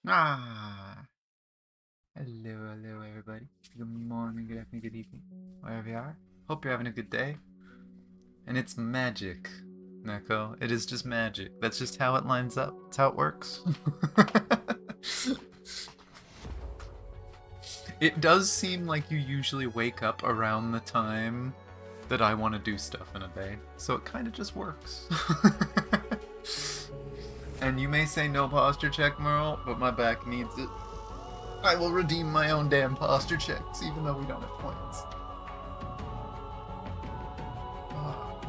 Ah, hello, everybody. Good morning, good afternoon, good evening, wherever you are. Hope you're having a good day. And it's magic, Neko. It is just magic. That's just how it lines up. That's how it works. It does seem like you usually wake up around the time that I want to do stuff in a day, so it kind of just works. And you may say no posture check, Merle, but my back needs it. I will redeem my own damn posture checks, even though we don't have points. Well,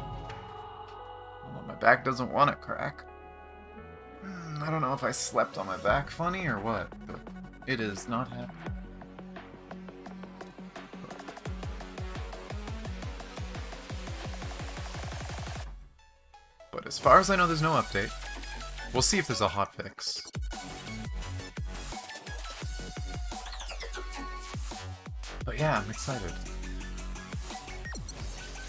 my back doesn't want to crack. I don't know if I slept on my back funny or what, but it is not happening. But as far as I know, there's no update. We'll see if there's a hotfix. But yeah, I'm excited.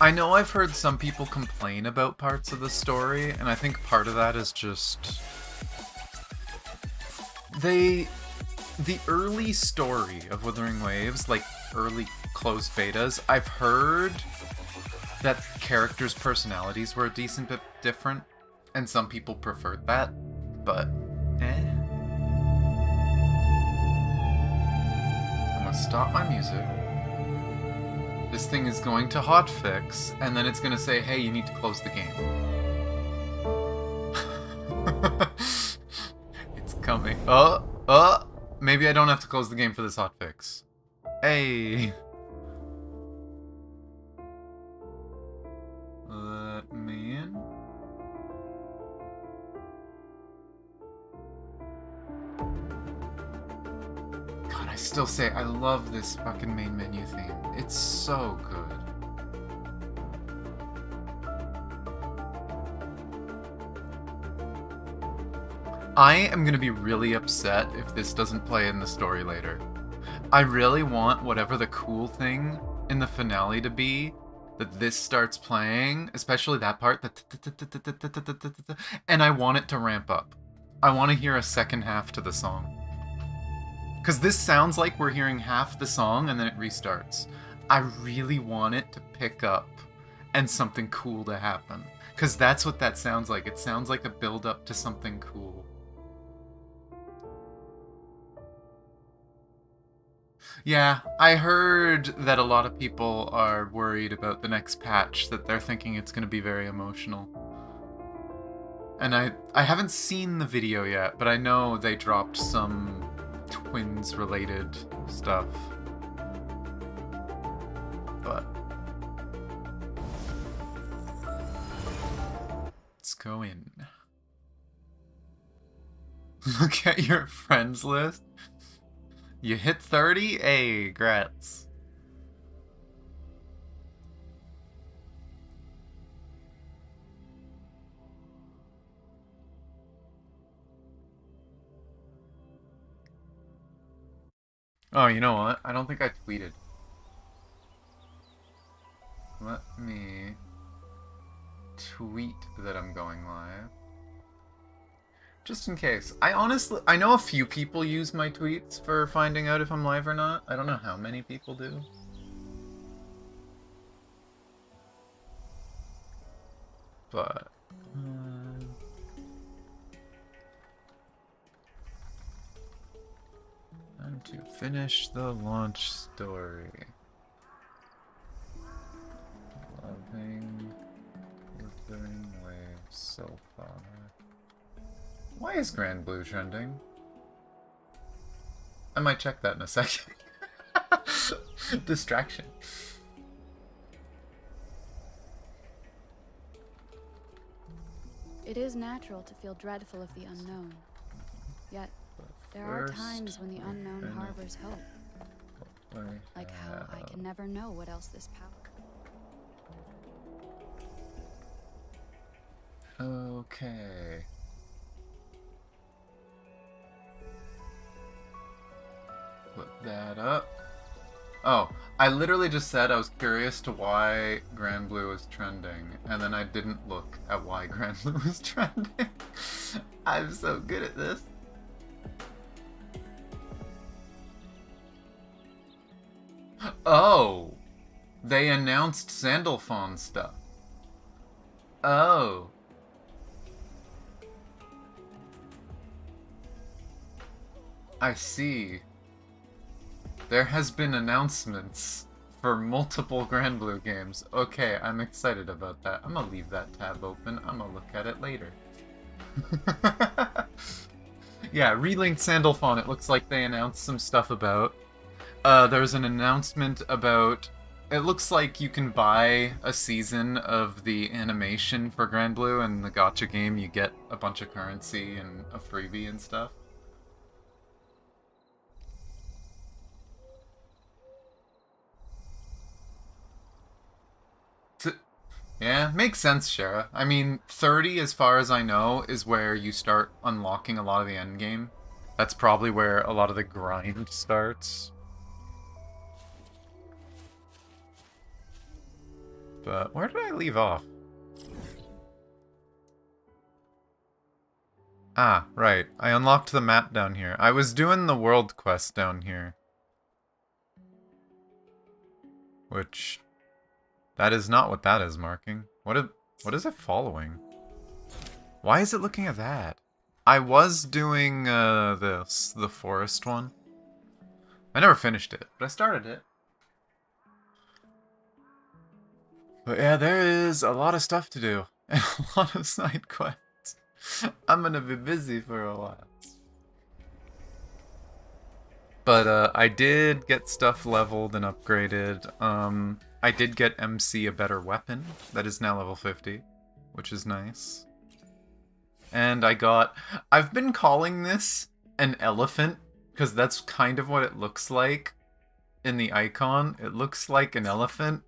I know I've heard some people complain about parts of the story, and I think part of that is just... The early story of Wuthering Waves, like early closed betas, I've heard that characters' personalities were a decent bit different, and some people preferred that, but I'm gonna stop my music. This thing is going to hotfix, and then it's gonna say, hey, you need to close the game. It's coming. Maybe I don't have to close the game for this hotfix. Hey! Let me in. God, I still say I love this fucking main menu theme. It's so good. I am gonna be really upset if this doesn't play in the story later. I really want whatever the cool thing in the finale to be, that this starts playing, especially that part, and I want it to ramp up. I want to hear a second half to the song. Because this sounds like we're hearing half the song and then it restarts. I really want it to pick up and something cool to happen. Because that's what that sounds like. It sounds like a build-up to something cool. Yeah, I heard that a lot of people are worried about the next patch, that they're thinking it's going to be very emotional. And I haven't seen the video yet, but I know they dropped some twins-related stuff. But let's go in. Look at your friends list. You hit 30? Hey, grats. Oh, you know what? I don't think I tweeted. Let me tweet that I'm going live. Just in case. I know a few people use my tweets for finding out if I'm live or not. I don't know how many people do. But... time to finish the launch story. Loving Wuthering Waves so far. Why is Grand Blue trending? I might check that in a second. Distraction. It is natural to feel dreadful of the unknown. Yet, there are times when the unknown harbors hope. Like how I can never know what else this power. Okay. Put that up. Oh, I literally just said I was curious to why Grand Blue is trending, and then I didn't look at why Grand Blue is trending. I'm so good at this. Oh, they announced Sandalphon stuff. Oh. I see. There has been announcements for multiple Grand Blue games. Okay, I'm excited about that. I'm gonna leave that tab open. I'm gonna look at it later. Yeah, Relinked Sandalphon, it looks like they announced some stuff about. There's an announcement about... It looks like you can buy a season of the animation for Grand Blue, and the gacha game you get a bunch of currency and a freebie and stuff. Yeah, makes sense, Shara. I mean, 30, as far as I know, is where you start unlocking a lot of the endgame. That's probably where a lot of the grind starts. But where did I leave off? Ah, right. I unlocked the map down here. I was doing the world quest down here. Which... That is not what that is marking. What is it following? Why is it looking at that? I was doing the forest one. I never finished it, but I started it. But yeah, there is a lot of stuff to do. And a lot of side quests. I'm gonna be busy for a while. But I did get stuff leveled and upgraded. I did get MC a better weapon that is now level 50, which is nice. And I've been calling this an elephant, because that's kind of what it looks like in the icon. It looks like an elephant.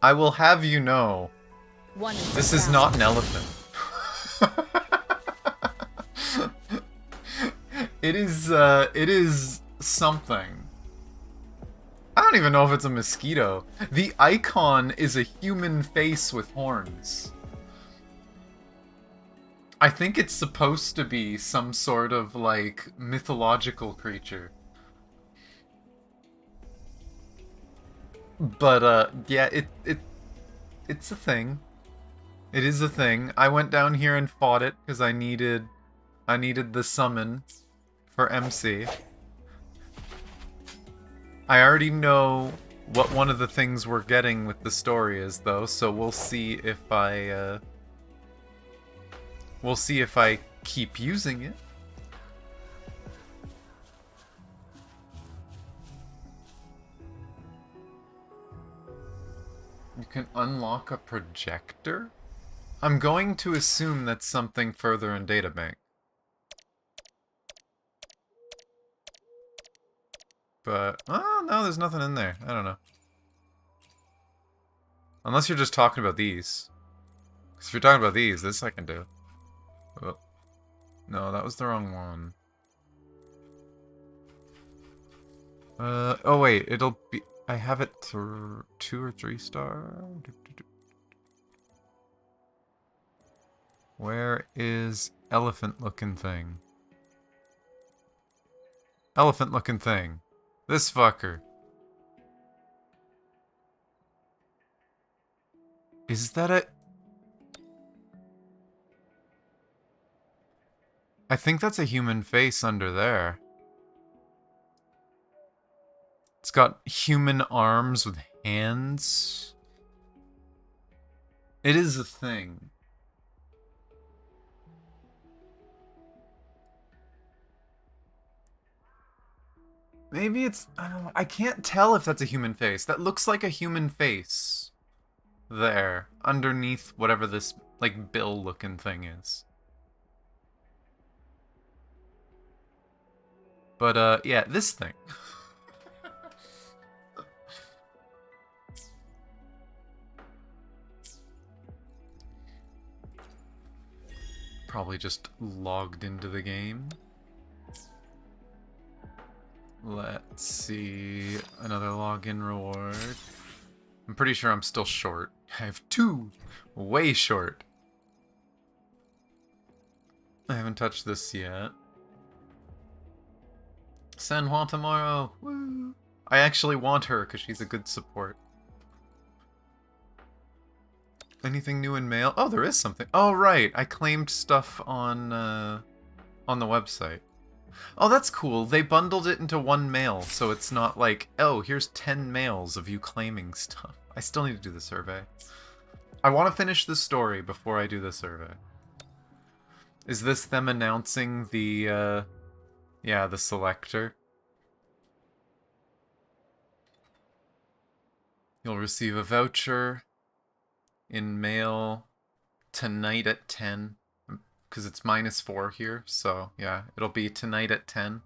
I will have you know, this is not an elephant. It is something. I don't even know if it's a mosquito. The icon is a human face with horns. I think it's supposed to be some sort of, like, mythological creature. But, yeah, it's a thing. It is a thing. I went down here and fought it, because I needed the summon for MC. I already know what one of the things we're getting with the story is, though, so we'll see if I keep using it. You can unlock a projector? I'm going to assume that's something further in Databank. But, oh, no, there's nothing in there. I don't know. Unless you're just talking about these. Because if you're talking about these, this I can do. Oh. No, that was the wrong one. Oh wait, it'll be... I have it to 2 or 3 star? Where is elephant-looking thing? Elephant-looking thing. This fucker. Is that a... I think that's a human face under there. It's got human arms with hands. It is a thing. Maybe it's... I can't tell if that's a human face. That looks like a human face. There. Underneath whatever this, like, bill-looking thing is. But, yeah, this thing. Probably just logged into the game. Let's see. Another login reward. I'm pretty sure I'm still short. I have 2. Way short. I haven't touched this yet. San Juan tomorrow. Woo! I actually want her because she's a good support. Anything new in mail? Oh, there is something. Oh, right. I claimed stuff on the website. Oh, that's cool. They bundled it into one mail, so it's not like, oh, here's 10 mails of you claiming stuff. I still need to do the survey. I want to finish the story before I do the survey. Is this them announcing the, yeah, the selector? You'll receive a voucher in mail tonight at 10. Because it's -4 here, so yeah, it'll be tonight at 10.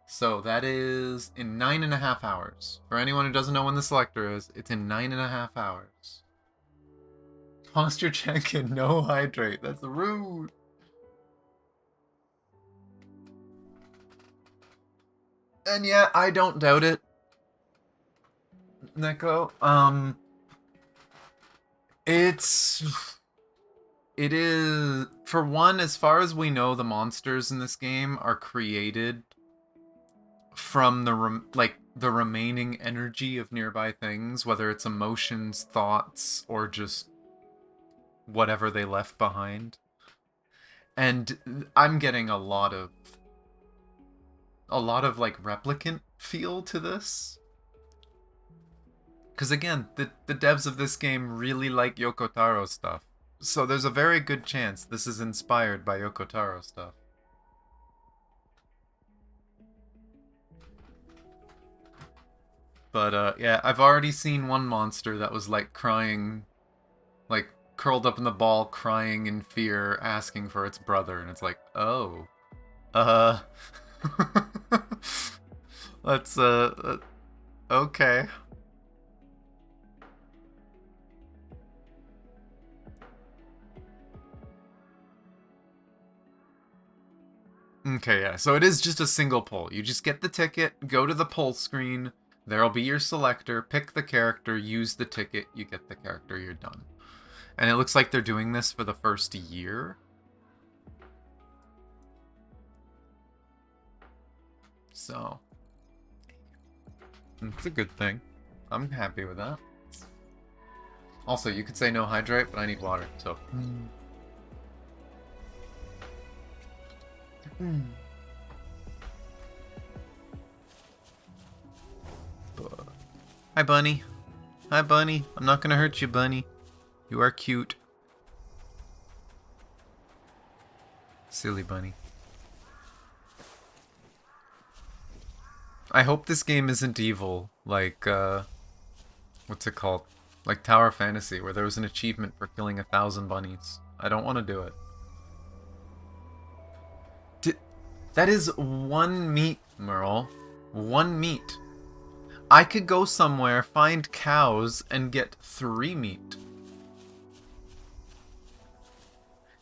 So that is in 9.5 hours. For anyone who doesn't know when the selector is, it's in 9.5 hours. Posture check and no hydrate. That's rude. And yeah, I don't doubt it. Neko, it is, for one, as far as we know, the monsters in this game are created from the remaining energy of nearby things, whether it's emotions, thoughts, or just whatever they left behind. And I'm getting a lot of like replicant feel to this. Because again, the devs of this game really like Yoko Taro stuff. So there's a very good chance this is inspired by Yoko Taro stuff. But yeah, I've already seen one monster that was like crying, like curled up in the ball, crying in fear, asking for its brother, and it's like, oh, let's okay. Okay, yeah, so it is just a single pull. You just get the ticket, go to the pull screen, there'll be your selector, pick the character, use the ticket, you get the character, you're done. And it looks like they're doing this for the first year. So, it's a good thing. I'm happy with that. Also, you could say no hydrate, but I need water, so... Hi, Bunny. Hi, Bunny. I'm not gonna hurt you, Bunny. You are cute. Silly Bunny. I hope this game isn't evil, like, what's it called? Like Tower Fantasy, where there was an achievement for killing 1,000 bunnies. I don't want to do it. That is one meat, Merle. One meat. I could go somewhere, find cows, and get 3 meat.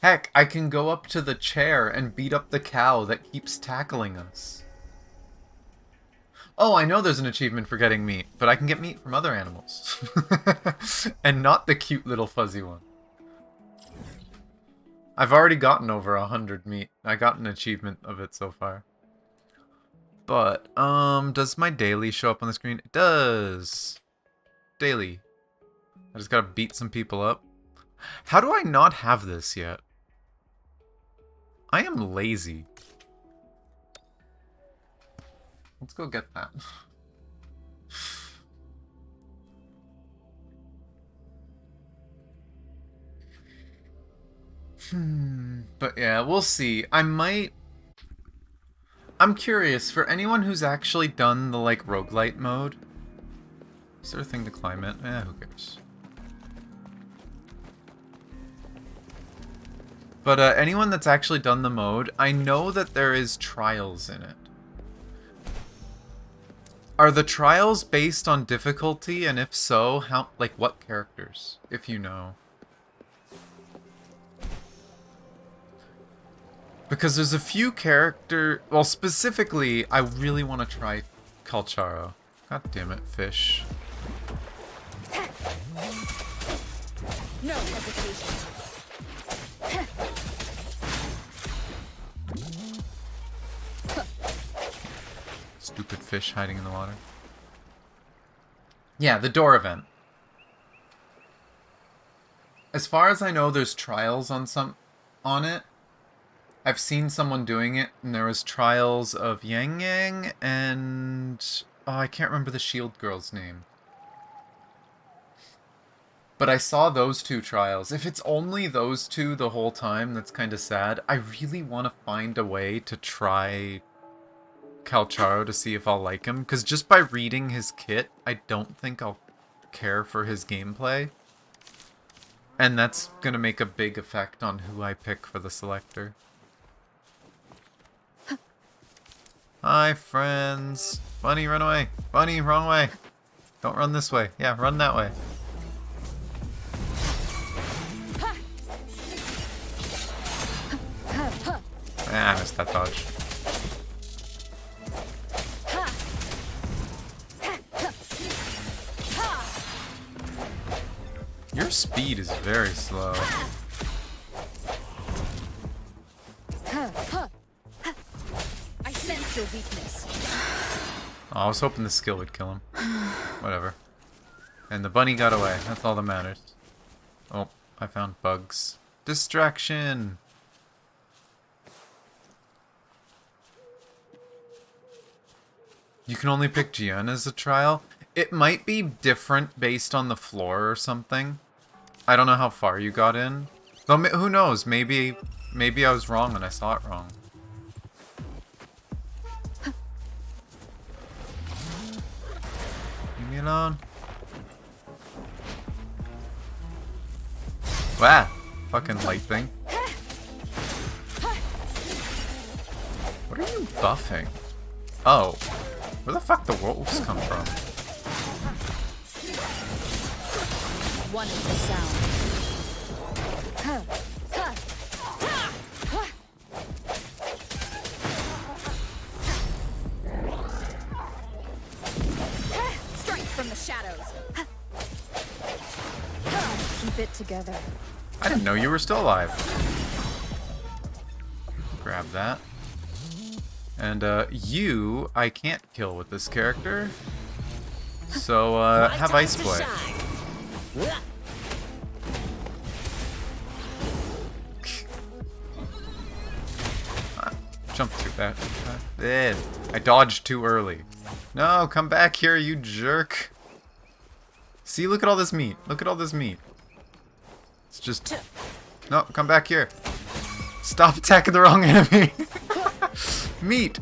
Heck, I can go up to the chair and beat up the cow that keeps tackling us. Oh, I know there's an achievement for getting meat, but I can get meat from other animals. And not the cute little fuzzy one. I've already gotten over 100 meat. I got an achievement of it so far. But, does my daily show up on the screen? It does! Daily. I just gotta beat some people up. How do I not have this yet? I am lazy. Let's go get that. But yeah, we'll see. I'm curious, for anyone who's actually done the, like, roguelite mode... Is there a thing to climb it? Eh, who cares? But anyone that's actually done the mode, I know that there is trials in it. Are the trials based on difficulty, and if so, how, like, what characters, if you know? Because there's a few well, specifically, I really want to try Calcharo. God damn it, fish. No hesitation. Stupid fish hiding in the water. Yeah, the door event. As far as I know, there's trials on it. I've seen someone doing it, and there was trials of Yang Yang and I can't remember the shield girl's name. But I saw those two trials. If it's only those two the whole time, that's kind of sad. I really want to find a way to try Calcharo to see if I'll like him, because just by reading his kit, I don't think I'll care for his gameplay. And that's gonna make a big effect on who I pick for the selector. Hi, friends. Bunny, run away. Bunny, wrong way. Don't run this way. Yeah, run that way. Ah, I missed that dodge. Your speed is very slow. I sense your weakness. Oh, I was hoping the skill would kill him. Whatever. And the bunny got away. That's all that matters. Oh, I found bugs. Distraction! You can only pick Jian as a trial? It might be different based on the floor or something. I don't know how far you got in. Though, who knows? Maybe I was wrong and I saw it wrong. Leave me alone. Wow. Fucking light thing. What are you buffing? Oh. Where the fuck the wolves come from? One is the sound. Strength from the shadows. Keep it together. I didn't know you were still alive. Grab that. And, you, I can't kill with this character. So, have Ice Play. Jump too fast. I dodged too early. No, come back here, you jerk. See, look at all this meat. Look at all this meat. It's just... No, come back here. Stop attacking the wrong enemy. Meat.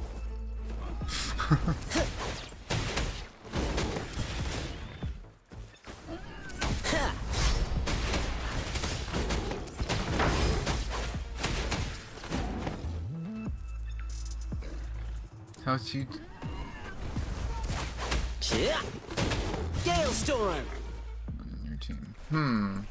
How's you? Gale storm. Your team.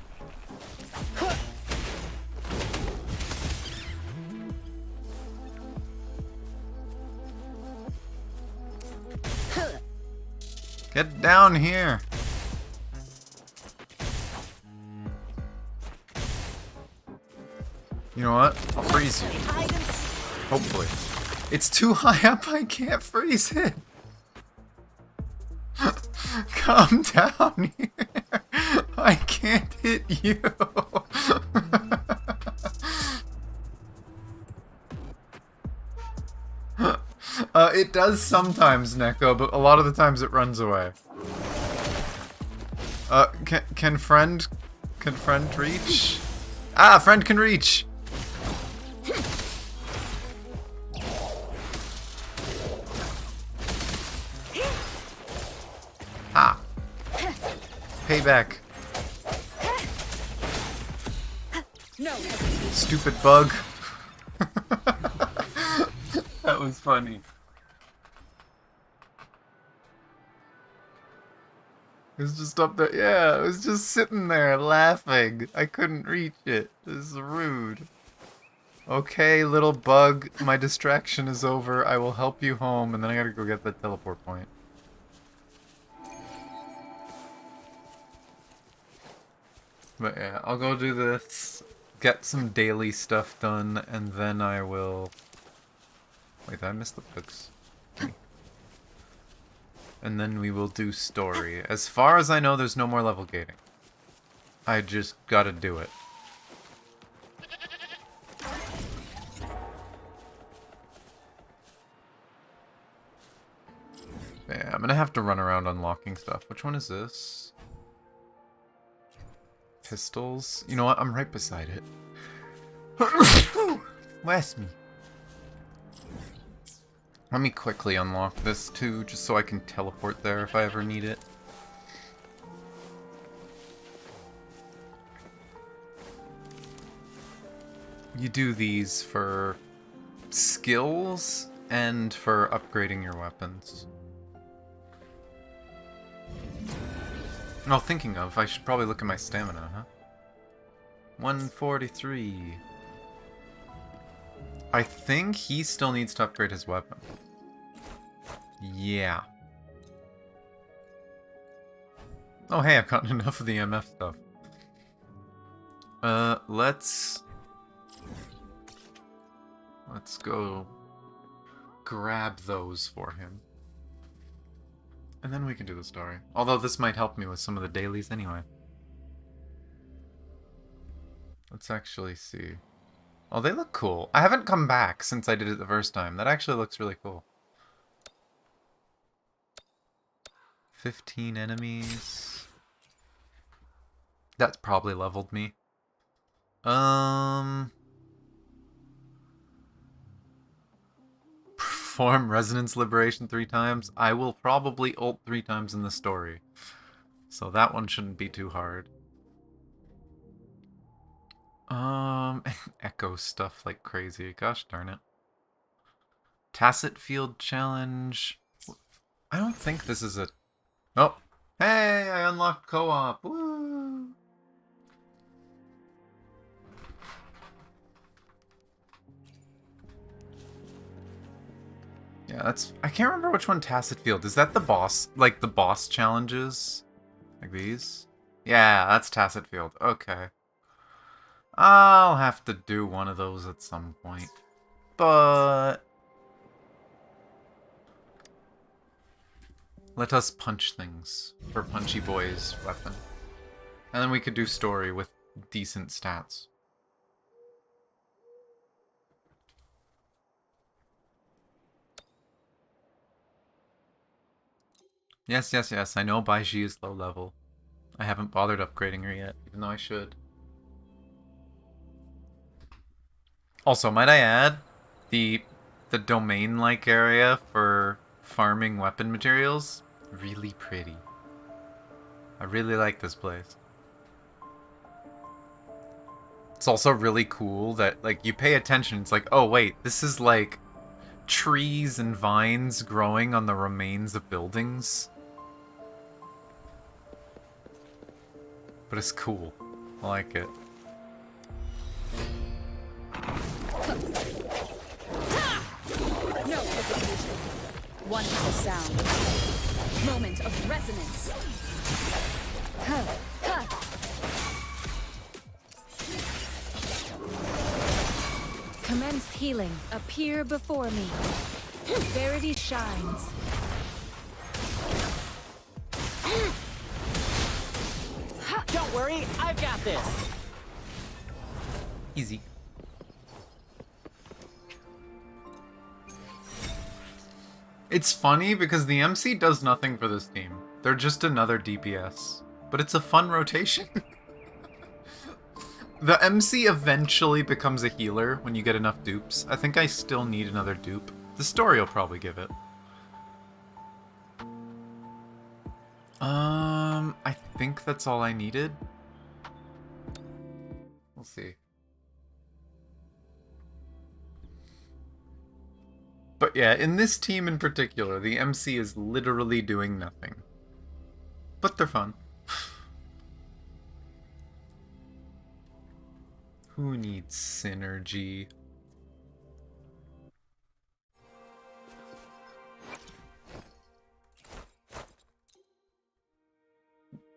Get down here. You know what? I'll freeze you. Hopefully. It's too high up, I can't freeze it. Come down here. I can't hit you. It does sometimes, Neko, but a lot of the times it runs away. Can friend reach? Ah, friend can reach. Ah. Payback. No. Stupid bug. That was funny. It was just up there. Yeah, it was just sitting there laughing. I couldn't reach it. This is rude. Okay, little bug, my distraction is over. I will help you home, and then I gotta go get the teleport point. But yeah, I'll go do this, get some daily stuff done, and then I will... Wait, did I miss the bugs? And then we will do story. As far as I know, there's no more level gating. I just gotta do it. Yeah, I'm gonna have to run around unlocking stuff. Which one is this? Pistols? You know what? I'm right beside it. Bless me. Let me quickly unlock this too, just so I can teleport there if I ever need it. You do these for skills and for upgrading your weapons. Oh, thinking of, I should probably look at my stamina, huh? 143. I think he still needs to upgrade his weapon. Yeah. Oh hey, I've gotten enough of the MF stuff. Let's go grab those for him. And then we can do the story. Although this might help me with some of the dailies anyway. Let's actually see. Oh, they look cool. I haven't come back since I did it the first time. That actually looks really cool. 15 enemies. That's probably leveled me. Perform Resonance Liberation 3 times. I will probably ult 3 times in the story. So that one shouldn't be too hard. Echo stuff like crazy. Gosh darn it. Tacit Field Challenge. I don't think this is a... Oh! Hey! I unlocked co-op! Woo! Yeah, that's... I can't remember which one Tacit Field. Is that the boss? Like, the boss challenges? Like these? Yeah, that's Tacit Field. Okay. I'll have to do one of those at some point. But... let us punch things for Punchy Boy's weapon. And then we could do story with decent stats. Yes, yes, yes, I know Baiji is low level. I haven't bothered upgrading her yet, even though I should. Also, might I add, the domain-like area for farming weapon materials, really pretty. I really like this place. It's also really cool that, like, you pay attention, it's like, oh wait, this is like trees and vines growing on the remains of buildings. But it's cool. I like it. No hesitation. Wonderful sound. Moment of resonance. Commence healing. Appear before me. Verity shines. Don't worry, I've got this. Easy. It's funny because the MC does nothing for this team. They're just another DPS. But it's a fun rotation. The MC eventually becomes a healer when you get enough dupes. I think I still need another dupe. The story will probably give it. I think that's all I needed. We'll see. But yeah, in this team in particular, the MC is literally doing nothing. But they're fun. Who needs synergy?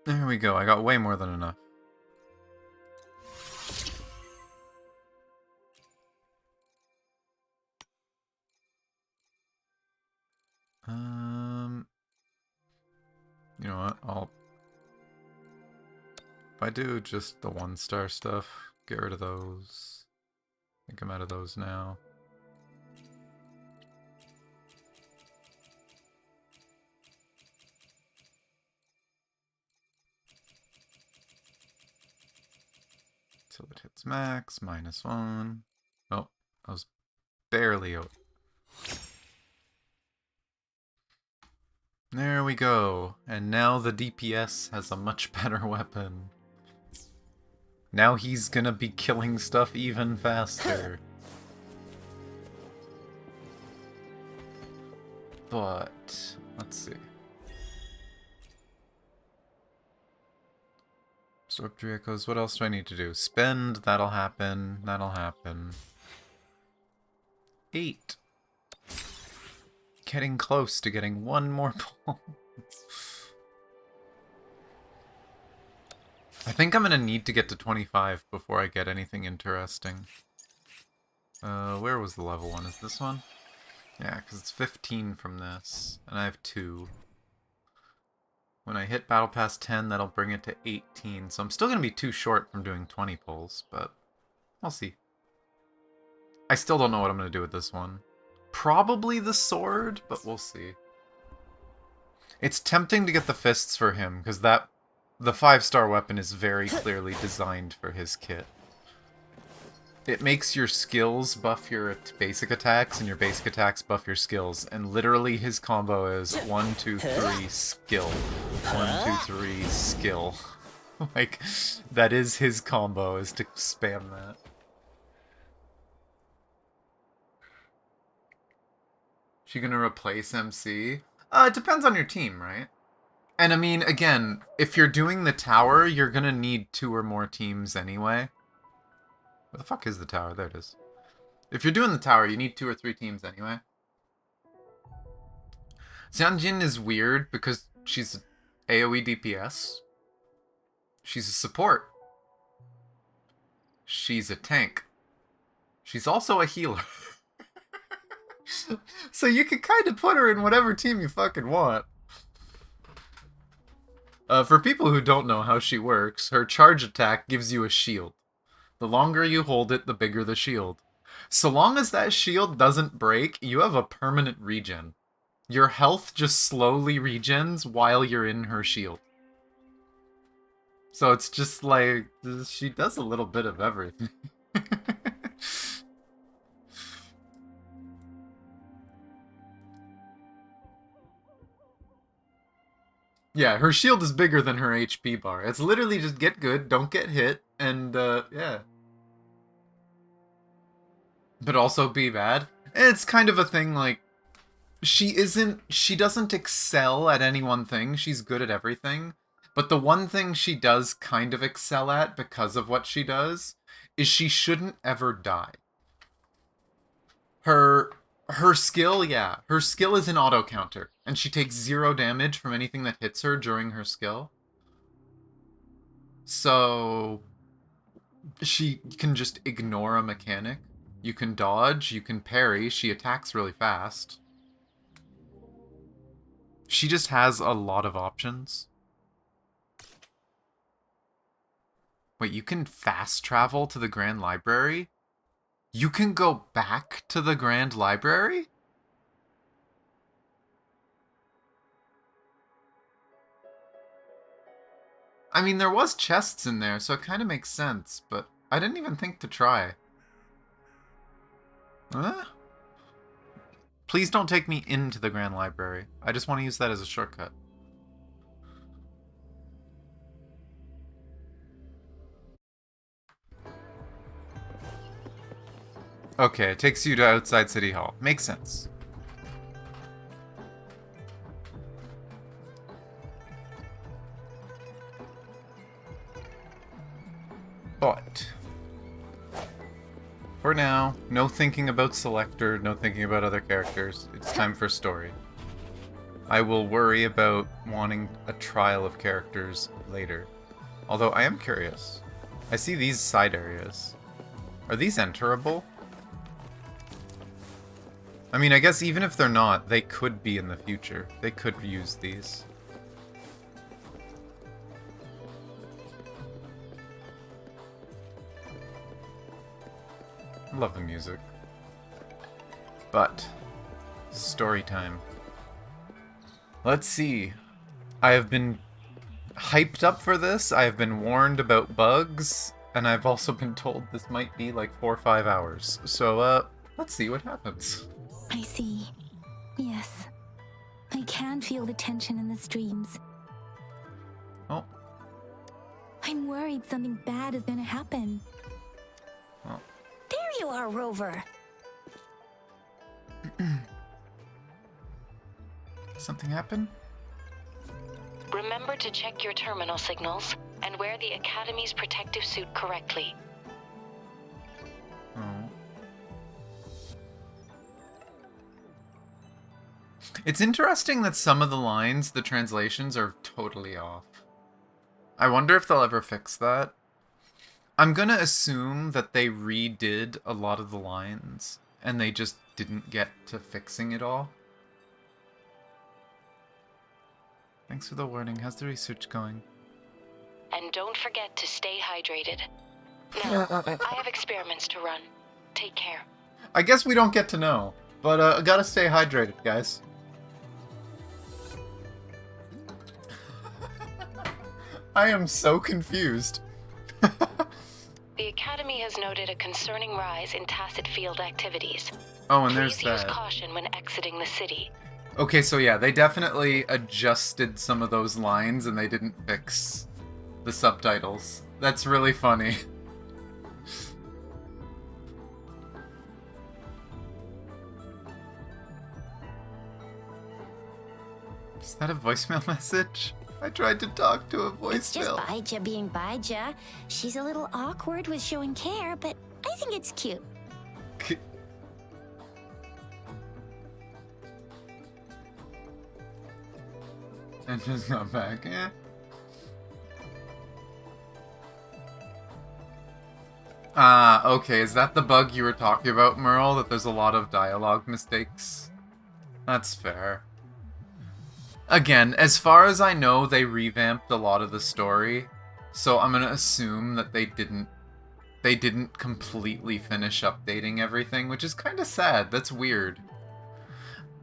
There we go, I got way more than enough. Well, if I do just the 1-star stuff, get rid of those. I think I'm out of those now. So it hits max, -1. Oh, I was barely out. There we go. And now the DPS has a much better weapon. Now he's gonna be killing stuff even faster. But, let's see. Absorb 3 echoes. What else do I need to do? Spend. That'll happen. That'll happen. 8. Getting close to getting one more pull. I think I'm gonna need to get to 25 before I get anything interesting. Where was the level one? Is this one? Yeah, because it's 15 from this, and I have 2. When I hit Battle Pass 10, that'll bring it to 18. So I'm still going to be too short from doing 20 pulls, but I'll see. I still don't know what I'm going to do with this one. Probably the sword, but we'll see. It's tempting to get the fists for him, because the 5-star weapon is very clearly designed for his kit. It makes your skills buff your basic attacks, and your basic attacks buff your skills. And literally his combo is 1, 2, 3, skill. 1, 2, 3, skill. Like, that is his combo, is to spam that. She gonna replace MC? It depends on your team, right? And I mean, again, if you're doing the tower, you're gonna need 2 or more teams anyway. Where the fuck is the tower? There it is. If you're doing the tower, you need 2 or 3 teams anyway. Xianjin is weird because she's AoE DPS. She's a support. She's a tank. She's also a healer. So you can kind of put her in whatever team you fucking want. For people who don't know how she works, her charge attack gives you a shield. The longer you hold it, the bigger the shield. So long as that shield doesn't break, you have a permanent regen. Your health just slowly regens while you're in her shield. So it's just like, she does a little bit of everything. Yeah, her shield is bigger than her HP bar. It's literally just get good, don't get hit, and, yeah. But also be bad. It's kind of a thing, like, she doesn't excel at any one thing, she's good at everything. But the one thing she does kind of excel at, because of what she does, is she shouldn't ever die. Her skill, yeah. Her skill is an auto counter, and she takes 0 damage from anything that hits her during her skill. So she can just ignore a mechanic. You can dodge, you can parry, she attacks really fast. She just has a lot of options. Wait, you can fast travel to the Grand Library? You can go back to the Grand Library? I mean, there was chests in there, so it kind of makes sense, but I didn't even think to try. Huh? Please don't take me into the Grand Library. I just want to use that as a shortcut. Okay, it takes you to outside City Hall. Makes sense. But for now, no thinking about Selector, no thinking about other characters. It's time for story. I will worry about wanting a trial of characters later. Although I am curious. I see these side areas. Are these enterable? I mean, I guess even if they're not, they could be in the future. They could use these. love the music. But, story time. Let's see. I have been hyped up for this, I have been warned about bugs, and I've also been told this might be like 4 or 5 hours. So, let's see what happens. I see. Yes. I can feel the tension in the streams. Oh. I'm worried something bad is gonna happen. Well. There you are, Rover. Something happen? Remember to check your terminal signals and wear the Academy's protective suit correctly. Oh. It's interesting that some of the lines, the translations, are totally off. I wonder if they'll ever fix that. I'm gonna assume that they redid a lot of the lines, and they just didn't get to fixing it all. Thanks for the warning. How's the research going? And don't forget to stay hydrated. Now, I have experiments to run. Take care. I guess we don't get to know, but I gotta stay hydrated, guys. I am so confused. The Academy has noted a concerning rise in tacit field activities. Oh, and there's Please use that. caution when exiting the city. Okay, so yeah, they definitely adjusted some of those lines and they didn't fix the subtitles. That's really funny. Is that a voicemail message? I tried to talk to a It's just voicemail. Baija being Baija. She's a little awkward with showing care, but I think it's cute. And just got back, eh? Ah, okay, is that the bug you were talking about, Merle? That there's a lot of dialogue mistakes? That's fair. Again, as far as I know, they revamped a lot of the story, so I'm gonna assume that they didn't completely finish updating everything, which is kind of sad. That's weird.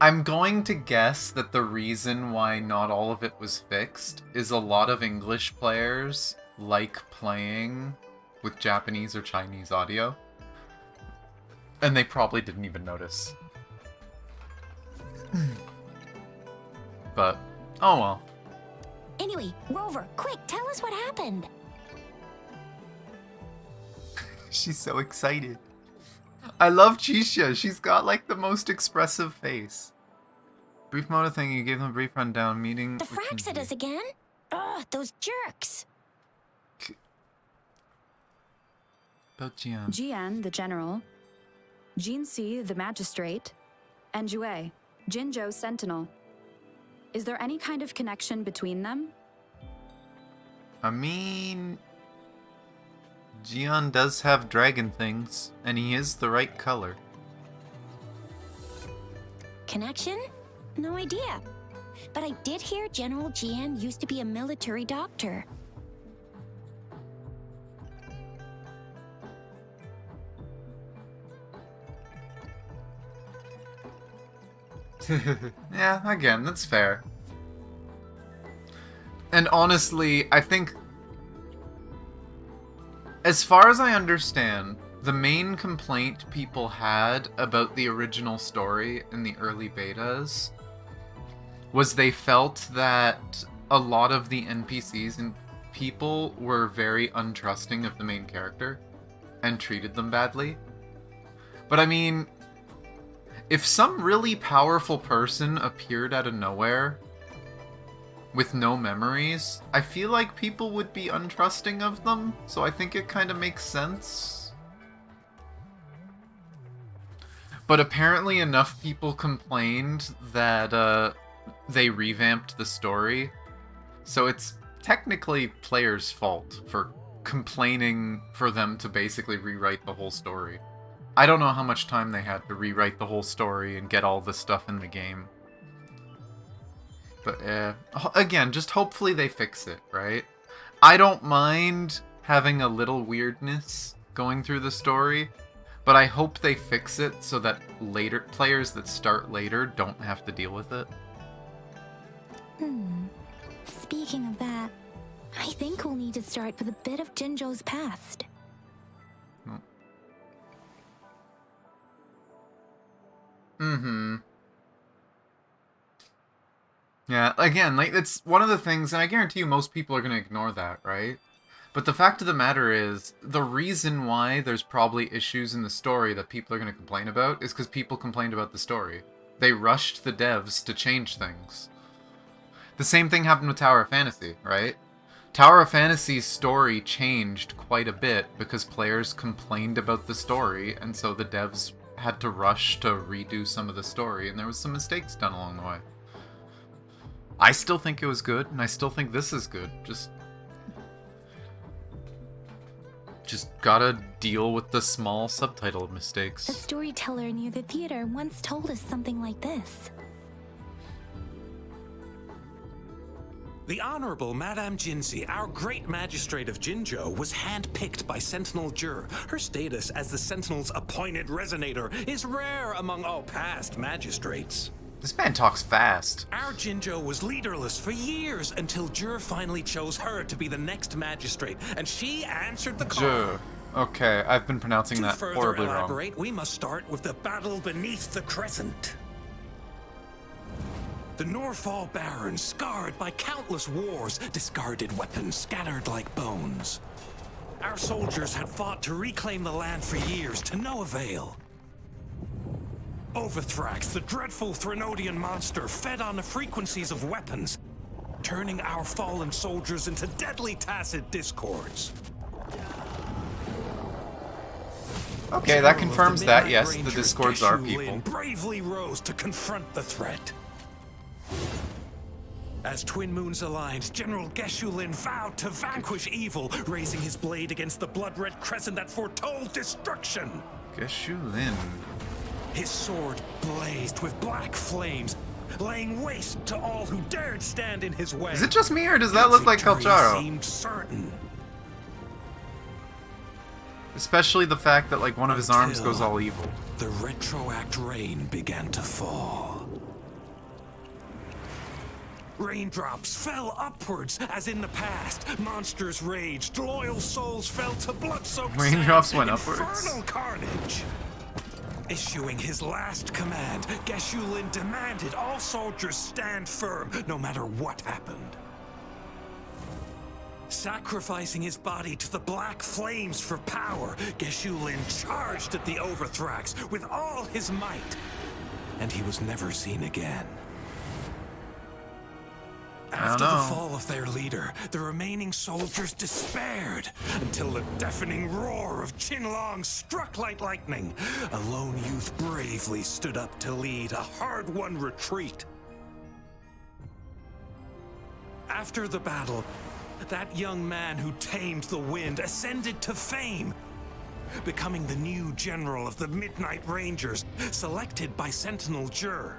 I'm going to guess that the reason why not all of it was fixed is a lot of English players like playing with Japanese or Chinese audio, and they probably didn't even notice. But, oh well. Anyway, Rover, quick, tell us what happened. She's so excited. I love Chisha. She's got like the most expressive face. Brief moto thing, you gave them a brief rundown meeting. The fracks at us again? Ugh, those jerks. About Jian. Jian, the general, Jinsi, the magistrate, and Jue, Jinzhou's sentinel. Is there any kind of connection between them? I mean, Jian does have dragon things, and he is the right color. Connection? No idea. But I did hear General Jian used to be a military doctor. Yeah, again, that's fair. And honestly, I think, as far as I understand, the main complaint people had about the original story in the early betas was they felt that a lot of the NPCs and people were very untrusting of the main character and treated them badly. But I mean, if some really powerful person appeared out of nowhere with no memories, I feel like people would be untrusting of them, so I think it kind of makes sense. But apparently enough people complained that they revamped the story, so it's technically players' fault for complaining for them to basically rewrite the whole story. I don't know how much time they had to rewrite the whole story and get all the stuff in the game. But again, just hopefully they fix it, right? I don't mind having a little weirdness going through the story, But I hope they fix it so that later players that start later don't have to deal with it. Speaking of that, I think we'll need to start with a bit of Jinzhou's past. Yeah, again, like, it's one of the things, and I guarantee you most people are going to ignore that, right? But the fact of the matter is, the reason why there's probably issues in the story that people are going to complain about is because people complained about the story. They rushed the devs to change things. The same thing happened with Tower of Fantasy, right? Tower of Fantasy's story changed quite a bit because players complained about the story, and so the devs had to rush to redo some of the story, and there was some mistakes done along the way. I still think it was good, and I still think this is good. Just gotta deal with the small subtitle mistakes. A storyteller near the theater once told us something like this. The Honorable Madame Jinzi, our great magistrate of Jinzhou, was handpicked by Sentinel Jur. Her status as the Sentinel's appointed resonator is rare among all past magistrates. This man talks fast. Our Jinzhou was leaderless for years until Jur finally chose her to be the next magistrate, and she answered the call. Jur. Okay, I've been pronouncing that To further horribly elaborate, wrong. we must start with the battle beneath the Crescent. The Norfall Barons, scarred by countless wars, discarded weapons scattered like bones. Our soldiers had fought to reclaim the land for years, to no avail. Overthrax, the dreadful Threnodian monster, fed on the frequencies of weapons, turning our fallen soldiers into deadly tacit discords. Okay, that confirms that, yes, the Discords are people. Bravely rose to confront the threat. As Twin Moons aligned, General Geshu Lin vowed to vanquish evil, raising his blade against the blood-red crescent that foretold destruction. Geshu Lin. His sword blazed with black flames, laying waste to all who dared stand in his way. Is it just me, or does that look like Victory Kalcharo? seemed certain. Especially the fact that, like, one of his arms goes all evil. The retroact rain began to fall. Raindrops fell upwards as in the past. Monsters raged, loyal souls fell to blood-soaked Raindrops sands, went upwards? infernal carnage. Issuing his last command, Geshu Lin demanded all soldiers stand firm, no matter what happened. Sacrificing his body to the black flames for power, Geshu Lin charged at the Overthrax with all his might, and he was never seen again. After the fall of their leader, the remaining soldiers despaired until the deafening roar of Qinlong struck like lightning. A lone youth bravely stood up to lead a hard-won retreat. After the battle, that young man who tamed the wind ascended to fame, becoming the new general of the Midnight Rangers, selected by Sentinel Jur.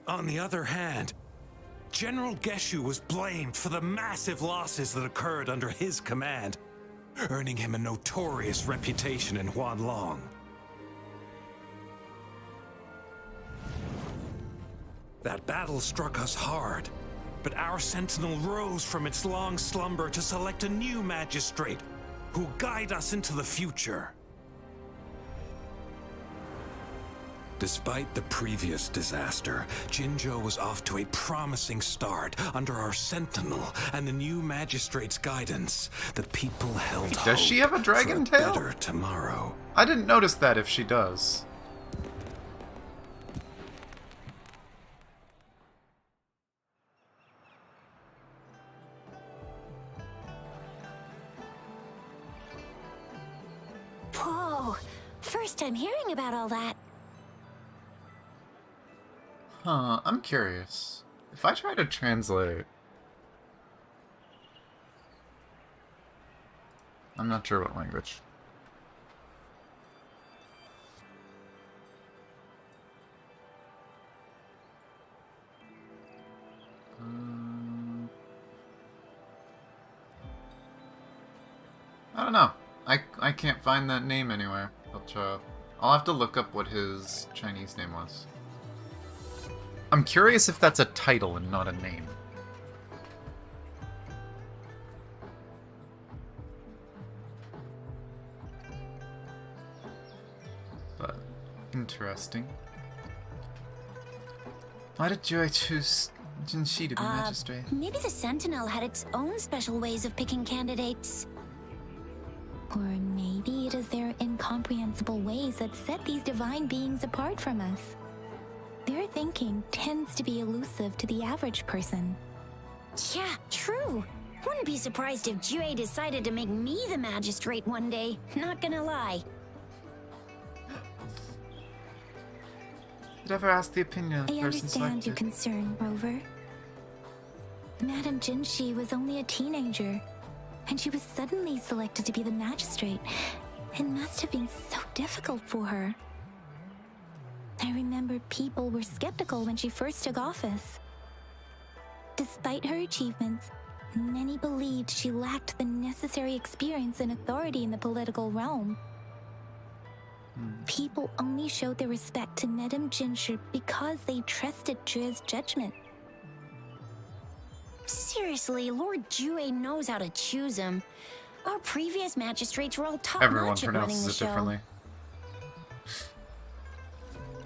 On the other hand, General Geshu was blamed for the massive losses that occurred under his command, earning him a notorious reputation in Huanlong. That battle struck us hard, but our Sentinel rose from its long slumber to select a new magistrate who'll guide us into the future. Despite the previous disaster, Jinzhou was off to a promising start under our Sentinel and the new magistrate's guidance. The people held hope. Does she have a dragon for a tail? better tomorrow. I didn't notice that if she does. Whoa, first time hearing about all that. Huh, I'm curious. If I try to translate... I'm not sure what language. I don't know. I can't find that name anywhere. I'll have to look up what his Chinese name was. I'm curious if that's a title and not a name. But interesting. Why did Joy choose Jinshi to be magistrate? Maybe the Sentinel had its own special ways of picking candidates. Or maybe it is their incomprehensible ways that set these divine beings apart from us. Their thinking tends to be elusive to the average person. Yeah, true. Wouldn't be surprised if Jue decided to make me the magistrate one day. Not gonna lie. Did ever ask the opinion of the I person understand selected? your concern, Rover. Madame Jinshi was only a teenager, and she was suddenly selected to be the magistrate. It must have been so difficult for her. I remember people were skeptical when she first took office. Despite her achievements, many believed she lacked the necessary experience and authority in the political realm. People only showed their respect to Madame Jinshi because they trusted Jue's judgment. Seriously, Lord Jue knows how to choose him. Our previous magistrates were all Everyone top-notch at running pronounces the it show. differently.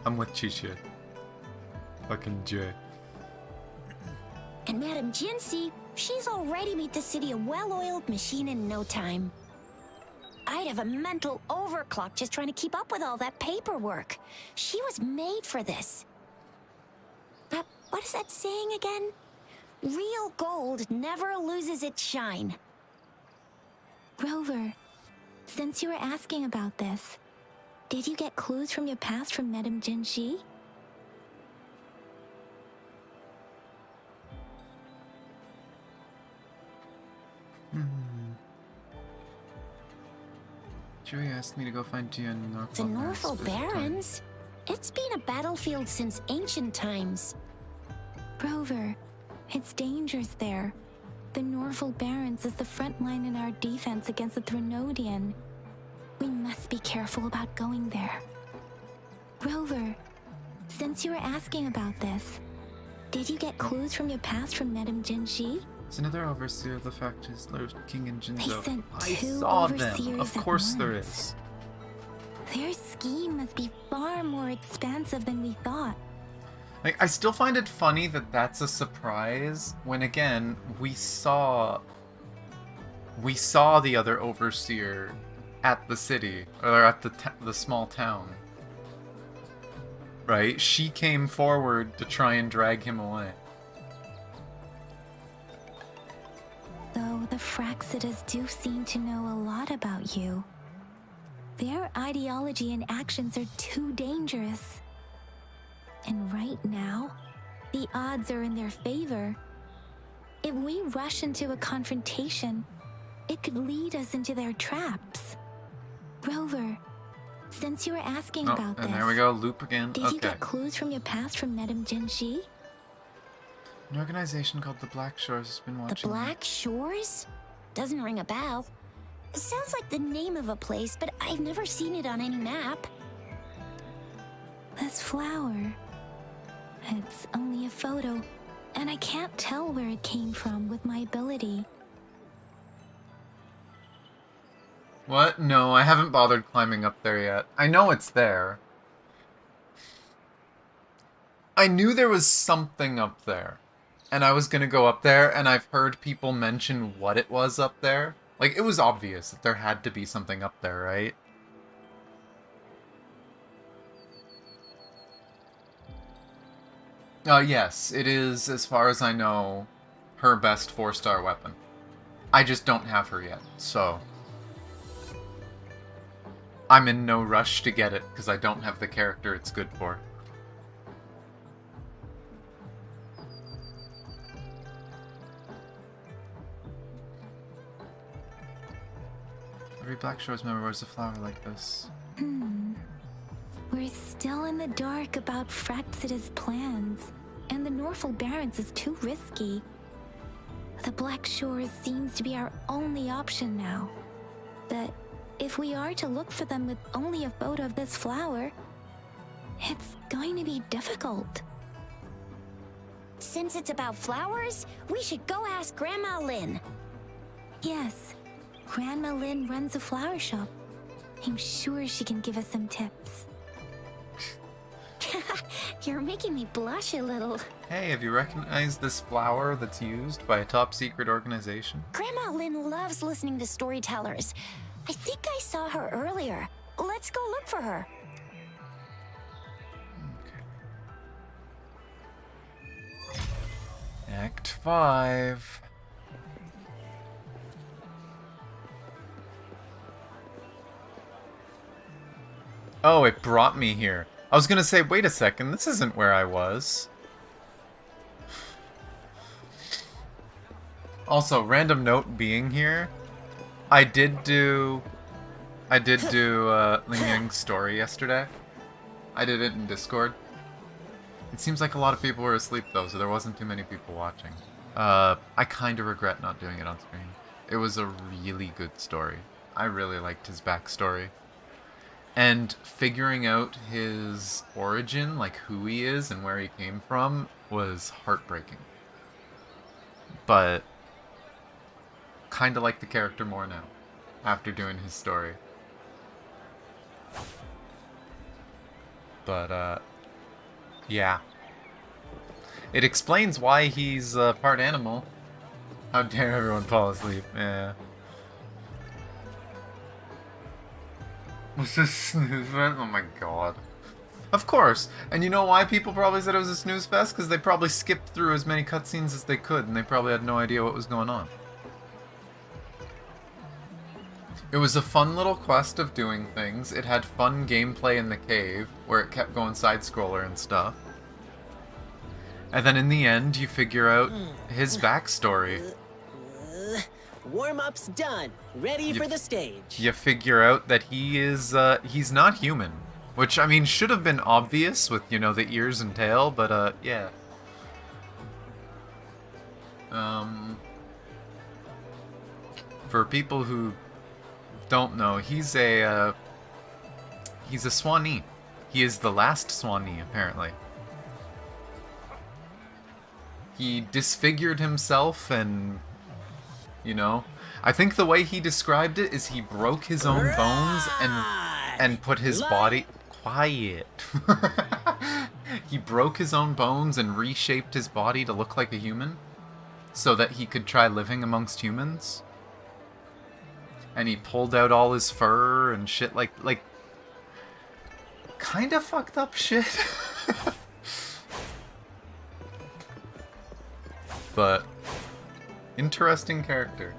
I'm with Chichi. Fucking Jue. And Madame Jinshi, she's already made the city a well-oiled machine in no time. I'd have a mental overclock just trying to keep up with all that paperwork. She was made for this. What is that saying again? Real gold never loses its shine. Rover, since you were asking about this, did you get clues from your past from Madame Jinshi? Jue asked me to go find Gia in Norfolk. The Norfolk Barrens? It's been a battlefield since ancient times. Rover, it's dangerous there. The Norfolk Barrens is the front line in our defense against the Threnodian. We must be careful about going there. Rover, since you were asking about this, did you get clues from your past from Madame Jinshi? There's another overseer of the factories, Lord King and Jinzo. They sent I two saw overseers them. Of at course there once. is. Their scheme must be far more expansive than we thought. Like, I still find it funny that that's a surprise when, again, we saw the other overseer at the city, or at the small town. Right? She came forward to try and drag him away. Though the Fraxidas do seem to know a lot about you. Their ideology and actions are too dangerous. And right now, the odds are in their favor. If we rush into a confrontation, it could lead us into their traps. Rover, since you were asking about this... And there we go, loop again. Did you get clues from your past from Madame Jinshi? An organization called the Black Shores has been watching. The Black Shores? Doesn't ring a bell. It sounds like the name of a place, but I've never seen it on any map. This flower. It's only a photo, and I can't tell where it came from with my ability. What? No, I haven't bothered climbing up there yet. I know it's there. I knew there was something up there. And I was gonna go up there, and I've heard people mention what it was up there. Like, it was obvious that there had to be something up there, right? Yes, it is, as far as I know, her best 4-star weapon. I just don't have her yet, so... I'm in no rush to get it, because I don't have the character it's good for. Every Black Shores member wears a flower like this. We're still in the dark about Fraxida's plans, and the Norfolk Barrens is too risky. The Black Shores seems to be our only option now. that if we are to look for them with only a photo of this flower, it's going to be difficult. Since it's about flowers, we should go ask Grandma Lynn. Yes, Grandma Lynn runs a flower shop. I'm sure she can give us some tips. You're making me blush a little. Hey, have you recognized this flower that's used by a top secret organization? Grandma Lynn loves listening to storytellers. I think I saw her earlier. Let's go look for her. Act 5. Oh, it brought me here. I was gonna say, wait a second, this isn't where I was. Also, random note being here, I did do Ling Yang's story yesterday. I did it in Discord. It seems like a lot of people were asleep though, so there wasn't too many people watching. I kind of regret not doing it on screen. It was a really good story. I really liked his backstory. And figuring out his origin, like who he is and where he came from, was heartbreaking. But kind of like the character more now, after doing his story. But, yeah. It explains why he's part animal. How dare everyone fall asleep, yeah. Was this snooze fest? Oh my god. Of course! And you know why people probably said it was a snooze fest? Because they probably skipped through as many cutscenes as they could, and they probably had no idea what was going on. It was a fun little quest of doing things. It had fun gameplay in the cave, where it kept going side-scroller and stuff. And then in the end, you figure out his backstory. Warm-up's done. Ready for the stage. You figure out that he is, he's not human. Which, I mean, should have been obvious with, you know, the ears and tail, but, yeah. For people who don't know, he's a Swanee. He is the last Swanee, apparently. He disfigured himself and, you know, I think the way he described it is he broke his own bones and put his body... Quiet. He broke his own bones and reshaped his body to look like a human so that he could try living amongst humans. And he pulled out all his fur and shit, like kind of fucked up shit. But interesting character.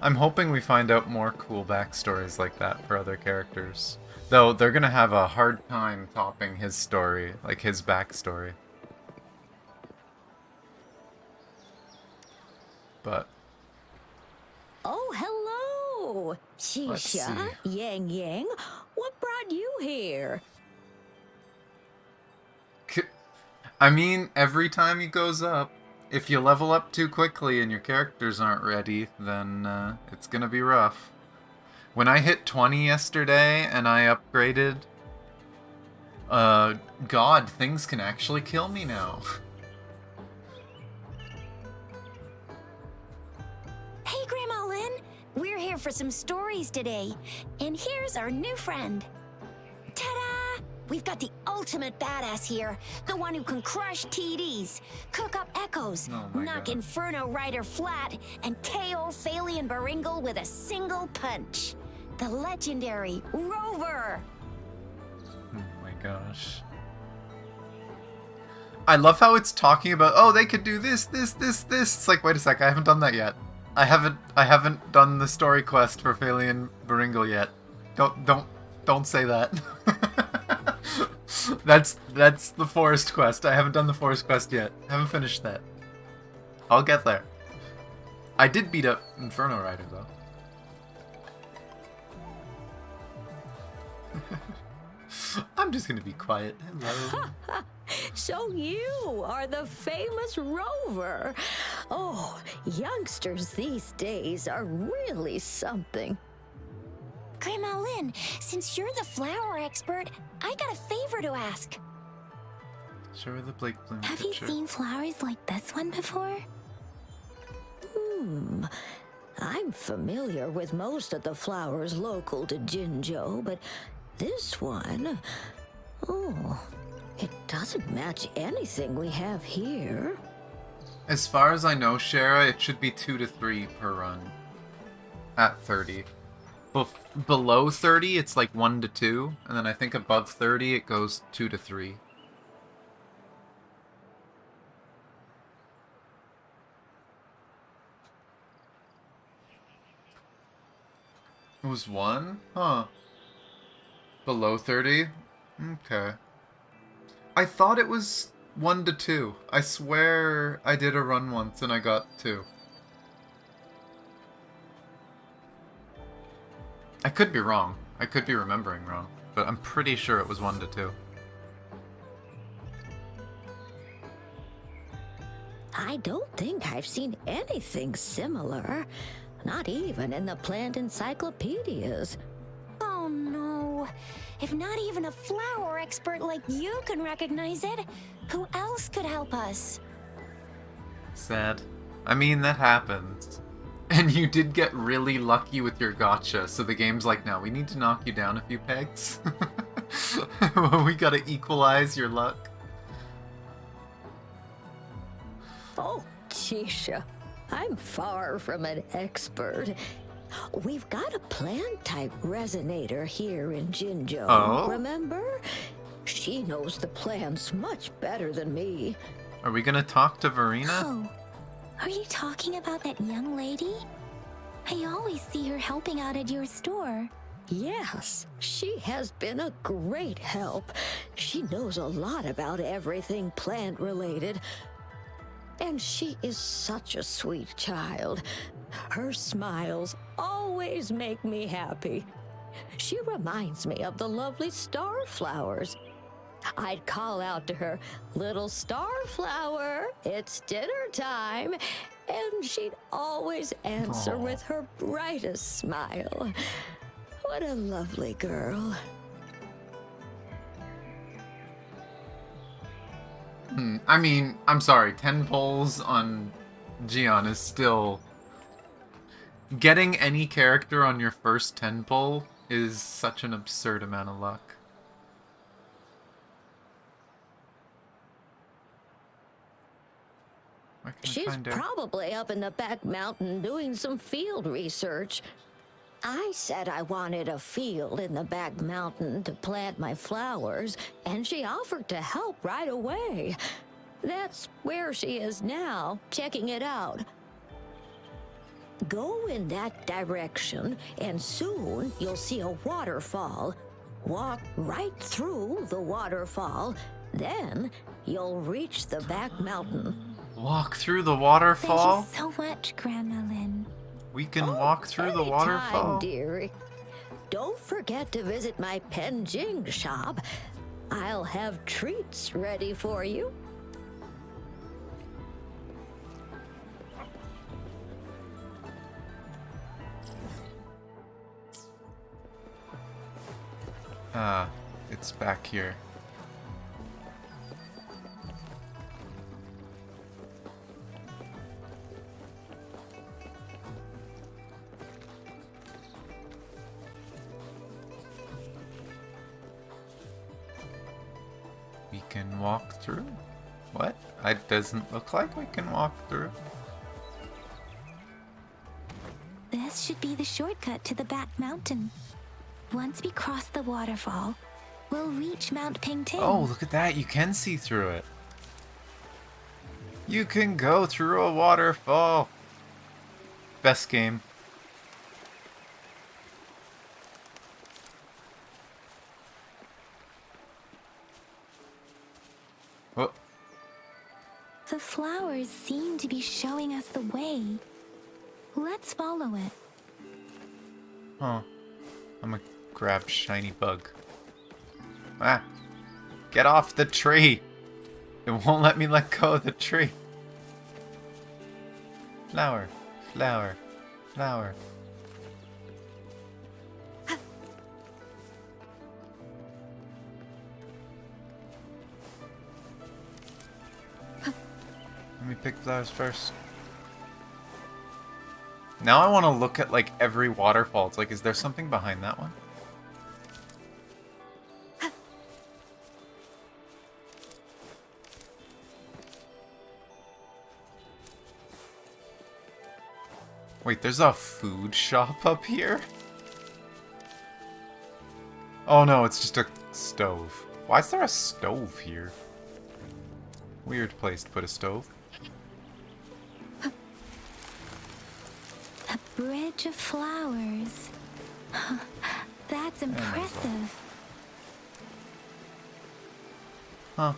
I'm hoping we find out more cool backstories like that for other characters. Though they're gonna have a hard time topping his story, like his backstory. But Oh, hello! Let's Shisha, Yang Yang, what brought you here? I mean, every time he goes up, if you level up too quickly and your characters aren't ready, then it's gonna be rough. When I hit 20 yesterday and I upgraded, God, things can actually kill me now. Hey, Grandma Lynn. We're here for some stories today. And here's our new friend. Ta-da! We've got the ultimate badass here. The one who can crush TDs, cook up echoes, knock Inferno Rider flat, and KO Phalian Baringle with a single punch. The legendary Rover. Oh my gosh. I love how it's talking about, oh, they could do this. It's like, wait a sec, I haven't done that yet. I haven't done the story quest for Phalian Baringle yet. Don't say that. That's the forest quest. I haven't done the forest quest yet. Haven't finished that. I'll get there. I did beat up Inferno Rider though. I'm just gonna be quiet. Hello. So you are the famous Rover. Oh, youngsters these days are really something. Grandma Lynn, since you're the flower expert, I got a favor to ask. Show her the Blake Bloom Have picture. you seen flowers like this one before? I'm familiar with most of the flowers local to Jinzhou, but this one, oh, it doesn't match anything we have here. As far as I know, Shara, it should be 2 to 3 per run. At 30. Below 30, it's like 1 to 2, and then I think above 30, it goes 2 to 3. It was 1? Huh. Below 30? Okay. I thought it was 1 to 2. I swear I did a run once and I got 2. I could be wrong. I could be remembering wrong. But I'm pretty sure it was 1 to 2. I don't think I've seen anything similar. Not even in the plant encyclopedias. Oh no. If not even a flower expert like you can recognize it, who else could help us? Sad. I mean, that happens. And you did get really lucky with your gotcha, so the game's like, now we need to knock you down a few pegs. We gotta equalize your luck. Oh, Chisha, I'm far from an expert. We've got a plant-type resonator here in Jinzhou, Oh? remember? She knows the plants much better than me. Are we gonna talk to Verena? Oh, are you talking about that young lady? I always see her helping out at your store. Yes, she has been a great help. She knows a lot about everything plant-related. And she is such a sweet child. Her smiles always make me happy. She reminds me of the lovely star flowers. I'd call out to her, "Little star flower, it's dinner time," and she'd always answer with her brightest smile. What a lovely girl. I mean, I'm sorry, 10 polls on Gion is still... Getting any character on your first 10 poll is such an absurd amount of luck. Where can I She's find her? probably up in the back mountain doing some field research. I said I wanted a field in the back mountain to plant my flowers, and she offered to help right away. That's where she is now, checking it out. Go in that direction, and soon you'll see a waterfall. Walk right through the waterfall, then you'll reach the back mountain. Walk through the waterfall? Thank you so much, Grandma Lynn. We can walk through the Anytime, waterfall? dearie. Don't forget to visit my Penjing shop. I'll have treats ready for you. Ah, it's back here. We can walk through? What? It doesn't look like we can walk through. This should be the shortcut to the back mountain. Once we cross the waterfall, we'll reach Mount Pingting. Oh, look at that. You can see through it. You can go through a waterfall. Best game. Oh, The flowers seem to be showing us the way. Let's follow it. huh. I'm gonna grab shiny bug. Ah. Get off the tree. It won't let me let go of the tree. Flower. Flower. Flower. Let me pick flowers first. Now I want to look at, like, every waterfall. It's like, is there something behind that one? Wait, there's a food shop up here? Oh no, it's just a stove. Why is there a stove here? Weird place to put a stove. A bridge of flowers. That's impressive. Huh.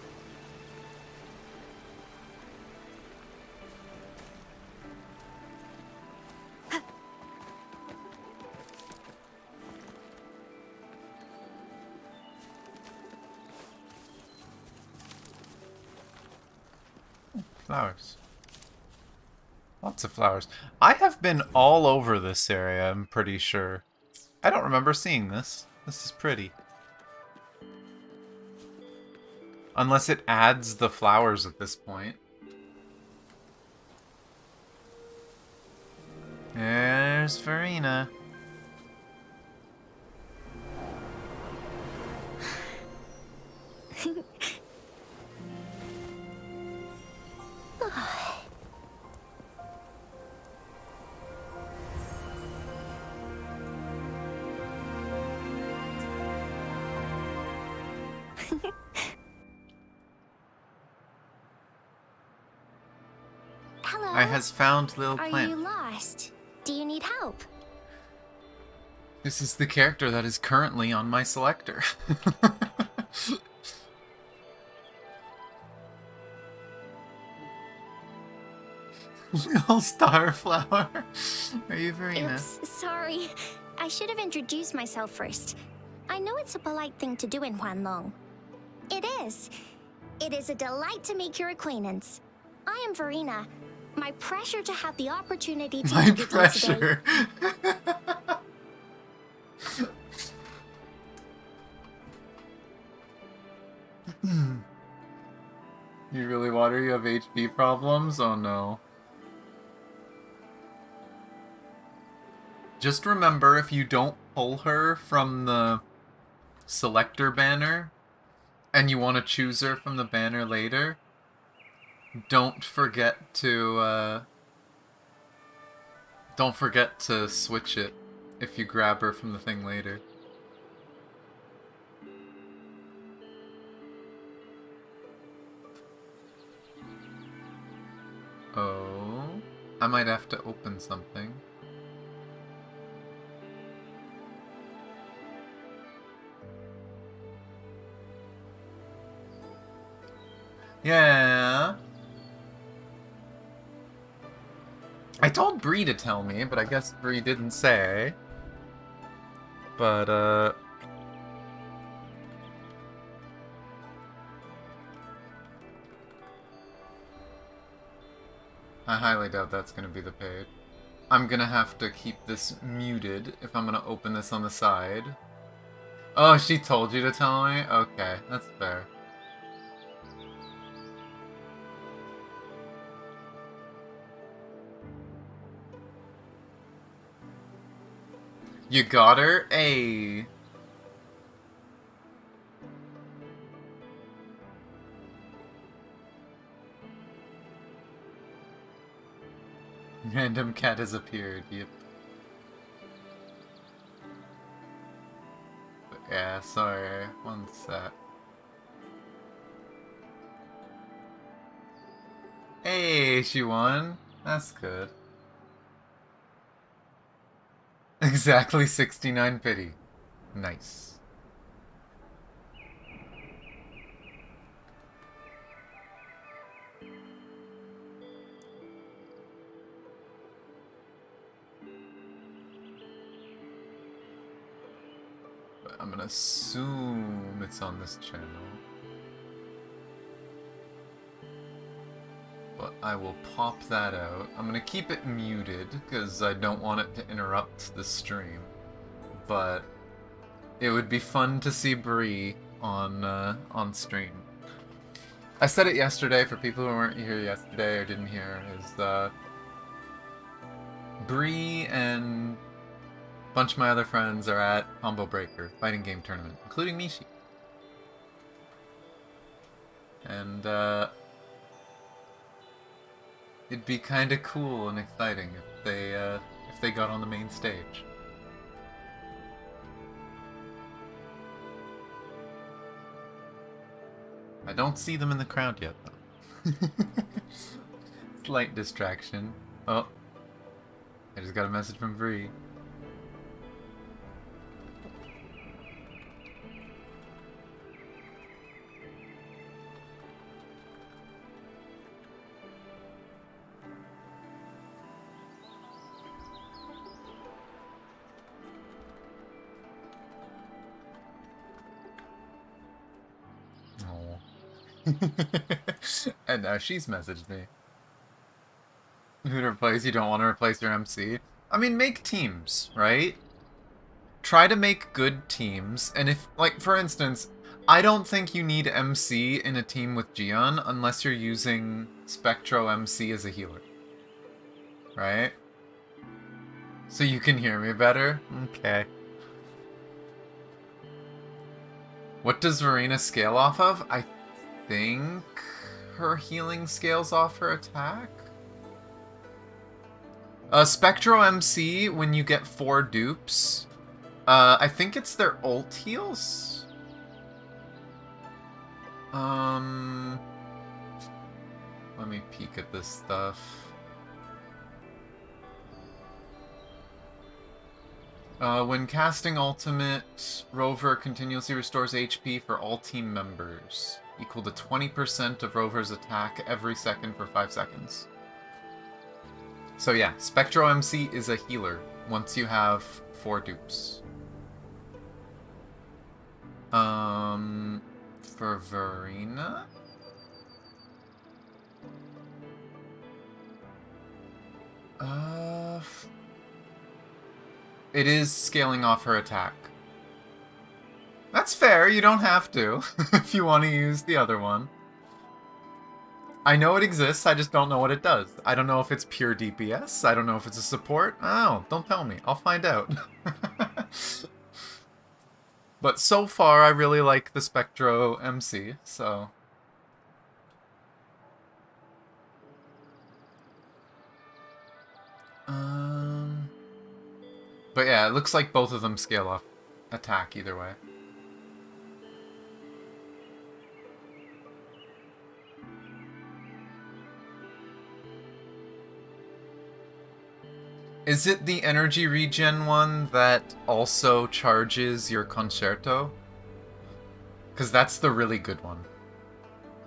Flowers. Lots of flowers. I have been all over this area, I'm pretty sure. I don't remember seeing this. This is pretty. Unless it adds the flowers at this point. There's Farina. Hello. I has found Lil Are Plant. you lost? Do you need help? This is the character that is currently on my selector. Little starflower. Are you Verena? Oops, sorry. I should have introduced myself first. I know it's a polite thing to do in Huanlong. It is. It is a delight to make your acquaintance. I am Verena. My pleasure to have the opportunity to My meet with you pressure. today. You really water? You have HP problems? Oh no. Just remember, if you don't pull her from the selector banner, and you want to choose her from the banner later, don't forget to switch it if you grab her from the thing later. Oh, I might have to open something. Yeah. I told Bree to tell me, but I guess Bree didn't say. But, I highly doubt that's gonna be the page. I'm gonna have to keep this muted if I'm gonna open this on the side. Oh, she told you to tell me? Okay, that's fair. You got her? Ayy. Random cat has appeared, yep. But yeah, sorry, one sec. Hey, she won. That's good. Exactly 69 pity. Nice. But I'm gonna assume it's on this channel. But I will pop that out. I'm gonna keep it muted because I don't want it to interrupt the stream. But it would be fun to see Bree on stream. I said it yesterday for people who weren't here yesterday or didn't hear. Bree and a bunch of my other friends are at Combo Breaker fighting game tournament, including Mishi. And it'd be kind of cool and exciting if they got on the main stage. I don't see them in the crowd yet, though. Slight distraction. Oh, I just got a message from Bree. And now she's messaged me. Who to replace? You don't want to replace your MC? I mean, make teams, right? Try to make good teams, and if, like, for instance, I don't think you need MC in a team with Gion unless you're using Spectro MC as a healer. Right? So you can hear me better? Okay. What does Verena scale off of? I think her healing scales off her attack? Spectro MC, when you get 4 dupes, I think it's their ult heals? Let me peek at this stuff. When casting ultimate, Rover continuously restores HP for all team members, equal to 20% of Rover's attack every second for 5 seconds. So yeah, Spectro MC is a healer once you have 4 dupes. For Verena? It is scaling off her attack. That's fair, you don't have to, if you want to use the other one. I know it exists, I just don't know what it does. I don't know if it's pure DPS, I don't know if it's a support. Oh, don't tell me, I'll find out. But so far, I really like the Spectro MC, so... But yeah, it looks like both of them scale off attack either way. Is it the energy regen one that also charges your concerto? Because that's the really good one.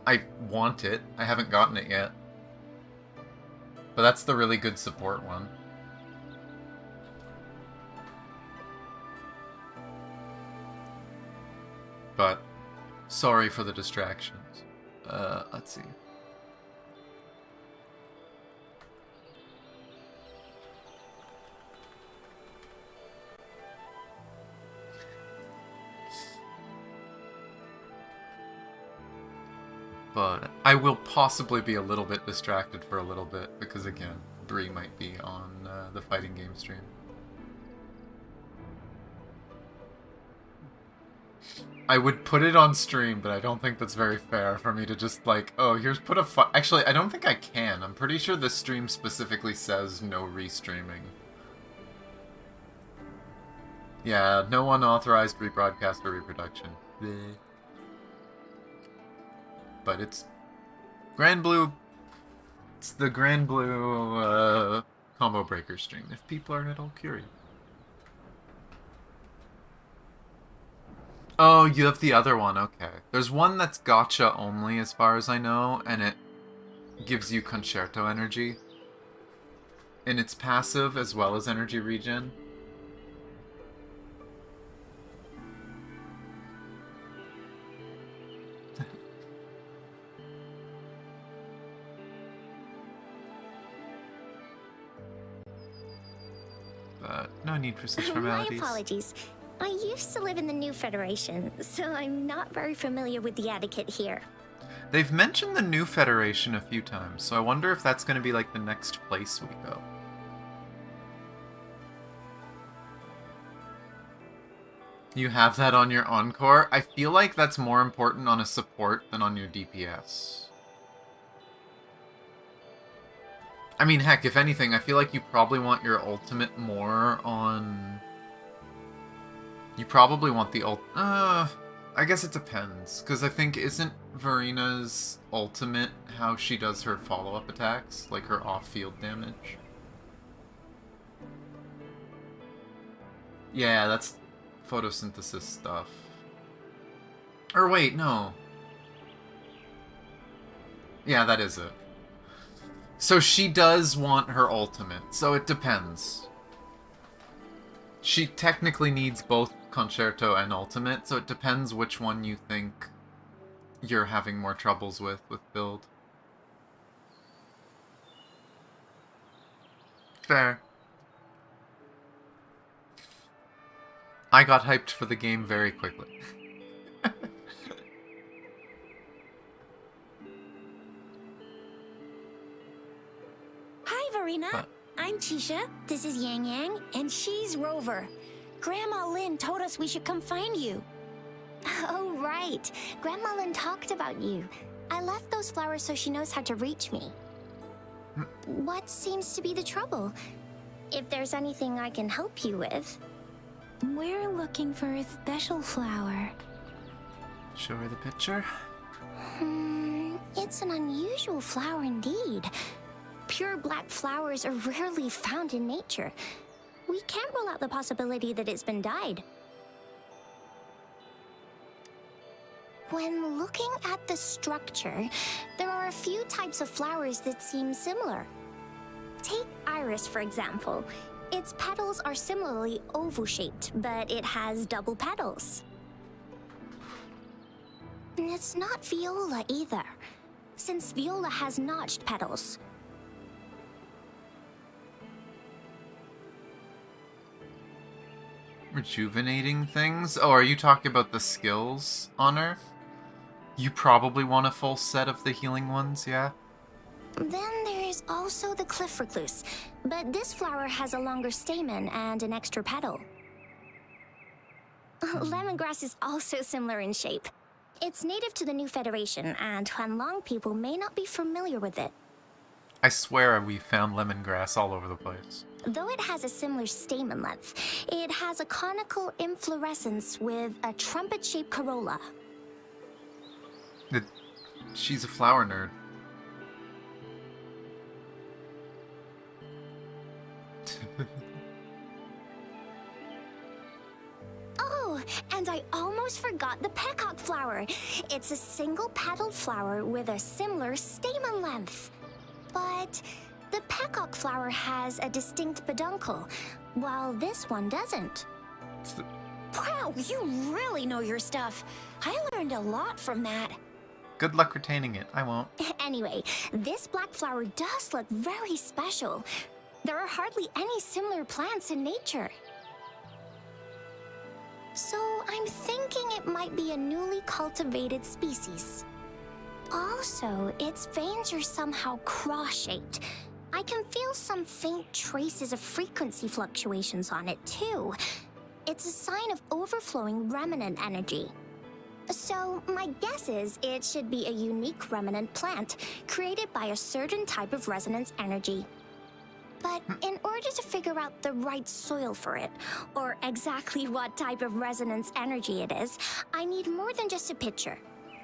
I want it. I haven't gotten it yet. But that's the really good support one. But, sorry for the distractions. Let's see. But I will possibly be a little bit distracted for a little bit, because again, Bree might be on the fighting game stream. I would put it on stream, but I don't think that's very fair for me to just like, oh, here's put a Actually, I don't think I can. I'm pretty sure the stream specifically says no restreaming. Yeah, no unauthorized rebroadcast or reproduction. Bleh. But it's Grand Blue. It's the Grand Blue combo breaker stream, if people are at all curious. Oh, you have the other one, okay. There's one that's gacha only, as far as I know, and it gives you concerto energy. And it's passive as well as energy regen. No need for such My formalities. apologies. I used to live in the New Federation, so I'm not very familiar with the etiquette here. They've mentioned the New Federation a few times, so I wonder if that's going to be like the next place we go. You have that on your Encore? I feel like that's more important on a support than on your DPS. I mean, heck, if anything, I feel like you probably want your ultimate more on... You probably want the I guess it depends, because I think isn't Verina's ultimate how she does her follow-up attacks, like her off-field damage? Yeah, that's photosynthesis stuff. Or wait, no. Yeah, that is it. So she does want her ultimate, so it depends. She technically needs both Concerto and Ultimate, so it depends which one you think you're having more troubles with build. Fair. I got hyped for the game very quickly. Hi, Verena. I'm Tisha. This is Yang Yang, and she's Rover. Grandma Lynn told us we should come find you. Oh, right. Grandma Lynn talked about you. I left those flowers so she knows how to reach me. What seems to be the trouble? If there's anything I can help you with. We're looking for a special flower. Show her the picture. It's an unusual flower indeed. Pure black flowers are rarely found in nature. We can't rule out the possibility that it's been dyed. When looking at the structure, there are a few types of flowers that seem similar. Take iris, for example. Its petals are similarly oval-shaped, but it has double petals. It's not viola either, since viola has notched petals. Rejuvenating things? Oh, are you talking about the skills on her? You probably want a full set of the healing ones, yeah? Then there is also the cliff recluse, but this flower has a longer stamen and an extra petal. Lemongrass is also similar in shape. It's native to the New Federation, and Huanlong people may not be familiar with it. I swear we found lemongrass all over the place. Though it has a similar stamen length, it has a conical inflorescence with a trumpet-shaped corolla. She's a flower nerd. Oh, and I almost forgot the peacock flower. It's a single-petaled flower with a similar stamen length. But the peacock flower has a distinct peduncle, while this one doesn't. Wow, you really know your stuff. I learned a lot from that. Good luck retaining it. I won't. Anyway, this black flower does look very special. There are hardly any similar plants in nature. So I'm thinking it might be a newly cultivated species. Also, its veins are somehow cross-shaped. I can feel some faint traces of frequency fluctuations on it, too. It's a sign of overflowing remnant energy. So, my guess is it should be a unique remnant plant, created by a certain type of resonance energy. But in order to figure out the right soil for it, or exactly what type of resonance energy it is, I need more than just a picture.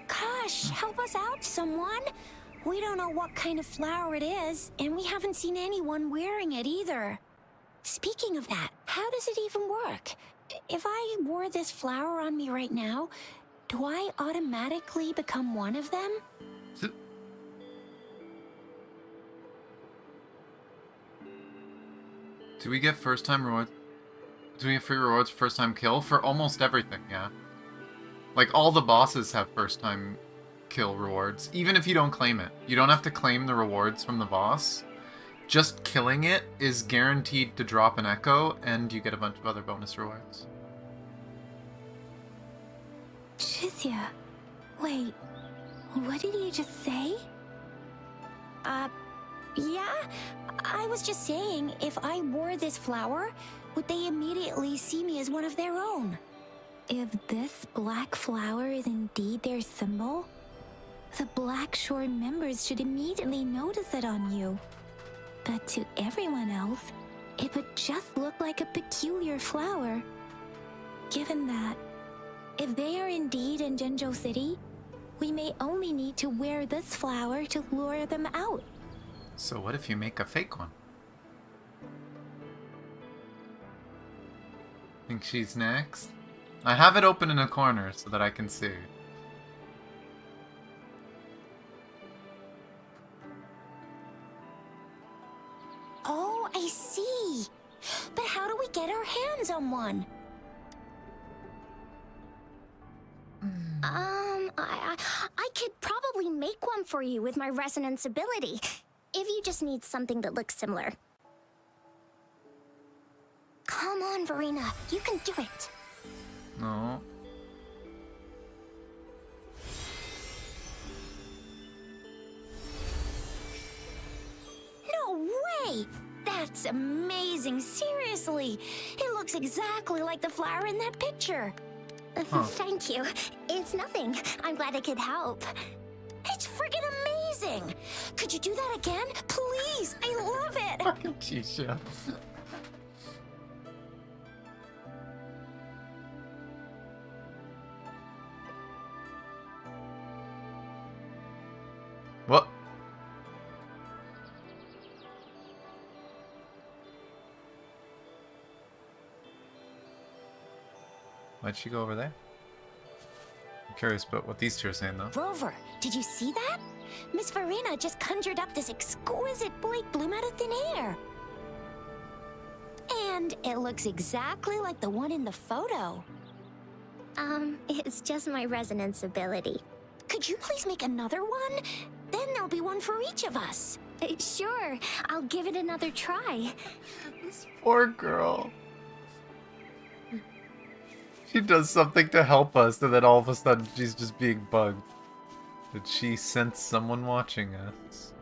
Gosh, help us out, someone! We don't know what kind of flower it is, and we haven't seen anyone wearing it either. Speaking of that, how does it even work? If I wore this flower on me right now, do I automatically become one of them? Do we get first-time rewards? Do we get free rewards for first-time kill? For almost everything, yeah. Like, all the bosses have first-time kill rewards, even if you don't claim it. You don't have to claim the rewards from the boss. just killing it is guaranteed to drop an echo, and you get a bunch of other bonus rewards. Shizia, wait, what did you just say? Yeah? I was just saying, if I wore this flower, would they immediately see me as one of their own? If this black flower is indeed their symbol, the Black Shore members should immediately notice it on you. But to everyone else, it would just look like a peculiar flower. Given that, if they are indeed in Jinzhou City, we may only need to wear this flower to lure them out. So what if you make a fake one? Think she's next? I have it open in a corner so that I can see. Oh, I see. But how do we get our hands on one? I could probably make one for you with my resonance ability, if you just need something that looks similar. Come on, Verena, you can do it. No. No way! That's amazing, seriously. It looks exactly like the flower in that picture. Thank you. It's nothing. I'm glad I could help. It's freaking amazing! Could you do that again? Please! I love it! Fucking Chisha. What? Why'd she go over there? I'm curious about what these two are saying, though. Rover, did you see that? Miss Verena just conjured up this exquisite Blake bloom out of thin air. And it looks exactly like the one in the photo. It's just my resonance ability. Could you please make another one? Then there'll be one for each of us. Sure, I'll give it another try. This poor girl. She does something to help us, and then all of a sudden she's just being bugged. Did she sense someone watching us?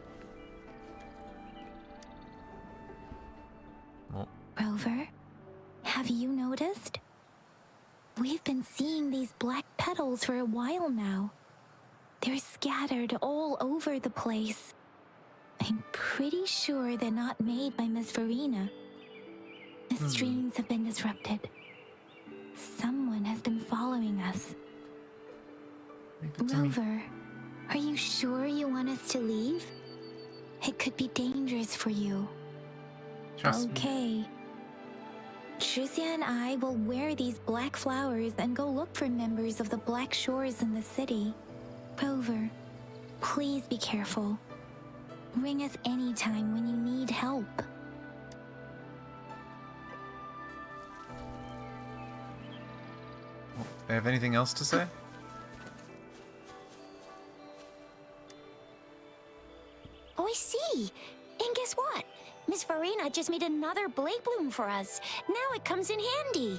Oh. Rover, have you noticed? We've been seeing these black petals for a while now. They're scattered all over the place. I'm pretty sure they're not made by Miss Verena. The streams have been disrupted. Someone has been following us. Rover, are you sure you want us to leave? It could be dangerous for you. Trust me. Okay. Tricia and I will wear these black flowers and go look for members of the Black Shores in the city. Rover, please be careful. Ring us anytime when you need help. They have anything else to say? Oh, I see. And guess what? Miss Verena just made another Blake bloom for us. Now it comes in handy.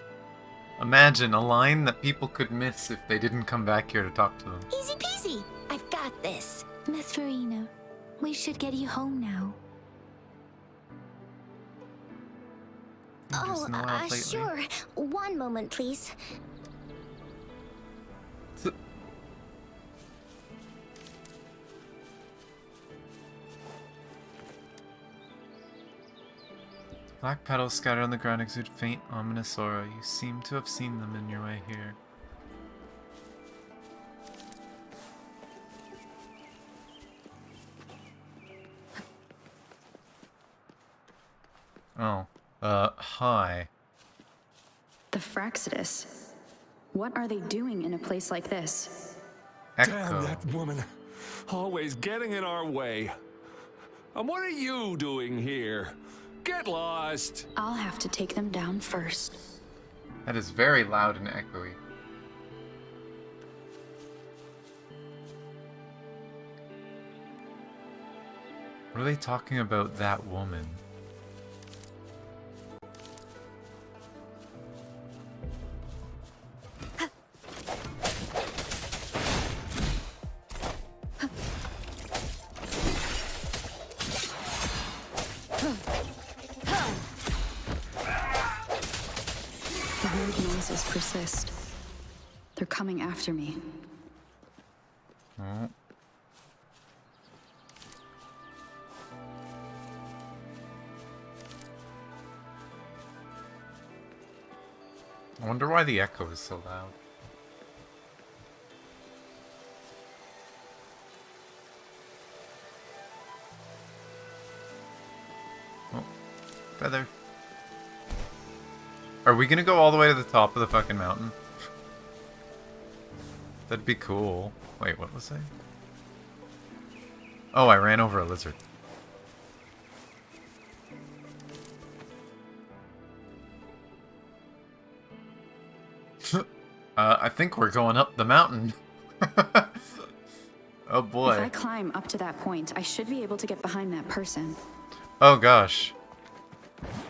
Imagine a line that people could miss if they didn't come back here to talk to them. Easy peasy. I've got this. Miss Verena, we should get you home now. Just in the wild lately. Sure. One moment, please. Black petals scattered on the ground exude faint, ominous aura. You seem to have seen them in your way here. Oh, hi. The Fraxidus. What are they doing in a place like this? Echo. Damn that woman. Always getting in our way. And what are you doing here? Get lost! I'll have to take them down first. That is very loud and echoey. What are they talking about, that woman? The weird noises persist. They're coming after me. Oh. I wonder why the echo is so loud. Oh, feather. Are we gonna go all the way to the top of the fucking mountain? That'd be cool. Wait, what was I? Oh, I ran over a lizard. I think we're going up the mountain. Oh boy. If I climb up to that point, I should be able to get behind that person. Oh gosh.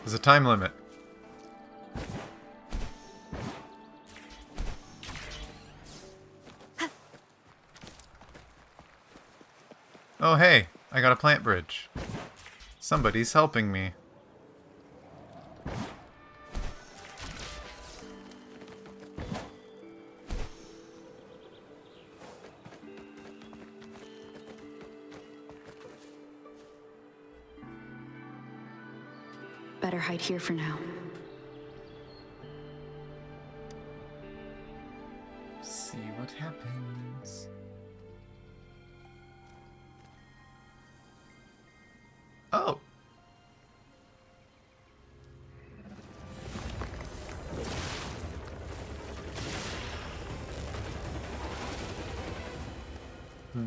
There's a time limit. Oh hey, I got a plant bridge. Somebody's helping me. Better hide here for now. See what happens. Oh.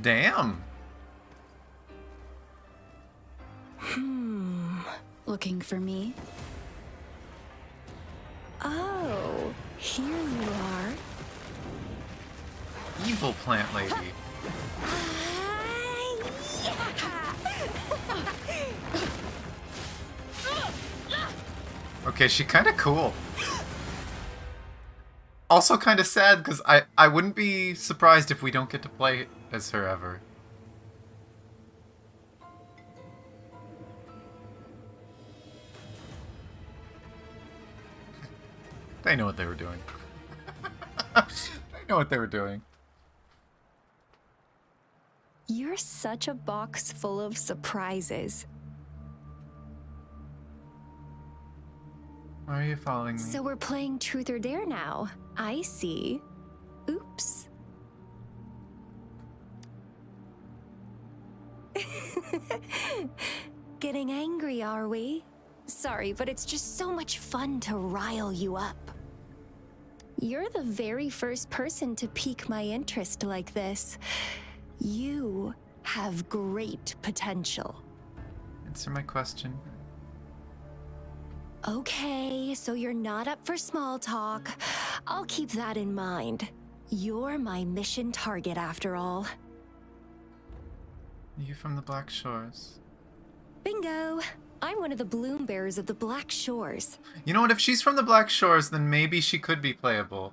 Damn. Looking for me? Oh, here you are. Evil plant lady. Okay, she kind of cool. Also kind of sad, because I wouldn't be surprised if we don't get to play as her ever. They know what they were doing. They know what they were doing. You're such a box full of surprises. Why are you following me? So we're playing Truth or Dare now. I see. Oops. Getting angry, are we? Sorry, but it's just so much fun to rile you up. You're the very first person to pique my interest like this. You have great potential. Answer my question. Okay, so you're not up for small talk. I'll keep that in mind. You're my mission target after all. Are you from the Black Shores? Bingo! I'm one of the bloom bearers of the Black Shores. You know what? If she's from the Black Shores, then maybe she could be playable.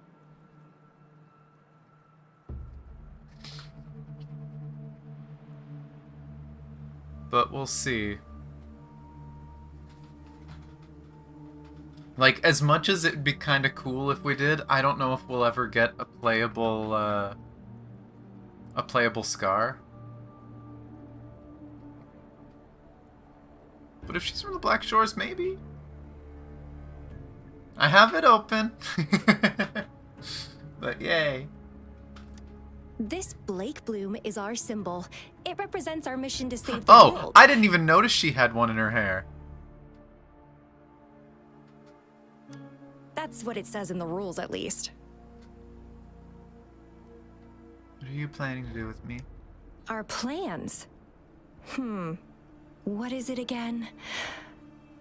But we'll see. Like, as much as it'd be kind of cool if we did, I don't know if we'll ever get a playable Scar. But if she's from the Black Shores, maybe. I have it open. But yay. This Blake bloom is our symbol. It represents our mission to save the Oh, world. I didn't even notice she had one in her hair. That's what it says in the rules, at least. What are you planning to do with me? Our plans. What is it again?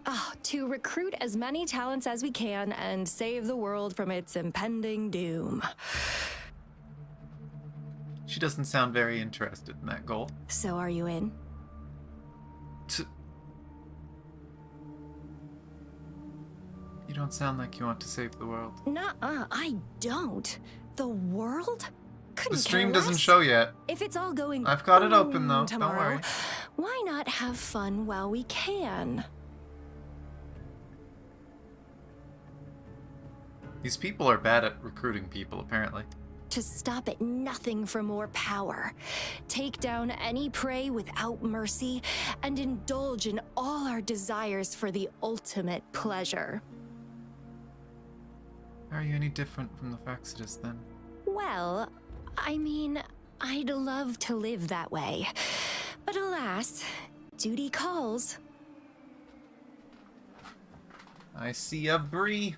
Oh, to recruit as many talents as we can and save the world from its impending doom. She doesn't sound very interested in that goal. So are you in? don't sound like you want to save the world. Nuh-uh, I don't. The world? Couldn't The stream care doesn't less. show yet. If it's all going I've got it open boom though, tomorrow, don't worry. why not have fun while we can? These people are bad at recruiting people, apparently. To stop at nothing for more power, take down any prey without mercy, and indulge in all our desires for the ultimate pleasure. Are you any different from the Fractsidus then? Well, I mean, I'd love to live that way. But alas, duty calls. I see a Bree.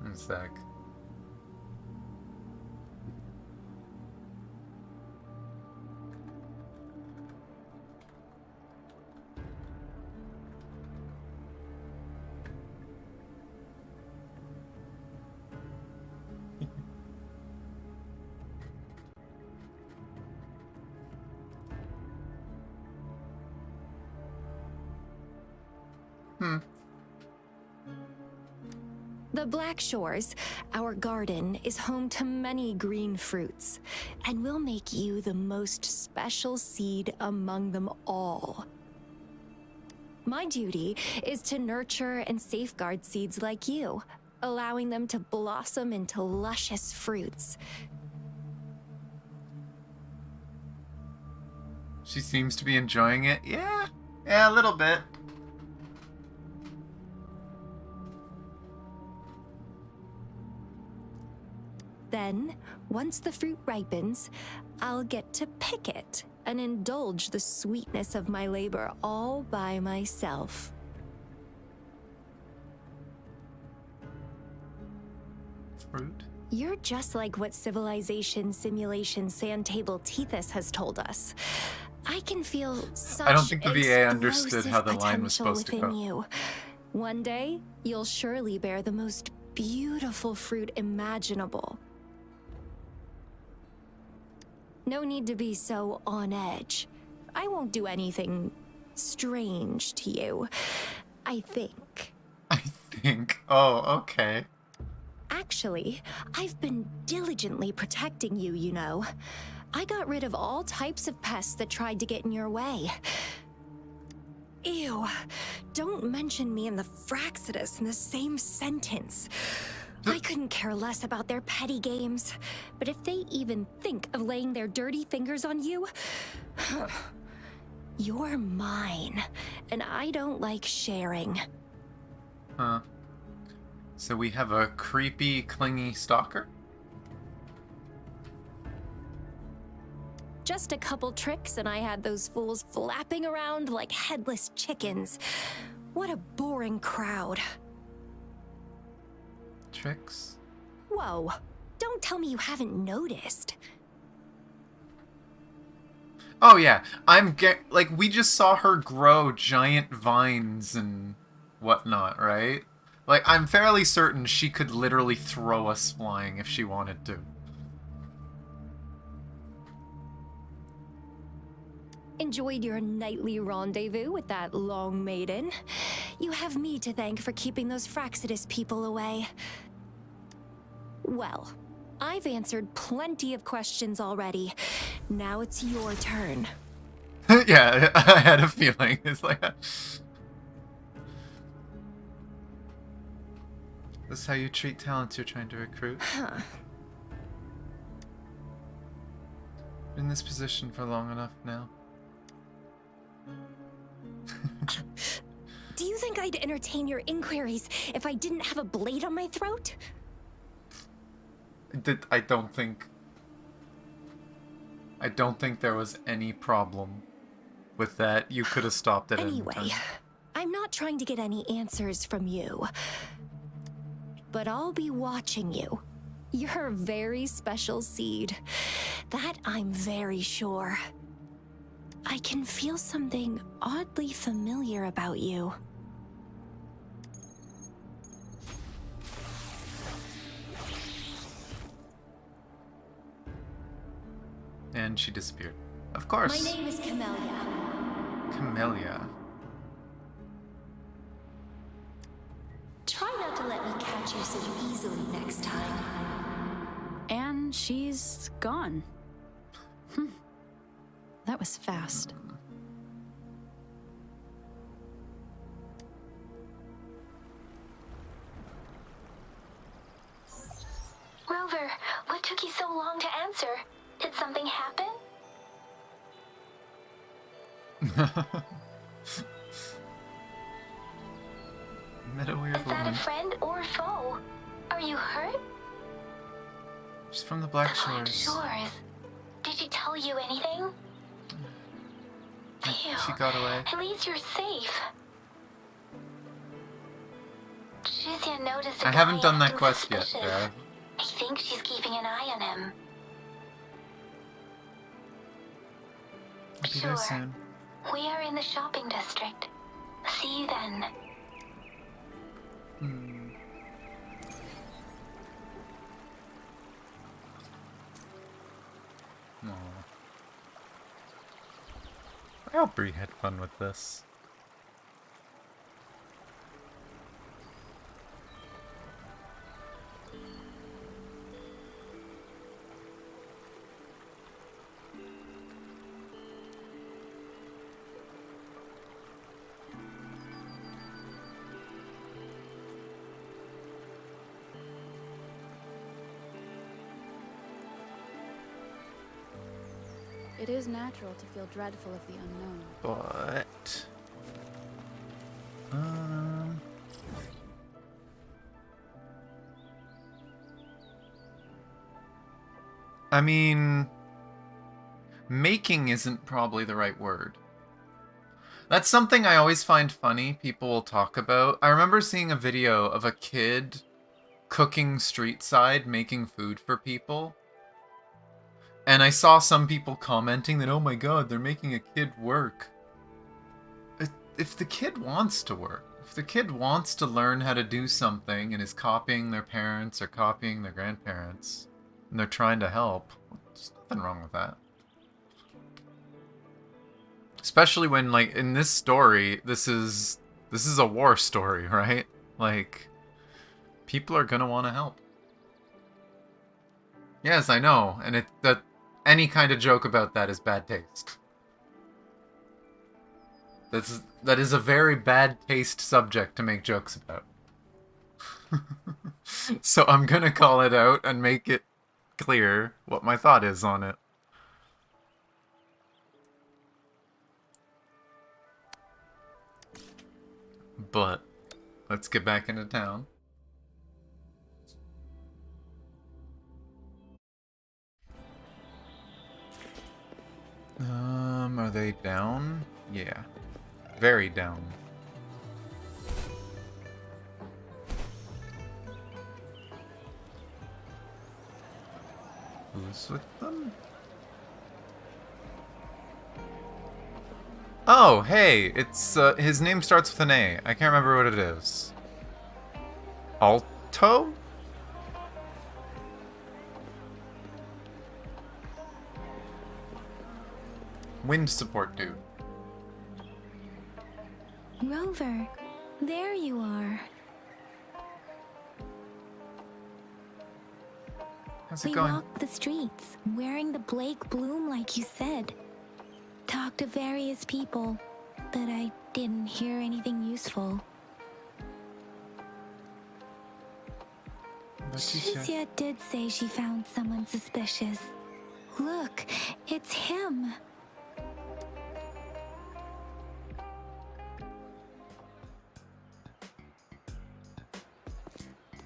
One sec. The Black Shores, our garden, is home to many green fruits, and will make you the most special seed among them all. My duty is to nurture and safeguard seeds like you, allowing them to blossom into luscious fruits. She seems to be enjoying it. Yeah, a little bit. Then, once the fruit ripens, I'll get to pick it and indulge the sweetness of my labor all by myself. Fruit? You're just like what Civilization Simulation Sandtable Tethys has told us. I can feel such I don't think the VA understood explosive how the line was potential supposed to within go. you. One day, you'll surely bear the most beautiful fruit imaginable. No need to be so on edge. I won't do anything strange to you. I think. I think. Oh, okay. Actually, I've been diligently protecting you, you know. I got rid of all types of pests that tried to get in your way. Ew, don't mention me and the Fractsidus in the same sentence. I couldn't care less about their petty games, but if they even think of laying their dirty fingers on you, you're mine, and I don't like sharing. Huh. So we have a creepy, clingy stalker? Just a couple tricks and I had those fools flapping around like headless chickens. What a boring crowd. Tricks? Whoa, don't tell me you haven't noticed. Oh yeah, like, we just saw her grow giant vines and whatnot, right? Like, I'm fairly certain she could literally throw us flying if she wanted to. Enjoyed your nightly rendezvous with that long maiden. You have me to thank for keeping those Fractsidus people away. Well, I've answered plenty of questions already. Now it's your turn. Yeah, I had a feeling. It's like... This is how you treat talents you're trying to recruit? Huh. Been in this position for long enough now. Do you think I'd entertain your inquiries if I didn't have a blade on my throat? I don't think there was any problem with that. You could have stopped it Anyway, any time. I'm not trying to get any answers from you. But I'll be watching you. You're a very special seed. That I'm very sure. I can feel something oddly familiar about you. And she disappeared. Of course. My name is Camellia. Camellia. Try not to let me catch you so easily next time. And she's gone. That was fast. Rover, what took you so long to answer? Did something happen? Met a weird Is that woman. a friend or foe? Are you hurt? She's from the Black The Black Shores. Shores. Did she tell you anything? Phew. She got away. At least you're safe. Shizia noticed a I haven't guy done that acting quest yet, suspicious. Dad. I think she's keeping an eye on him. I'll be there soon. We are in the shopping district. See you then. Aw. I hope Bree had fun with this. It is natural to feel dreadful of the unknown. But... I mean... Making isn't probably the right word. That's something I always find funny people will talk about. I remember seeing a video of a kid cooking street side, making food for people. And I saw some people commenting that, oh my god, they're making a kid work. If the kid wants to work, if the kid wants to learn how to do something and is copying their parents or copying their grandparents, and they're trying to help, there's nothing wrong with that. Especially when, like, in this story, this is a war story, right? Like, people are gonna want to help. Yes, I know, and that any kind of joke about that is bad taste. That is a very bad taste subject to make jokes about. So I'm gonna call it out and make it clear what my thought is on it. But let's get back into town. Are they down? Yeah. Very down. Who's with them? Oh, hey, it's, his name starts with an A. I can't remember what it is. Alto? Wind support dude. Rover, there you are. How's it We going? walked the streets, wearing the Blake bloom like you said. Talked to various people, but I didn't hear anything useful. Shizia did say she found someone suspicious. Look, it's him.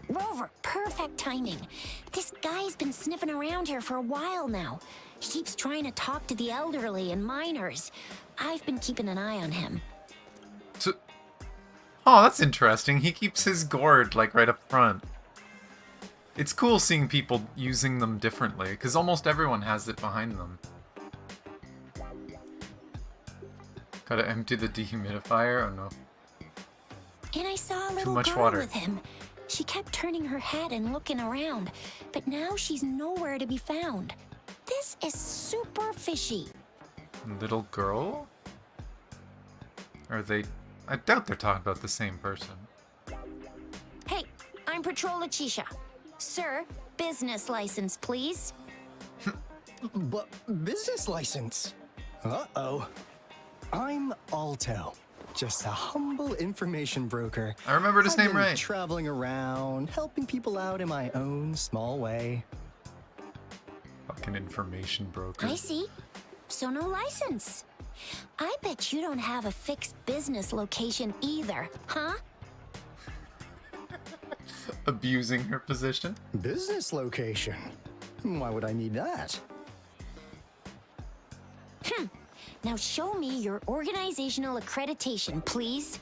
Rover, perfect timing. This guy's been sniffing around here for a while now. He keeps trying to talk to the elderly and minors. I've been keeping an eye on him. Oh, that's interesting. He keeps his gourd, like, right up front. It's cool seeing people using them differently, because almost everyone has it behind them. Gotta empty the dehumidifier? Oh no. And I saw a Too little much girl water. with him. She kept turning her head and looking around, but now she's nowhere to be found. This This is super fishy. Little girl? Are they... I doubt they're talking about the same person. Hey, I'm Patrol Letitia. Sir, business license, please. But business license? Uh-oh. I'm Alto, just a humble information broker. I remembered his name been right. Traveling around, helping people out in my own small way. Fucking information broker. I see. So no license. I bet you don't have a fixed business location either, huh? Abusing her position? Business location? Why would I need that? Now show me your organizational accreditation, please.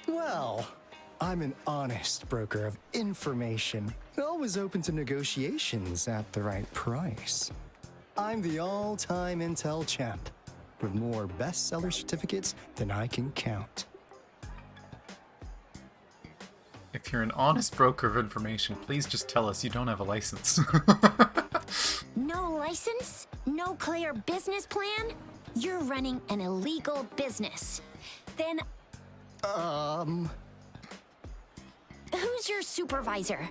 Well, I'm an honest broker of information, always open to negotiations at the right price. I'm the all-time intel champ, with more bestseller certificates than I can count. If you're an honest broker of information, please just tell us you don't have a license. No license? No clear business plan? You're running an illegal business. Then who's your supervisor?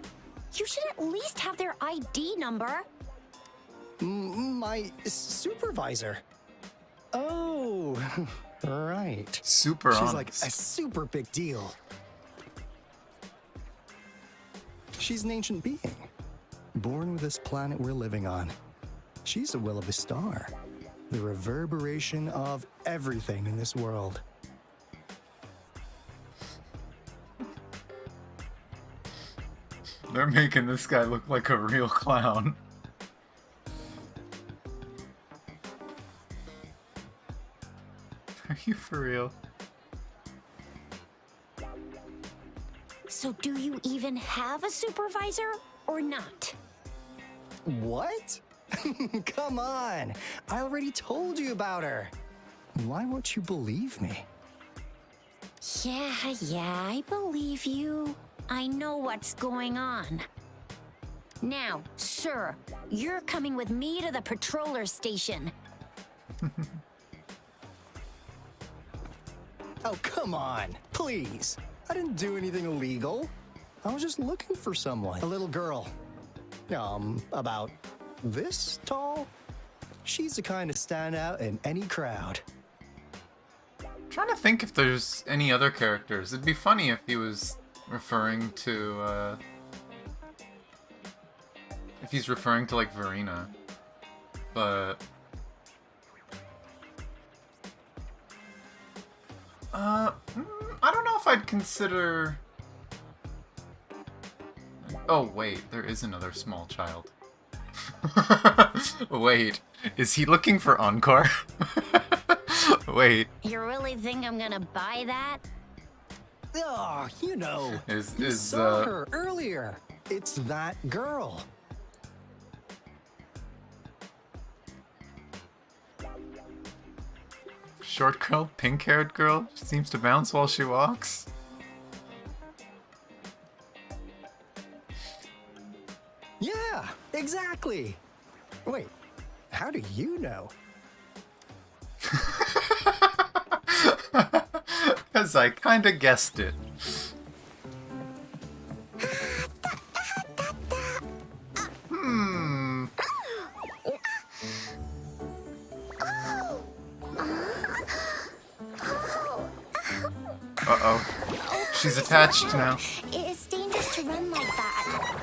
You should at least have their ID number. My supervisor? Oh, right. Super She's honest. like a super big deal. She's an ancient being, born with this planet we're living on. She's the will of the star, the reverberation of everything in this world. They're making this guy look like a real clown. Are you for real? So do you even have a supervisor or not? What? Come on! I already told you about her. Why won't you believe me? Yeah, I believe you. I know what's going on. Now, sir, you're coming with me to the patroller station. Oh, come on, please. I didn't do anything illegal. I was just looking for someone. A little girl. About this tall. She's the kind to stand out in any crowd. I'm trying to think if there's any other characters. It'd be funny if he was referring to, if he's referring to, like, Verena. But... I don't know if I'd consider... Oh, wait, there is another small child. Wait, is he looking for Encore? Wait. You really think I'm gonna buy that? Oh, you know. You Is saw her earlier. It's that girl. short girl, pink-haired girl? She seems to bounce while she walks. Yeah, exactly. Wait, how do you know? Because I kinda guessed it. Uh-oh. She's attached now. It's dangerous to run like that.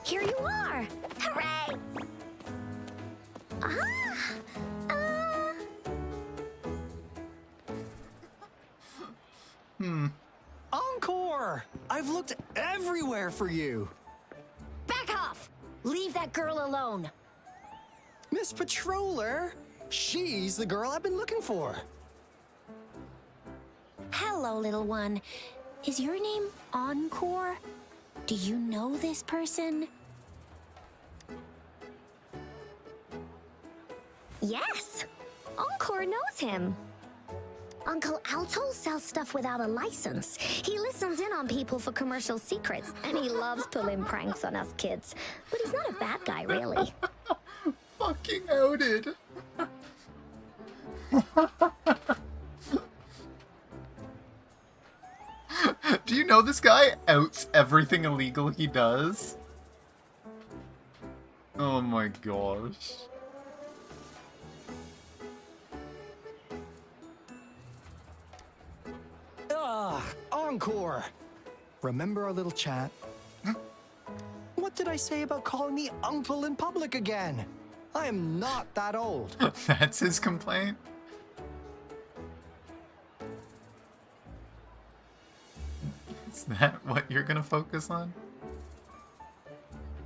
Here you are! Hooray! Encore! I've looked everywhere for you. Back off! Leave that girl alone. Miss Patroller, she's the girl I've been looking for. Hello, little one. Is your name Encore? Do you know this person? Yes, Encore knows him. Uncle Alto sells stuff without a license. He listens in on people for commercial secrets, and he loves pulling pranks on us kids. But he's not a bad guy, really. Fucking outed. Do you know this guy outs everything illegal he does? Oh my gosh. Encore! Remember our little chat? What did I say about calling me uncle in public again? I am not that old. That's his complaint? Is that what you're gonna focus on?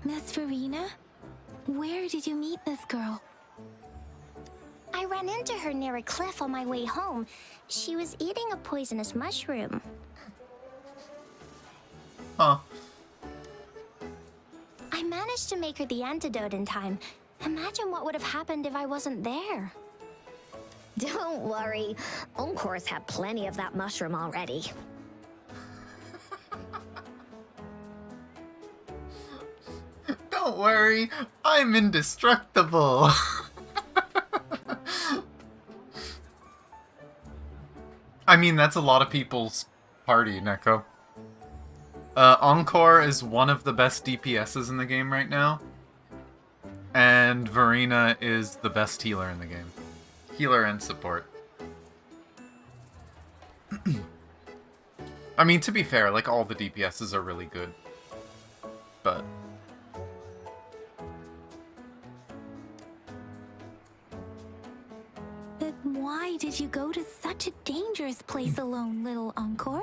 Miss Verena? Where did you meet this girl? I ran into her near a cliff on my way home. She was eating a poisonous mushroom. Huh. I managed to make her the antidote in time. Imagine what would have happened if I wasn't there. Don't worry. Encore's had plenty of that mushroom already. Don't worry, I'm indestructible. I mean, that's a lot of people's party, Neko. Encore is one of the best DPSs in the game right now. And Verena is the best healer in the game. Healer and support. I mean, to be fair, like, all the DPSs are really good. But... But why did you go to such a dangerous place alone, little Encore?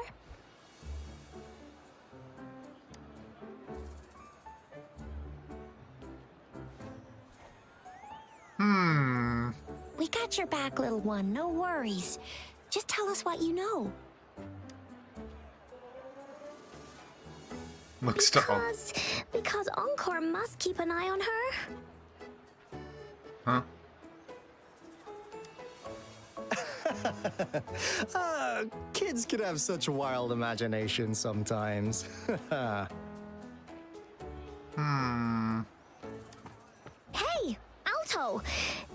We got your back, little one. No worries. Just tell us what you know. Looks to all... Because Encore must keep an eye on her. Huh? Kids can have such wild imaginations sometimes. Hey, Alto!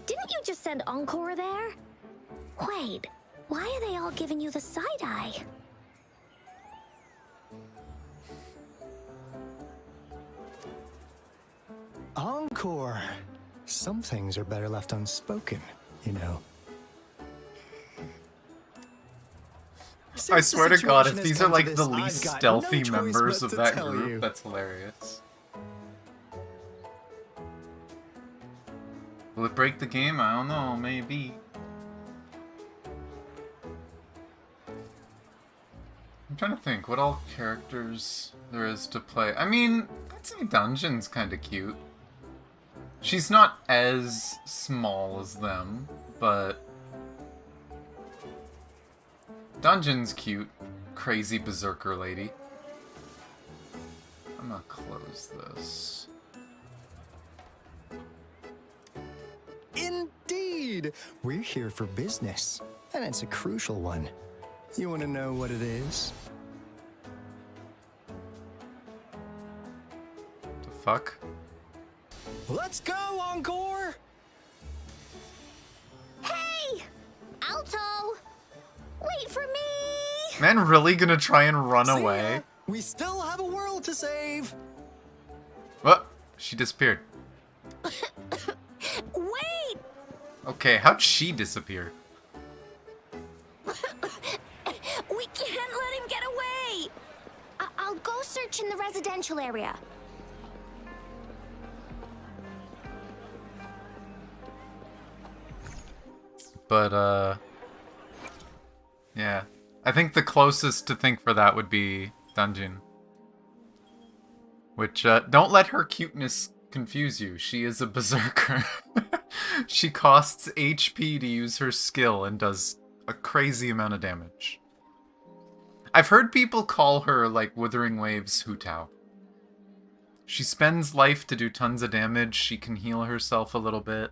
Didn't you just send Encore there? Wait, why are they all giving you the side eye? Encore! Some things are better left unspoken, you know. I swear to God, if these are like the least stealthy members of that group, that's hilarious. Will it break the game? I don't know, maybe. I'm trying to think what all characters there is to play. I mean, I'd say Dungeon's kind of cute. She's not as small as them, but... Dungeon's cute. Crazy berserker lady. I'm gonna close this. Indeed! We're here for business, and it's a crucial one. You want to know what it is? The fuck? Let's go, Encore! Hey! Alto! Wait for me! Man, really gonna try and run See ya. away? We still have a world to save! What? She disappeared. Wait! Okay, how'd she disappear? We can't let him get away! I'll go search in the residential area. But, yeah. I think the closest to think for that would be Dungeon. Which, don't let her cuteness confuse you. She is a berserker. She costs HP to use her skill and does a crazy amount of damage. I've heard people call her, like, Wuthering Waves Hu Tao. She spends life to do tons of damage. She can heal herself a little bit.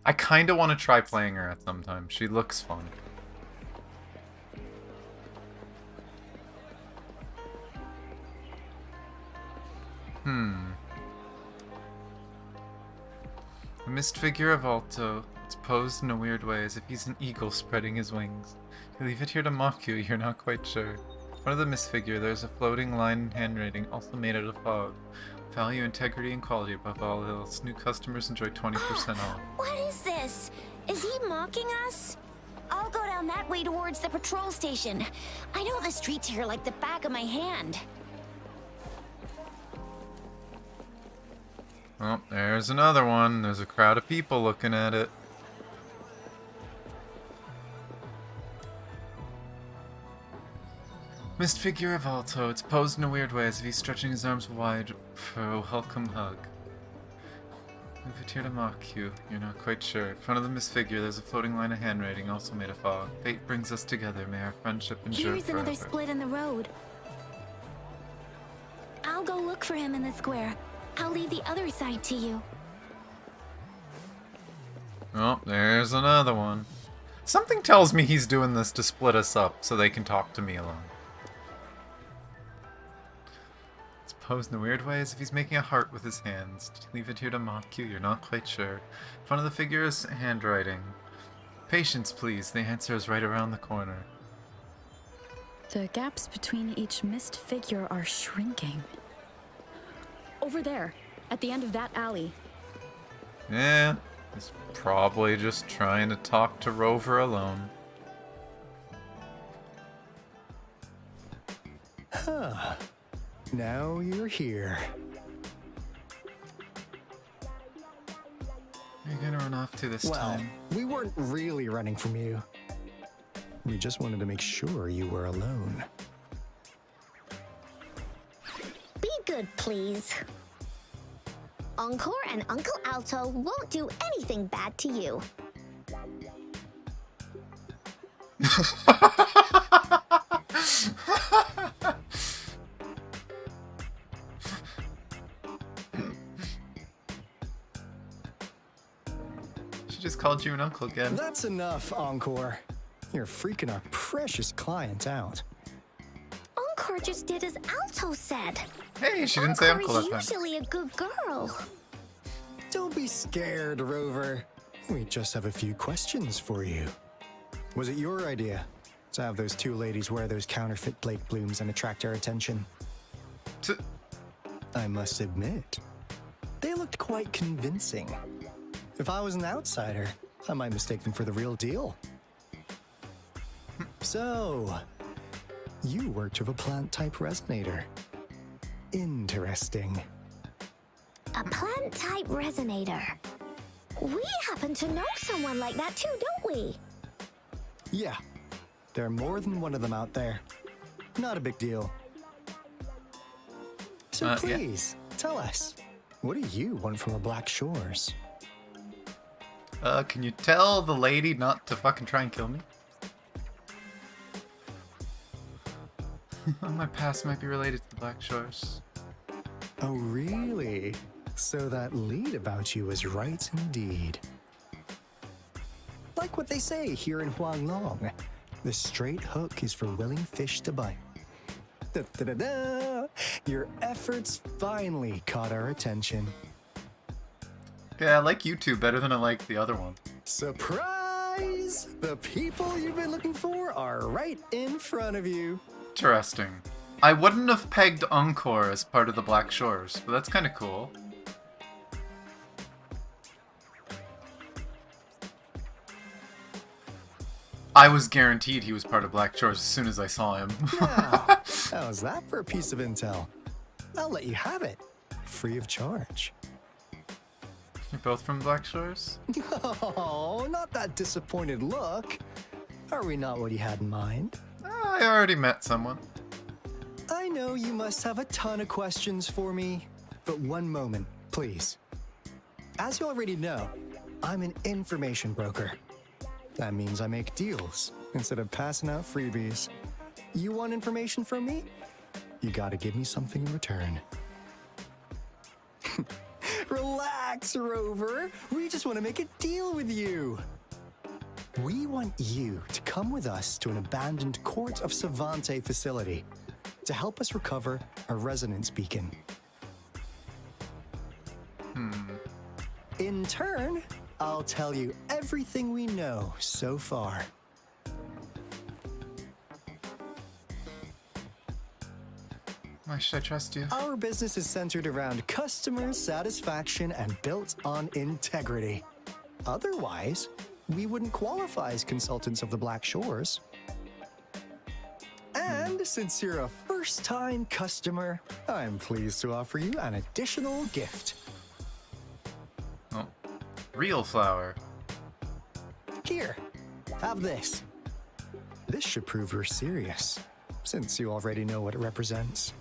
I kind of want to try playing her at some time. She looks fun. The mist figure of Alto. It's posed in a weird way, as if he's an eagle spreading his wings. You leave it here to mock you, you're not quite sure. In front of the mist figure, there's a floating line handwriting, also made out of fog. Value, integrity, and quality above all else. New customers enjoy 20% off. What is this? Is he mocking us? I'll go down that way towards the patrol station. I know the streets here like the back of my hand. Well, there's another one. There's a crowd of people looking at it. Mist figure of Alto. It's posed in a weird way, as if he's stretching his arms wide for a welcome hug. Leave it here to mock you. You're not quite sure. In front of the mist figure, there's a floating line of handwriting, also made of fog. Fate brings us together. May our friendship endure Here's forever. another split in the road. I'll go look for him in the square. I'll leave the other side to you. Oh, there's another one. Something tells me he's doing this to split us up so they can talk to me alone. It's posed in a weird way, as if he's making a heart with his hands. Leave it here to mock you, you're not quite sure. In front of the figure is handwriting. Patience, please. The answer is right around the corner. The gaps between each mist figure are shrinking. Over there, at the end of that alley. Yeah, he's probably just trying to talk to Rover alone. Huh. Now you're here. You're gonna run off to this time. We weren't really running from you. We just wanted to make sure you were alone. Be good, please. Encore and Uncle Alto won't do anything bad to you. She just called you an uncle again. That's enough, Encore. You're freaking our precious client out. Encore just did as Alto said. Hey, she didn't say uncle that time. Encore's usually a good girl. Don't be scared, Rover. We just have a few questions for you. Was it your idea to have those two ladies wear those counterfeit Blake blooms and attract our attention? I must admit, they looked quite convincing. If I was an outsider, I might mistake them for the real deal. So, you worked with a plant-type resonator. Interesting. A plant-type resonator. We happen to know someone like that too, don't we? Yeah, there are more than one of them out there. Not a big deal. So please, tell us, what do you want from the Black Shores? Can you tell the lady not to fucking try and kill me? My past might be related to the Black Shores. Oh, really? So that lead about you was right indeed. Like what they say here in Huanglong, the straight hook is for willing fish to bite. Da-da-da-da! Your efforts finally caught our attention. Yeah, I like you two better than I like the other one. Surprise! The people you've been looking for are right in front of you. Interesting. I wouldn't have pegged Encore as part of the Black Shores, but that's kind of cool. I was guaranteed he was part of Black Shores as soon as I saw him. Yeah, how's that for a piece of intel? I'll let you have it, free of charge. You're both from Black Shores? Oh, not that disappointed look. Are we not what you had in mind? I already met someone. I know you must have a ton of questions for me, but one moment, please. As you already know, I'm an information broker. That means I make deals instead of passing out freebies. You want information from me? You gotta give me something in return. Relax, Rover. We just want to make a deal with you. We want you to come with us to an abandoned Court of Savante facility to help us recover a resonance beacon. In turn, I'll tell you everything we know so far. Why should I trust you? Our business is centered around customer satisfaction and built on integrity. Otherwise, we wouldn't qualify as consultants of the Black Shores. And since you're a first-time customer, I'm pleased to offer you an additional gift. Oh, real flower. Here, have this. This should prove you're serious, since you already know what it represents.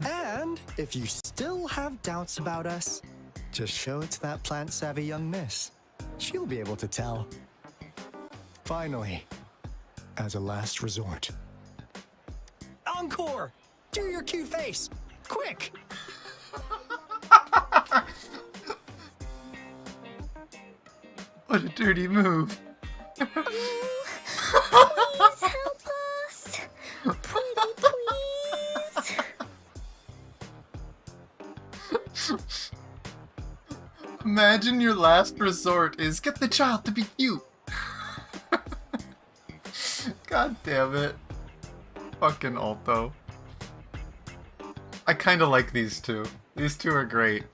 And if you still have doubts about us, just show it to that plant-savvy young miss. She'll be able to tell. Finally, as a last resort. Encore! Do your cute face! Quick! What a dirty move. Please help us. Pretty please. Imagine your last resort is get the child to be cute. God damn it. Fucking Alto. I kinda like these two. These two are great.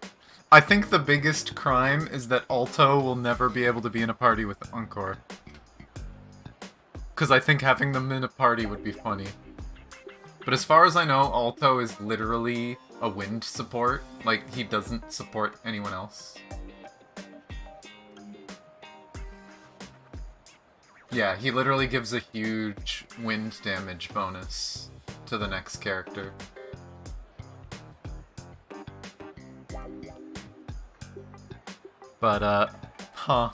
I think the biggest crime is that Alto will never be able to be in a party with Encore. Because I think having them in a party would be funny. But as far as I know, Alto is literally a wind support. Like, he doesn't support anyone else. Yeah, he literally gives a huge wind damage bonus to the next character. But, huh.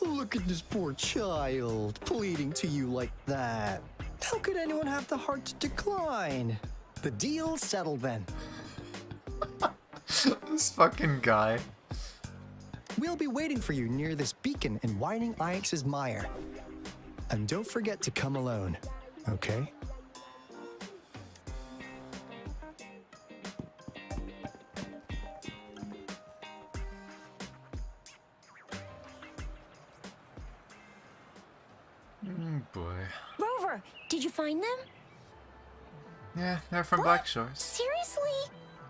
Look at this poor child, pleading to you like that. How could anyone have the heart to decline? The deal's settled then. This fucking guy. We'll be waiting for you near this beacon in Whining Ix's mire. And don't forget to come alone, okay? Boy. Rover, did you find them? Yeah, they're from Black Shores. Seriously?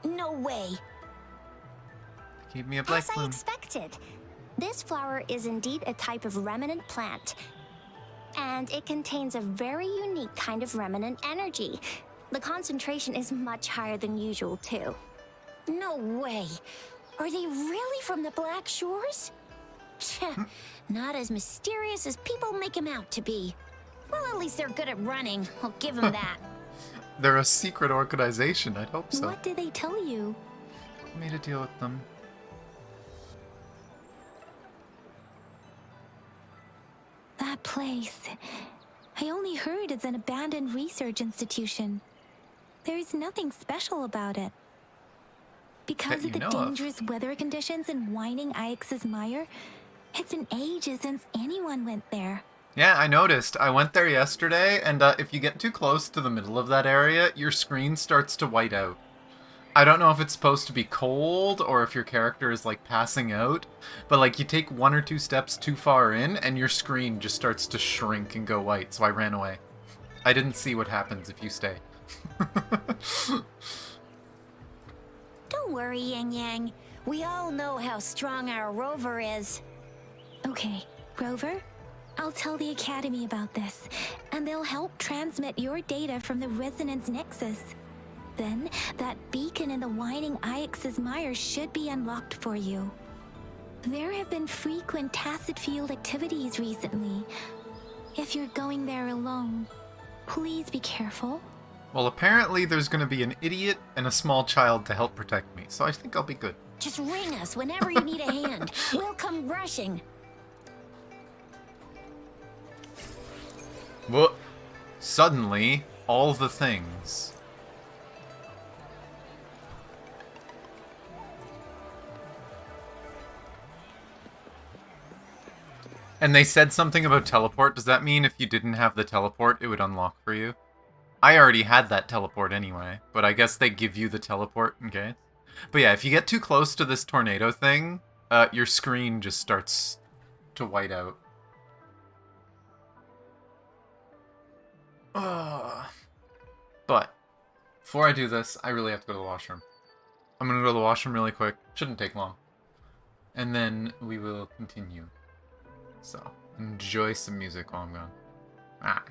No way. Keep me a black As I bloom. expected. This flower is indeed a type of remnant plant. And it contains a very unique kind of remnant energy. The concentration is much higher than usual, too. No way. Are they really from the Black Shores? Not as mysterious as people make them out to be. Well, at least they're good at running. I'll give them that. They're a secret organization, I'd hope so. What did they tell you? I made a deal with them. That place. I only heard it's an abandoned research institution. There is nothing special about it. Because That of the you know of. dangerous weather conditions in Whining Ix's mire, it's been ages since anyone went there. Yeah, I noticed. I went there yesterday, and if you get too close to the middle of that area, your screen starts to white out. I don't know if it's supposed to be cold, or if your character is, like, passing out, but, like, you take 1 or 2 steps too far in, and your screen just starts to shrink and go white, so I ran away. I didn't see what happens if you stay. Don't worry, Yang Yang. We all know how strong our Rover is. Okay, Rover, I'll tell the Academy about this, and they'll help transmit your data from the Resonance Nexus. Then, that beacon in the Whining Ix's mire should be unlocked for you. There have been frequent tacit field activities recently. If you're going there alone, please be careful. Well, apparently there's gonna be an idiot and a small child to help protect me, so I think I'll be good. Just ring us whenever you need a hand. We'll come rushing. Well, suddenly, all the things. And they said something about teleport. Does that mean if you didn't have the teleport, it would unlock for you? I already had that teleport anyway, but I guess they give you the teleport in case. But yeah, if you get too close to this tornado thing, your screen just starts to white out. But before I do this, I really have to go to the washroom. I'm gonna go to the washroom really quick. Shouldn't take long. And then we will continue. So, enjoy some music while I'm gone. Ah.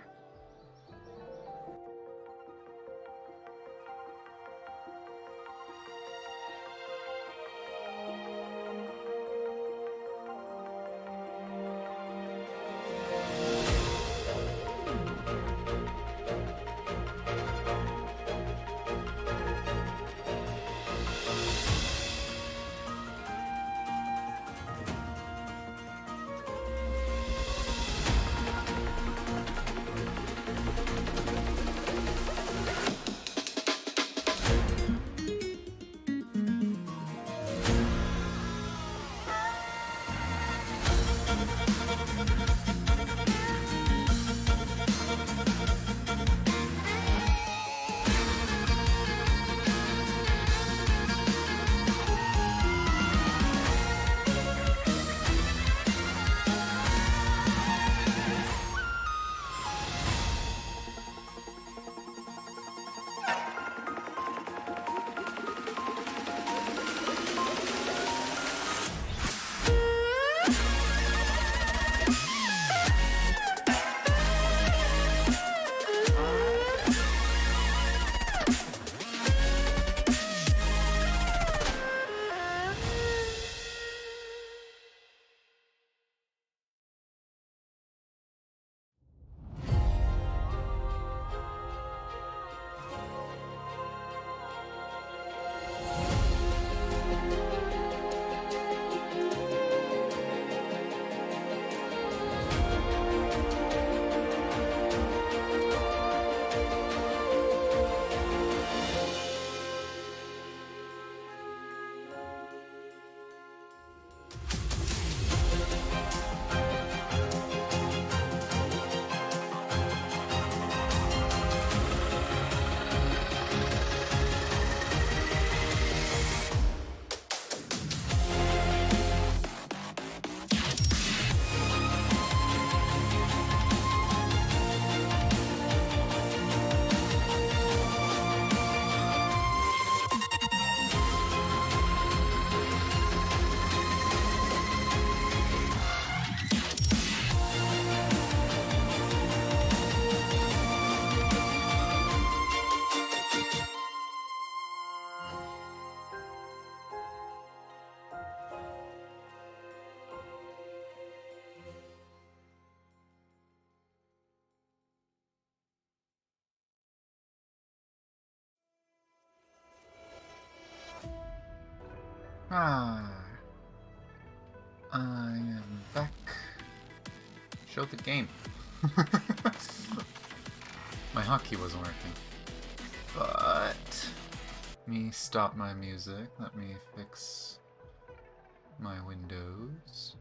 Ah. I am back. Show the game. My hotkey wasn't working. But let me stop my music. Let me fix my windows.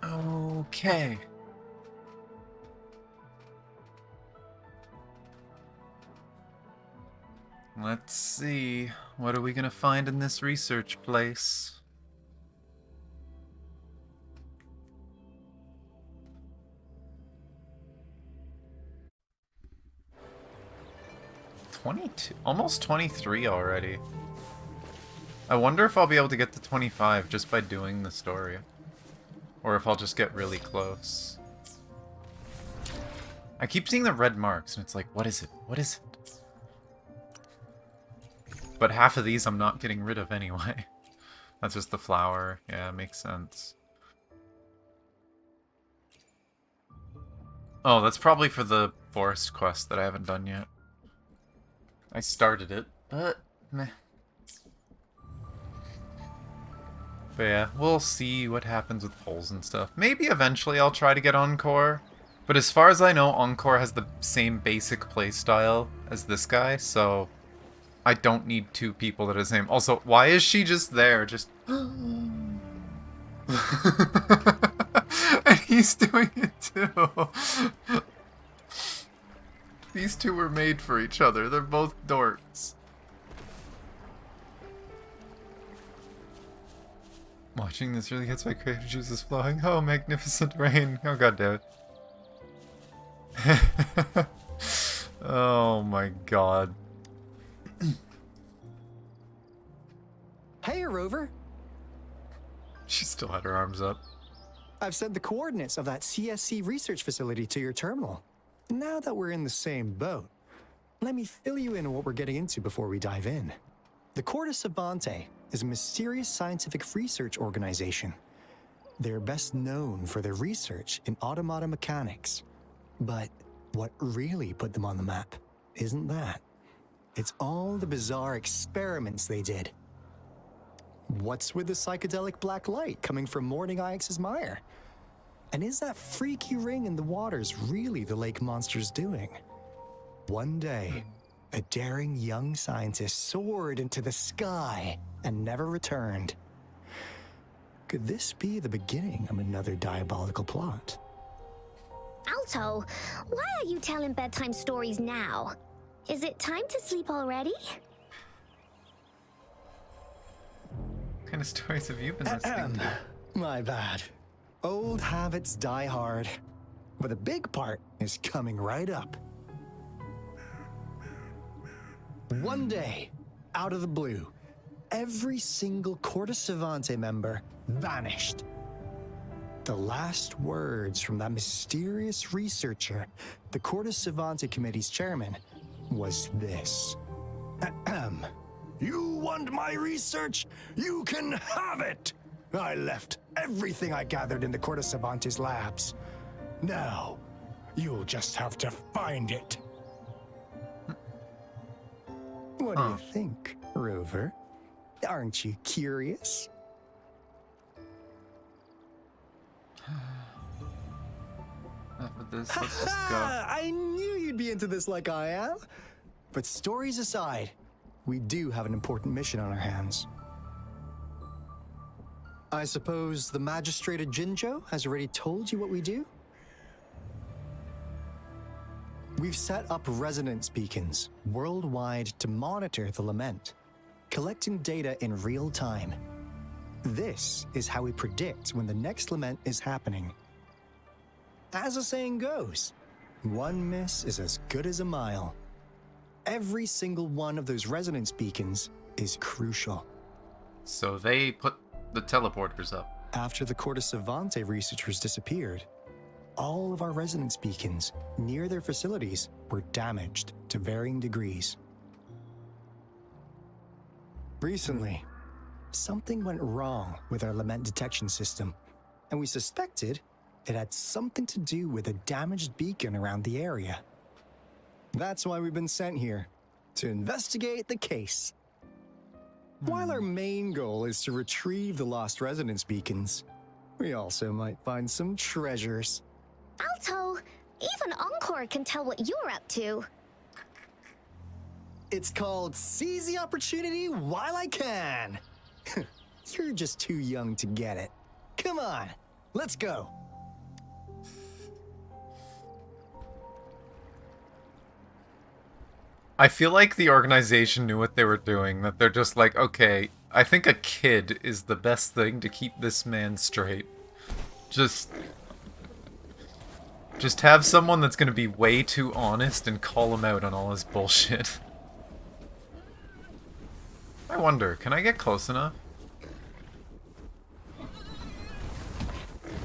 Okay. Let's see. What are we gonna find in this research place? Almost 23 already. I wonder if I'll be able to get to 25 just by doing the story. Or if I'll just get really close. I keep seeing the red marks and it's like, what is it? What is it? But half of these I'm not getting rid of anyway. That's just the flower. Yeah, makes sense. Oh, that's probably for the forest quest that I haven't done yet. I started it, but meh. But yeah, we'll see what happens with polls and stuff. Maybe eventually I'll try to get Encore. But as far as I know, Encore has the same basic playstyle as this guy, so I don't need two people that are the same. Also, why is she just there? Just... And he's doing it too. These two were made for each other. They're both dorks. Watching this really gets my creative juices flowing. Oh, magnificent rain. Oh, god damn it. Oh my god. Hey, Rover. She still had her arms up. I've sent the coordinates of that CSC research facility to your terminal. Now that we're in the same boat, let me fill you in on what we're getting into before we dive in. The Corda Savante is a mysterious scientific research organization. They're best known for their research in automata mechanics. But what really put them on the map isn't that. It's all the bizarre experiments they did. What's with the psychedelic black light coming from Morning Ix's mire? And is that freaky ring in the waters really the lake monster's doing? One day, a daring young scientist soared into the sky and never returned. Could this be the beginning of another diabolical plot? Alto, why are you telling bedtime stories now? Is it time to sleep already? What kind of stories have you been listening to? My bad. Old habits die hard. But the big part is coming right up. One day, out of the blue, every single Corda Savante member vanished. The last words from that mysterious researcher, the Corda Savante Committee's chairman, was this. Ahem. You want my research? You can have it! I left everything I gathered in the Corda Savante's labs. Now, you'll just have to find it. What do you think, Rover? Aren't you curious? Enough of this, let's just go. I knew you'd be into this like I am. But stories aside, we do have an important mission on our hands. I suppose the magistrate at Jinzhou has already told you what we do? We've set up resonance beacons worldwide to monitor the lament, collecting data in real time. This is how we predict when the next lament is happening. As the saying goes, one miss is as good as a mile. Every single one of those resonance beacons is crucial. So they put the teleporters up. After the Corda Savante researchers disappeared, all of our resonance beacons near their facilities were damaged to varying degrees. Recently, something went wrong with our lament detection system, and we suspected it had something to do with a damaged beacon around the area. That's why we've been sent here, to investigate the case. While our main goal is to retrieve the lost resonance beacons, we also might find some treasures. Alto, even Encore can tell what you're up to. It's called Seize the Opportunity While I Can. You're just too young to get it. Come on, let's go. I feel like the organization knew what they were doing, that they're just like, okay, I think a kid is the best thing to keep this man straight. Just have someone that's gonna be way too honest and call him out on all his bullshit. I wonder, can I get close enough?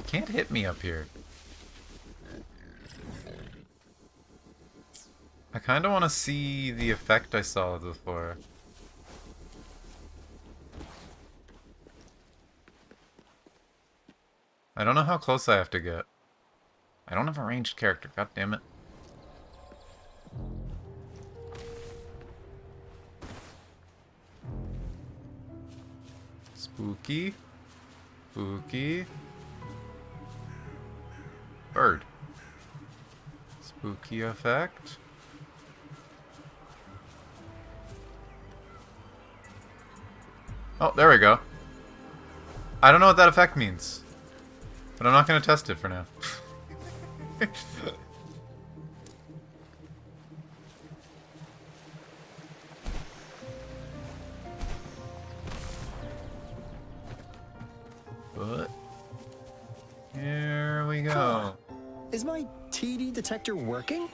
Can't hit me up here. I kinda wanna see the effect I saw before. I don't know how close I have to get. I don't have a ranged character, god damn it. Spooky. Spooky. Bird. Spooky effect. Oh, there we go. I don't know what that effect means, but I'm not going to test it for now. But here we go. Is my TD detector working?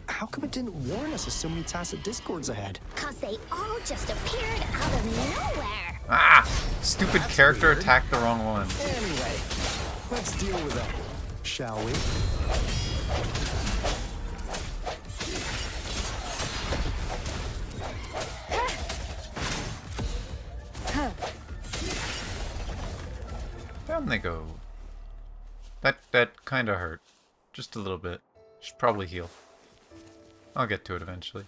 How come it didn't warn us of so many tacit discords ahead? 'Cause they all just appeared out of nowhere. Ah! Stupid character attacked the wrong one. Anyway, let's deal with them, shall we? Down they go. That kind of hurt. Just a little bit. Should probably heal. I'll get to it eventually.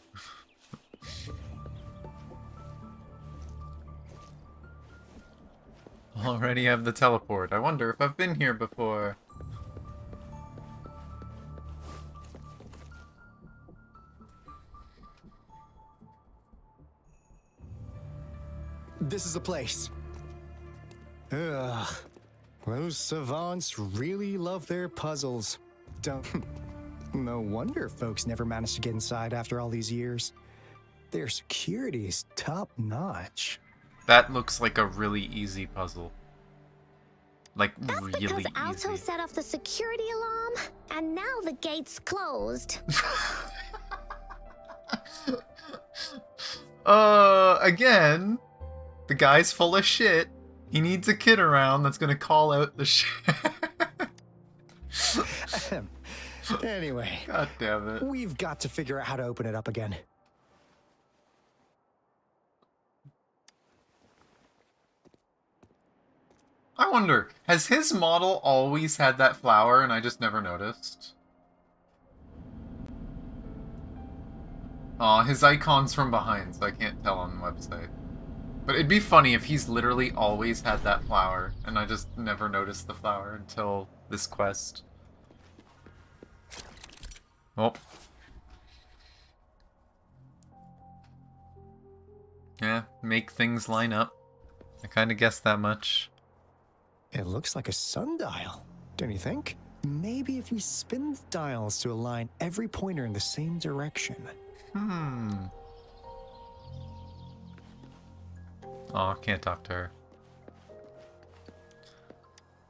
Already have the teleport. I wonder if I've been here before. This is the place. Ugh. Those savants really love their puzzles. Don't... No wonder folks never managed to get inside after all these years. Their security is top-notch. That looks like a really easy puzzle. Like, That's really because easy. Alto set off the security alarm, and now the gate's closed. Again, the guy's full of shit. He needs a kid around that's gonna call out the shit. Anyway, God damn it. We've got to figure out how to open it up again. I wonder, has his model always had that flower and I just never noticed? Aw, his icon's from behind, so I can't tell on the website. But it'd be funny if he's literally always had that flower, and I just never noticed the flower until this quest. Oh. Yeah, make things line up. I kinda guessed that much. It looks like a sundial, don't you think? Maybe if we spin the dials to align every pointer in the same direction. Aw, can't talk to her.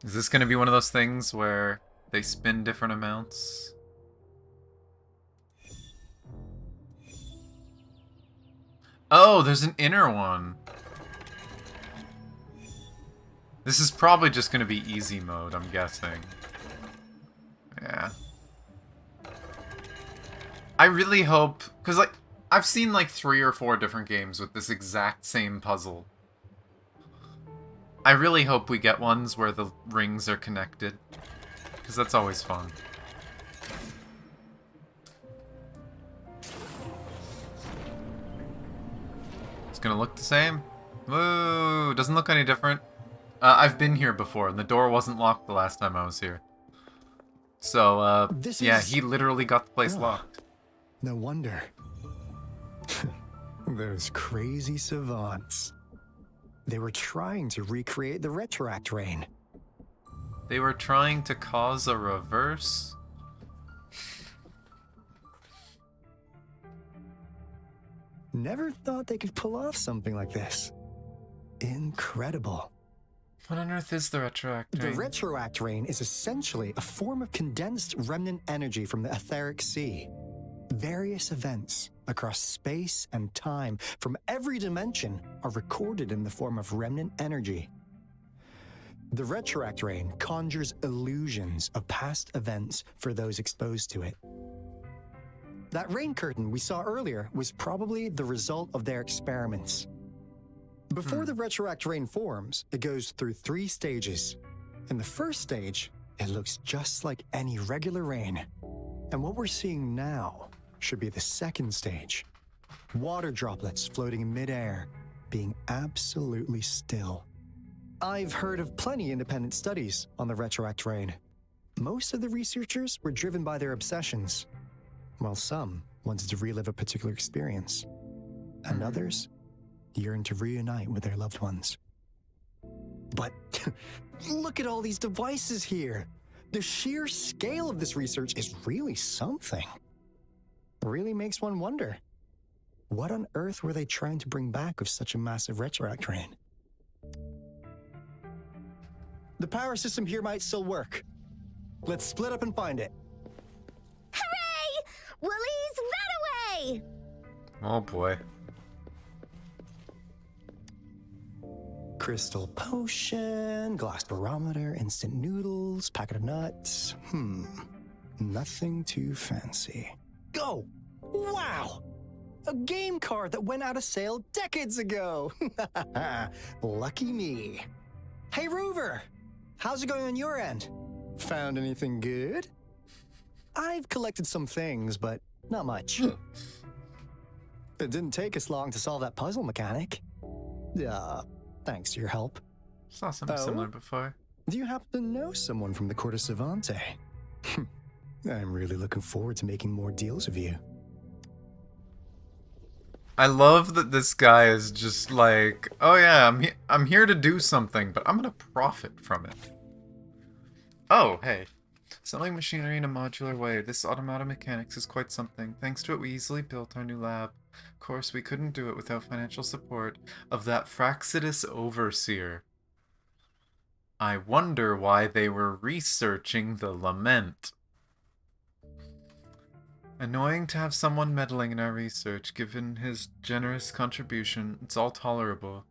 Is this gonna be one of those things where they spin different amounts? Oh, there's an inner one. This is probably just gonna be easy mode, I'm guessing. Yeah. I really hope, because like, I've seen like 3 or 4 different games with this exact same puzzle. I really hope we get ones where the rings are connected, because that's always fun. It's gonna look the same? Woo! Doesn't look any different. I've been here before, and the door wasn't locked the last time I was here. So, yeah, he literally got the place locked. No wonder. Those crazy savants. They were trying to recreate the retroact rain. They were trying to cause a reverse? Never thought they could pull off something like this. Incredible. What on earth is the retroact rain? The retroact rain is essentially a form of condensed remnant energy from the etheric sea. Various events across space and time from every dimension are recorded in the form of remnant energy. The retroact rain conjures illusions of past events for those exposed to it. That rain curtain we saw earlier was probably the result of their experiments. Before the retroact rain forms, it goes through 3 stages. In the first stage, it looks just like any regular rain. And what we're seeing now should be the second stage. Water droplets floating in midair, being absolutely still. I've heard of plenty independent studies on the retroact rain. Most of the researchers were driven by their obsessions, while some wanted to relive a particular experience, and others yearn to reunite with their loved ones. But look at all these devices here. The sheer scale of this research is really something. Really makes one wonder. What on earth were they trying to bring back with such a massive retroact train? The power system here might still work. Let's split up and find it. Hooray! Woolies, run away! Oh boy. Crystal potion, glass barometer, instant noodles, packet of nuts. Nothing too fancy. Go! Wow! A game card that went out of sale decades ago! Lucky me. Hey, Rover! How's it going on your end? Found anything good? I've collected some things, but not much. It didn't take us long to solve that puzzle mechanic. Thanks to your help. Saw something similar before. Do you happen to know someone from the Court of Savante? I'm really looking forward to making more deals with you. I love that this guy is just like, oh yeah, I'm here to do something, but I'm gonna profit from it. Oh, hey. Selling machinery in a modular way. This automata mechanics is quite something. Thanks to it, we easily built our new lab. Of course, we couldn't do it without financial support of that Fraxidus overseer. I wonder why they were researching the lament. Annoying to have someone meddling in our research, given his generous contribution. It's all tolerable.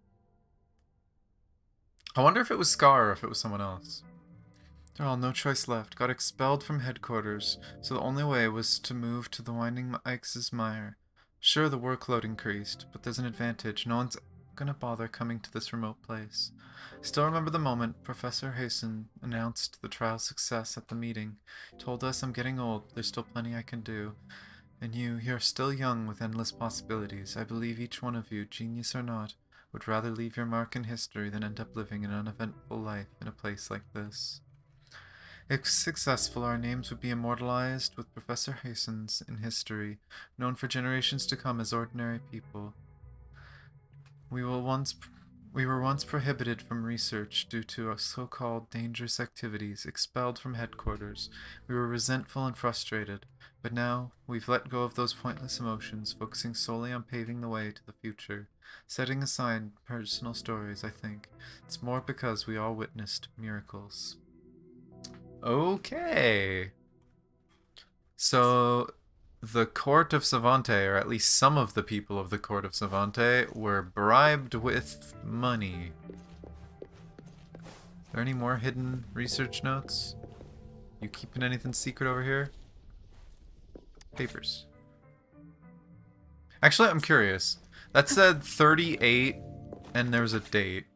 I wonder if it was Scar or if it was someone else. There all no choice left. Got expelled from headquarters, so the only way was to move to the Winding Ike's Mire. Sure, the workload increased, but there's an advantage. No one's gonna bother coming to this remote place. Still remember the moment Professor Hasten announced the trial's success at the meeting. He told us, I'm getting old, there's still plenty I can do. And you're still young with endless possibilities. I believe each one of you, genius or not, would rather leave your mark in history than end up living an uneventful life in a place like this. If successful, our names would be immortalized with Professor Hasten's in history, known for generations to come as ordinary people. We were once prohibited from research due to our so-called dangerous activities, expelled from headquarters. We were resentful and frustrated, but now we've let go of those pointless emotions, focusing solely on paving the way to the future. Setting aside personal stories, I think it's more because we all witnessed miracles. Okay. So, the Court of Savante, or at least some of the people of the Court of Savante, were bribed with money. Are there any more hidden research notes? You keeping anything secret over here? Papers. Actually, I'm curious. That said 38, and there was a date.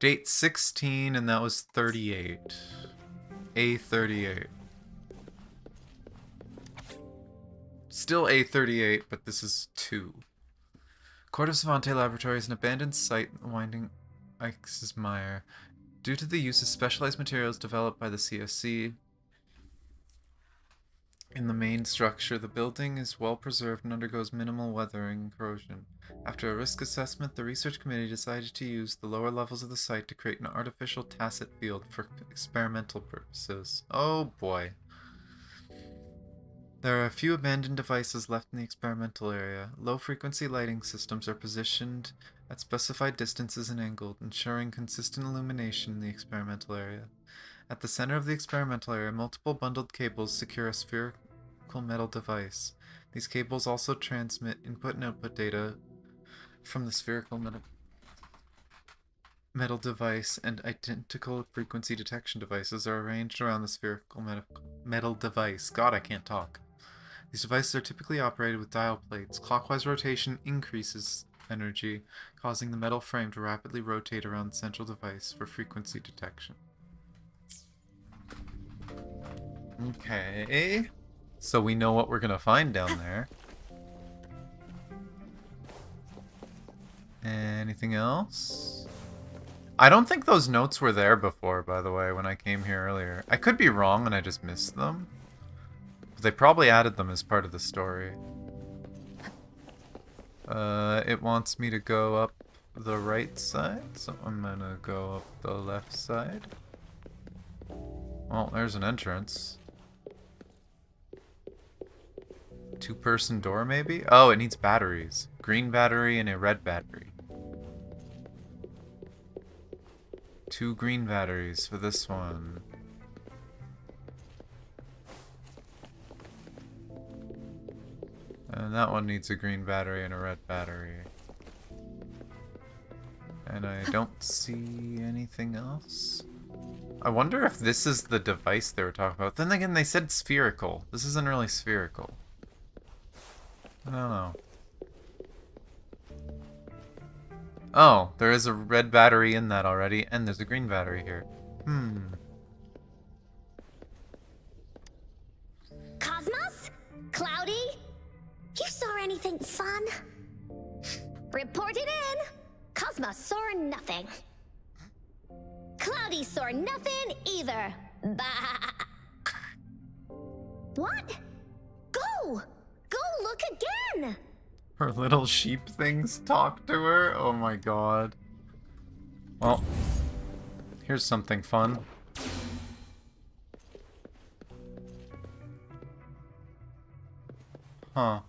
Date 16, and that was 38. A38. Still A38, but this is 2. Court of Savante Laboratory is an abandoned site in the Winding Ike's Mire. Due to the use of specialized materials developed by the CSC in the main structure, the building is well preserved and undergoes minimal weathering and corrosion. After a risk assessment, the research committee decided to use the lower levels of the site to create an artificial tacit field for experimental purposes. Oh boy. There are a few abandoned devices left in the experimental area. Low-frequency lighting systems are positioned at specified distances and angled, ensuring consistent illumination in the experimental area. At the center of the experimental area, multiple bundled cables secure a spherical metal device. These cables also transmit input and output data from the spherical metal device, and identical frequency detection devices are arranged around the spherical metal device. God, I can't talk. These devices are typically operated with dial plates. Clockwise rotation increases energy, causing the metal frame to rapidly rotate around the central device for frequency detection. Okay. So we know what we're gonna find down there. Anything else? I don't think those notes were there before, by the way, when I came here earlier. I could be wrong and I just missed them. But they probably added them as part of the story. It wants me to go up the right side, so I'm gonna go up the left side. Well, there's an entrance. Two-person door, maybe? Oh, it needs batteries. Green battery and a red battery. 2 green batteries for this one. And that one needs a green battery and a red battery. And I don't see anything else. I wonder if this is the device they were talking about. Then again, they said spherical. This isn't really spherical. I don't know. Oh, there is a red battery in that already, and there's a green battery here. Cosmos? Cloudy? You saw anything fun? Report it in. Cosmos saw nothing. Cloudy saw nothing either. Bah. What? Go! Go look again! Her little sheep things talk to her? Oh my god. Well, here's something fun. Huh.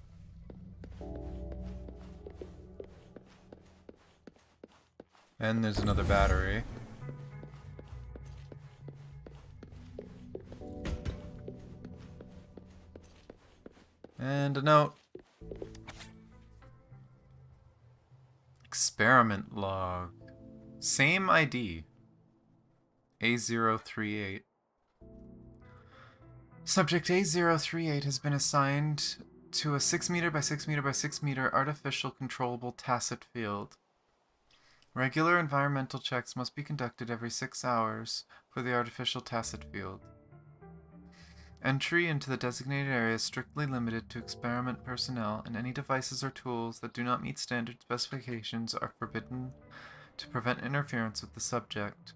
And there's another battery. And a note. Experiment log. Same ID. A038. Subject A038 has been assigned to a 6 meter by 6 meter by 6 meter artificial controllable tacit field. Regular environmental checks must be conducted every 6 hours for the artificial tacit field. Entry into the designated area is strictly limited to experiment personnel, and any devices or tools that do not meet standard specifications are forbidden to prevent interference with the subject.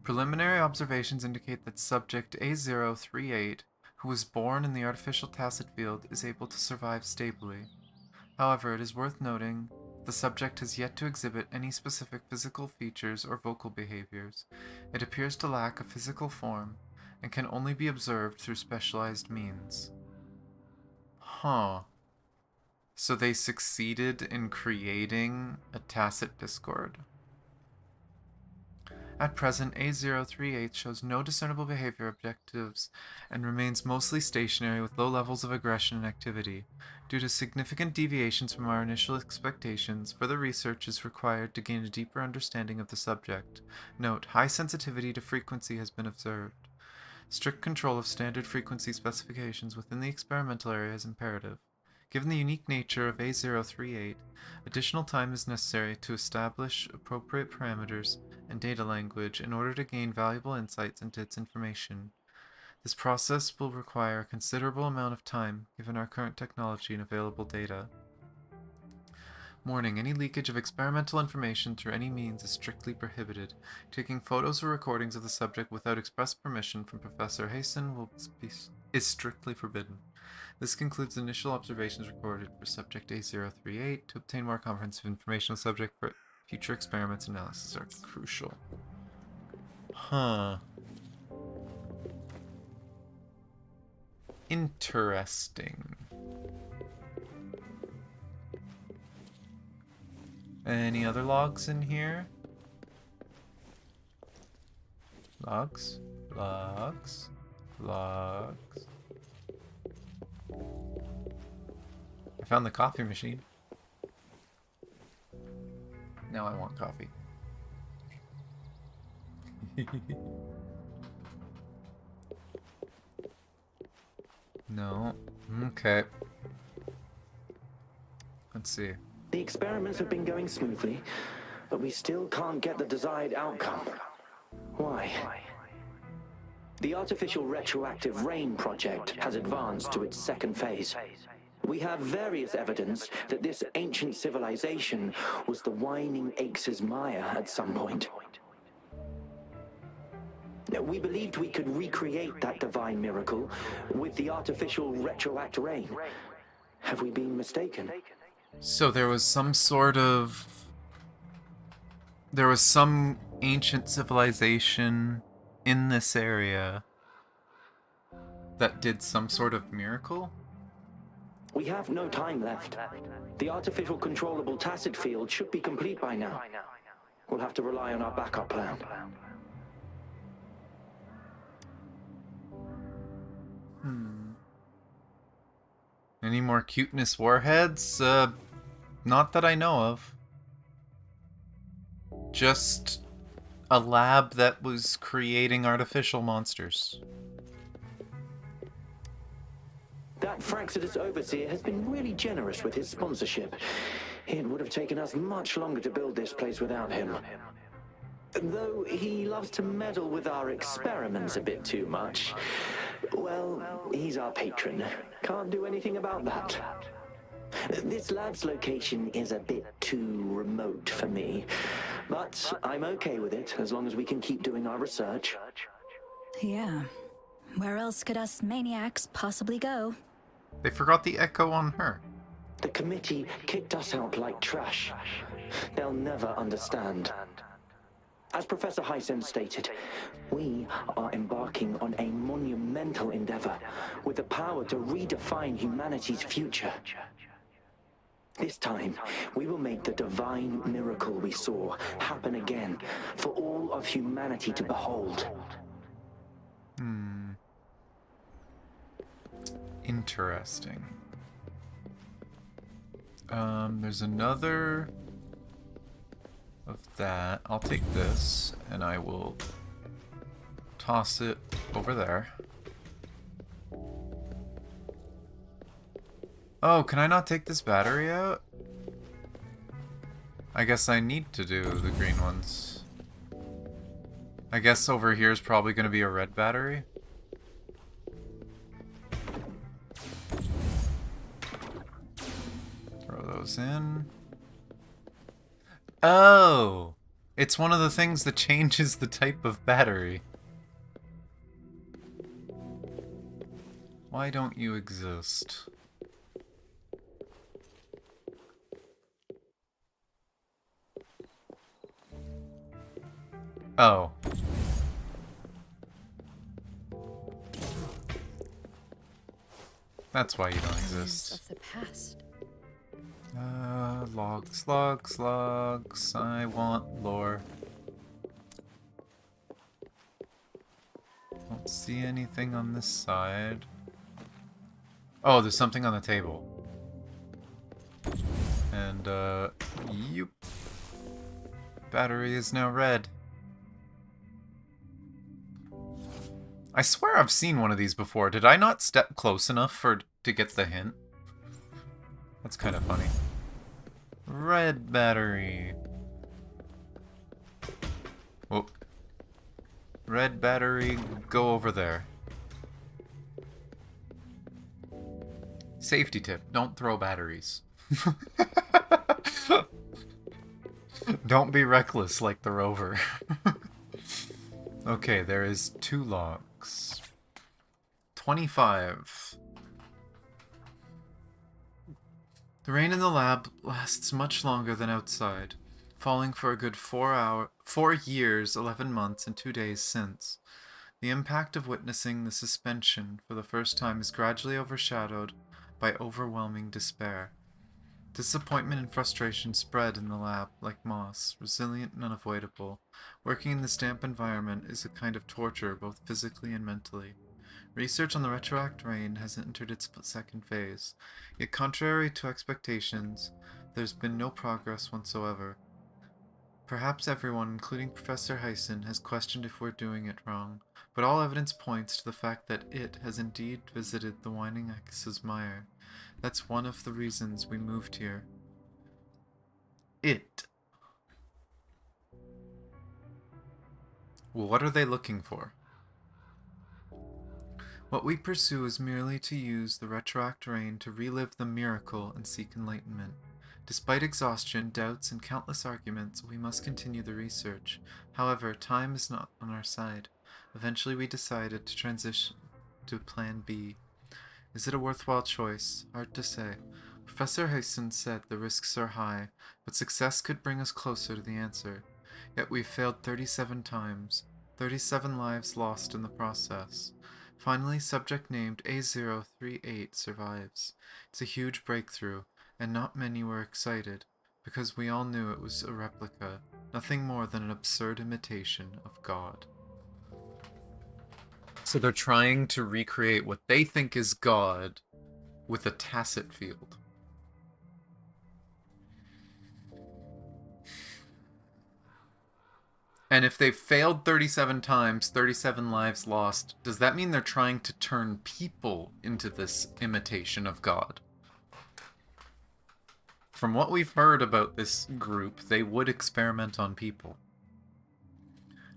Preliminary observations indicate that subject A038, who was born in the artificial tacit field, is able to survive stably. However, it is worth noting the subject has yet to exhibit any specific physical features or vocal behaviors. It appears to lack a physical form and can only be observed through specialized means. Huh. So they succeeded in creating a tacit discord. At present, A038 shows no discernible behavior objectives and remains mostly stationary with low levels of aggression and activity. Due to significant deviations from our initial expectations, further research is required to gain a deeper understanding of the subject. Note, high sensitivity to frequency has been observed. Strict control of standard frequency specifications within the experimental area is imperative. Given the unique nature of A038, additional time is necessary to establish appropriate parameters and data language in order to gain valuable insights into its information. This process will require a considerable amount of time, given our current technology and available data. Warning, any leakage of experimental information through any means is strictly prohibited. Taking photos or recordings of the subject without express permission from Professor Hayson is strictly forbidden. This concludes initial observations recorded for subject A038. To obtain more comprehensive information on the subject for future experiments and analysis are crucial. Huh. Interesting. Any other logs in here? Logs? Logs? Logs? I found the coffee machine. Now I want coffee. No. Okay. Let's see. The experiments have been going smoothly, but we still can't get the desired outcome. Why? The artificial retroactive rain project has advanced to its second phase. We have various evidence that this ancient civilization was the Whining Aches' Maya at some point. We believed we could recreate that divine miracle with the artificial retroact rain. Have we been mistaken? So there was some sort of there was some ancient civilization in this area that did some sort of miracle? We have no time left. The artificial controllable tacit field should be complete by now. We'll have to rely on our backup plan. Any more cuteness warheads? Not that I know of. Just a lab that was creating artificial monsters. That Fraxidus overseer has been really generous with his sponsorship. It would have taken us much longer to build this place without him. Though he loves to meddle with our experiments a bit too much. Well, he's our patron. Can't do anything about that. This lab's location is a bit too remote for me. But I'm okay with it, as long as we can keep doing our research. Yeah. Where else could us maniacs possibly go? They forgot the echo on her. The committee kicked us out like trash. They'll never understand. As Professor Hyson stated, we are embarking on a monumental endeavor with the power to redefine humanity's future. This time, we will make the divine miracle we saw happen again for all of humanity to behold. Interesting. There's another of that. I'll take this, and I will toss it over there. Oh, can I not take this battery out? I guess I need to do the green ones. I guess over here is probably going to be a red battery. Throw those in. Oh! It's one of the things that changes the type of battery. Why don't you exist? Oh. That's why you don't exist. Of the past. Logs. I want lore. Don't see anything on this side. Oh, there's something on the table. And, yep. Battery is now red. I swear I've seen one of these before. Did I not step close enough to get the hint? That's kind of funny. Red battery. Oh. Red battery, go over there. Safety tip, don't throw batteries. Don't be reckless like the rover. Okay, there is 2 logs. 25. The rain in the lab lasts much longer than outside, falling for a good 4 years, 11 months, and 2 days since. The impact of witnessing the suspension for the first time is gradually overshadowed by overwhelming despair. Disappointment and frustration spread in the lab like moss, resilient and unavoidable. Working in this damp environment is a kind of torture, both physically and mentally. Research on the retroact rain has entered its second phase, yet contrary to expectations, there's been no progress whatsoever. Perhaps everyone, including Professor Hyson, has questioned if we're doing it wrong, but all evidence points to the fact that it has indeed visited the Winding Axe's mire. That's one of the reasons we moved here. It. Well, what are they looking for? What we pursue is merely to use the retroact rain to relive the miracle and seek enlightenment. Despite exhaustion, doubts, and countless arguments, we must continue the research. However, time is not on our side. Eventually we decided to transition to Plan B. Is it a worthwhile choice? Hard to say. Professor Hyson said the risks are high, but success could bring us closer to the answer. Yet we've failed 37 times. 37 lives lost in the process. Finally, subject named A038 survives. It's a huge breakthrough, and not many were excited, because we all knew it was a replica, nothing more than an absurd imitation of God. So they're trying to recreate what they think is God with a tacit field. And if they've failed 37 times, 37 lives lost, does that mean they're trying to turn people into this imitation of God? From what we've heard about this group, they would experiment on people.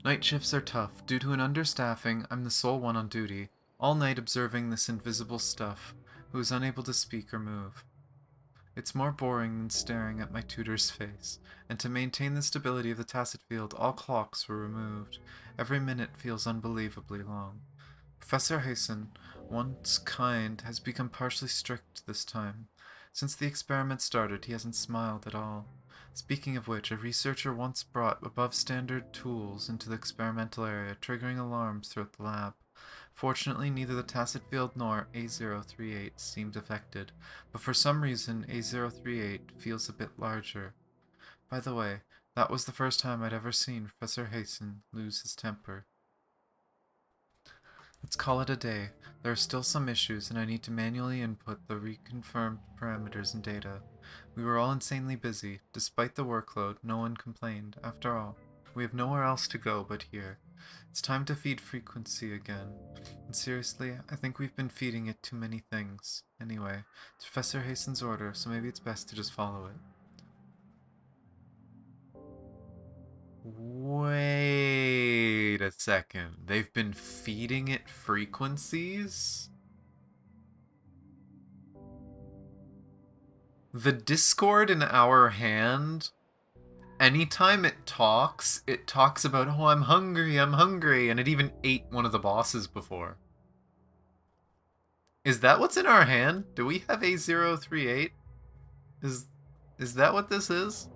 Night shifts are tough. Due to an understaffing, I'm the sole one on duty, all night observing this invisible stuff, who is unable to speak or move. It's more boring than staring at my tutor's face, and to maintain the stability of the tacit field, all clocks were removed. Every minute feels unbelievably long. Professor Hasten, once kind, has become partially strict this time. Since the experiment started, he hasn't smiled at all. Speaking of which, a researcher once brought above-standard tools into the experimental area, triggering alarms throughout the lab. Fortunately, neither the tacit field nor A038 seemed affected, but for some reason A038 feels a bit larger. By the way, that was the first time I'd ever seen Professor Hasten lose his temper. Let's call it a day. There are still some issues, and I need to manually input the reconfirmed parameters and data. We were all insanely busy. Despite the workload, no one complained. After all, we have nowhere else to go but here. It's time to feed frequency again. And seriously, I think we've been feeding it too many things. Anyway, it's Professor Hasten's order, so maybe it's best to just follow it. Wait a second. They've been feeding it frequencies? The Discord in our hand, anytime it talks about, oh, I'm hungry, and it even ate one of the bosses before. Is that what's in our hand? Do we have A038? Is that what this is?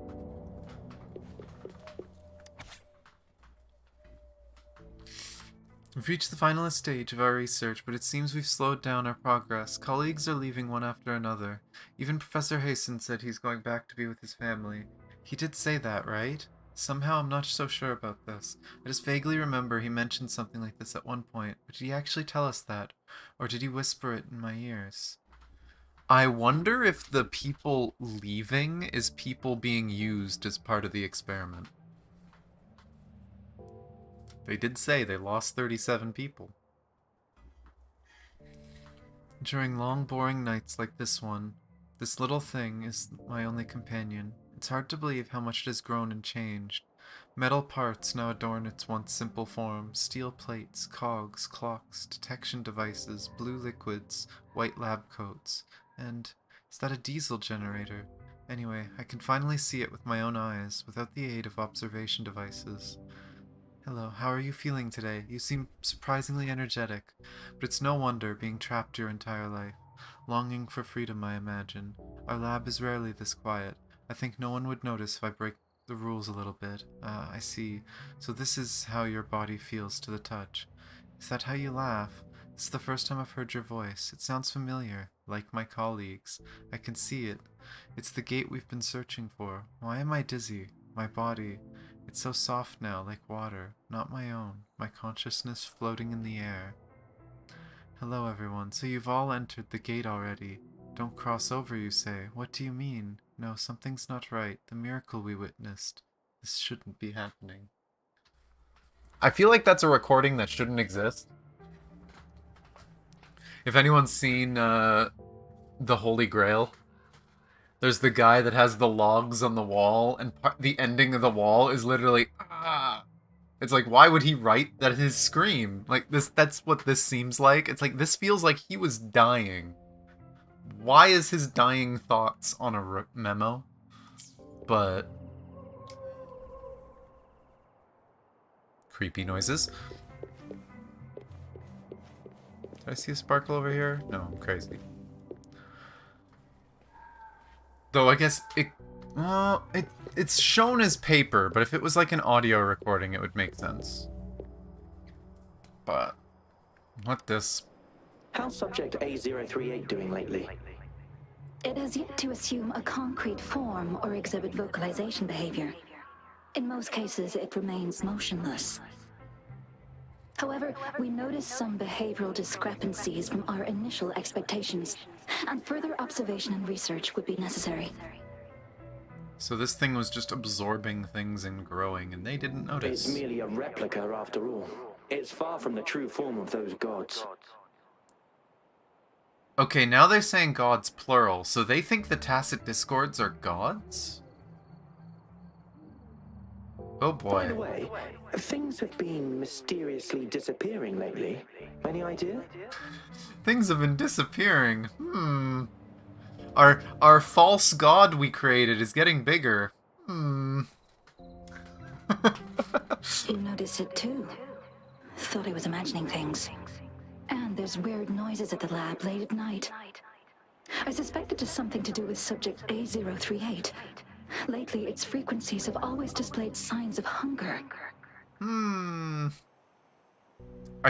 We've reached the final stage of our research, but it seems we've slowed down our progress. Colleagues are leaving one after another. Even Professor Hasten said he's going back to be with his family. He did say that, right? Somehow I'm not so sure about this. I just vaguely remember he mentioned something like this at one point, but did he actually tell us that? Or did he whisper it in my ears? I wonder if the people leaving is people being used as part of the experiment. They did say they lost 37 people. During long, boring nights like this one, this little thing is my only companion. It's hard to believe how much it has grown and changed. Metal parts now adorn its once simple form. Steel plates, cogs, clocks, detection devices, blue liquids, white lab coats. And is that a diesel generator? Anyway, I can finally see it with my own eyes, without the aid of observation devices. Hello, how are you feeling today? You seem surprisingly energetic, but it's no wonder, being trapped your entire life. Longing for freedom, I imagine. Our lab is rarely this quiet. I think no one would notice if I break the rules a little bit. Ah, I see. So this is how your body feels to the touch. Is that how you laugh? This is the first time I've heard your voice. It sounds familiar, like my colleagues. I can see it. It's the gate we've been searching for. Why am I dizzy? My body... It's so soft now, like water, not my own, my consciousness floating in the air. Hello everyone, so you've all entered the gate already. Don't cross over, you say. What do you mean? No, something's not right. The miracle we witnessed. This shouldn't be happening. I feel like that's a recording that shouldn't exist. If anyone's seen The Holy Grail, there's the guy that has the logs on the wall, and the ending of the wall is literally, ah. It's like, why would he write that his scream? Like, that's what this seems like. It's like, this feels like he was dying. Why is his dying thoughts on a memo? But... creepy noises. Did I see a sparkle over here? No, I'm crazy. Though I guess Well, it's shown as paper, but if it was like an audio recording, it would make sense. But what this? How's Subject A038 doing lately? It has yet to assume a concrete form or exhibit vocalization behavior. In most cases, it remains motionless. However, we notice some behavioral discrepancies from our initial expectations, and further observation and research would be necessary. So this thing was just absorbing things and growing, and they didn't notice. It's merely a replica after all. It's far from the true form of those gods. Okay, now they're saying gods plural, so they think the Tacit Discords are gods? Oh boy. By the way, things have been mysteriously disappearing lately. Any idea? Things have been disappearing. Our false god we created is getting bigger. You noticed it too. Thought I was imagining things. And there's weird noises at the lab late at night. I suspect it is something to do with Subject A038. Lately, its frequencies have always displayed signs of hunger. I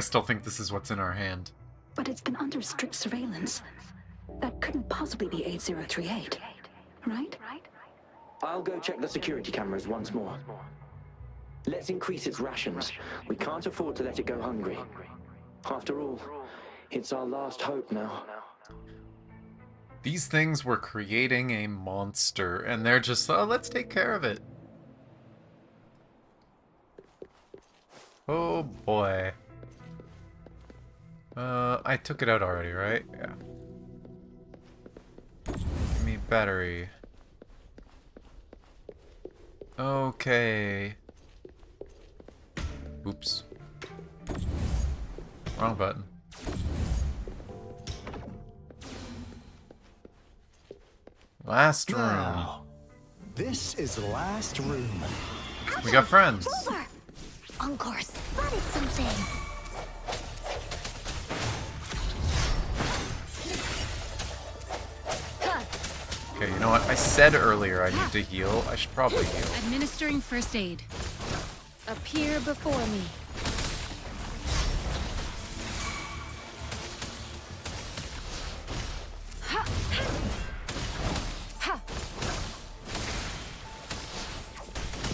still think this is what's in our hand. But it's been under strict surveillance. That couldn't possibly be A038, right? I'll go check the security cameras once more. Let's increase its rations. We can't afford to let it go hungry. After all, it's our last hope now. These things were creating a monster, and they're just, oh, let's take care of it. Oh boy. I took it out already, right? Yeah. Give me battery. Okay. Oops. Wrong button. Last room. Now, this is the last room. We got friends. Rover! Encore spotted something. Okay, you know what? I said earlier I need to heal. I should probably heal. Administering first aid. Appear before me.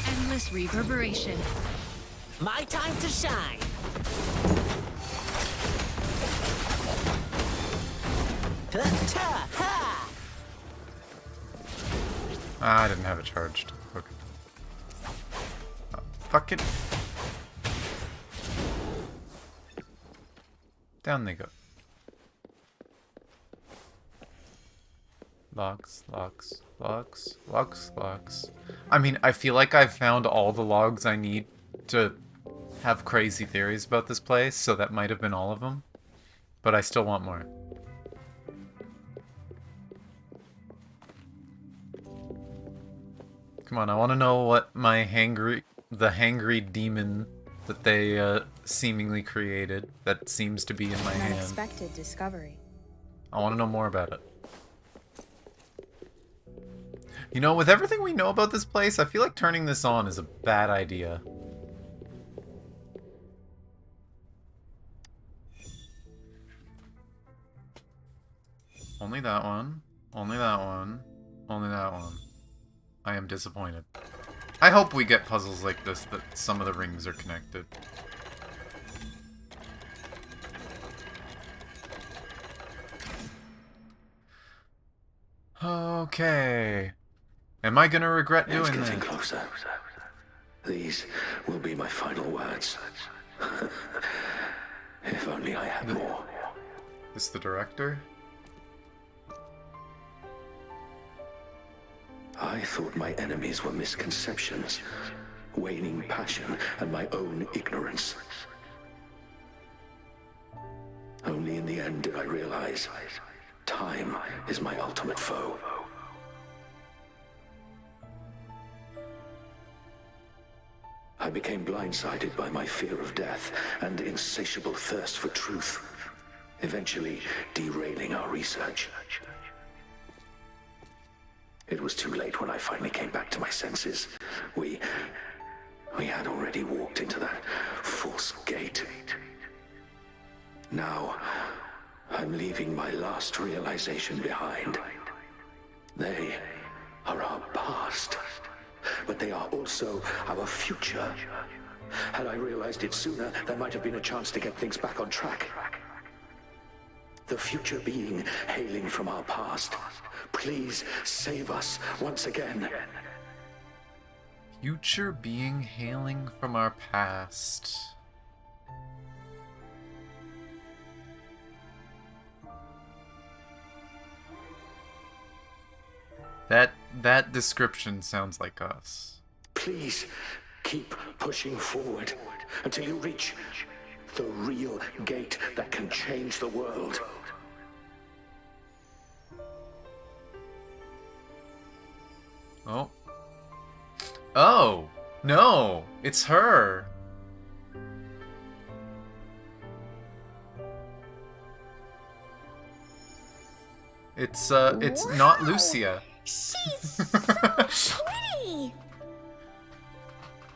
Endless reverberation. My time to shine. Ah, I didn't have it charged. Okay. Fuck it. Down they go. Logs, logs, logs, logs, logs. I mean, I feel like I've found all the logs I need to have crazy theories about this place, so that might have been all of them. But I still want more. Come on, I want to know what the hangry demon that they seemingly created that seems to be in my hand. Unexpected discovery. I want to know more about it. You know, with everything we know about this place, I feel like turning this on is a bad idea. Only that one. Only that one. Only that one. I am disappointed. I hope we get puzzles like this that some of the rings are connected. Okay. Am I gonna regret doing this? It's getting closer. These will be my final words. If only I had more. Is the director? I thought my enemies were misconceptions, waning passion, and my own ignorance. Only in the end did I realize time is my ultimate foe. I became blindsided by my fear of death and insatiable thirst for truth, eventually derailing our research. It was too late when I finally came back to my senses. We had already walked into that false gate. Now, I'm leaving my last realization behind. They are our past, but they are also our future. Had I realized it sooner, there might have been a chance to get things back on track. The future being hailing from our past. Please save us once again. Future being hailing from our past. That description sounds like us. Please keep pushing forward until you reach the real gate that can change the world. Oh. Oh! No! It's her! It's not Lucia. She's so pretty!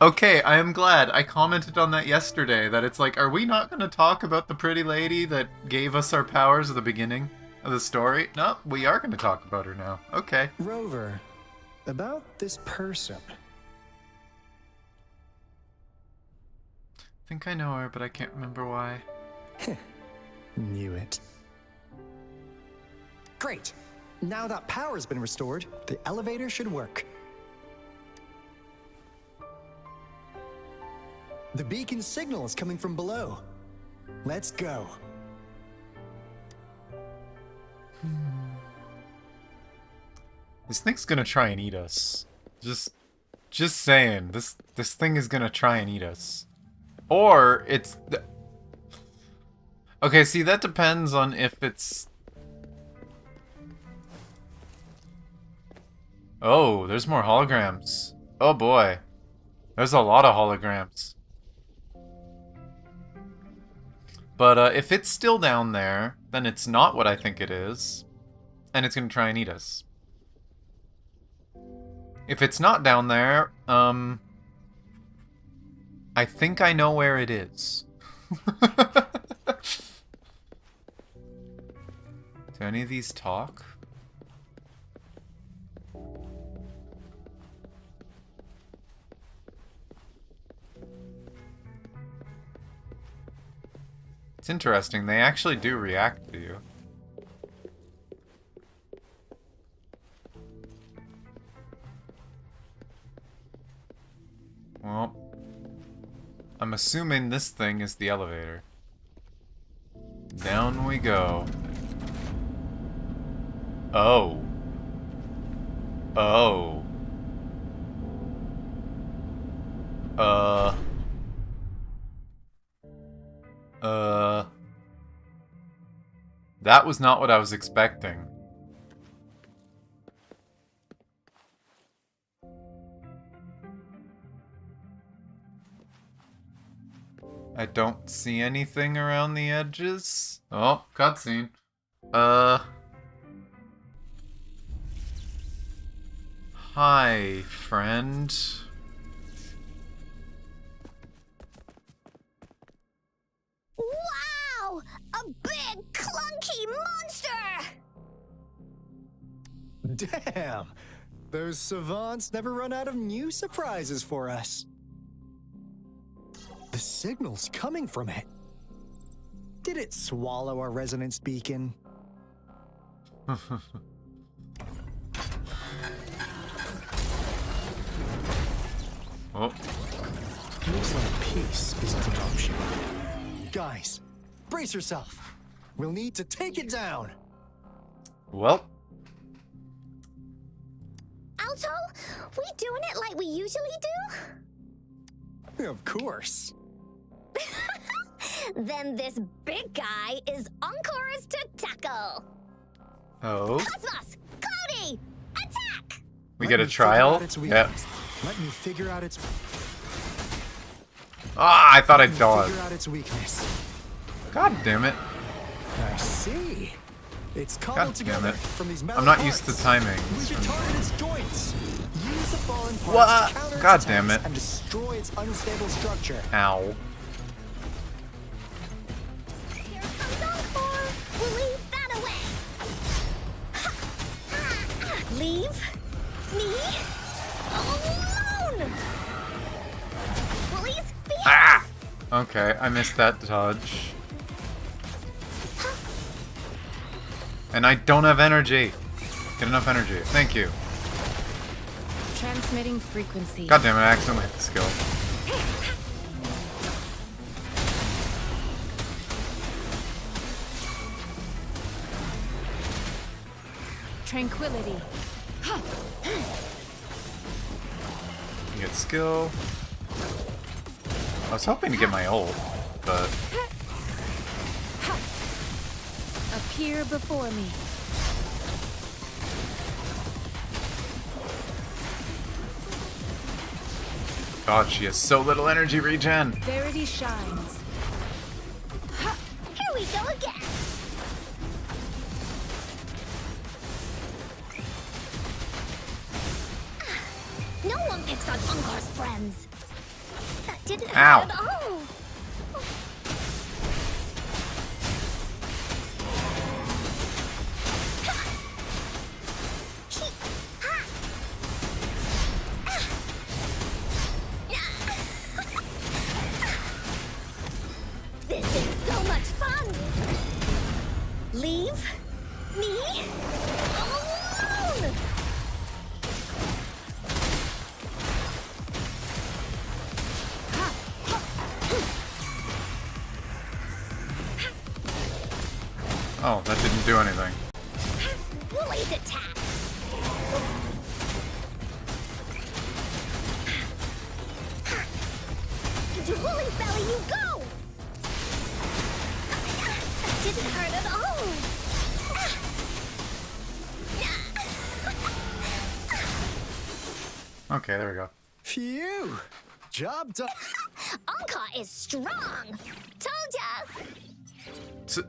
Okay, I am glad. I commented on that yesterday, that it's like, are we not going to talk about the pretty lady that gave us our powers at the beginning of the story? No, we are going to talk about her now. Okay. Rover, about this person. I think I know her, but I can't remember why. Knew it. Great. Now that power's been restored, the elevator should work. The beacon signal is coming from below. Let's go. This thing's gonna try and eat us. Just saying. This thing is gonna try and eat us. Or it's... Okay, see, that depends on if it's... Oh, there's more holograms. Oh boy. There's a lot of holograms. But if it's still down there, then it's not what I think it is. And it's gonna try and eat us. If it's not down there, I think I know where it is. Do any of these talk? It's interesting, they actually do react to you. Well, I'm assuming this thing is the elevator. Down we go. Oh. Oh. That was not what I was expecting. I don't see anything around the edges. Oh, cutscene. Hi, friend. Wow! A big, clunky monster! Damn! Those savants never run out of new surprises for us. The signal's coming from it. Did it swallow our resonance beacon? Oh. Looks like peace isn't an option. Guys, brace yourself. We'll need to take it down. Well. Alto, we doing it like we usually do? Of course. Then this big guy is Encore's to tackle. Oh. Cosmos, Cloudy, attack! We get a trial? Yeah. Let me figure out its... Ah, I thought I'd dodge. Figure out its weakness. God damn it. I see. It's God cobbled damn together it. from these metal I'm not parts. used to timing. We can target its joints. Use the fallen parts What? to counter God its damn attacks it. and destroy its unstable structure. Ow. Here comes Encore! We'll leave that away! Leave me alone! Please be Ah! Okay, I missed that dodge. And I don't have energy. Get enough energy. Thank you. Transmitting frequency. God damn it, I accidentally hit the skill. Tranquility. You get skill. I was hoping to get my ult, but Appear before me. God, she has so little energy regen. Verity shines. Here we go again! No one picks on Ungar's friends. That didn't Ow. hurt at all. This is so much fun. Leave me alone. Oh, that didn't do anything. Woolly's attack. Into Woolly's belly you go. That didn't hurt at all. Okay, there we go. Phew! Job done. Anka is strong. Told ya. It's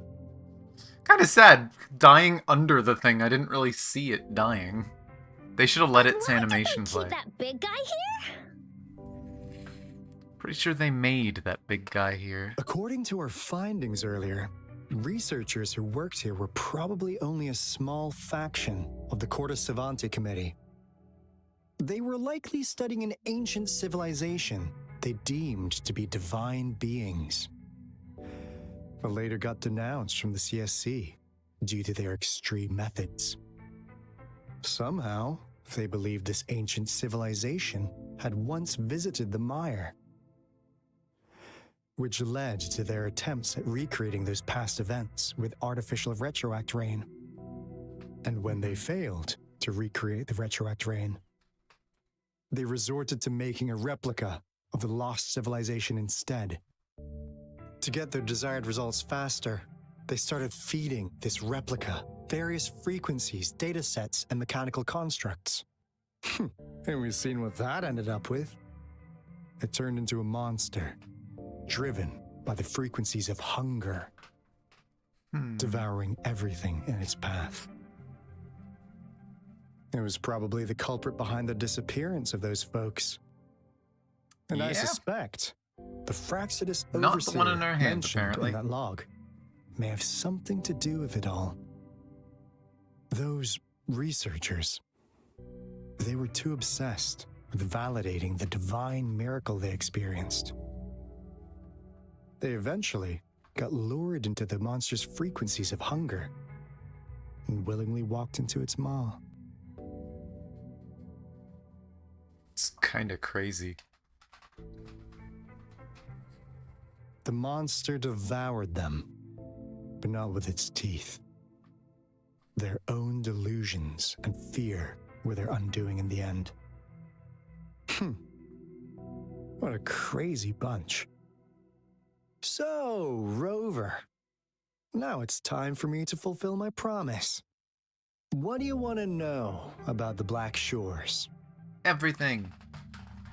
kind of sad. Dying under the thing, I didn't really see it dying. They should have let its animation play. Keep that big guy here? Pretty sure they made that big guy here. According to our findings earlier, researchers who worked here were probably only a small faction of the Corte Savante Committee. They were likely studying an ancient civilization they deemed to be divine beings, but later got denounced from the CSC due to their extreme methods. Somehow, they believed this ancient civilization had once visited the mire, which led to their attempts at recreating those past events with artificial retroact rain. And when they failed to recreate the retroact rain, they resorted to making a replica of the lost civilization instead. To get their desired results faster, they started feeding this replica various frequencies, data sets, and mechanical constructs. And we've seen what that ended up with. It turned into a monster, driven by the frequencies of hunger, devouring everything in its path. It was probably the culprit behind the disappearance of those folks. And I suspect the Fraxidus Not overseer the one in our hand, mentioned apparently. in that log may have something to do with it all. Those researchers, they were too obsessed with validating the divine miracle they experienced. They eventually got lured into the monster's frequencies of hunger and willingly walked into its maw. It's kind of crazy. The monster devoured them, but not with its teeth. Their own delusions and fear were their undoing in the end. What a crazy bunch. So, Rover, now it's time for me to fulfill my promise. What do you want to know about the Black Shores? Everything.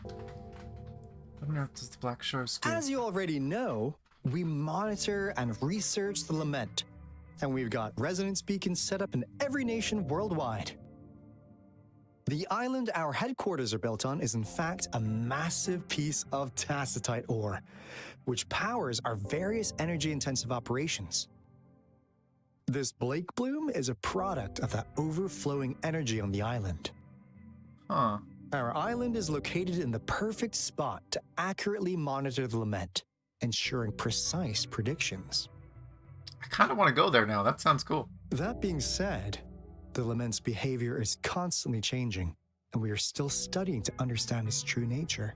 What on earth does the Black Shores do? As you already know, we monitor and research the Lament, and we've got resonance beacons set up in every nation worldwide. The island our headquarters are built on is in fact a massive piece of tacitite ore, which powers our various energy-intensive operations. This Blake Bloom is a product of that overflowing energy on the island. Huh. Our island is located in the perfect spot to accurately monitor the lament, ensuring precise predictions. I kind of want to go there now. That sounds cool. That being said, the lament's behavior is constantly changing, and we are still studying to understand its true nature.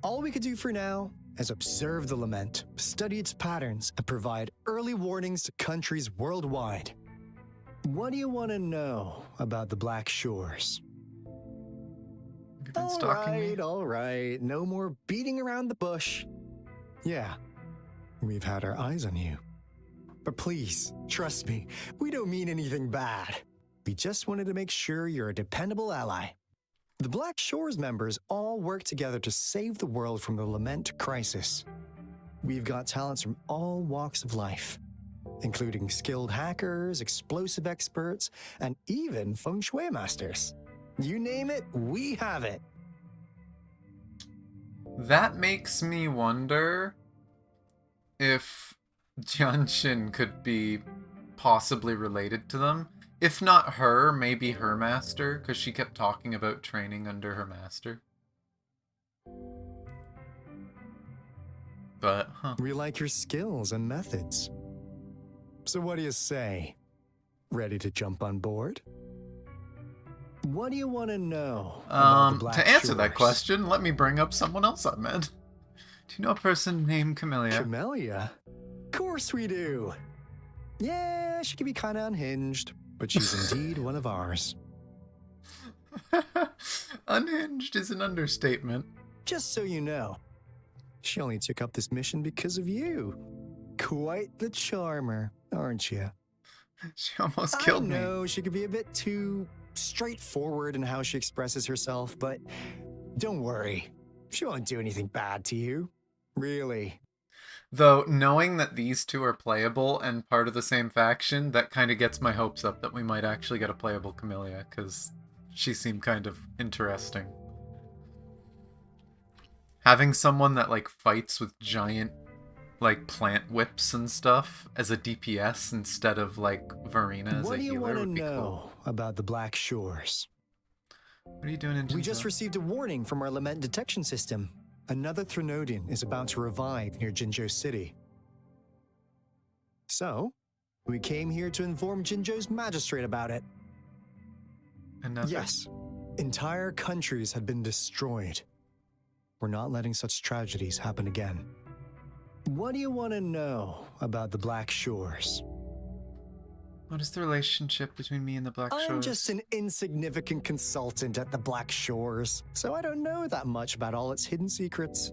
All we could do for now is observe the lament, study its patterns, and provide early warnings to countries worldwide. What do you want to know about the Black Shores? Have you been stalking me? All right. No more beating around the bush. Yeah, we've had our eyes on you. But please, trust me, we don't mean anything bad. We just wanted to make sure you're a dependable ally. The Black Shores members all work together to save the world from the lament crisis. We've got talents from all walks of life, including skilled hackers, explosive experts, and even feng shui masters. You name it, we have it. That makes me wonder if Jianshin could be possibly related to them. If not her, maybe her master, because she kept talking about training under her master. But, huh. We like your skills and methods. So what do you say? Ready to jump on board? What do you want to know about the Black To answer that Shores? question, let me bring up someone else I met. Do you know a person named Camellia? Camellia? Of course we do. Yeah, she can be kind of unhinged, but she's indeed one of ours. Unhinged is an understatement. Just so you know, she only took up this mission because of you. Quite the charmer, aren't you? She almost killed me. I know she could be a bit too straightforward in how she expresses herself, but don't worry. She won't do anything bad to you. Really. Though, knowing that these two are playable and part of the same faction, that kind of gets my hopes up that we might actually get a playable Camellia, because she seemed kind of interesting. Having someone that, like, fights with giant, like, plant whips and stuff as a DPS instead of, like, Verena as a healer would be cool. What do you want to know about the Black Shores? What are you doing in We Jinzo? just received a warning from our lament detection system. Another Threnodian is about to revive near Jinzhou City. So, we came here to inform Jinzhou's magistrate about it. Another? Yes, entire countries have been destroyed. We're not letting such tragedies happen again. What do you want to know about the Black Shores? What is the relationship between me and the Black Shores? I'm just an insignificant consultant at the Black Shores, so I don't know that much about all its hidden secrets.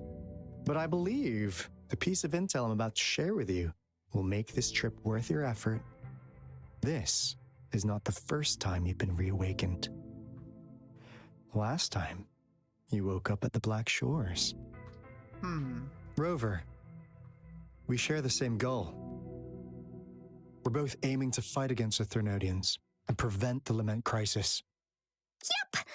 But I believe the piece of intel I'm about to share with you will make this trip worth your effort. This is not the first time you've been reawakened. Last time, you woke up at the Black Shores. Rover, we share the same goal. We're both aiming to fight against the Threnodians and prevent the lament crisis. Yep!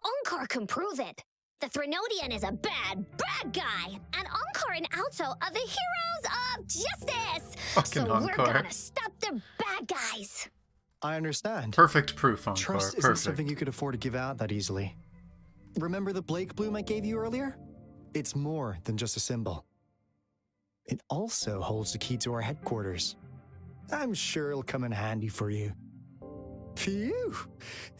Onkar can prove it. The Threnodian is a bad, bad guy, and Onkar and Alto are the heroes of justice. Fucking so we're Onkar. gonna stop the bad guys. I understand. Perfect proof, Encore. Trust isn't Perfect. something you could afford to give out that easily. Remember the Blake Bloom I gave you earlier? It's more than just a symbol. It also holds the key to our headquarters. I'm sure it'll come in handy for you. Phew!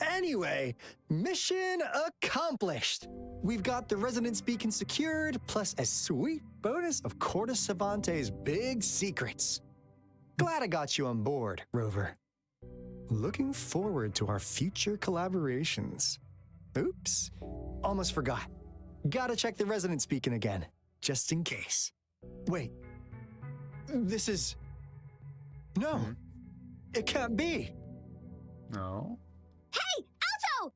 Anyway, mission accomplished! We've got the resonance beacon secured, plus a sweet bonus of Corda Savante's big secrets. Glad I got you on board, Rover. Looking forward to our future collaborations. Oops, almost forgot. Gotta check the resonance beacon again, just in case. Wait, this is... No, it can't be. No. Hey, Alto!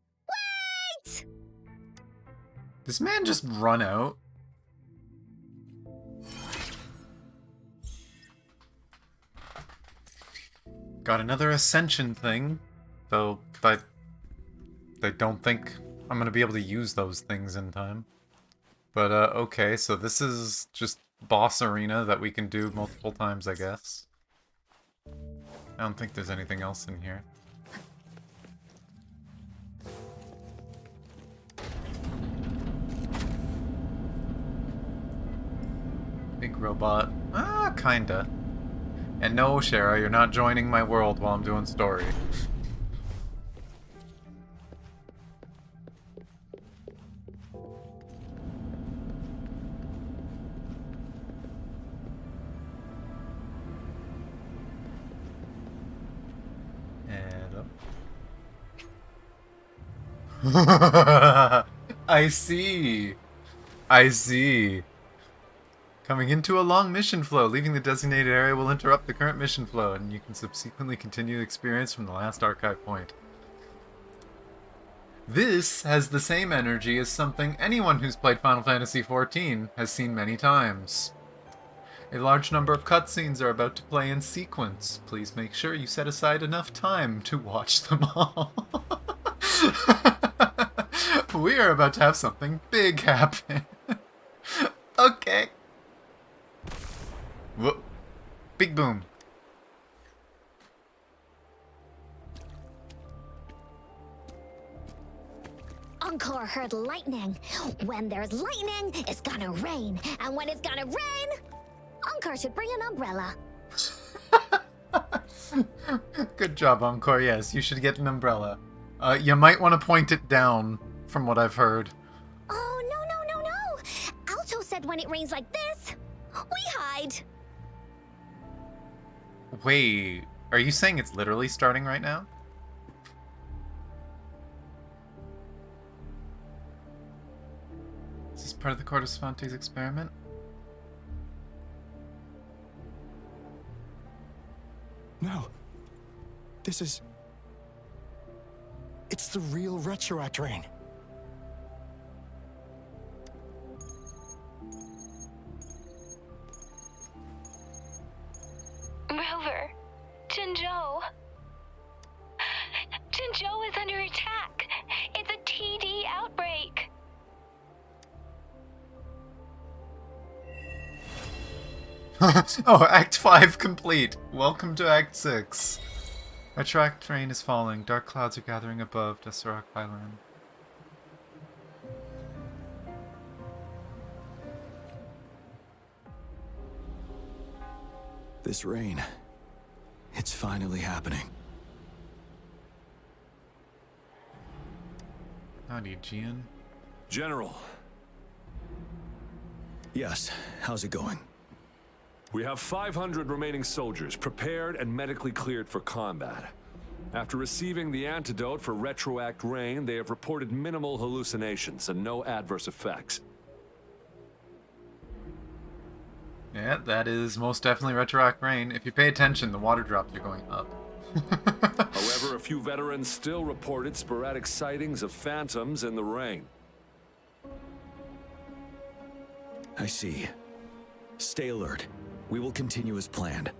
Wait! This man just run out. Got another ascension thing, though I don't think I'm gonna be able to use those things in time. But okay, so this is just boss arena that we can do multiple times, I guess. I don't think there's anything else in here. Big robot. Ah, kinda. And no, Shara, you're not joining my world while I'm doing story. I see. I see. Coming into a long mission flow. Leaving the designated area will interrupt the current mission flow, and you can subsequently continue the experience from the last archive point. This has the same energy as something anyone who's played Final Fantasy XIV has seen many times. A large number of cutscenes are about to play in sequence. Please make sure you set aside enough time to watch them all. We are about to have something big happen. Okay. Whoop. Big boom. Encore heard lightning. When there's lightning, it's gonna rain. And when it's gonna rain, Encore should bring an umbrella. Good job, Encore. Yes, you should get an umbrella. You might want to point it down, from what I've heard. Oh, no. Alto said when it rains like this, we hide. Wait, are you saying it's literally starting right now? Is this part of the Cortus Fontes experiment? No. This is... It's the real Retroact Rain. Rover, Jinzhou. Jinzhou is under attack. It's a TD outbreak. Oh, Act 5 complete. Welcome to Act 6. Retroact rain is falling. Dark clouds are gathering above Deserock Island. This rain, it's finally happening. Howdy, Gian. General. Yes, how's it going? We have 500 remaining soldiers prepared and medically cleared for combat. After receiving the antidote for Retroact Rain, they have reported minimal hallucinations and no adverse effects. Yeah, that is most definitely Retroact Rain. If you pay attention, the water drops are going up. However, a few veterans still reported sporadic sightings of phantoms in the rain. I see. Stay alert. We will continue as planned.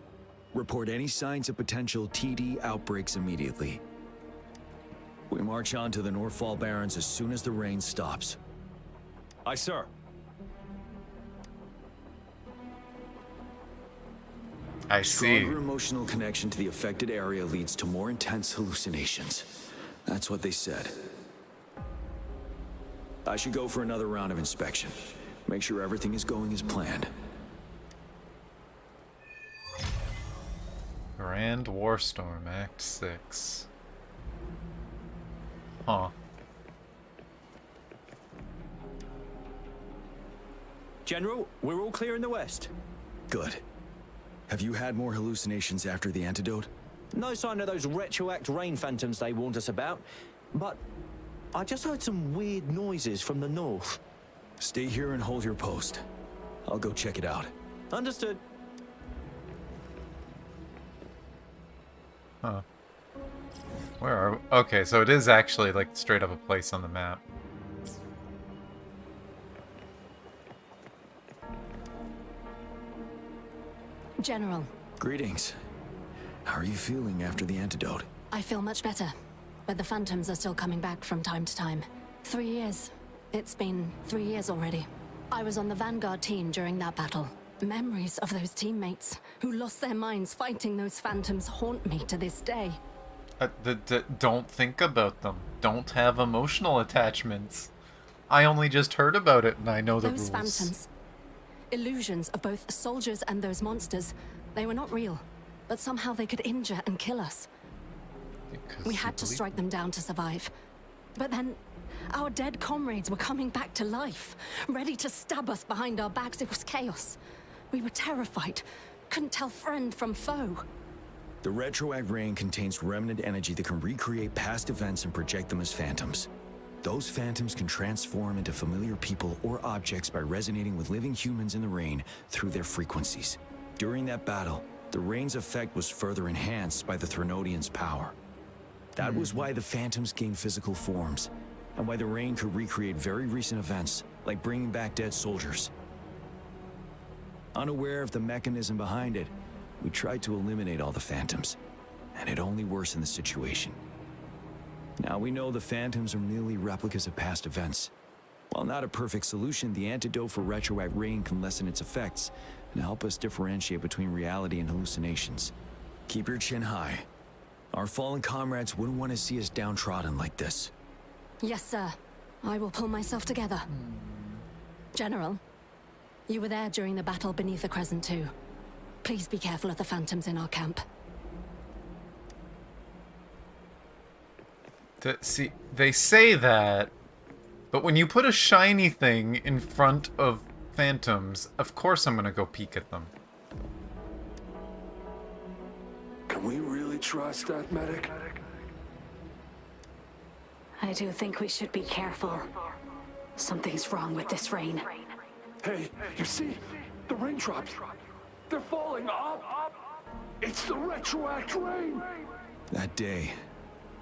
Report any signs of potential TD outbreaks immediately. We march on to the Northfall Barrens as soon as the rain stops. Aye, sir. I see. Stronger emotional connection to the affected area leads to more intense hallucinations. That's what they said. I should go for another round of inspection. Make sure everything is going as planned. Grand Warstorm, Act 6. Huh. General, we're all clear in the west. Good. Have you had more hallucinations after the antidote? No sign of those Retroact Rain phantoms they warned us about, but I just heard some weird noises from the north. Stay here and hold your post. I'll go check it out. Understood. Huh. Where are we? Okay, so it is actually like straight up a place on the map. General. Greetings. How are you feeling after the antidote? I feel much better, but the phantoms are still coming back from time to time. 3 years. It's been 3 years already. I was on the Vanguard team during that battle. Memories of those teammates who lost their minds fighting those phantoms haunt me to this day. Don't think about them. Don't have emotional attachments. I only just heard about it and I know the rules. Those phantoms. Illusions of both soldiers and those monsters. They were not real, but somehow they could injure and kill us. We had to strike them down to survive. But then, our dead comrades were coming back to life, ready to stab us behind our backs. It was chaos. We were terrified. Couldn't tell friend from foe. The Retroact Rain contains remnant energy that can recreate past events and project them as phantoms. Those phantoms can transform into familiar people or objects by resonating with living humans in the rain through their frequencies. During that battle, the rain's effect was further enhanced by the Threnodians' power. That was why the phantoms gained physical forms, and why the rain could recreate very recent events, like bringing back dead soldiers. Unaware of the mechanism behind it, we tried to eliminate all the phantoms, and it only worsened the situation. Now we know the phantoms are merely replicas of past events. While not a perfect solution, the antidote for Retroact Rain can lessen its effects and help us differentiate between reality and hallucinations. Keep your chin high. Our fallen comrades wouldn't want to see us downtrodden like this. Yes, sir. I will pull myself together. General, you were there during the battle beneath the Crescent too. Please be careful of the phantoms in our camp. See, they say that, but when you put a shiny thing in front of phantoms, of course I'm gonna go peek at them. Can we really trust that medic? I do think we should be careful. Something's wrong with this rain. Hey, you see? The raindrops. They're falling up. It's the Retroact Rain. That day,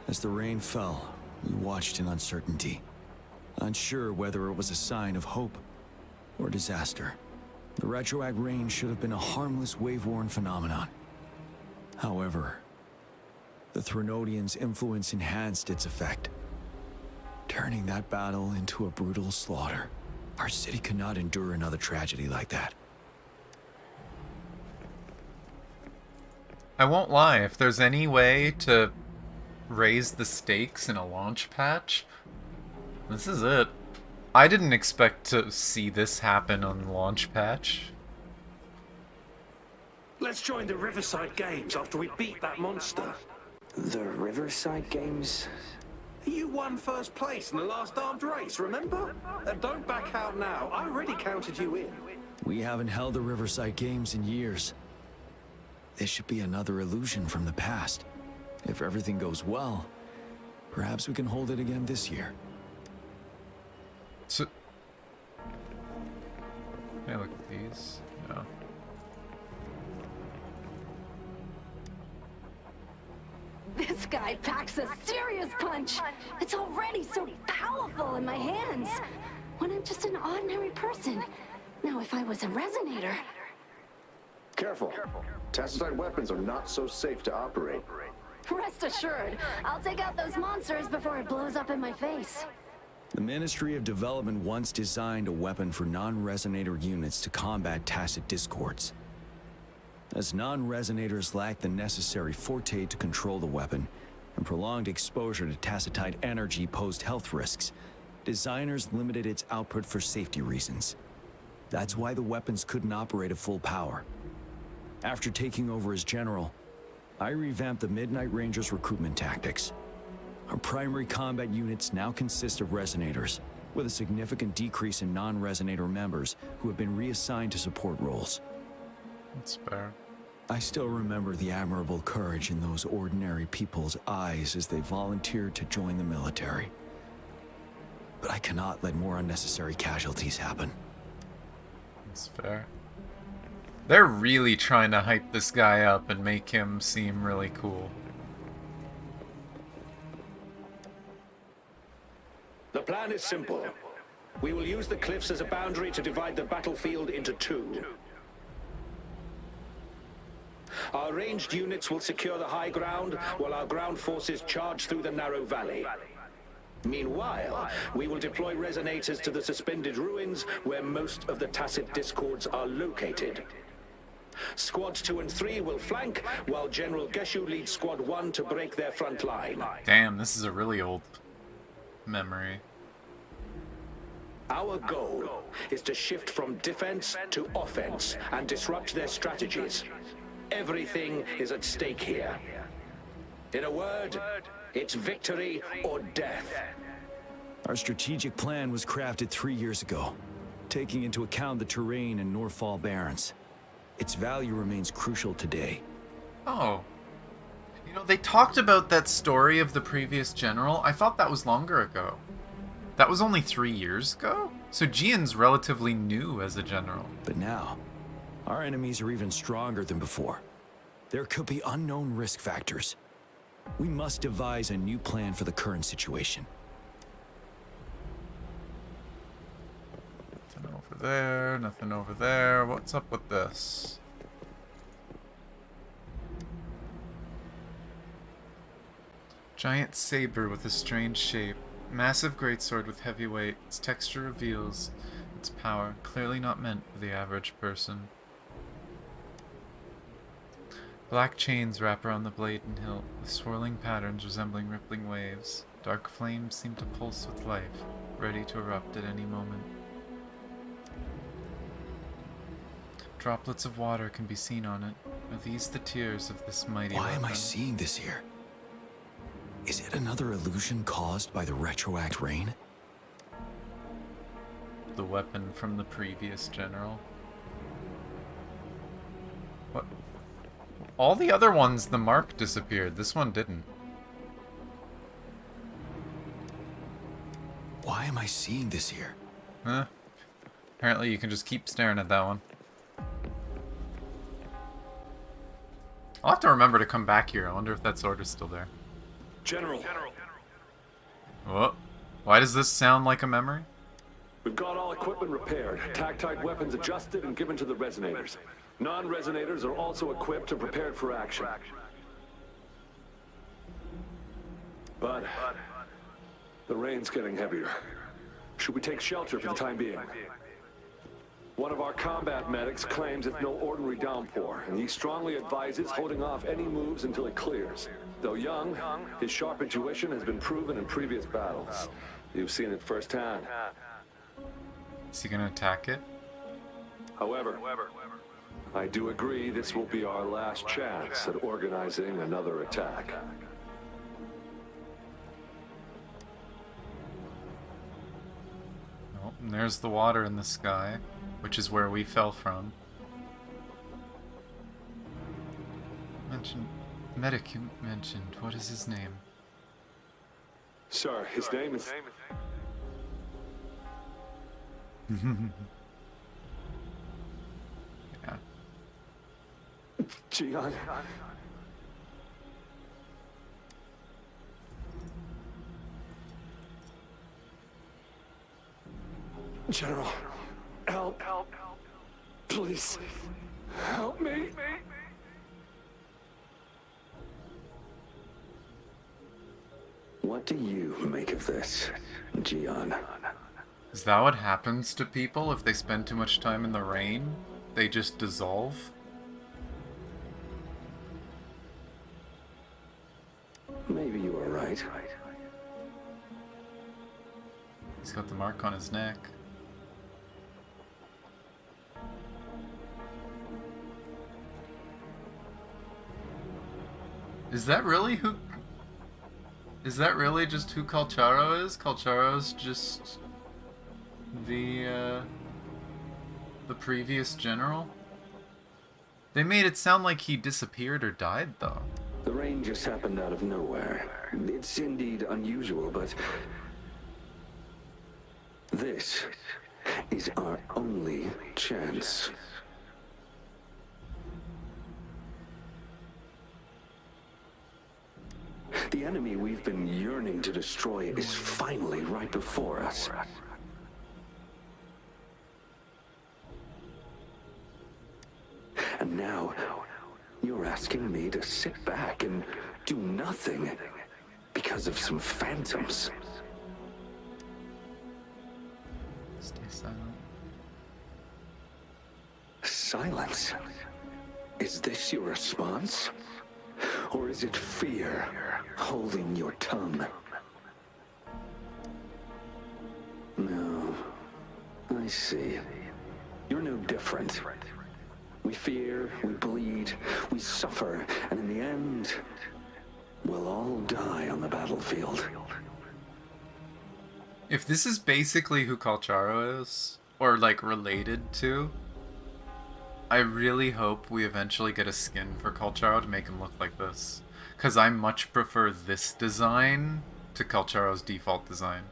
as the rain fell, we watched in uncertainty, unsure whether it was a sign of hope or disaster. The Retroact Rain should have been a harmless wave-worn phenomenon. However, the Threnodians' influence enhanced its effect, turning that battle into a brutal slaughter. Our city could not endure another tragedy like that. I won't lie, if there's any way to raise the stakes in a launch patch, this is it. I didn't expect to see this happen on the launch patch. Let's join the Riverside Games after we beat that monster. The Riverside Games? You won first place in the last armed race, remember? Don't back out now. I already counted you in. We haven't held the Riverside Games in years. This should be another illusion from the past. If everything goes well, perhaps we can hold it again this year. So, can I look at these? No. This guy packs a serious punch. It's already so powerful in my hands. When I'm just an ordinary person. Now, if I was a resonator... Careful. Tacitite weapons are not so safe to operate. Rest assured, I'll take out those monsters before it blows up in my face. The Ministry of Development once designed a weapon for non-resonator units to combat tacit discords. As non-resonators lack the necessary forte to control the weapon, and prolonged exposure to tacitite energy posed health risks, designers limited its output for safety reasons. That's why the weapons couldn't operate at full power. After taking over as general, I revamped the Midnight Rangers' recruitment tactics. Our primary combat units now consist of resonators, with a significant decrease in non-resonator members who have been reassigned to support roles. That's fair. I still remember the admirable courage in those ordinary people's eyes as they volunteered to join the military. But I cannot let more unnecessary casualties happen. That's fair. They're really trying to hype this guy up and make him seem really cool. The plan is simple. We will use the cliffs as a boundary to divide the battlefield into two. Our ranged units will secure the high ground, while our ground forces charge through the narrow valley. Meanwhile, we will deploy resonators to the suspended ruins, where most of the Tacit Discords are located. Squads 2 and 3 will flank, while General Geshu leads Squad 1 to break their front line. Damn, this is a really old memory. Our goal is to shift from defense to offense and disrupt their strategies. Everything is at stake here. In a word, it's victory or death. Our strategic plan was crafted 3 years ago, taking into account the terrain in Norfall Barrens. Its value remains crucial today. Oh. You know, they talked about that story of the previous general. I thought that was longer ago. That was only 3 years ago? So Jian's relatively new as a general. But now, our enemies are even stronger than before. There could be unknown risk factors. We must devise a new plan for the current situation. Nothing over there, nothing over there. What's up with this? Giant saber with a strange shape. Massive greatsword with heavy weight. Its texture reveals its power. Clearly not meant for the average person. Black chains wrap around the blade and hilt, with swirling patterns resembling rippling waves. Dark flames seem to pulse with life, ready to erupt at any moment. Droplets of water can be seen on it. Are these the tears of this mighty Why am I weapon? seeing this here? Is it another illusion caused by the retroact rain? The weapon from the previous general. What? All the other ones, the mark disappeared. This one didn't. Why am I seeing this here? Huh? Apparently you can just keep staring at that one. I'll have to remember to come back here. I wonder if that sword is still there. General. What? Why does this sound like a memory? We've got all equipment repaired, tactite weapons adjusted and given to the resonators. Non-resonators are also equipped and prepared for action. But the rain's getting heavier. Should we take shelter for the time being? One of our combat medics claims it's no ordinary downpour, and he strongly advises holding off any moves until it clears. Though young, his sharp intuition has been proven in previous battles. You've seen it firsthand. Is he gonna attack it? However, I do agree this will be our last chance at organizing another attack. Oh, and there's the water in the sky, which is where we fell from. Medic you mentioned. What is his name? Sir, his name is... Yeah. Jian. General, help. Please, help me. What do you make of this, Jian? Is that what happens to people if they spend too much time in the rain? They just dissolve? Maybe you are right. He's got the mark on his neck. Is that really who... Is that really just who Kalcharo is? Kalcharo's just... the previous general? They made it sound like he disappeared or died, though. The rain just happened out of nowhere. It's indeed unusual, but... this is our only chance. The enemy we've been yearning to destroy is finally right before us. And now, You're asking me to sit back and do nothing because of some phantoms. Stay silent. Silence? Is this your response? Or is it fear holding your tongue? No. I see. You're no different. We fear, we bleed, we suffer, and in the end, we'll all die on the battlefield. If this is basically who Kalcharo is, or like related to, I really hope we eventually get a skin for Kalcharo to make him look like this. Because I much prefer this design to Kalcharo's default design.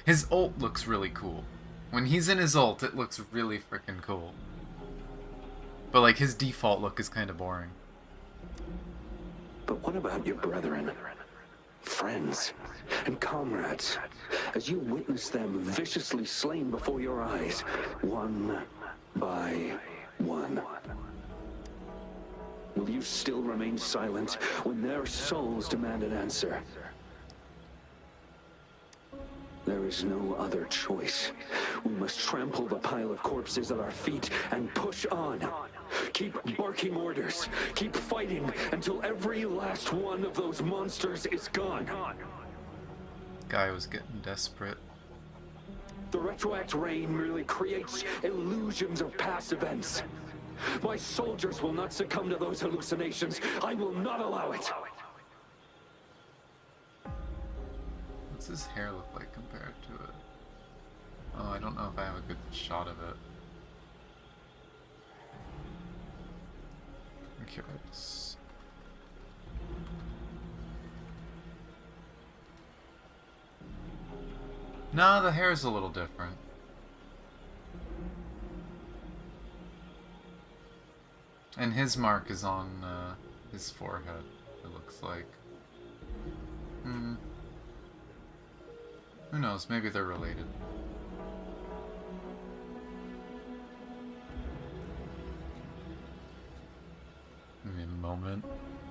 His ult looks really cool. When he's in his ult, it looks really freaking cool. But like his default look is kind of boring. But what about your brethren, friends, and comrades, as you witness them viciously slain before your eyes, one by one? Will you still remain silent when their souls demand an answer? There is no other choice. We must trample the pile of corpses at our feet and push on. Keep barking orders. Keep fighting until every last one of those monsters is gone. Guy was getting desperate. The retroact rain merely creates illusions of past events. My soldiers will not succumb to those hallucinations. I will not allow it. What's his hair look like compared to it? Oh, I don't know if I have a good shot of it. I'm curious. No, the hair is a little different. And his mark is on his forehead, it looks like. Who knows, maybe they're related. Give me a moment.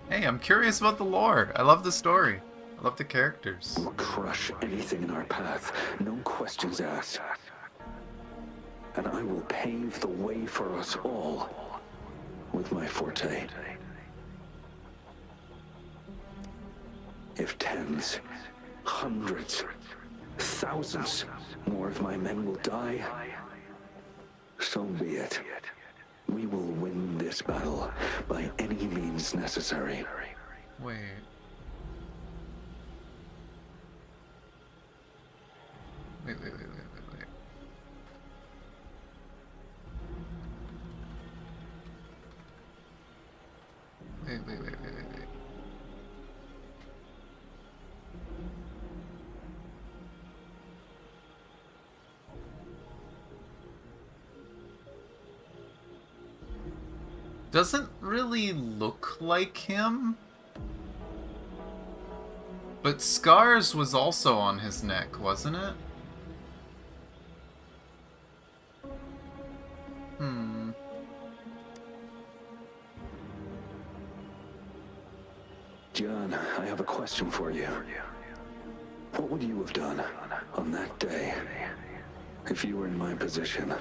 Hey, I'm curious about the lore. I love the story. I love the characters. We'll crush anything in our path, no questions asked. And I will pave the way for us all with my forte. If tens, hundreds, thousands more of my men will die, so be it. We will win this battle by any means necessary. Wait. Wait. Doesn't really look like him. But scars was also on his neck, wasn't it? John, I have a question for you. What would you have done on that day if you were in my position?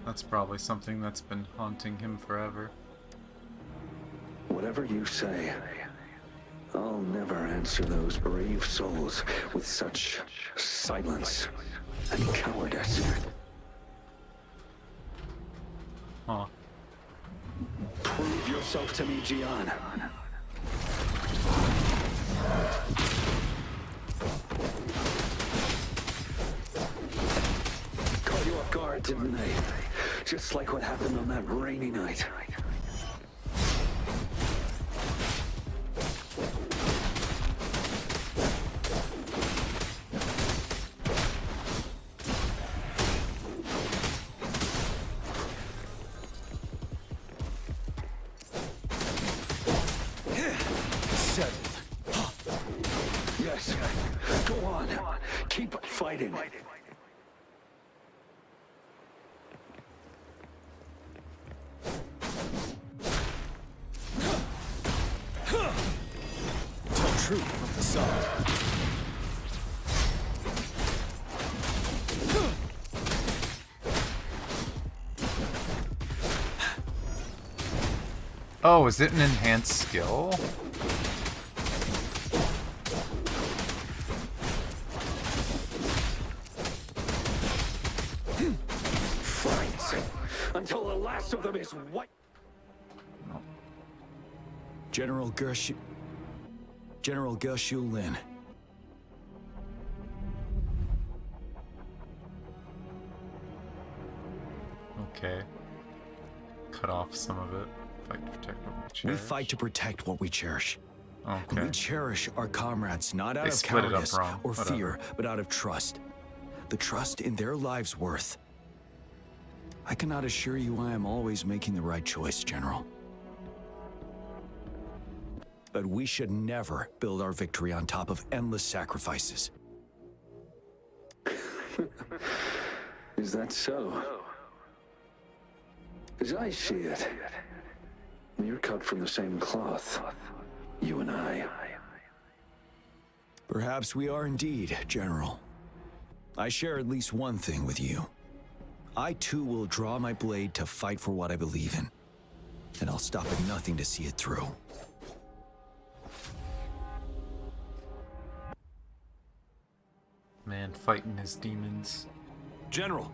That's probably something that's been haunting him forever. Whatever you say, I'll never answer those brave souls with such silence and cowardice. Huh. Prove yourself to me, Gian. Caught you off guard, didn't they? Just like what happened on that rainy night. Yes, go on. Keep fighting. truth from the sun. Oh, is it an enhanced skill? Friends, until the last of them is white. General Gershu Lin. Okay. Cut off some of it. Fight to protect what we cherish. We fight to protect what we cherish. Okay. We cherish our comrades not out They of split it up cowardice wrong. or Whatever. fear, but out of trust. The trust in their lives' worth. I cannot assure you I am always making the right choice, General. But we should never build our victory on top of endless sacrifices. Is that so? As I see it, you're cut from the same cloth, you and I. Perhaps we are indeed, General. I share at least one thing with you. I too will draw my blade to fight for what I believe in. And I'll stop at nothing to see it through. Man fighting his demons. General.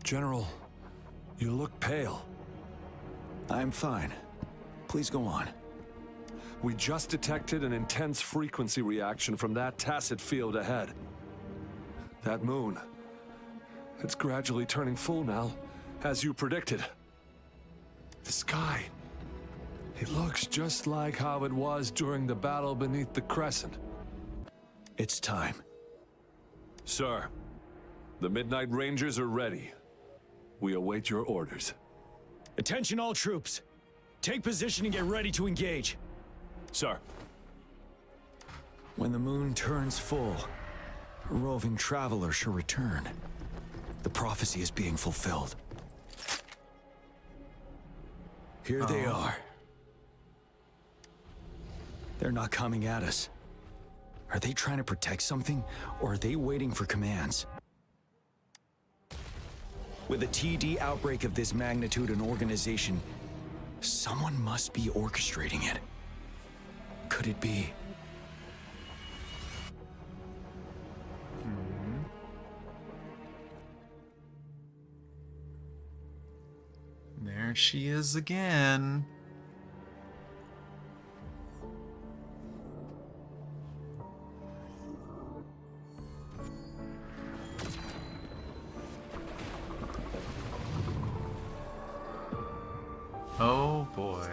General, you look pale. I'm fine. Please go on. We just detected an intense frequency reaction from that tacit field ahead. That moon. It's gradually turning full now, as you predicted. The sky. It looks just like how it was during the battle beneath the crescent. It's time. Sir, the Midnight Rangers are ready. We await your orders. Attention all troops. Take position and get ready to engage. Sir. When the moon turns full, a roving traveler shall return. The prophecy is being fulfilled. Here they are. They're not coming at us. Are they trying to protect something, or are they waiting for commands? With a TD outbreak of this magnitude and organization, someone must be orchestrating it. Could it be? There she is again. Oh boy.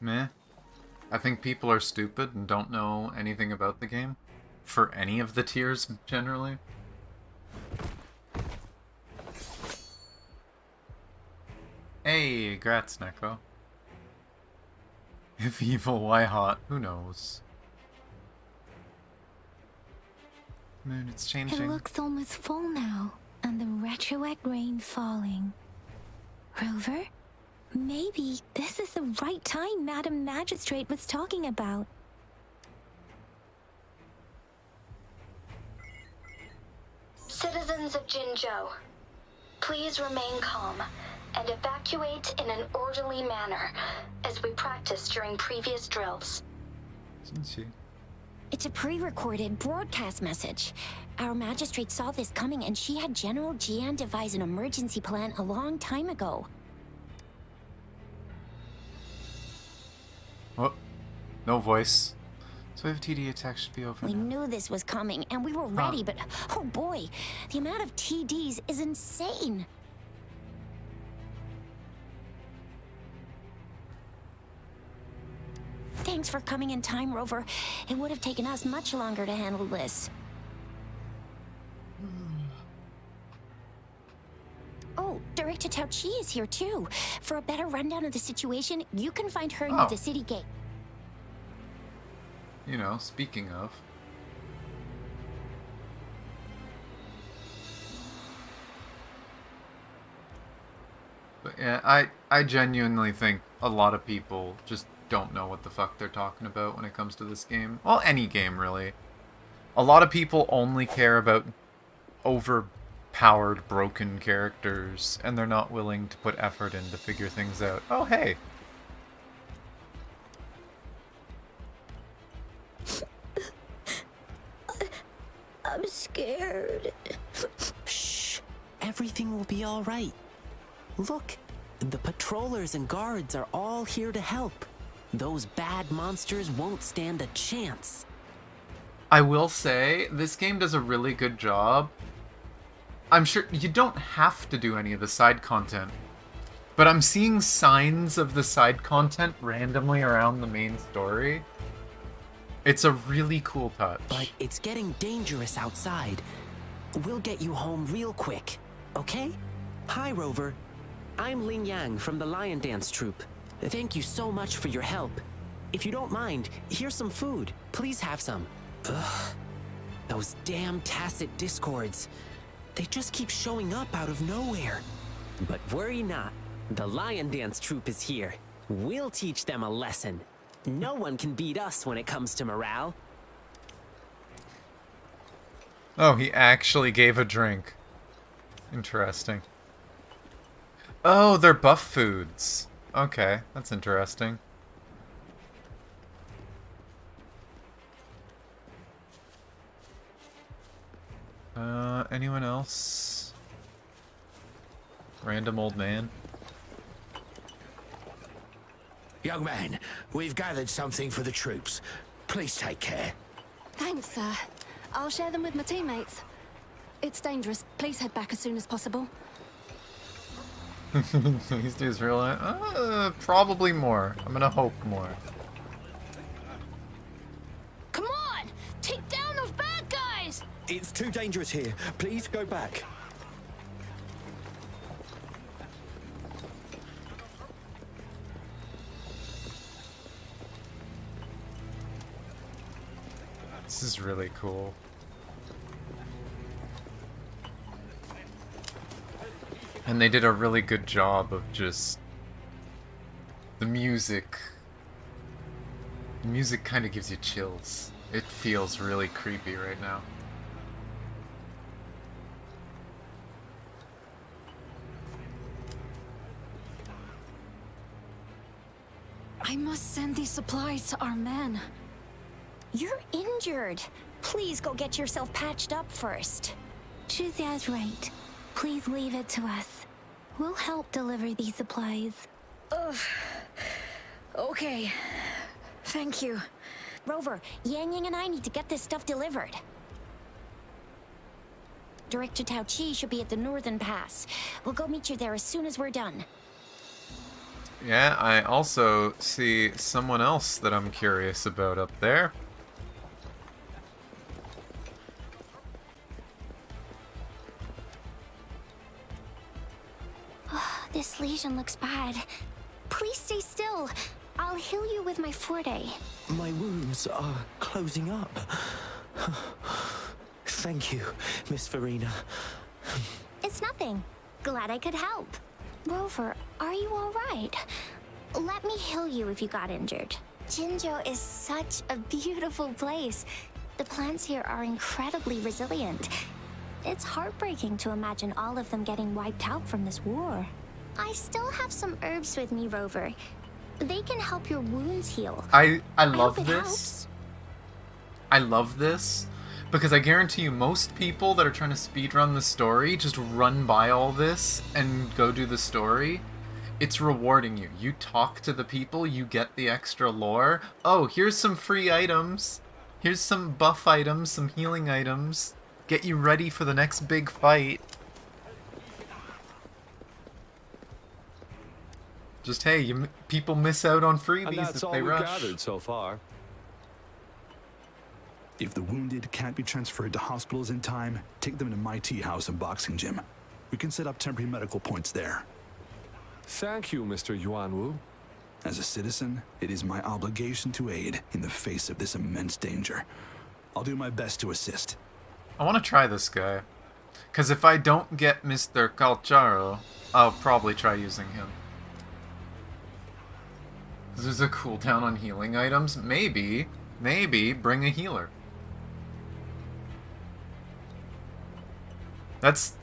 Meh. I think people are stupid and don't know anything about the game. For any of the tiers, generally. Hey, grats, Neko. If evil, why hot? Who knows? Moon, it's changing. It looks almost full now, and the retroact rain falling. Rover? Maybe this is the right time Madam Magistrate was talking about. Citizens of Jinzhou, please remain calm and evacuate in an orderly manner, as we practiced during previous drills. It's a pre-recorded broadcast message. Our magistrate saw this coming and she had General Jian devise an emergency plan a long time ago. What? No voice. So if TD attack should be over We now. knew this was coming, and we were ready, but oh boy, the amount of TDs is insane. Thanks for coming in time, Rover. It would have taken us much longer to handle this. Oh, Director Tao Chi is here too. For a better rundown of the situation, you can find her near the city gate. You know, speaking of. But yeah, I genuinely think a lot of people just don't know what the fuck they're talking about when it comes to this game. Well, any game, really. A lot of people only care about overpowered, broken characters, and they're not willing to put effort in to figure things out. Oh, hey. I'm scared. Shh. Everything will be all right. Look, the patrollers and guards are all here to help. Those bad monsters won't stand a chance. I will say, this game does a really good job. I'm sure you don't have to do any of the side content, but I'm seeing signs of the side content randomly around the main story. It's a really cool touch. But it's getting dangerous outside. We'll get you home real quick, okay? Hi, Rover. I'm Ling Yang from the Lion Dance Troupe. Thank you so much for your help. If you don't mind, here's some food. Please have some. Ugh. Those damn tacit discords. They just keep showing up out of nowhere. But worry not. The Lion Dance Troupe is here. We'll teach them a lesson. No one can beat us when it comes to morale. Oh, he actually gave a drink. Interesting. Oh, they're buff foods. Okay, that's interesting. Anyone else? Random old man? Young man, we've gathered something for the troops. Please take care. Thanks, sir. I'll share them with my teammates. It's dangerous. Please head back as soon as possible. These dudes realize, probably more. I'm gonna hope more. Come on! Take down those bad guys! It's too dangerous here. Please go back. This is really cool. And they did a really good job of just the music. The music kind of gives you chills. It feels really creepy right now. I must send these supplies to our men. You're injured. Please go get yourself patched up first. Shuzia's right. Please leave it to us. We'll help deliver these supplies. Ugh. Okay. Thank you. Rover, Yang Yang and I need to get this stuff delivered. Director Tao Chi should be at the Northern Pass. We'll go meet you there as soon as we're done. Yeah, I also see someone else that I'm curious about up there. This lesion looks bad. Please stay still. I'll heal you with my Forte. My wounds are closing up. Thank you, Miss Farina. It's nothing. Glad I could help. Rover, are you all right? Let me heal you if you got injured. Jinzhou is such a beautiful place. The plants here are incredibly resilient. It's heartbreaking to imagine all of them getting wiped out from this war. I still have some herbs with me, Rover. They can help your wounds heal. I love hope it this. helps. I love this because I guarantee you most people that are trying to speedrun the story just run by all this and go do the story. It's rewarding you. You talk to the people, you get the extra lore. Oh, here's some free items. Here's some buff items, some healing items. Get you ready for the next big fight. Just, hey, people miss out on freebies And that's if all they we've rush. gathered so far. If the wounded can't be transferred to hospitals in time, take them to my tea house and boxing gym. We can set up temporary medical points there. Thank you, Mr. Yuanwu. As a citizen, it is my obligation to aid in the face of this immense danger. I'll do my best to assist. I want to try this guy. Because if I don't get Mr. Calcharo, I'll probably try using him. There's a cooldown on healing items. Maybe bring a healer. That's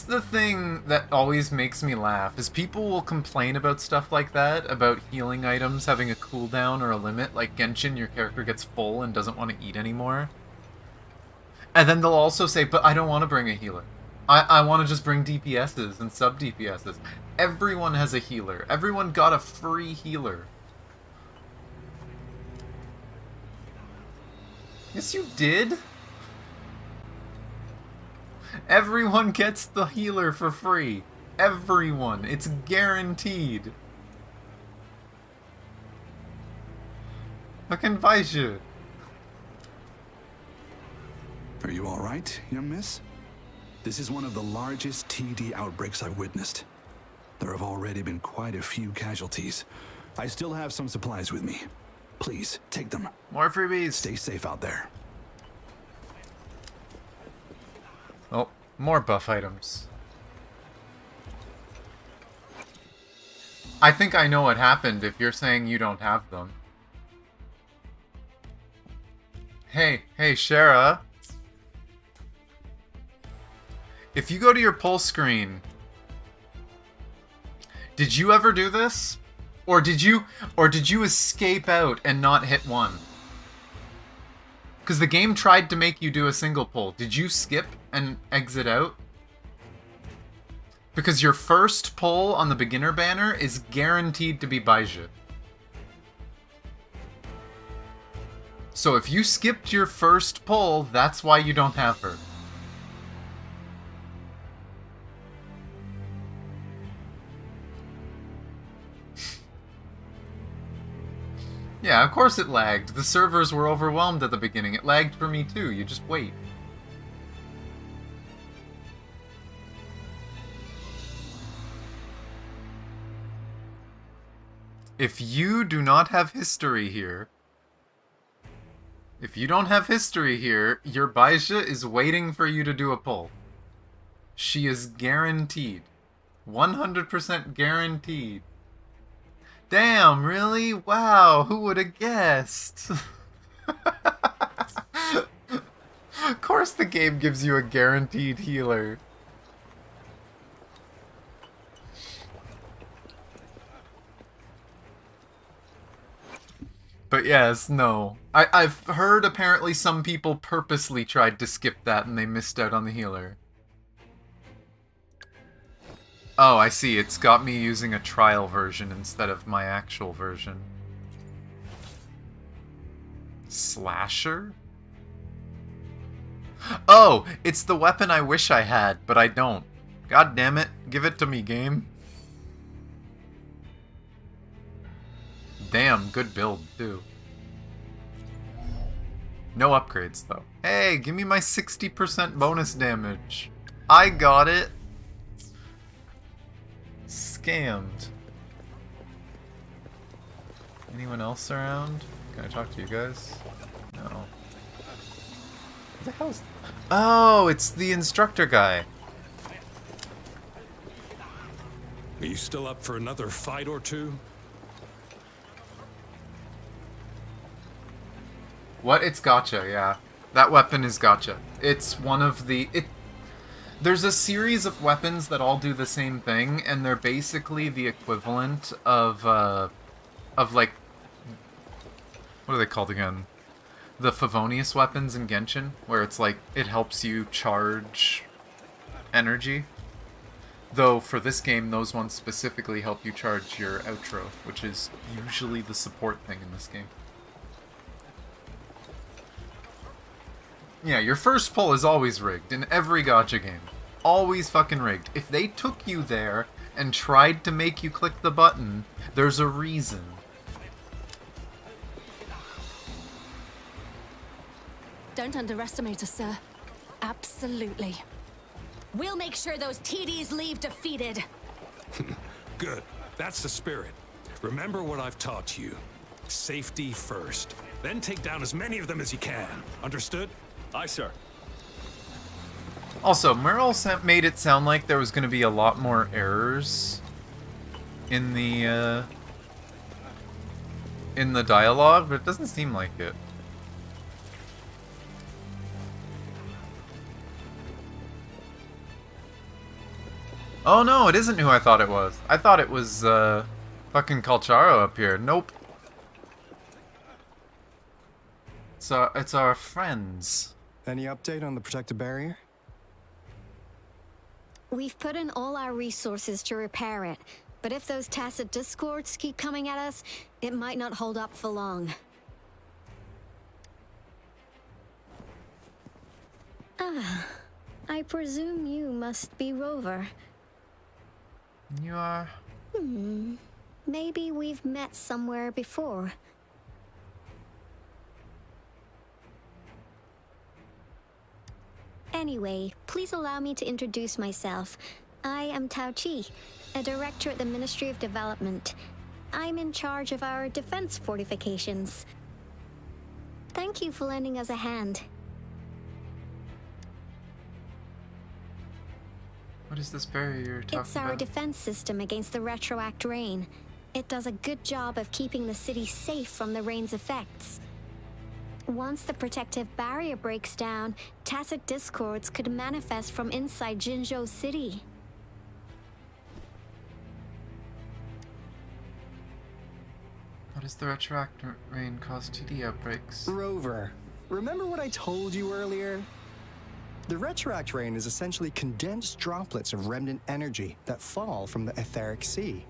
the thing that always makes me laugh, is people will complain about stuff like that, about healing items having a cooldown or a limit, like Genshin, your character gets full and doesn't want to eat anymore. And then they'll also say, but I don't want to bring a healer. I want to just bring DPSs and sub-DPSs. Everyone has a healer. Everyone got a free healer. Yes, you did. Everyone gets the healer for free. Everyone. It's guaranteed. Fucking Baiju. Are you all right, young miss? This is one of the largest TD outbreaks I've witnessed. There have already been quite a few casualties. I still have some supplies with me. Please, take them. More freebies. Stay safe out there. Oh, more buff items. I think I know what happened if you're saying you don't have them. Hey, Shara. If you go to your pull screen, did you ever do this? Or did you escape out and not hit one? Because the game tried to make you do a single pull. Did you skip and exit out? Because your first pull on the beginner banner is guaranteed to be Baiju. So if you skipped your first pull, that's why you don't have her. Yeah, of course it lagged. The servers were overwhelmed at the beginning. It lagged for me too. You just wait. If you do not have history here, your Baija is waiting for you to do a pull. She is guaranteed. 100% guaranteed. Damn, really? Wow, who would have guessed? Of course the game gives you a guaranteed healer. But yes, no. I've heard apparently some people purposely tried to skip that and they missed out on the healer. Oh, I see. It's got me using a trial version instead of my actual version. Slasher? Oh, it's the weapon I wish I had, but I don't. God damn it. Give it to me, game. Damn, good build, too. No upgrades, though. Hey, give me my 60% bonus damage. I got it. Scammed. Anyone else around? Can I talk to you guys? No. What the hell is... Oh, it's the instructor guy. Are you still up for another fight or two? What? It's gotcha, yeah. That weapon is gotcha. It's one of the... There's a series of weapons that all do the same thing, and they're basically the equivalent of like... What are they called again? The Favonius weapons in Genshin, where it's like, it helps you charge energy. Though for this game, those ones specifically help you charge your outro, which is usually the support thing in this game. Yeah, your first pull is always rigged in every gacha game. Always fucking rigged. If they took you there and tried to make you click the button, there's a reason. Don't underestimate us, sir. Absolutely. We'll make sure those TDs leave defeated. Good. That's the spirit. Remember what I've taught you. Safety first. Then take down as many of them as you can. Understood? Aye, sir. Also, Merle made it sound like there was going to be a lot more errors in the dialogue, but it doesn't seem like it. Oh no, it isn't who I thought it was. I thought it was fucking Calcharo up here. Nope. So it's our friends. Any update on the protective barrier? We've put in all our resources to repair it, but if those tacit discords keep coming at us, it might not hold up for long. Ah, I presume you must be Rover. You are? Maybe we've met somewhere before. Anyway, please allow me to introduce myself. I am Tao Chi, a director at the Ministry of Development. I'm in charge of our defense fortifications. Thank you for lending us a hand. What is this barrier you're talking about? It's our defense system against the retroact rain. It does a good job of keeping the city safe from the rain's effects. Once the protective barrier breaks down, tacit discords could manifest from inside Jinzhou City. How does the retroact rain cause TD outbreaks? Rover, remember what I told you earlier? The retroact rain is essentially condensed droplets of remnant energy that fall from the etheric sea.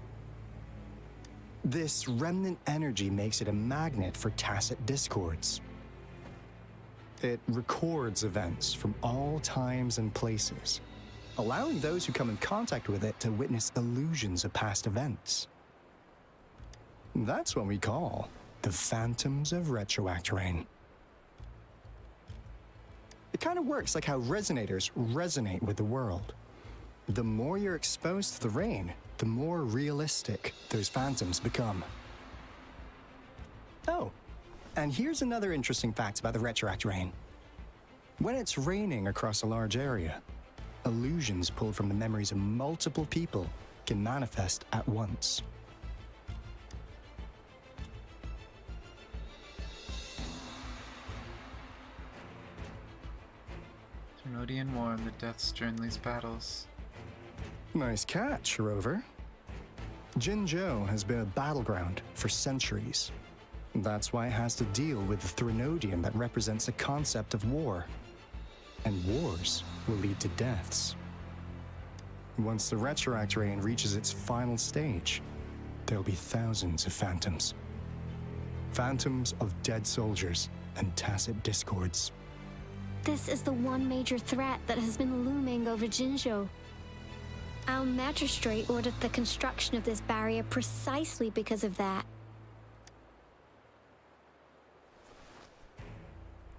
This remnant energy makes it a magnet for tacit discords. It records events from all times and places, allowing those who come in contact with it to witness illusions of past events. That's what we call the phantoms of retroact rain. It kind of works like how resonators resonate with the world. The more you're exposed to the rain, the more realistic those phantoms become. Oh, and here's another interesting fact about the retroact rain. When it's raining across a large area, illusions pulled from the memories of multiple people can manifest at once. Trinodian War and the deaths during these battles. Nice catch, Rover. Jinzhou has been a battleground for centuries. That's why it has to deal with the Trinodian that represents the concept of war. And wars will lead to deaths. Once the retroact rain reaches its final stage, there'll be thousands of phantoms. Phantoms of dead soldiers and tacit discords. This is the one major threat that has been looming over Jinzhou. Our magistrate ordered the construction of this barrier precisely because of that.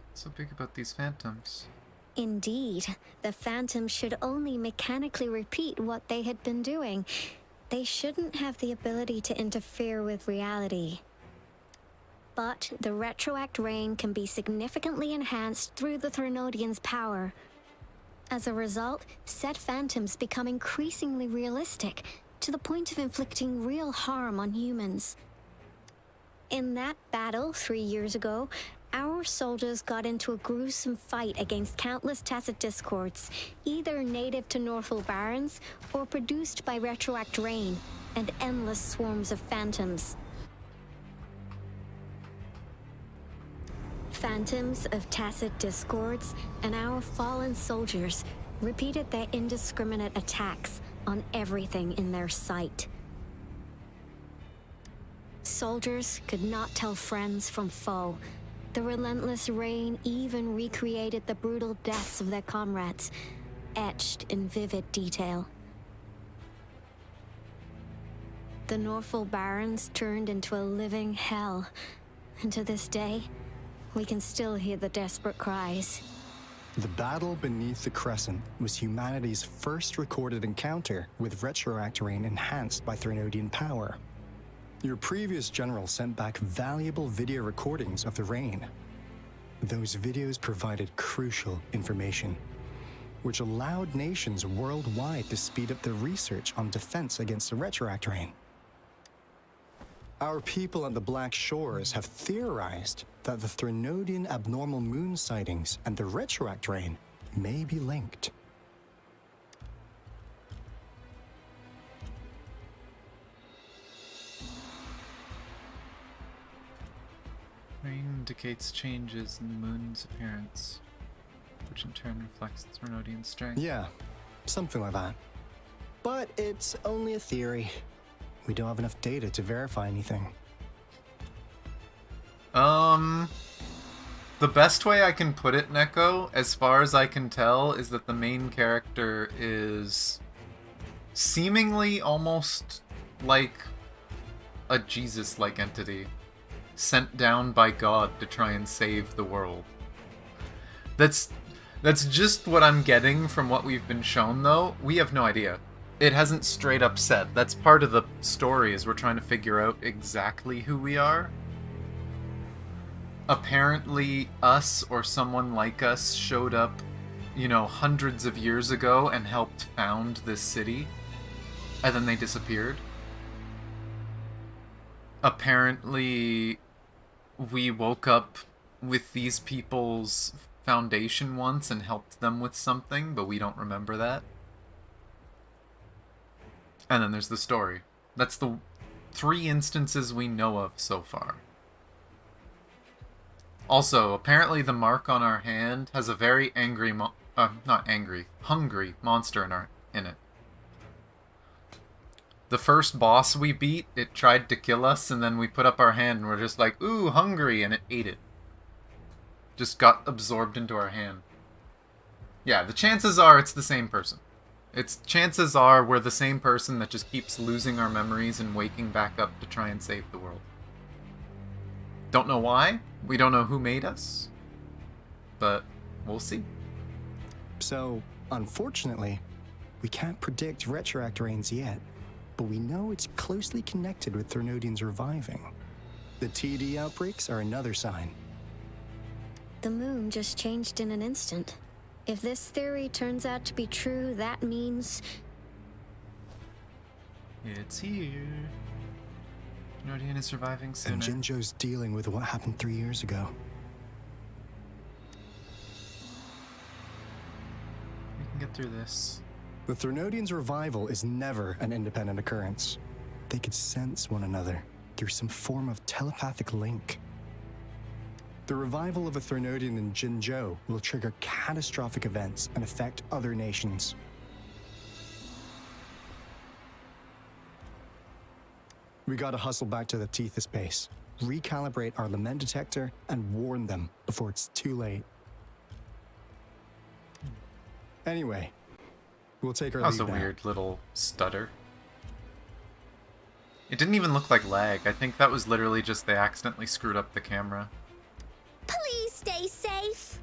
What's so big about these phantoms? Indeed, the phantoms should only mechanically repeat what they had been doing. They shouldn't have the ability to interfere with reality. But the retroact rain can be significantly enhanced through the Trinodian's power. As a result, said phantoms become increasingly realistic, to the point of inflicting real harm on humans. In that battle 3 years ago, our soldiers got into a gruesome fight against countless tacit discords, either native to Northwell Barrens or produced by retroact rain and endless swarms of phantoms. Phantoms of tacit discords and our fallen soldiers repeated their indiscriminate attacks, on everything in their sight. Soldiers could not tell friends from foe. The relentless rain even recreated the brutal deaths of their comrades, etched in vivid detail. The Norfolk Barrens turned into a living hell, and to this day, we can still hear the desperate cries. The battle beneath the Crescent was humanity's first recorded encounter with retroact rain enhanced by Threnodian power. Your previous general sent back valuable video recordings of the rain. Those videos provided crucial information, which allowed nations worldwide to speed up their research on defense against the retroact rain. Our people at the Black Shores have theorized that the Threnodian abnormal moon sightings and the retroact rain may be linked. Rain indicates changes in the moon's appearance, which in turn reflects Threnodian strength. Yeah, something like that. But it's only a theory. We don't have enough data to verify anything. The best way I can put it, Neko, as far as I can tell, is that the main character is seemingly almost like a Jesus-like entity, sent down by God to try and save the world. That's just what I'm getting from what we've been shown, though. We have no idea. It hasn't straight up said. That's part of the story, is we're trying to figure out exactly who we are. Apparently, us or someone like us showed up, you know, hundreds of years ago and helped found this city, and then they disappeared. Apparently, we woke up with these people's foundation once and helped them with something, but we don't remember that. And then there's the story. That's the 3 instances we know of so far. Also, apparently the mark on our hand has a very angry, hungry monster in it. The first boss we beat, it tried to kill us, and then we put up our hand and we're just like, ooh, hungry, and it ate it. Just got absorbed into our hand. Yeah, the chances are it's the same person. Chances are we're the same person that just keeps losing our memories and waking back up to try and save the world. Don't know why. We don't know who made us. But we'll see. So, unfortunately, we can't predict retroact rains yet, but we know it's closely connected with Threnodians reviving. The TD outbreaks are another sign. The moon just changed in an instant. If this theory turns out to be true, that means... It's here. Threnodian is surviving sooner. And Jinzhou's dealing with what happened 3 years ago. We can get through this. The Threnodians' revival is never an independent occurrence. They could sense one another through some form of telepathic link. The revival of a Threnodian in Jinzhou will trigger catastrophic events and affect other nations. We gotta hustle back to the Tethys base, recalibrate our lament detector, and warn them before it's too late. Anyway, we'll take our leave now. That was a weird little stutter. It didn't even look like lag. I think that was literally just they accidentally screwed up the camera. Please stay safe.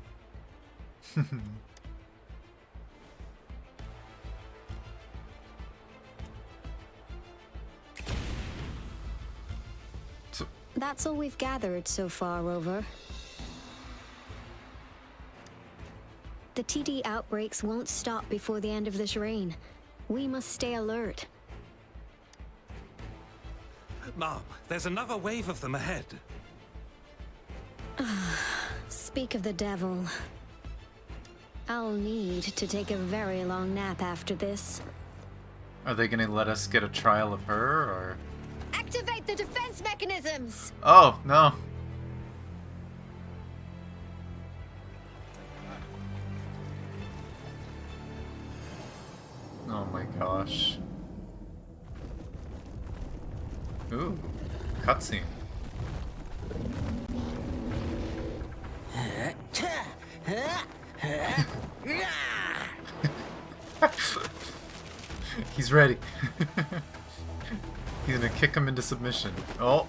That's all we've gathered so far, Rover. The TD outbreaks won't stop before the end of this reign. We must stay alert. Mom, there's another wave of them ahead. Speak of the devil. I'll need to take a very long nap after this. Are they gonna let us get a trial of her, or...? Activate the defense mechanisms! Oh, no. Oh my gosh. Ooh, cutscene. He's ready. He's gonna kick him into submission. Oh,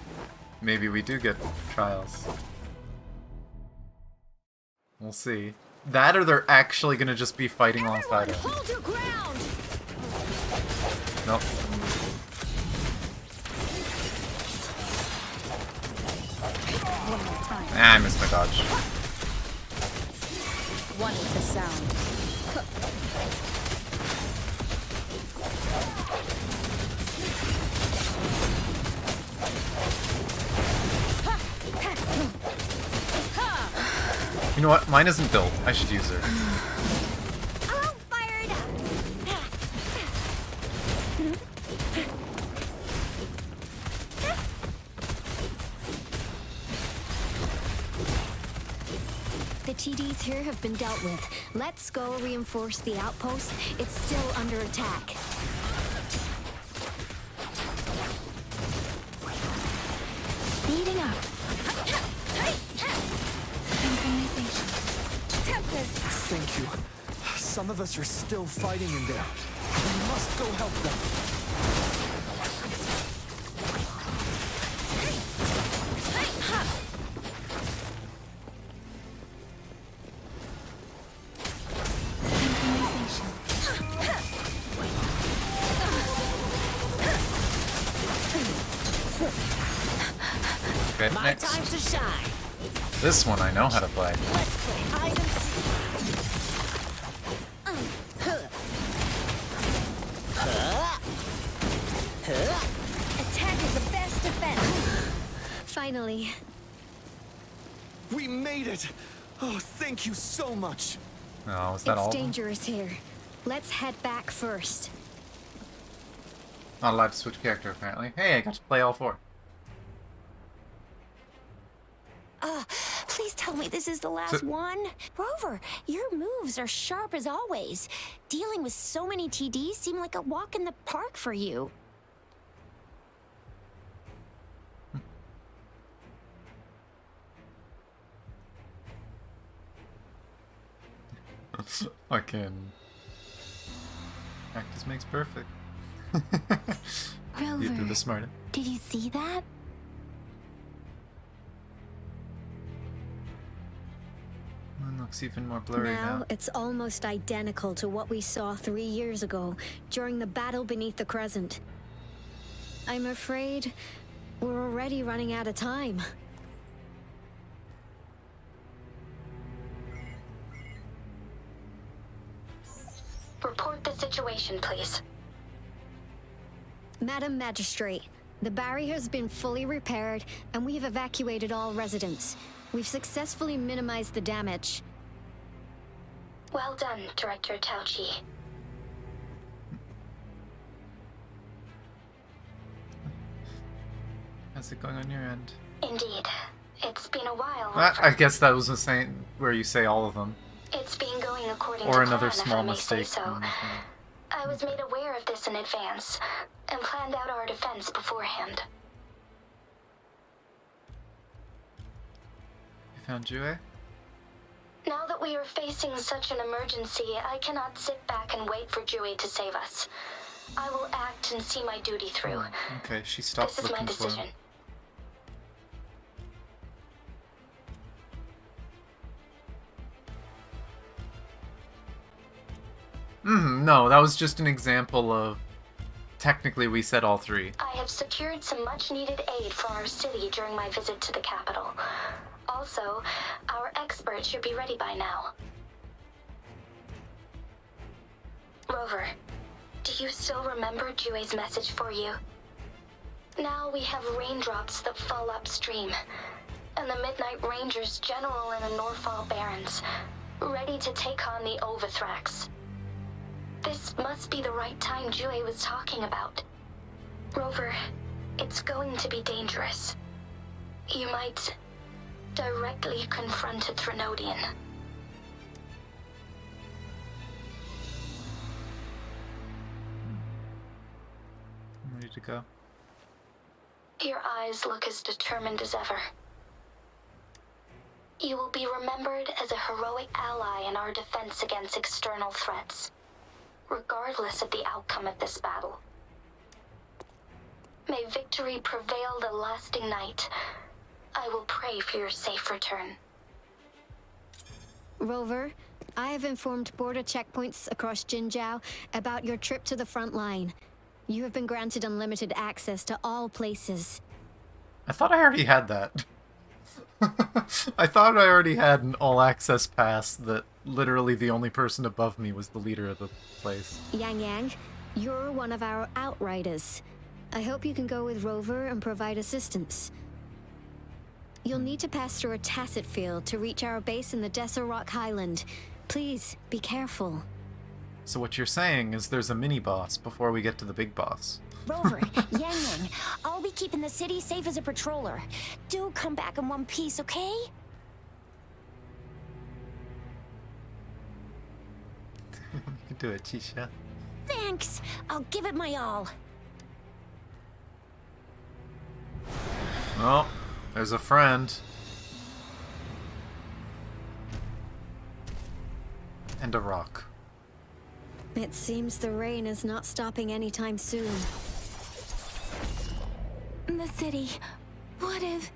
maybe we do get trials. We'll see. That or they're actually gonna just be fighting alongside him. Hold your ground! Nope. One more time. Ah, I missed my dodge. One with the sound. You know what? Mine isn't built. I should use her. All fired up! The TDs here have been dealt with. Let's go reinforce the outpost. It's still under attack. Speeding up. Synchronization. Tempest! Thank you. Some of us are still fighting in there. We must go help them. Okay, My next. time to shine. This one I know how to play. Let's play hide and seek. Attack is the best defense. Finally. We made it! Oh, thank you so much. Oh, is that all? It's of them? dangerous here. Let's head back first. Not allowed to switch character apparently. Hey, I got to play all four. Please tell me this is the last one. Rover, your moves are sharp as always. Dealing with so many TDs seem like a walk in the park for you. Fucking practice makes perfect. You do the smart. Did you see that? One looks even more blurry now. It's almost identical to what we saw 3 years ago during the battle beneath the Crescent. I'm afraid we're already running out of time. Report the situation, please. Madam Magistrate, the barrier has been fully repaired and we've evacuated all residents. We've successfully minimized the damage. Well done, Director Tauchi. How's it going on your end? Indeed. It's been a while. I guess that was the same where you say all of them. It's been going according Or to another plan, small if I may say mistake. so. I was made aware of this in advance, and planned out our defense beforehand. You found Jue? Now that we are facing such an emergency, I cannot sit back and wait for Jui to save us. I will act and see my duty through. Okay, she stopped This is my looking for decision. him. No, that was just an example of... Technically, we said all three. I have secured some much-needed aid for our city during my visit to the capital. Also, our experts should be ready by now. Rover, do you still remember Jue's message for you? Now we have raindrops that fall upstream, and the Midnight Rangers General in the Norfall Barrens, ready to take on the Overthrax. This must be the right time Jue was talking about. Rover, it's going to be dangerous. You might directly confront a Threnodian. to go? Your eyes look as determined as ever. You will be remembered as a heroic ally in our defense against external threats, regardless of the outcome of this battle. May victory prevail the lasting night. I will pray for your safe return. Rover, I have informed border checkpoints across Jinzhou about your trip to the front line. You have been granted unlimited access to all places. I thought I already had that. I thought I already had an all-access pass that literally the only person above me was the leader of the place. Yang Yang, you're one of our outriders. I hope you can go with Rover and provide assistance. You'll need to pass through a tacit field to reach our base in the Desert Rock Highland. Please, be careful. So what you're saying is there's a mini-boss before we get to the big boss. Rover, Yang Yang, I'll be keeping the city safe as a patroller. Do come back in one piece, okay? You can do it, Chisha. Thanks. I'll give it my all. Oh, there's a friend. And a rock. It seems the rain is not stopping anytime soon. The city. What if...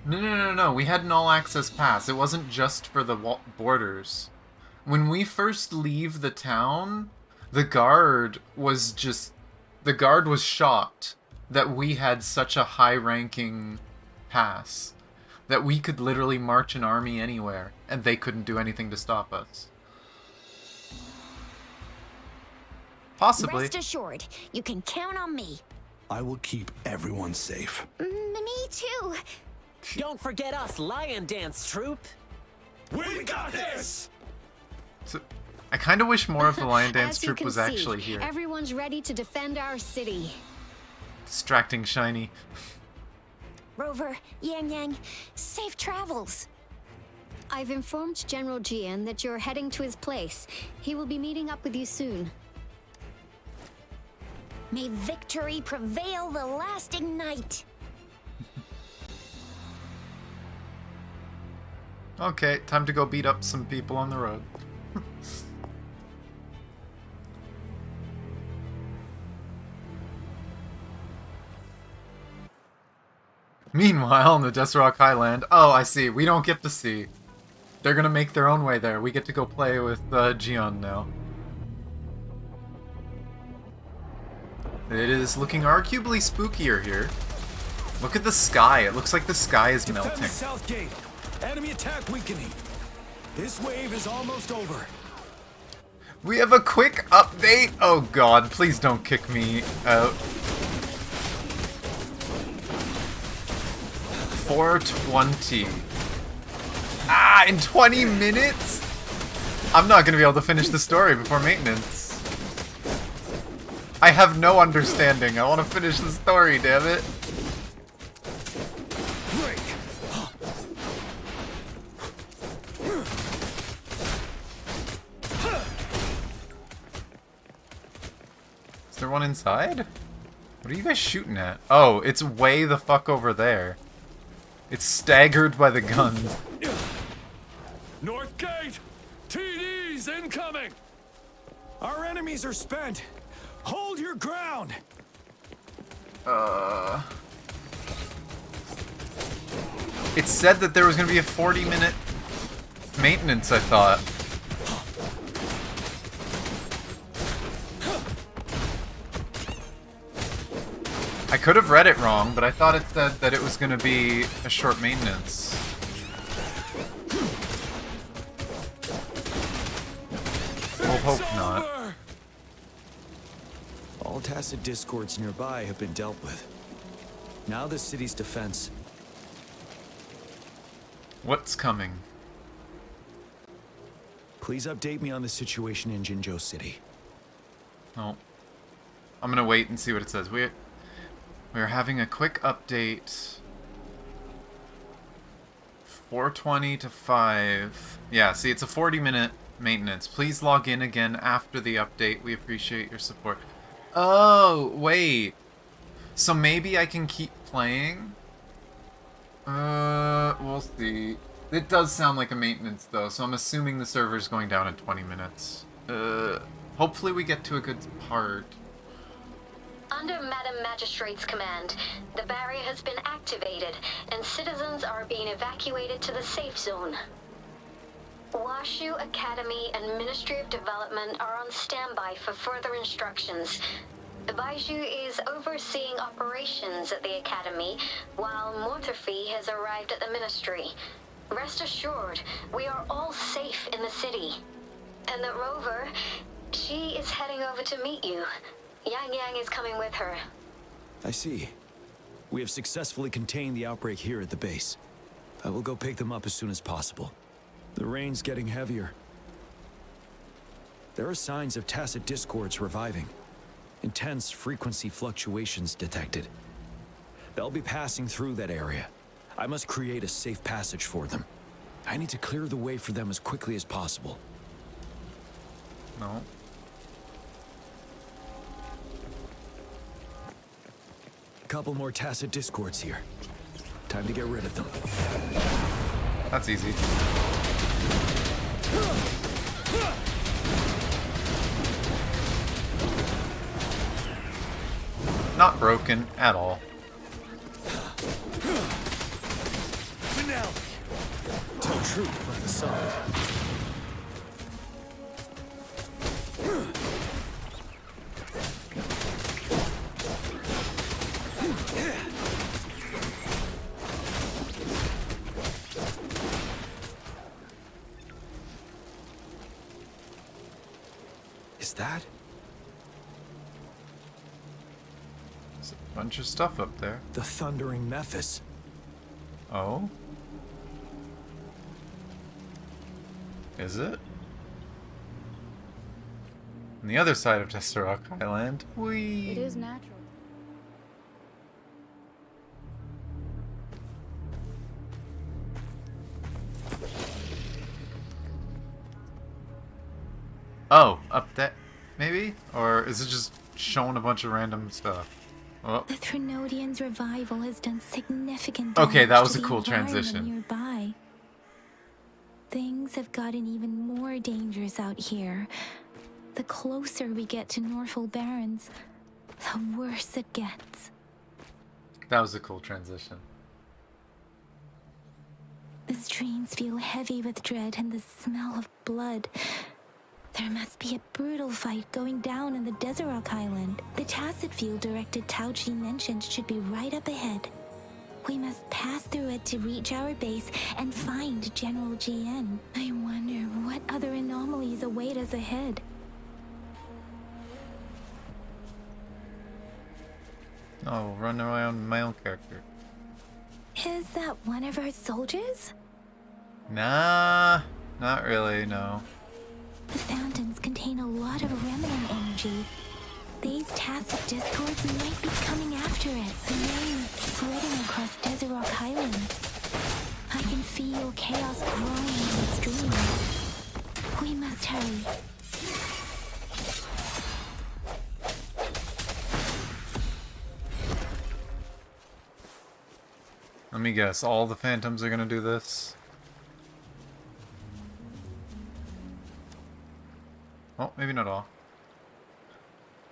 No. We had an all-access pass. It wasn't just for the borders. When we first leave the town, the guard was shocked that we had such a high-ranking pass. That we could literally march an army anywhere, and they couldn't do anything to stop us. Possibly. Rest assured, you can count on me. I will keep everyone safe. Me too. Don't forget us, Lion Dance Troop. We got this! So, I kind of wish more of the Lion Dance As you Troop can was see, actually here. Everyone's ready to defend our city. Distracting Shiny. Rover, Yang Yang, safe travels. I've informed General Jian that you're heading to his place. He will be meeting up with you soon. May victory prevail the lasting night. Okay, time to go beat up some people on the road. Meanwhile, in the Desert Rock Highland, oh, I see. We don't get to see. They're gonna make their own way there. We get to go play with Jian now. It is looking arguably spookier here. Look at the sky. It looks like the sky is melting. Defend the south gate. Enemy attack weakening. This wave is almost over. We have a quick update. Oh god, please don't kick me out. 4:20. Ah, in 20 minutes? I'm not gonna be able to finish the story before maintenance. I have no understanding. I want to finish the story, damn it. Is there one inside? What are you guys shooting at? Oh, it's way the fuck over there. It's staggered by the guns. North gate! TDs incoming! Our enemies are spent. Hold your ground! It said that there was going to be a 40-minute maintenance, I thought. I could have read it wrong, but I thought it said that it was going to be a short maintenance. We'll hope not. All tacit discords nearby have been dealt with. Now the city's defense. What's coming? Please update me on the situation in Jinzhou City. Oh. I'm gonna wait and see what it says. We're having a quick update. 4:20 to 5. Yeah, see, it's a 40-minute Maintenance. Please log in again after the update. We appreciate your support. Oh, wait. So maybe I can keep playing? We'll see. It does sound like a maintenance, though, so I'm assuming the server's going down in 20 minutes. Hopefully we get to a good part. Under Madam Magistrate's command, the barrier has been activated, and citizens are being evacuated to the safe zone. Washu Academy and Ministry of Development are on standby for further instructions. Baiju is overseeing operations at the Academy, while Mortarfi has arrived at the Ministry. Rest assured, we are all safe in the city. And that Rover, she is heading over to meet you. Yang Yang is coming with her. I see. We have successfully contained the outbreak here at the base. I will go pick them up as soon as possible. The rain's getting heavier. There are signs of tacit discords reviving. Intense frequency fluctuations detected. They'll be passing through that area. I must create a safe passage for them. I need to clear the way for them as quickly as possible. No. Couple more tacit discords here. Time to get rid of them. That's easy. Not broken at all. Finale. Tell truth from the side. Is that? There's a bunch of stuff up there. The Thundering Mephis. Oh? Is it? On the other side of Tesseract Island. Whee! It is natural. Oh, up that, maybe? Or is it just showing a bunch of random stuff? Oh. The Threnodian's revival has done significant Okay, damage that was to a the cool environment transition. Nearby. Things have gotten even more dangerous out here. The closer we get to Norfolk Barrens, the worse it gets. That was a cool transition. The streams feel heavy with dread and the smell of blood. There must be a brutal fight going down in the Desert Island. The tacit field director Tauchi mentioned should be right up ahead. We must pass through it to reach our base and find General GN. I wonder what other anomalies await us ahead. Oh, run around my own character. Is that one of our soldiers? Nah, not really, no. The fountains contain a lot of remnant energy. These tacit discords might be coming after it. The rain is spreading across Desert Rock Island. I can feel chaos growing in the streams. We must hurry. Let me guess, all the phantoms are gonna do this? Oh, maybe not all.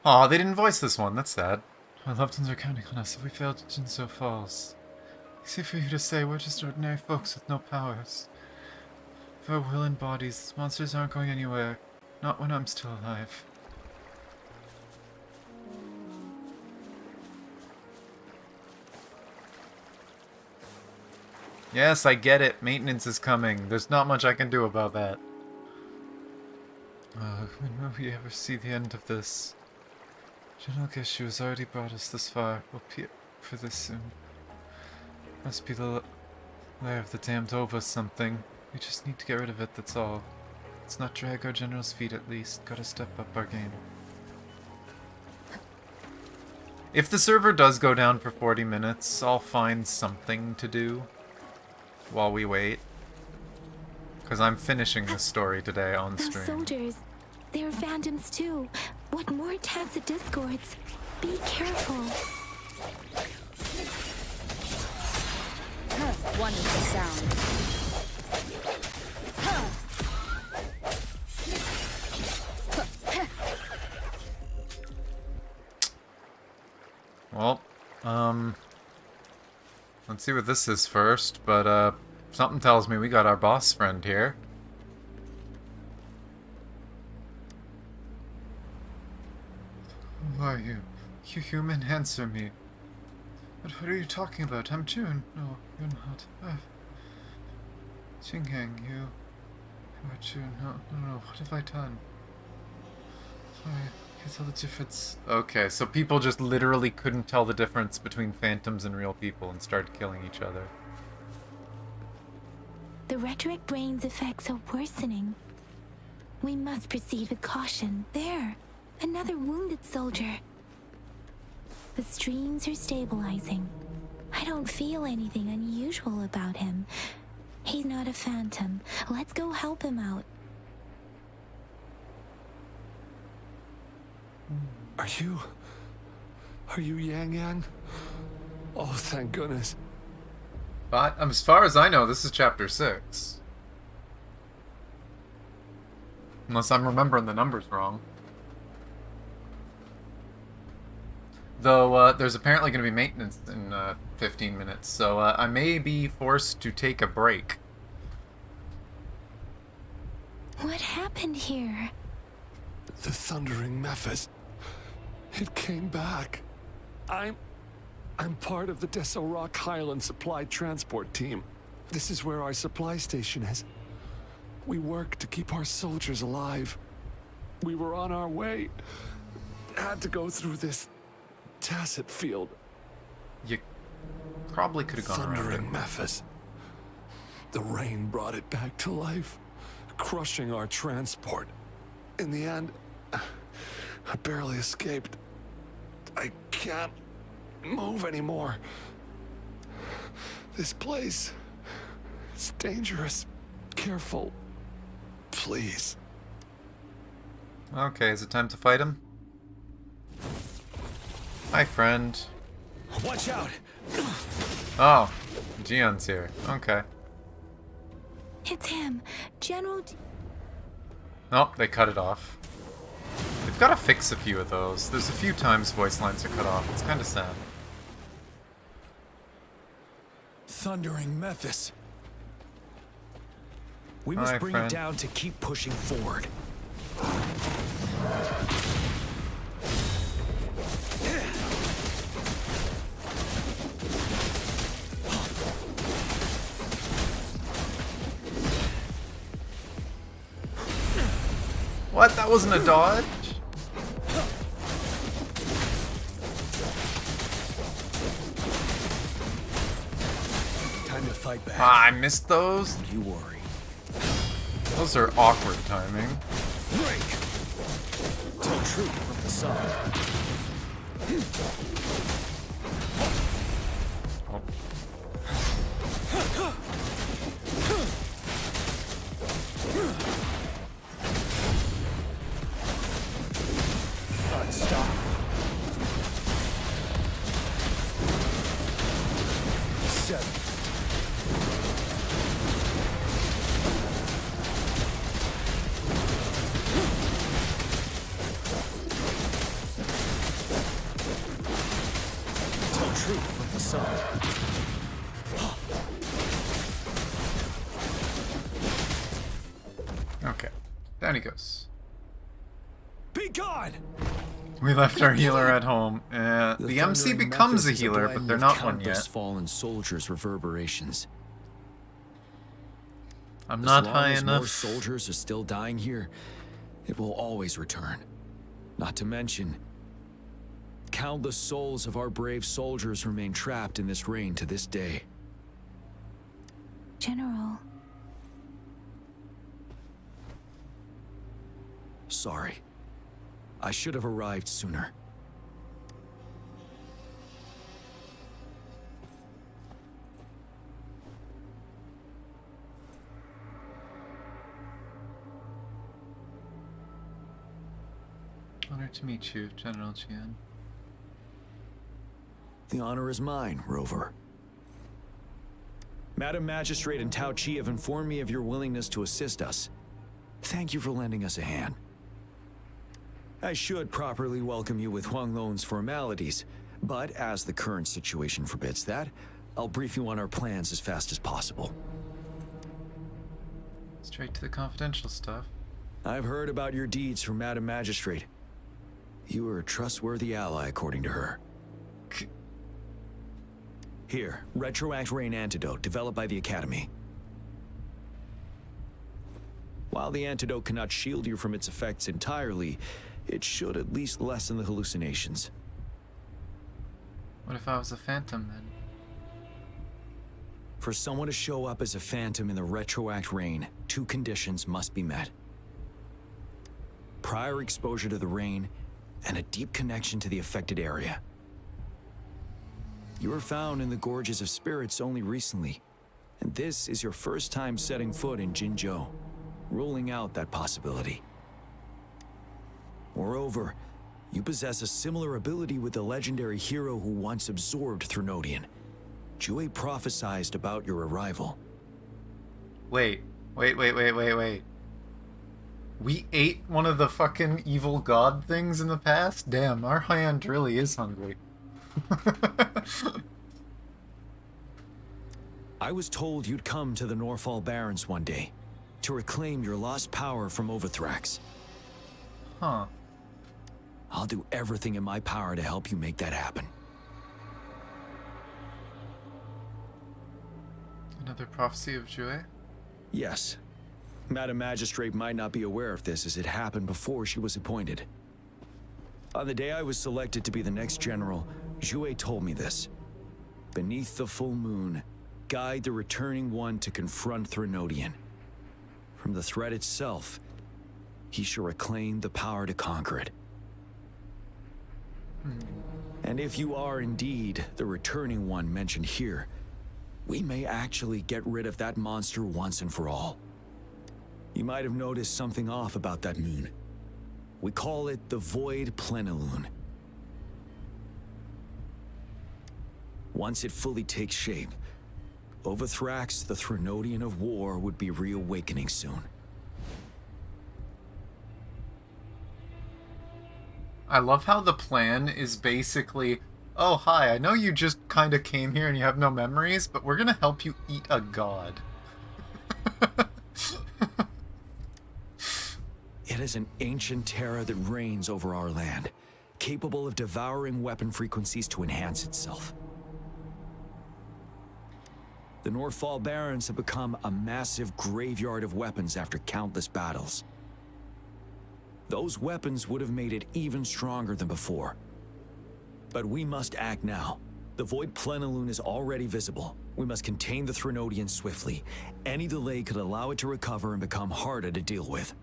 Aw, they didn't voice this one, that's sad. Our loved ones are counting on us if we fail to Jinso Falls. Easy for you to say, we're just ordinary folks with no powers. If our will and bodies, monsters aren't going anywhere. Not when I'm still alive. Yes, I get it. Maintenance is coming. There's not much I can do about that. When will we ever see the end of this? General Geshu has already brought us this far. We'll pay for this soon. Must be the lair of the damned over something. We just need to get rid of it, that's all. Let's not drag our general's feet at least. Gotta step up our game. If the server does go down for 40 minutes, I'll find something to do while we wait. Because I'm finishing this story today on Those stream. soldiers, they're phantoms too. What more tacit discords? Be careful. Wonderful sound. Well, let's see what this is first, but, something tells me we got our boss friend here. Who are you? You human, answer me. But what are you talking about? I'm June. No, you're not. Xinghang, you are June. No, what have I done? Sorry, I can't tell the difference. Okay, so people just literally couldn't tell the difference between phantoms and real people and started killing each other. The rhetoric brain's effects are worsening. We must proceed with caution. There, another wounded soldier. The streams are stabilizing. I don't feel anything unusual about him. He's not a phantom. Let's go help him out. Are you Yang Yang? Oh, thank goodness. But as far as I know, this is chapter 6. Unless I'm remembering the numbers wrong. Though, there's apparently going to be maintenance in 15 minutes, so I may be forced to take a break. What happened here? The Thundering Mephis. It came back. I'm part of the Deso Rock Highland Supply Transport Team. This is where our supply station is. We work to keep our soldiers alive. We were on our way. Had to go through this tacit field. You probably could have gone around it. Thundering Mephis. The rain brought it back to life, crushing our transport. In the end, I barely escaped. I can't move anymore. This place is dangerous. Careful. Please. Okay, is it time to fight him? Hi, friend. Watch out! Oh, Gion's here. Okay. It's him, General. Nope, they cut it off. They've got to fix a few of those. There's a few times voice lines are cut off. It's kind of sad. Thundering Mephis. We must bring it down to keep pushing forward. What? That wasn't a dodge? Time to fight back. Ah, I missed those. You worry. Those are awkward timing. Break. Tell truth from the side. Stop. 7. Tell truth from the side. Okay, down he goes. Be gone! We left our healer at home. The MC becomes a healer, but they're not one yet. Fallen soldiers' reverberations. I'm not high enough. As enough. more soldiers are still dying here, it will always return. Not to mention, countless souls of our brave soldiers remain trapped in this rain to this day. General. Sorry. I should have arrived sooner. Honor to meet you, General Jian. The honor is mine, Rover. Madam Magistrate and Tao Chi have informed me of your willingness to assist us. Thank you for lending us a hand. I should properly welcome you with Huang Lon's formalities, but as the current situation forbids that, I'll brief you on our plans as fast as possible. Straight to the confidential stuff. I've heard about your deeds from Madam Magistrate. You are a trustworthy ally, according to her. Here, Retroact Rain Antidote, developed by the Academy. While the antidote cannot shield you from its effects entirely, it should at least lessen the hallucinations. What if I was a phantom, then? For someone to show up as a phantom in the Retroact Rain, 2 conditions must be met. Prior exposure to the rain, and a deep connection to the affected area. You were found in the Gorges of Spirits only recently, and this is your first time setting foot in Jinzhou, ruling out that possibility. Moreover, you possess a similar ability with the legendary hero who once absorbed Threnodian. Jue prophesized about your arrival. Wait. We ate one of the fucking evil god things in the past? Damn, our hand really is hungry. I was told you'd come to the Norfall Barrens one day, to reclaim your lost power from Overthrax. Huh. I'll do everything in my power to help you make that happen. Another prophecy of Jue? Yes. Madam Magistrate might not be aware of this as it happened before she was appointed. On the day I was selected to be the next general, Jue told me this. Beneath the full moon, guide the returning one to confront Threnodian. From the threat itself, he shall reclaim the power to conquer it. And if you are indeed the returning one mentioned here, we may actually get rid of that monster once and for all. You might have noticed something off about that moon. We call it the Void Plenilune. Once it fully takes shape, Overthrax, the Threnodian of War, would be reawakening soon. I love how the plan is basically, oh hi, I know you just kind of came here and you have no memories, but we're gonna help you eat a god. It is an ancient terror that reigns over our land, capable of devouring weapon frequencies to enhance itself. The Norfall Barrens have become a massive graveyard of weapons after countless battles. Those weapons would have made it even stronger than before. But we must act now. The Void Plenilune is already visible. We must contain the Threnodian swiftly. Any delay could allow it to recover and become harder to deal with.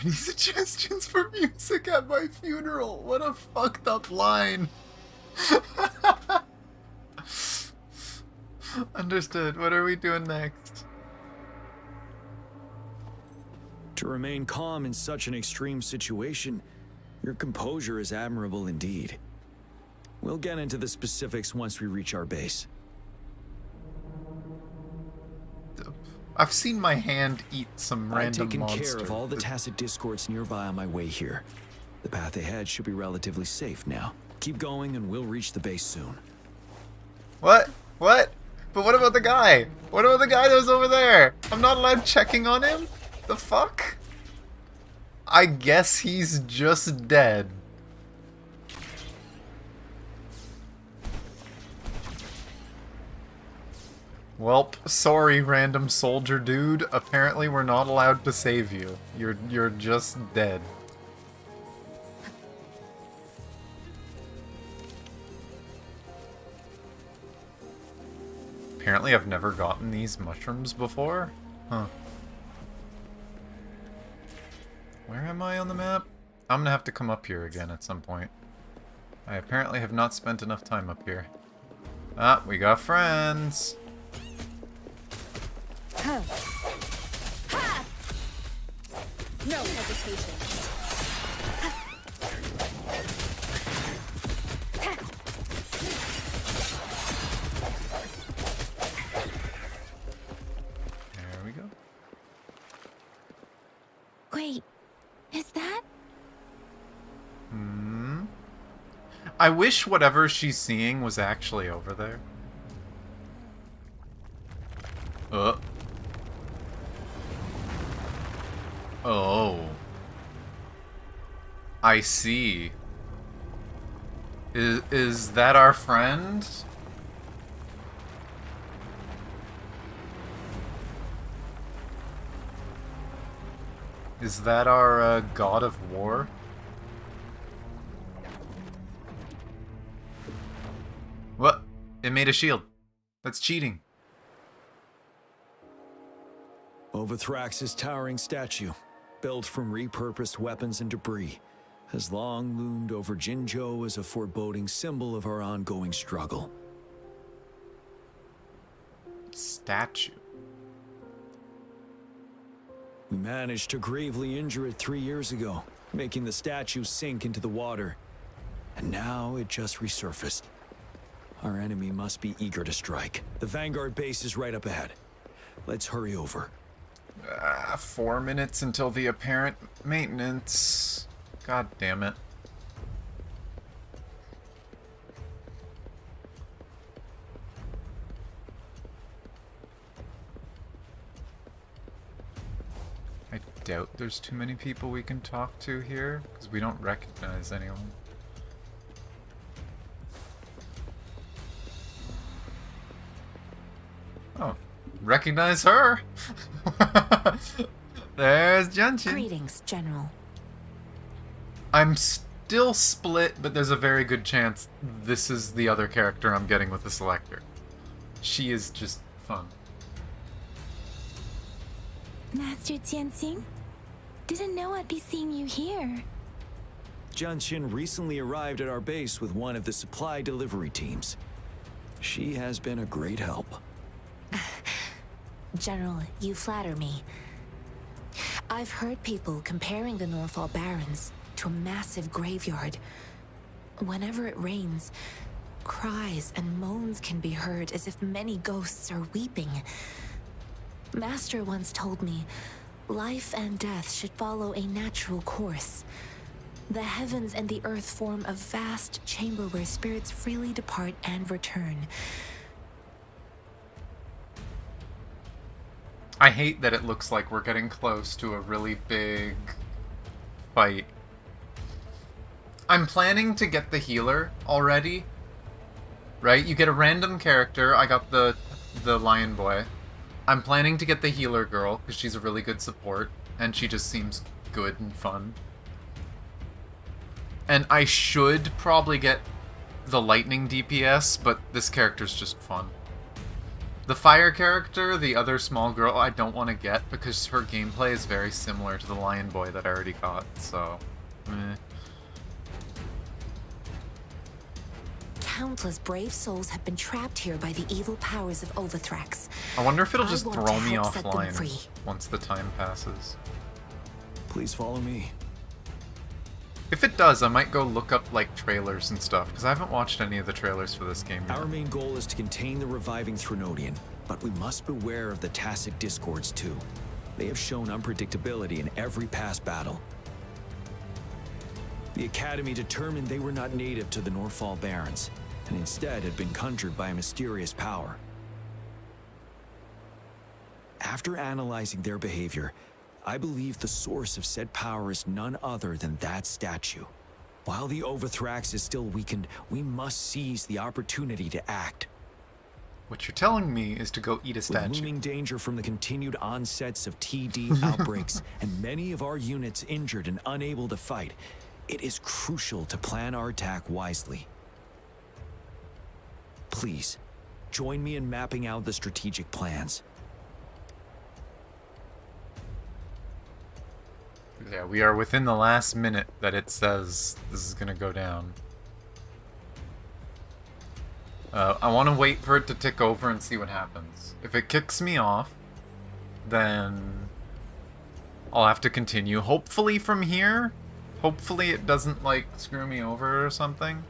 Any suggestions for music at my funeral? What a fucked up line. Understood. What are we doing next? To remain calm in such an extreme situation, your composure is admirable indeed. We'll get into the specifics once we reach our base. I've seen my hand eat some random I've taken monster. care of all the tacit discords nearby on my way here. The path ahead should be relatively safe now. Keep going and we'll reach the base soon. What? What? But what about the guy? What about the guy that was over there? I'm not allowed checking on him? The fuck? I guess he's just dead. Welp, sorry, random soldier dude. Apparently we're not allowed to save you. You're just dead. Apparently I've never gotten these mushrooms before? Huh. Where am I on the map? I'm gonna have to come up here again at some point. I apparently have not spent enough time up here. Ah, we got friends! No hesitation. There we go. Wait, is that? I wish whatever she's seeing was actually over there. Oh. I see. Is that our friend? Is that our god of war? What? It made a shield. That's cheating. Overthrax's towering statue, built from repurposed weapons and debris, has long loomed over Jinzhou as a foreboding symbol of our ongoing struggle. Statue. We managed to gravely injure it 3 years ago, making the statue sink into the water. And now it just resurfaced. Our enemy must be eager to strike. The Vanguard base is right up ahead. Let's hurry over. 4 minutes until the apparent maintenance. God damn it. I doubt there's too many people we can talk to here, because we don't recognize anyone. Oh, recognize her! There's Junshin. Greetings, General. I'm still split, but there's a very good chance this is the other character I'm getting with the selector. She is just fun. Master Jianxing? Didn't know I'd be seeing you here. Junshin recently arrived at our base with one of the supply delivery teams. She has been a great help. General, you flatter me. I've heard people comparing the Norfall Barrens to a massive graveyard. Whenever it rains, cries and moans can be heard as if many ghosts are weeping. Master once told me, life and death should follow a natural course. The heavens and the earth form a vast chamber where spirits freely depart and return. I hate that it looks like we're getting close to a really big fight. I'm planning to get the healer already. Right? You get a random character. I got the lion boy. I'm planning to get the healer girl, because she's a really good support, and she just seems good and fun. And I should probably get the lightning DPS, but this character's just fun. The fire character, the other small girl, I don't want to get because her gameplay is very similar to the lion boy that I already got, so... Countless brave souls have been trapped here by the evil powers of Overthrax. I wonder if it'll just want throw to me help set them offline free. once the time passes. Please follow me. If it does, I might go look up, like, trailers and stuff, because I haven't watched any of the trailers for this game yet. Our main goal is to contain the reviving Threnodian, but we must beware of the Tacit Discords too. They have shown unpredictability in every past battle. The Academy determined they were not native to the Norfall Barrens, and instead had been conjured by a mysterious power. After analyzing their behavior, I believe the source of said power is none other than that statue. While the Overthrax is still weakened, we must seize the opportunity to act. What you're telling me is to go eat a With statue. looming danger from the continued onsets of TD outbreaks and many of our units injured and unable to fight, it is crucial to plan our attack wisely. Please, join me in mapping out the strategic plans. Yeah, we are within the last minute that it says this is gonna go down. I want to wait for it to tick over and see what happens. If it kicks me off, then I'll have to continue. Hopefully from here. Hopefully it doesn't, like, screw me over or something.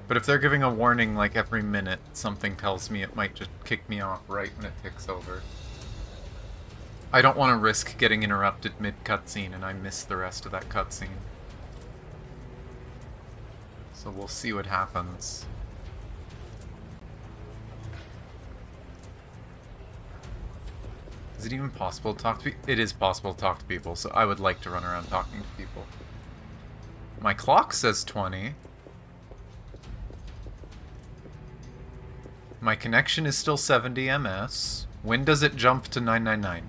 But if they're giving a warning, like, every minute, something tells me it might just kick me off right when it ticks over. I don't want to risk getting interrupted mid-cutscene and I miss the rest of that cutscene. So we'll see what happens. Is it even possible to talk to people? It is possible to talk to people, so I would like to run around talking to people. My clock says 20. My connection is still 70 ms. When does it jump to 999?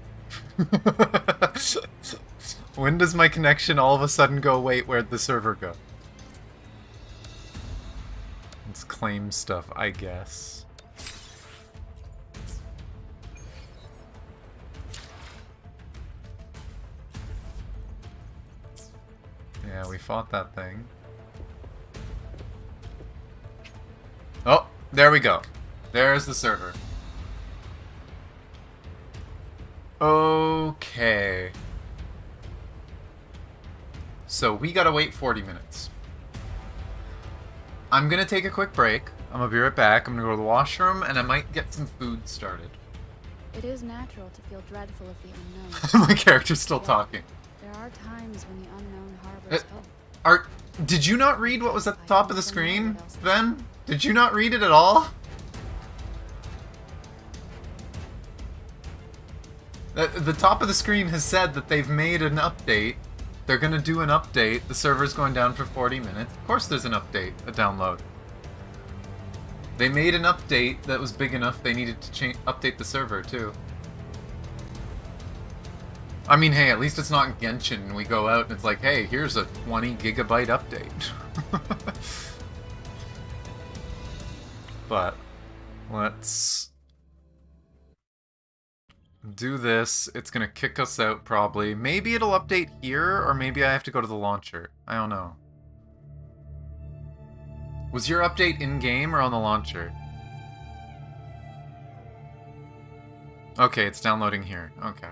When does my connection all of a sudden go, wait, where'd the server go? It's claim stuff, I guess. Yeah, we fought that thing. Oh, there we go. There's the server. Okay. So we gotta wait 40 minutes. I'm gonna take a quick break. I'm gonna be right back. I'm gonna go to the washroom and I might get some food started. It is natural to feel dreadful of the unknown. My character's still talking. There are times when the unknown harbors hope. Did you not read what was at the top of the screen, then? Did you not read it at all? The top of the screen has said that they've made an update. They're gonna do an update. The server's going down for 40 minutes. Of course there's an update, a download. They made an update that was big enough they needed to update the server, too. I mean, hey, at least it's not Genshin and we go out and it's like, hey, here's a 20 gigabyte update. But, let's do this. It's gonna kick us out, probably. Maybe it'll update here, or maybe I have to go to the launcher. I don't know. Was your update in-game or on the launcher? Okay, it's downloading here. Okay.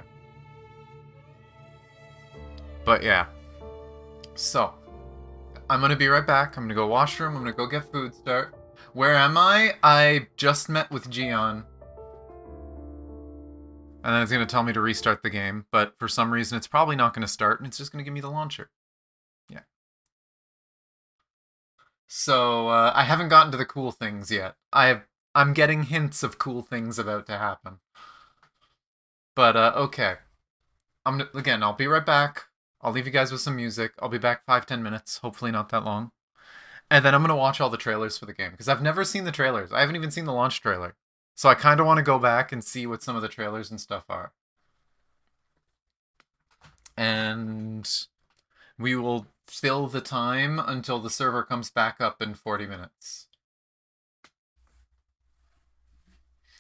But yeah. So, I'm gonna be right back. I'm gonna go washroom. I'm gonna go get food start. Where am I? I just met with Gion. And then it's gonna tell me to restart the game, but for some reason it's probably not gonna start and it's just gonna give me the launcher. Yeah. So, I haven't gotten to the cool things yet. I'm getting hints of cool things about to happen. But, okay. Again, I'll be right back. I'll leave you guys with some music. I'll be back 5-10 minutes. Hopefully not that long. And then I'm going to watch all the trailers for the game. Because I've never seen the trailers. I haven't even seen the launch trailer. So I kind of want to go back and see what some of the trailers and stuff are. And we will fill the time until the server comes back up in 40 minutes.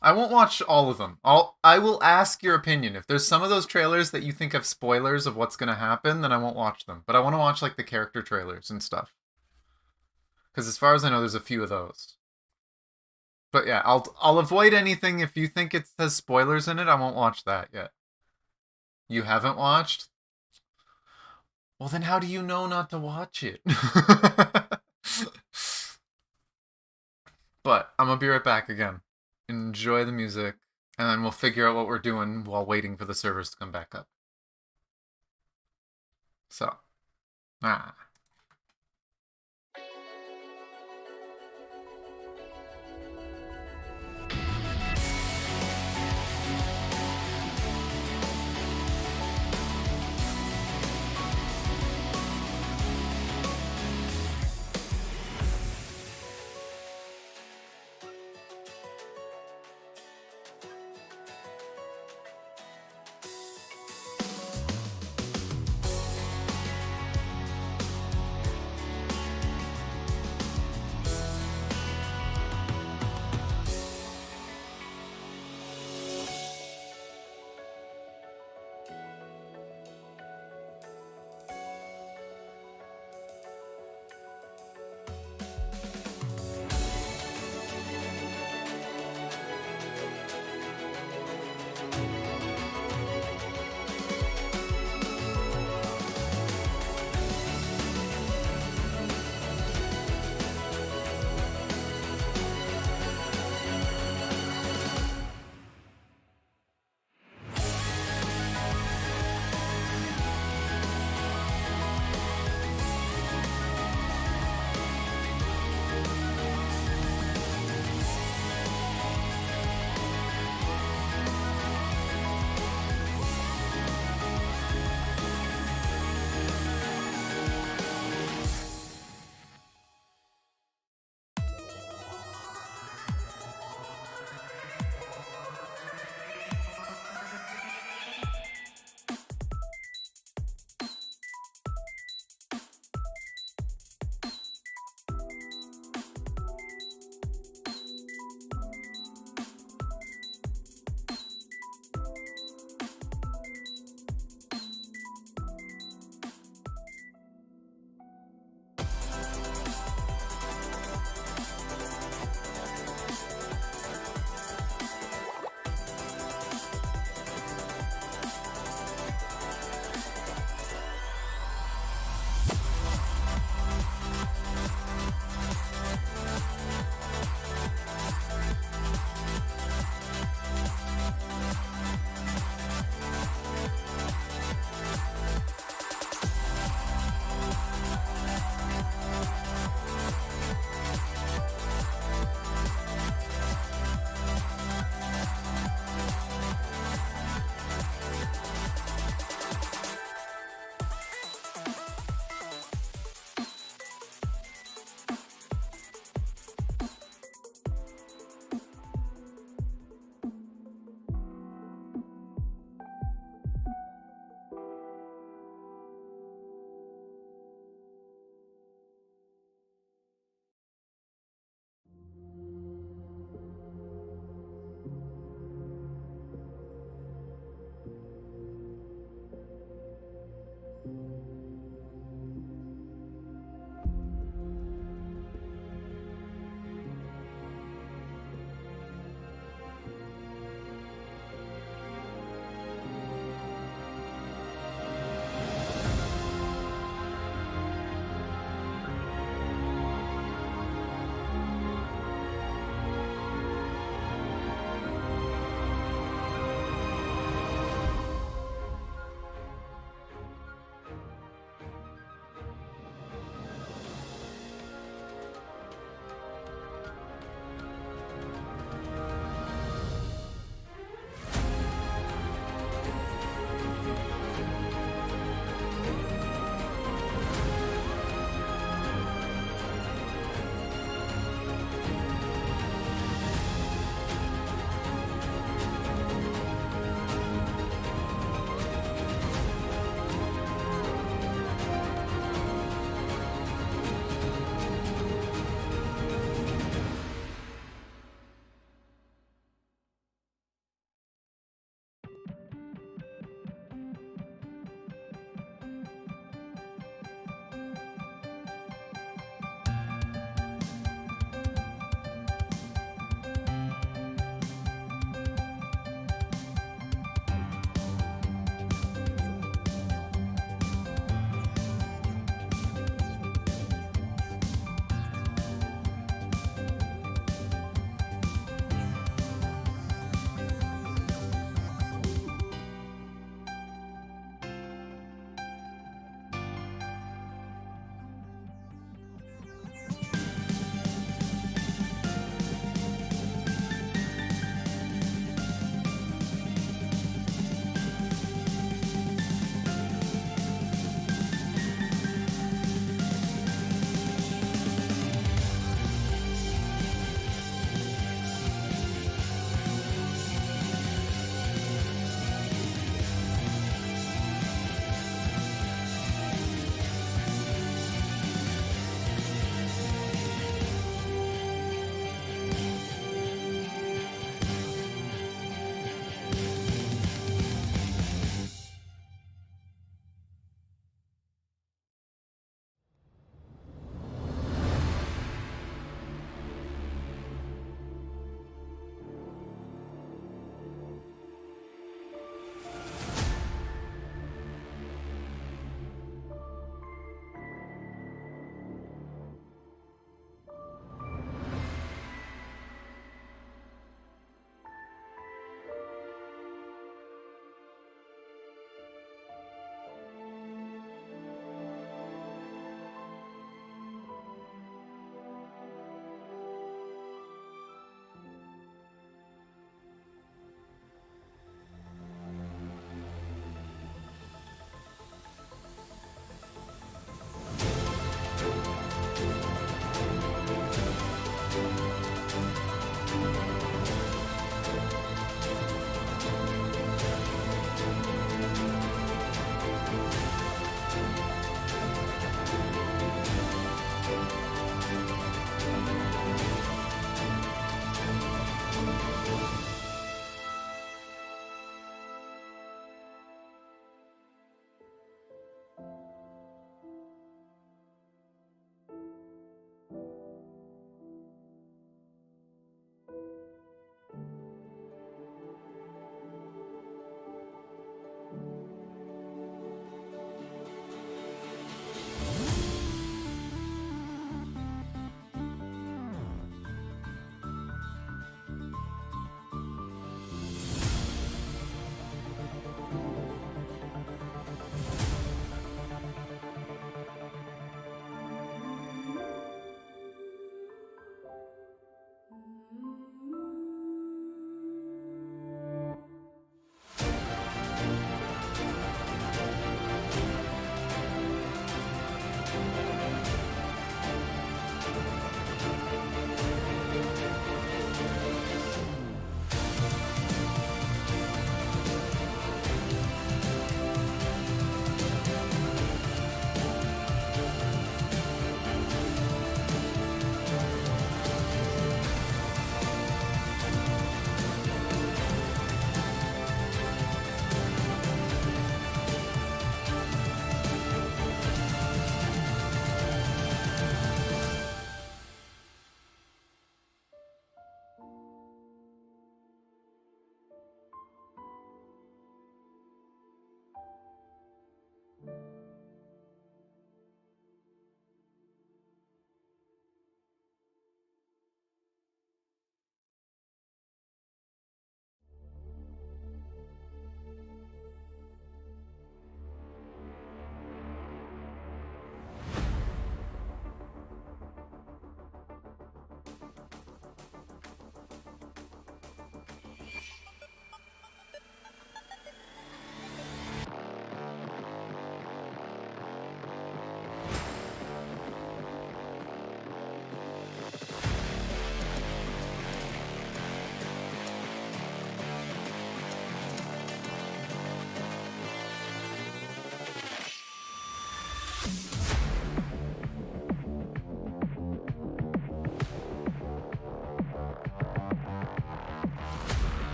I won't watch all of them. I will ask your opinion. If there's some of those trailers that you think have spoilers of what's going to happen, then I won't watch them. But I want to watch like the character trailers and stuff. Because as far as I know, there's a few of those. But yeah, I'll avoid anything. If you think it has spoilers in it, I won't watch that yet. You haven't watched? Well, then how do you know not to watch it? But I'm going to be right back again. Enjoy the music, and then we'll figure out what we're doing while waiting for the servers to come back up. So,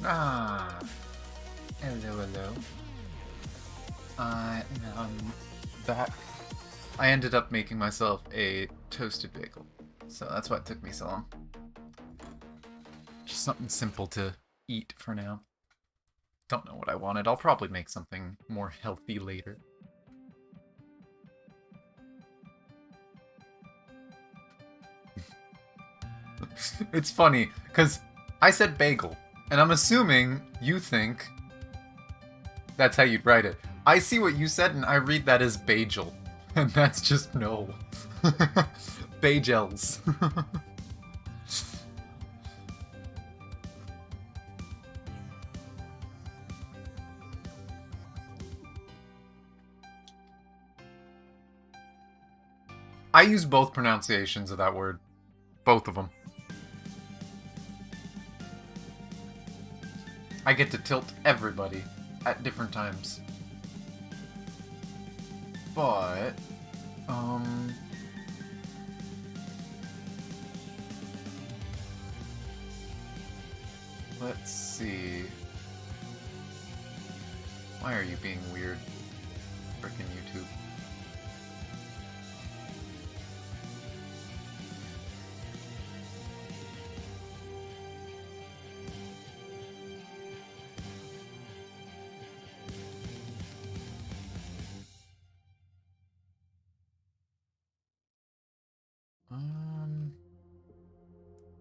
Ah. Hello, hello. I am back. I ended up making myself a toasted bagel, so that's why it took me so long. Just something simple to eat for now. Don't know what I wanted. I'll probably make something more healthy later. It's funny, because I said bagel, and I'm assuming you think that's how you'd write it. I see what you said, and I read that as bagel, and that's just no. Bagels. I use both pronunciations of that word. Both of them. I get to tilt everybody at different times. But, let's see. Why are you being weird? Frickin' YouTube.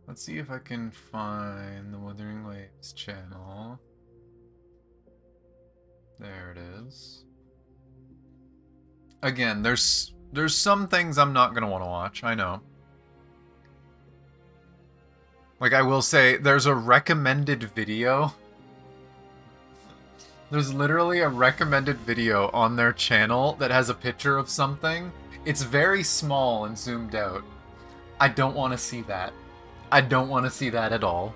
Let's see if I can find the Wuthering Waves channel. There it is. Again, there's some things I'm not gonna want to watch, I know. Like, I will say, there's a recommended video. There's literally a recommended video on their channel that has a picture of something. It's very small and zoomed out. I don't want to see that. I don't want to see that at all.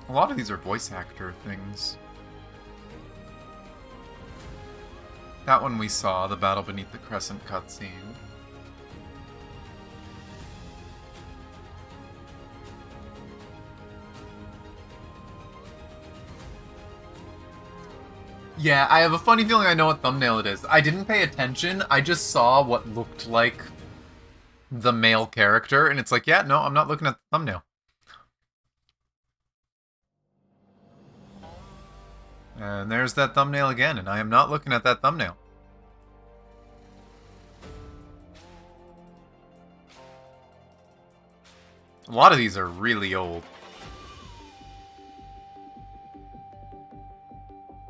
A lot of these are voice actor things. That one we saw, the Battle Beneath the Crescent cutscene. Yeah, I have a funny feeling I know what thumbnail it is. I didn't pay attention, I just saw what looked like the male character, and it's like, yeah, no, I'm not looking at the thumbnail. And there's that thumbnail again, and I am not looking at that thumbnail. A lot of these are really old.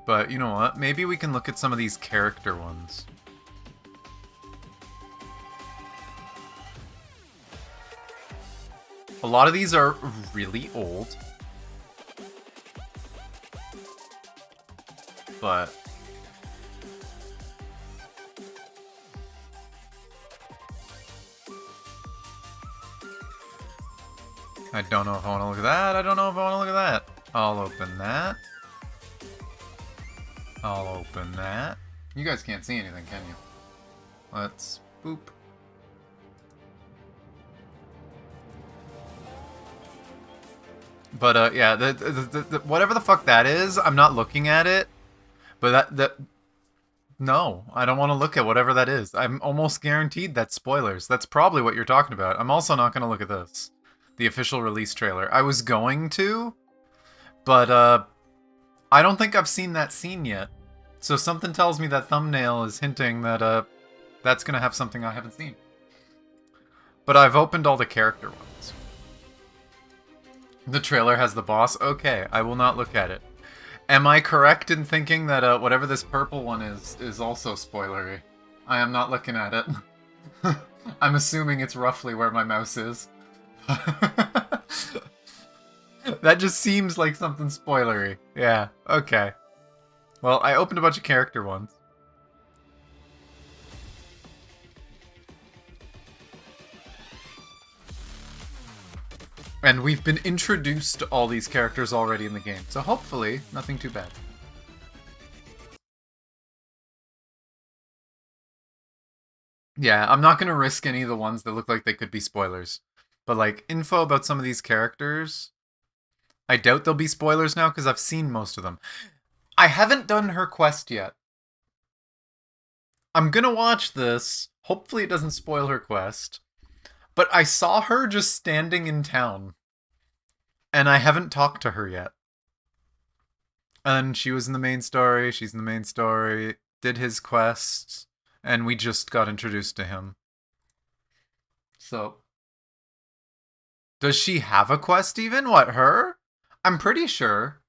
But you know what? Maybe we can look at some of these character ones. A lot of these are really old. But I don't know if I want to look at that. I don't know if I want to look at that. I'll open that. I'll open that. You guys can't see anything, can you? Let's boop. But yeah, the whatever the fuck that is, I'm not looking at it. But no, I don't want to look at whatever that is. I'm almost guaranteed that's spoilers. That's probably what you're talking about. I'm also not going to look at this. The official release trailer. I was going to, but I don't think I've seen that scene yet. So something tells me that thumbnail is hinting that that's going to have something I haven't seen. But I've opened all the character ones. The trailer has the boss. Okay, I will not look at it. Am I correct in thinking that whatever this purple one is also spoilery? I am not looking at it. I'm assuming it's roughly where my mouse is. That just seems like something spoilery. Yeah, okay. Well, I opened a bunch of character ones. And we've been introduced to all these characters already in the game, so hopefully nothing too bad. Yeah, I'm not going to risk any of the ones that look like they could be spoilers. But like, info about some of these characters, I doubt they'll be spoilers now because I've seen most of them. I haven't done her quest yet. I'm going to watch this. Hopefully it doesn't spoil her quest. But I saw her just standing in town. And I haven't talked to her yet. And she was in the main story, she's in the main story, did his quest, and we just got introduced to him. So, does she have a quest even? What, her? I'm pretty sure.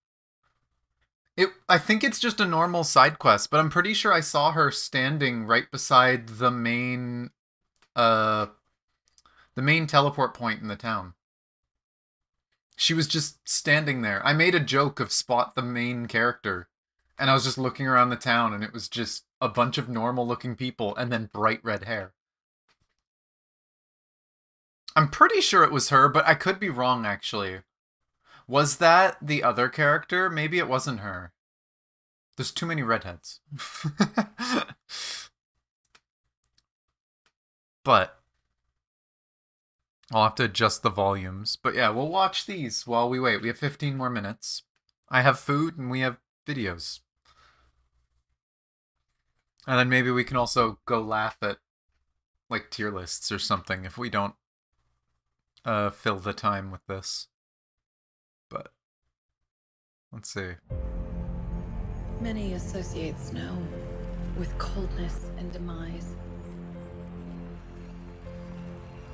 I think it's just a normal side quest, but I'm pretty sure I saw her standing right beside the main teleport point in the town. She was just standing there. I made a joke of spot the main character, and I was just looking around the town, and it was just a bunch of normal-looking people, and then bright red hair. I'm pretty sure it was her, but I could be wrong, actually. Was that the other character? Maybe it wasn't her. There's too many redheads. But I'll have to adjust the volumes. But yeah, we'll watch these while we wait. We have 15 more minutes. I have food and we have videos. And then maybe we can also go laugh at like tier lists or something if we don't fill the time with this. But let's see. Many associate snow with coldness and demise.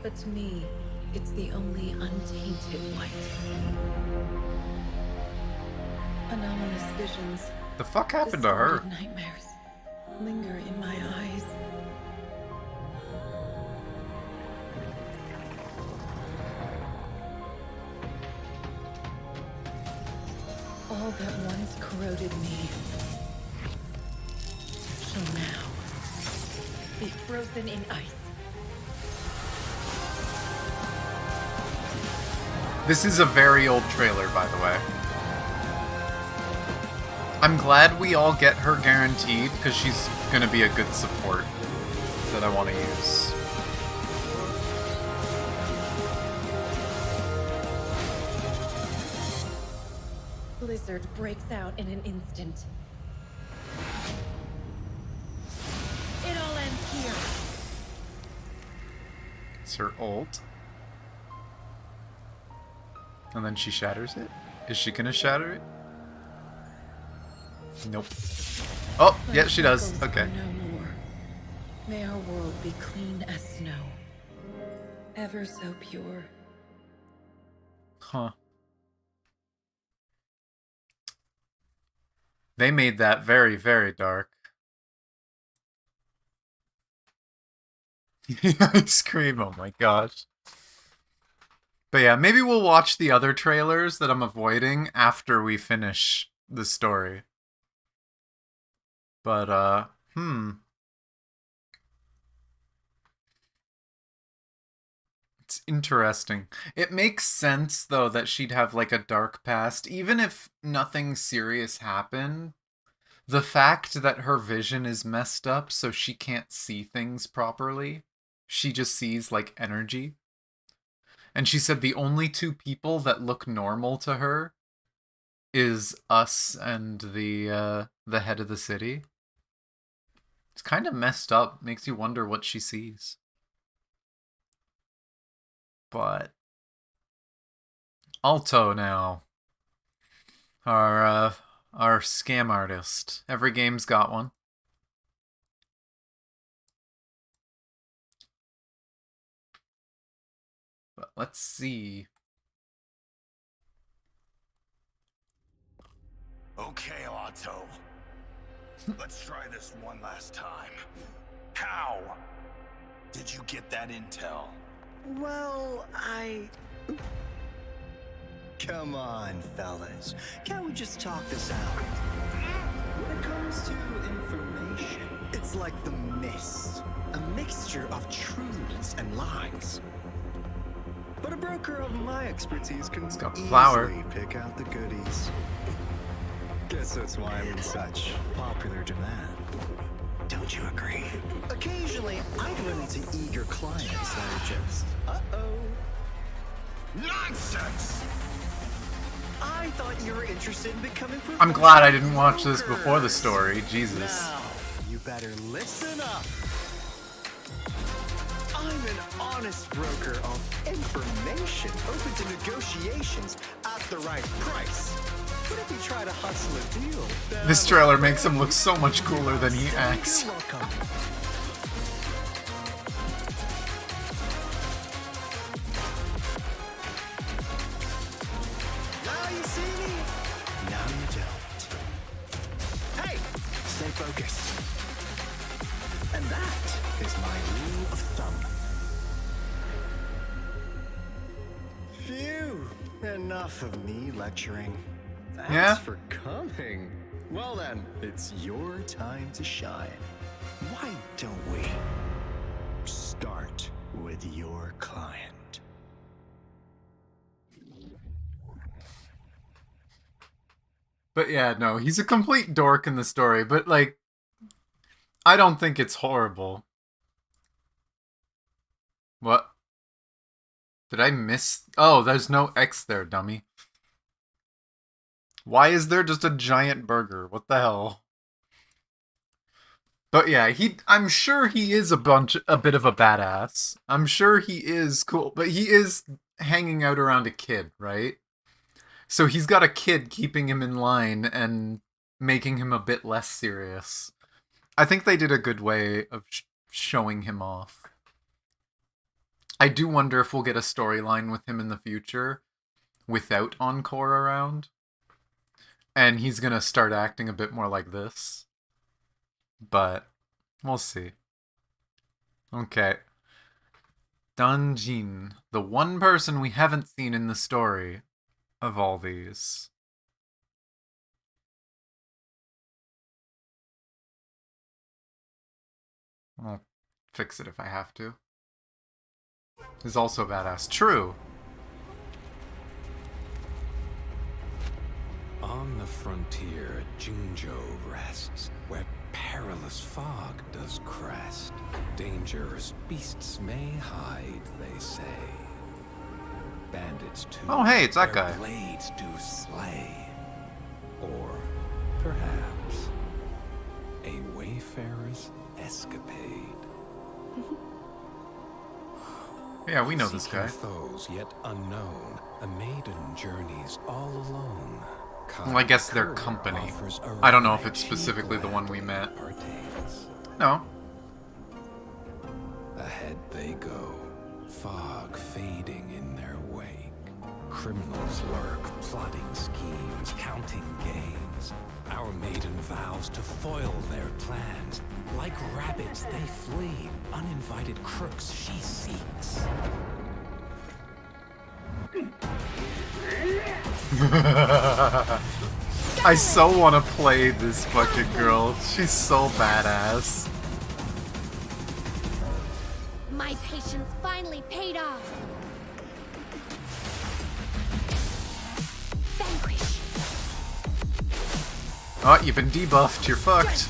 But to me, it's the only untainted white. Anomalous visions. The fuck happened to her? Distorted nightmares linger in my eyes. All that once corroded me shall now be frozen in ice. This is a very old trailer, by the way. I'm glad we all get her guaranteed, because she's gonna be a good support that I want to use. Blizzard breaks out in an instant. It all ends here. It's her ult. And then she shatters it? Is she gonna shatter it? Nope. Oh, yeah, she does. Okay. No more. May our world be clean as snow. Ever so pure. Huh. They made that very, very dark. Ice cream, oh my gosh. But yeah, maybe we'll watch the other trailers that I'm avoiding after we finish the story. But, it's interesting. It makes sense, though, that she'd have, like, a dark past. Even if nothing serious happened, the fact that her vision is messed up so she can't see things properly, she just sees, like, energy. And she said the only two people that look normal to her is us and the head of the city. It's kind of messed up. Makes you wonder what she sees. But Alto now. Our scam artist. Every game's got one. But let's see. Okay, Otto. Let's try this one last time. How did you get that intel? Well, Come on, fellas. Can't we just talk this out? When it comes to information, it's like the mist. A mixture of truths and lies. But But a broker of my expertise can got easily flour. pick out the goodies. Guess that's why I'm in such popular demand. Don't you agree? Occasionally, I run into eager clients that are just, nonsense! I thought you were interested in becoming professional. I'm glad I didn't watch this before the story. Jesus. Now, you better listen up. I'm an honest broker of information, open to negotiations at the right price. But if you try to hustle a deal, then This trailer makes him look so much cooler than he acts. you're welcome. Now you see me. Now you don't. Hey, stay focused. And that is my rule of thumb. Phew, enough of me lecturing. Thanks Yeah? for coming. Well then, it's your time to shine. Why don't we start with your client? But yeah, no, he's a complete dork in the story, but like, I don't think it's horrible. What? Did I miss? Oh, there's no X there, dummy. Why is there just a giant burger? What the hell? But yeah, I'm sure he is a bit of a badass. I'm sure he is cool, but he is hanging out around a kid, right? So he's got a kid keeping him in line and making him a bit less serious. I think they did a good way of showing him off. I do wonder if we'll get a storyline with him in the future without Encore around. And he's gonna start acting a bit more like this. But we'll see. Okay. Dunjin, the one person we haven't seen in the story of all these. I'll fix it if I have to. Is also badass. True. On the frontier, Jingzhou rests, where perilous fog does crest. Dangerous beasts may hide, they say. Bandits too. Oh, hey, it's that their guy. Blades do slay. Or perhaps a wayfarer's escapade. Yeah, we know this Seeking guy. foes yet unknown, a maiden journeys all alone. Well, I guess their company. I don't know if it's specifically the one we met. No. Ahead they go, fog fading in their wake. Criminals lurk, plotting schemes, counting gains. Our maiden vows to foil their plans. Like rabbits they flee, uninvited crooks she seeks. I so want to play this fucking girl. She's so badass. My patience finally paid off. Vanquish. Oh, you've been debuffed. You're fucked.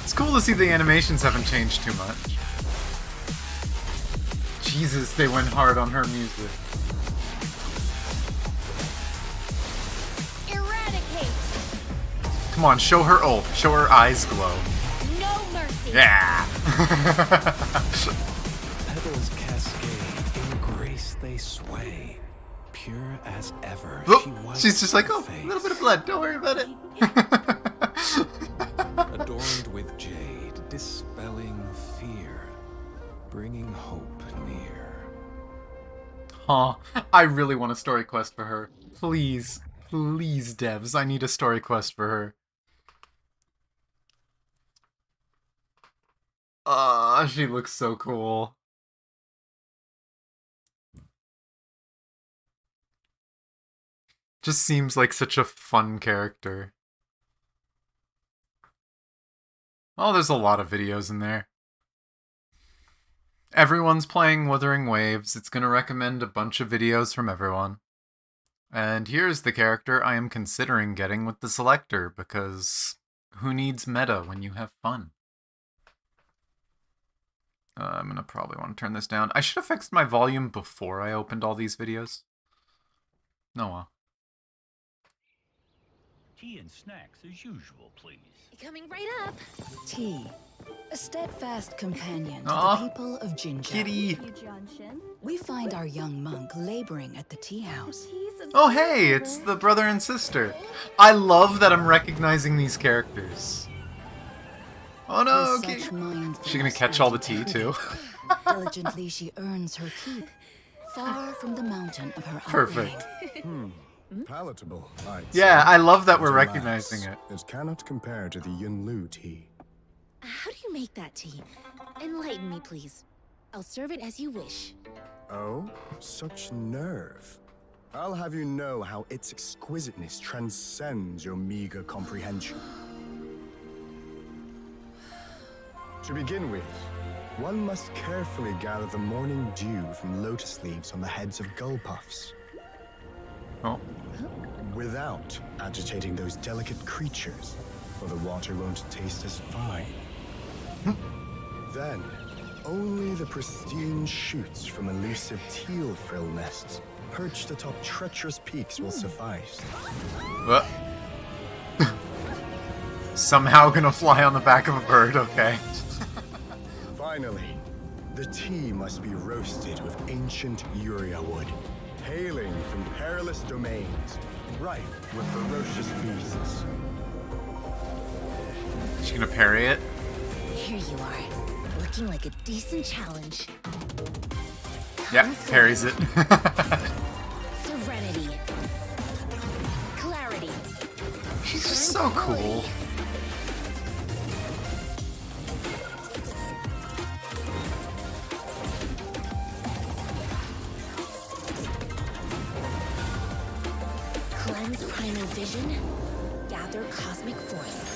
It's cool to see the animations haven't changed too much. Jesus, they went hard on her music. Eradicate. Come on, show her ult. Show her eyes glow. No mercy. Yeah. Petals cascade, in grace they sway. Pure as ever, Oh, she wipes she's just like, her oh, a face. little bit of blood. Don't worry about it. Adorned with jade, dispelling fear, bringing hope near. Huh. I really want a story quest for her. Please. Please, devs. I need a story quest for her. She looks so cool. Just seems like such a fun character. Oh, there's a lot of videos in there. Everyone's playing Wuthering Waves. It's going to recommend a bunch of videos from everyone. And here's the character I am considering getting with the selector, because who needs meta when you have fun? I'm going to probably want to turn this down. I should have fixed my volume before I opened all these videos. No, well. Tea and snacks as usual, please. Coming right up. Tea, a steadfast companion to Aw, the people of Jinja. kitty. We find our young monk laboring at the tea house. Oh hey, it's the brother and sister. I love that I'm recognizing these characters. Oh no, With okay. such mindfulness She gonna catch all the tea too? Diligently she earns her keep, far from the mountain of her Perfect. Palatable. Yeah, I love that we're Alas, recognizing it. It cannot compare to the Yunlu tea. How do you make that tea? Enlighten me, please. I'll serve it as you wish. Oh, such nerve. I'll have you know how its exquisiteness transcends your meager comprehension. To begin with, one must carefully gather the morning dew from lotus leaves on the heads of gull puffs. Oh. Without agitating those delicate creatures, or the water won't taste as fine. Then, only the pristine shoots from elusive teal frill nests perched atop treacherous peaks will suffice. What? Somehow gonna fly on the back of a bird, okay. Finally, the tea must be roasted with ancient Uria wood, hailing from perilous domains, rife with ferocious beasts. She gonna parry it? Here you are, looking like a decent challenge. Yeah, parries it. Serenity. Clarity. She's just so cool. Cleanse primal vision. Gather cosmic force.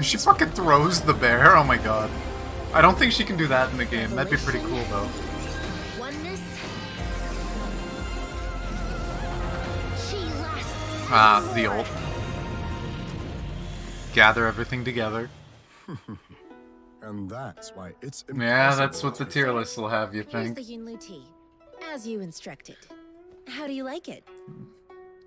She fucking throws the bear? Oh my god. I don't think she can do that in the game. That'd be pretty cool though. Oneness. She lasts. Ah, the ult. Gather everything together. And that's why it's Yeah, that's what the tier list will have you Here's think. the Yunlu tea, as you instructed. How do you like it?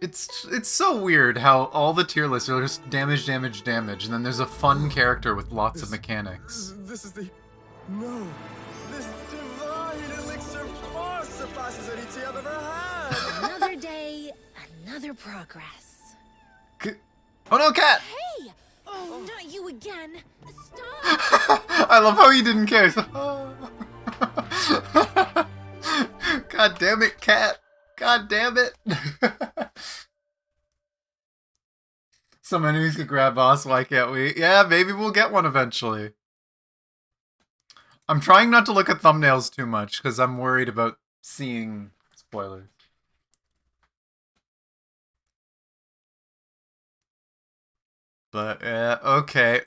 It's so weird how all the tier lists are just damage, damage, damage, and then there's a fun character with lots of mechanics. This is the... No. This divine elixir far surpasses any tea I've ever had. Another day, another progress. Oh no, cat! Hey! Oh, not you again! Stop! I love how he didn't care. God damn it, cat! God damn it! Some enemies could grab us, why can't we? Yeah, maybe we'll get one eventually. I'm trying not to look at thumbnails too much, because I'm worried about seeing spoilers. But, okay.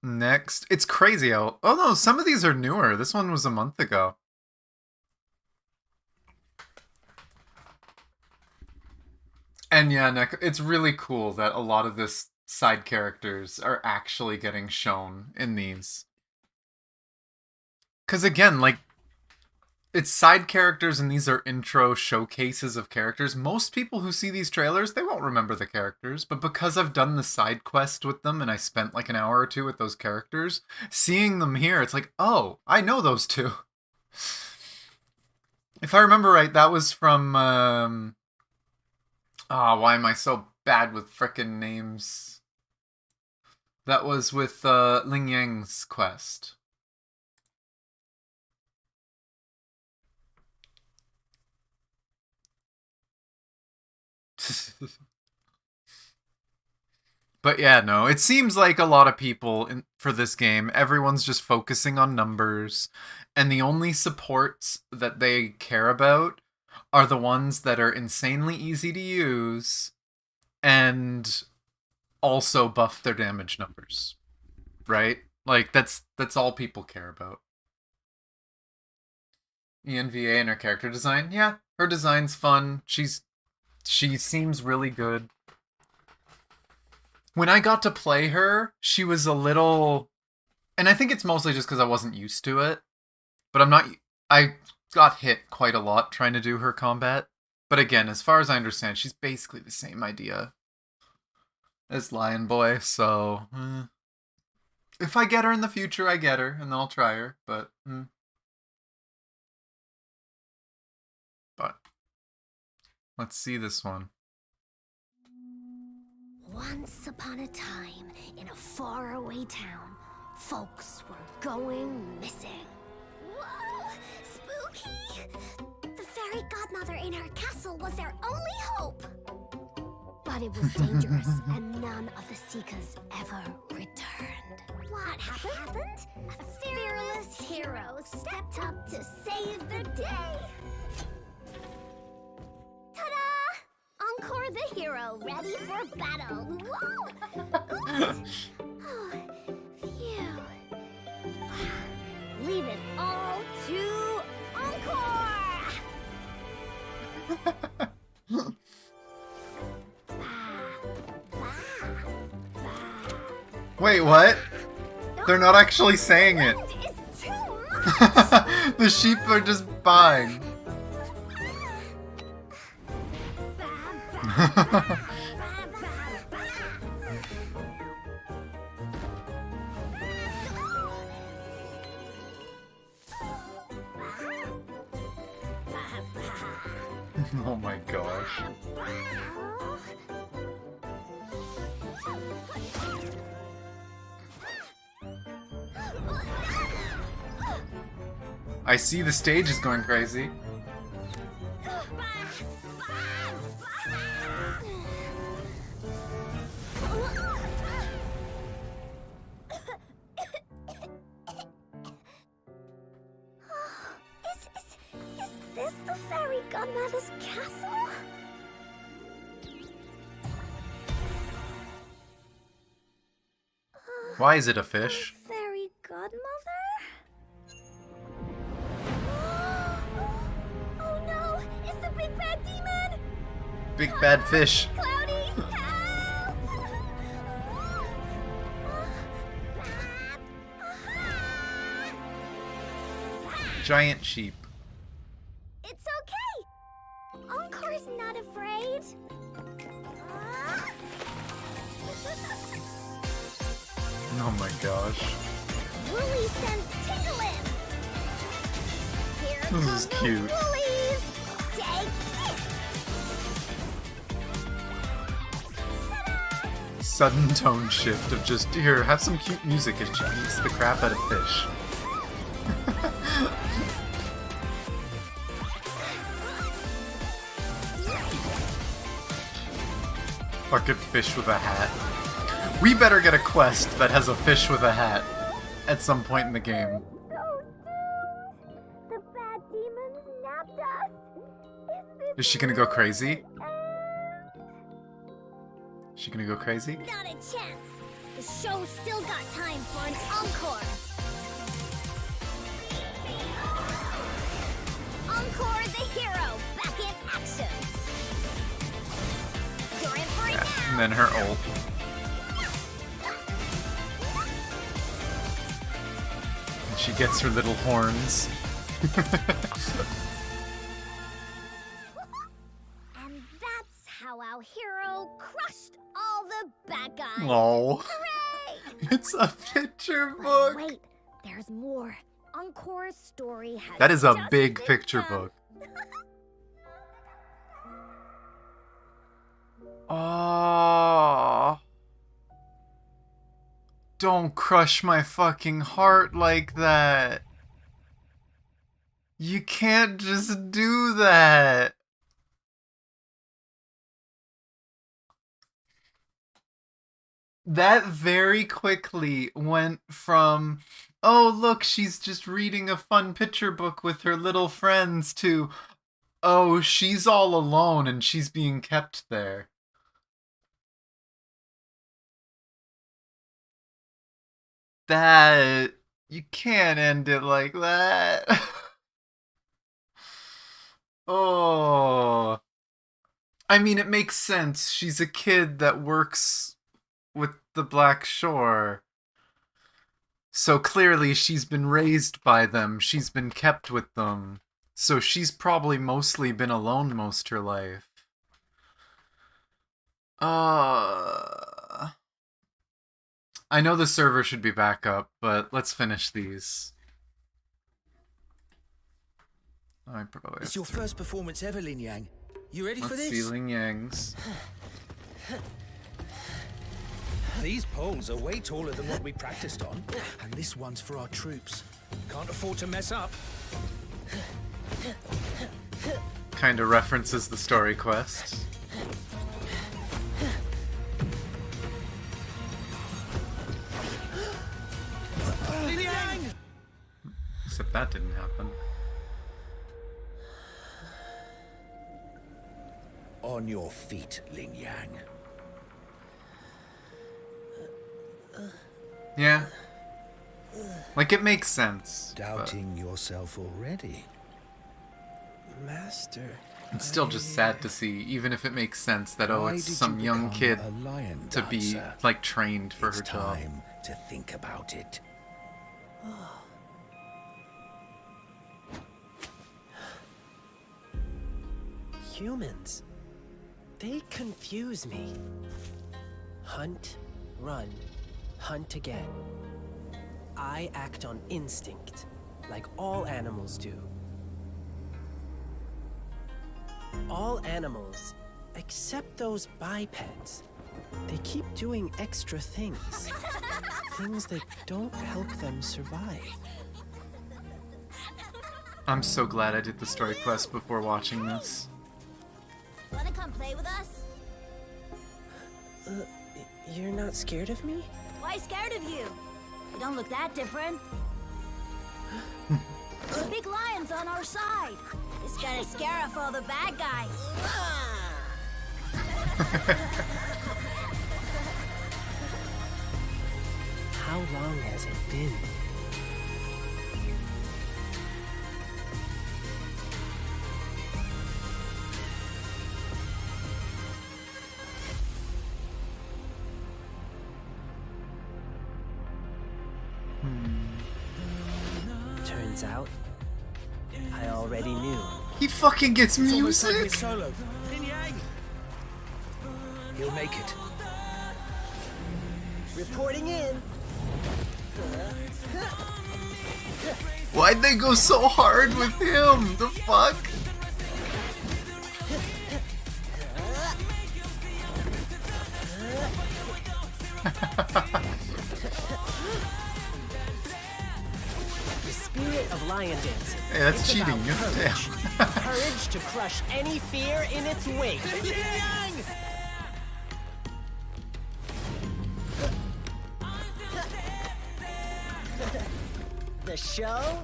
Next. It's crazy how... Oh no, some of these are newer. This one was a month ago. And yeah, Nick, it's really cool that a lot of this side characters are actually getting shown in these. Because again, like, it's side characters and these are intro showcases of characters. Most people who see these trailers, they won't remember the characters. But because I've done the side quest with them and I spent like an hour or two with those characters, seeing them here, it's like, oh, I know those two. If I remember right, that was from... why am I so bad with frickin' names? That was with Ling Yang's quest. But yeah, no, it seems like a lot of people for this game, everyone's just focusing on numbers, and the only supports that they care about are the ones that are insanely easy to use and also buff their damage numbers, right? Like, that's all people care about. ENVA and her character design? Yeah, her design's fun. She seems really good. When I got to play her, she was a little... And I think it's mostly just because I wasn't used to it. But I got hit quite a lot trying to do her combat. But again, as far as I understand, she's basically the same idea as Lion Boy, so... If I get her in the future, I get her, and I'll try her, but... But... Let's see this one. Once upon a time, in a faraway town, folks were going missing. Whoa! Spooky! The fairy godmother in her castle was their only hope. But it was dangerous, and none of the seekers ever returned. What happened? A fearless hero stepped up to save the day. Ta-da! Encore the hero, ready for battle. Whoa! Oops. Oh, phew. Leave it all to Encore! Wait, what? They're not actually saying it. The sheep are just buying. Oh my gosh. I see the stage is going crazy. Is this the fairy godmother's castle? Why is it a fish? Fairy godmother? Oh no! It's the big bad demon! Big bad fish. Cloudy! Help! Giant sheep. It's okay! Encore's not afraid. Oh my gosh. Woolly sends tingling! Here This come is the cute. Woolies! Take this! Sudden tone shift of just, here, have some cute music as she eats the crap out of fish. Fucking fish with a hat. We better get a quest that has a fish with a hat at some point in the game. The bad demons nabbed us! Is she gonna go crazy? Is she gonna go crazy? Not a chance! The show's still got time for an encore! Encore the hero, back in action! You're in for it now! And then her ult. And she gets her little horns. And that's how our hero crushed all the bad guys! Oh. Hooray! It's a picture book! Wait, there's more. Encore's story has That is a just big begun. picture book. Oh. Don't crush my fucking heart like that. You can't just do that. That very quickly went from, oh, look, she's just reading a fun picture book with her little friends, to, oh, she's all alone and she's being kept there. that. You can't end it like that. Oh. I mean, it makes sense. She's a kid that works with the Black Shore. So clearly she's been raised by them. She's been kept with them. So she's probably mostly been alone most her life. I know the server should be back up, but let's finish these. I probably It's your first performance ever, Lin Yang. You ready for this? Let's see Lin Yang's. These poles are way taller than what we practiced on, and this one's for our troops. Can't afford to mess up. Kinda references the story quest. Lin Yang! Except that didn't happen. On your feet, Lin Yang. Yeah. Like, it makes sense. Doubting yourself already. Master. It's still just sad to see, even if it makes sense that, oh, Why it's did some you young become kid a lion to be, dancer? like, trained for It's her job. time to think about it. Humans. They confuse me. Hunt, run, hunt again. I act on instinct, like all animals do. All animals, except those bipeds. They keep doing extra things. Things that don't help them survive. I'm so glad I did the story quest before watching this. Wanna come play with us? You're not scared of me? Why scared of you? You don't look that different. The big lion's on our side. It's gonna scare off all the bad guys. How long has it been? Turns out, I already knew. He fucking gets It's almost like music! his solo. Lin Yang! He'll make it. Reporting in. Why'd they go so hard with him? The fuck? The spirit of lion dancing. Hey, that's It's cheating. about Goddamn. courage. Courage to crush any fear in its wake. The show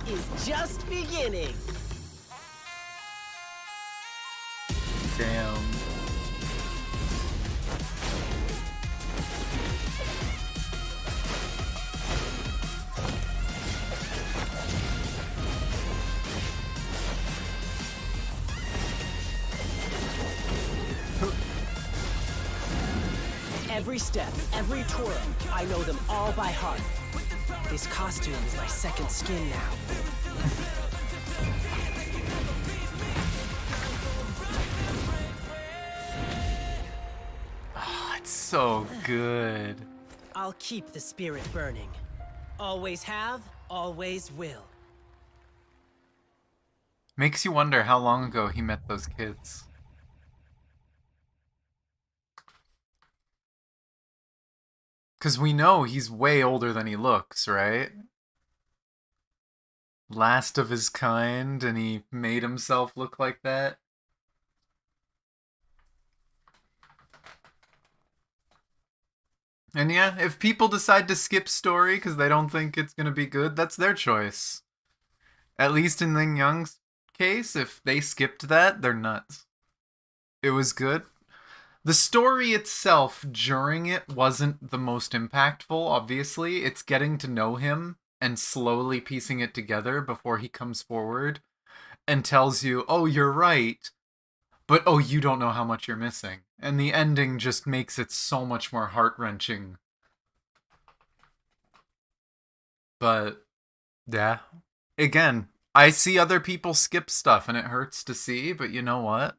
is just beginning. Damn. Every step, every twirl, I know them all by heart. This costume is my second skin now. Oh, it's so good. I'll keep the spirit burning. Always have, always will. Makes you wonder how long ago he met those kids. Because we know he's way older than he looks, right? Last of his kind, and he made himself look like that. And yeah, if people decide to skip story because they don't think it's going to be good, that's their choice. At least in Ling Young's case, if they skipped that, they're nuts. It was good. The story itself during it wasn't the most impactful, obviously. It's getting to know him and slowly piecing it together before he comes forward and tells you, oh, you're right, but oh, you don't know how much you're missing. And the ending just makes it so much more heart-wrenching. But, yeah. Again, I see other people skip stuff and it hurts to see, but you know what?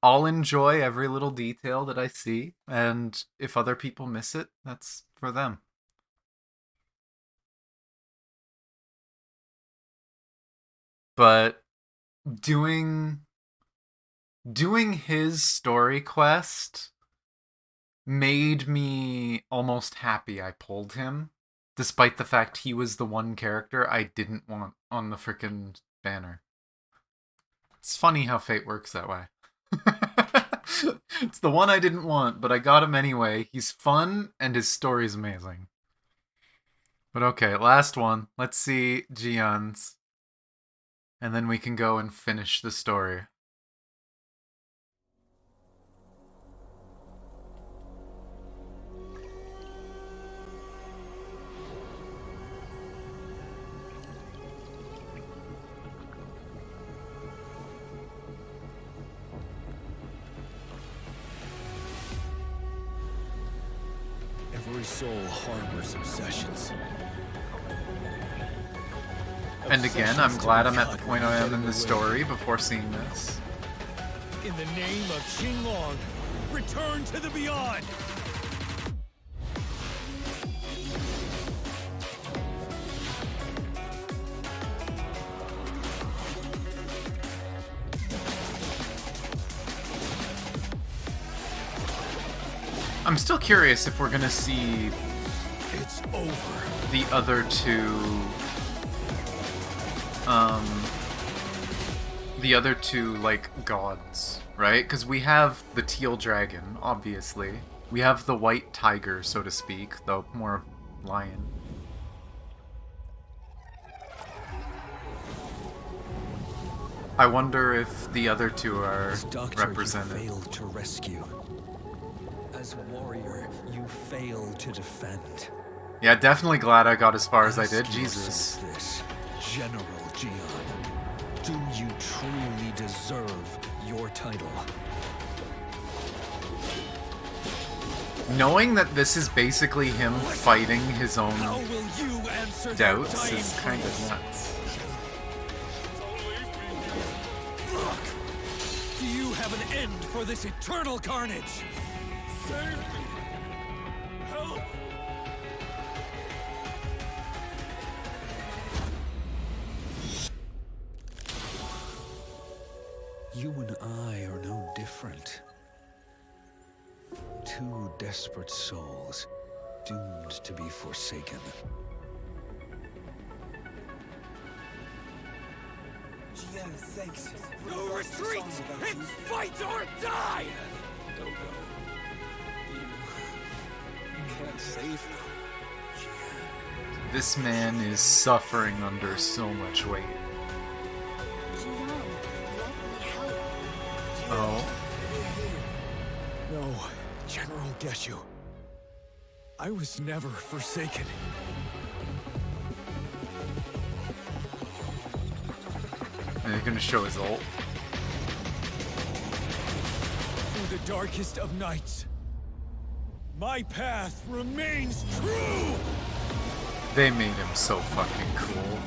I'll enjoy every little detail that I see, and if other people miss it, that's for them. But doing his story quest made me almost happy I pulled him, despite the fact he was the one character I didn't want on the frickin' banner. It's funny how fate works that way. It's the one I didn't want, but I got him anyway. He's fun, and his story's amazing. But okay, last one. Let's see Gian's. And then we can go and finish the story. Every soul harbors obsessions. And again, I'm glad I'm at the point I am in the story before seeing this. In the name of Qinglong, return to the beyond! I'm still curious if we're gonna see It's over. the other two like gods, right? Because we have the teal dragon, obviously. We have the white tiger, so to speak, though more lion. I wonder if the other two are represented. You failed to rescue. As warrior, you failed to defend. Yeah, definitely glad I got as far as I did. Jesus. This, General Gian, do you truly deserve your title? Knowing that this is basically him fighting his own doubts is kind of nuts. Look! Do you have an end for this eternal carnage? Save me! Help! You and I are no different. Two desperate souls, doomed to be forsaken. Gian, thanks. No retreat! It's fight or die! Don't go. You can't save me. This man is suffering under so much weight. Oh. No, General Geshu. I was never forsaken. And they're gonna show his ult. Through the darkest of nights, my path remains true! They made him so fucking cool.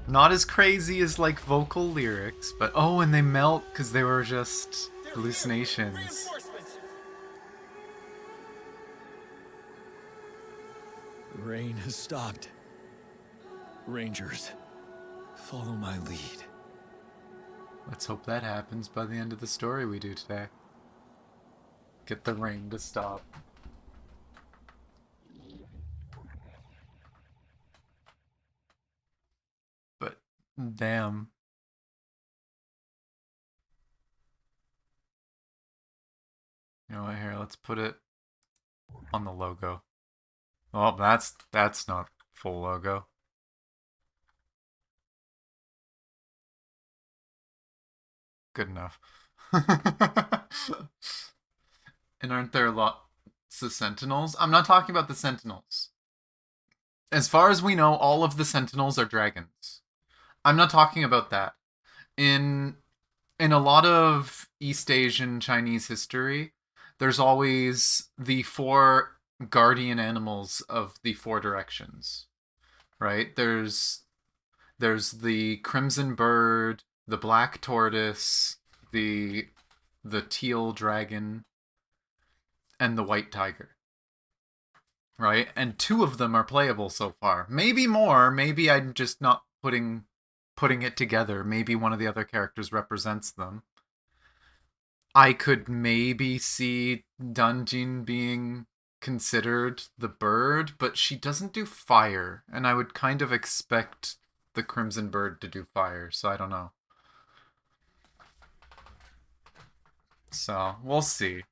Not as crazy as like vocal lyrics, but oh, and they melt because they were just hallucinations. The rain has stopped. Rangers, follow my lead. Let's hope that happens by the end of the story we do today. Get the rain to stop. Damn. You know what, here, let's put it on the logo. Well, that's not full logo. Good enough. And aren't there lots of Sentinels? I'm not talking about the Sentinels. As far as we know, all of the Sentinels are dragons. I'm not talking about that. In a lot of East Asian Chinese history, there's always the 4 guardian animals of the 4 directions. Right? There's the crimson bird, the black tortoise, the teal dragon, and the white tiger. Right? And 2 of them are playable so far. Maybe more. Maybe I'm just not putting it together. Maybe one of the other characters represents them. I could maybe see Dunjin being considered the bird, but she doesn't do fire, and I would kind of expect the crimson bird to do fire, so I don't know. So, we'll see.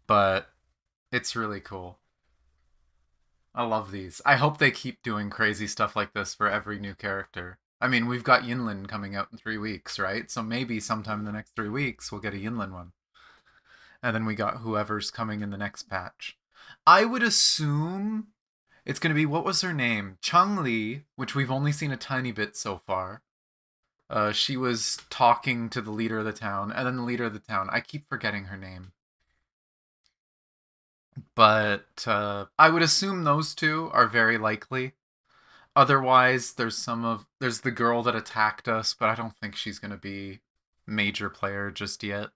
But it's really cool. I love these. I hope they keep doing crazy stuff like this for every new character. I mean, we've got Yinlin coming out in 3 weeks, right? So maybe sometime in the next 3 weeks we'll get a Yinlin one. And then we got whoever's coming in the next patch. I would assume it's going to be, what was her name? Changli, which we've only seen a tiny bit so far. She was talking to the leader of the town, and then the leader of the town, I keep forgetting her name. But I would assume those 2 are very likely. Otherwise, there's the girl that attacked us, but I don't think she's going to be major player just yet.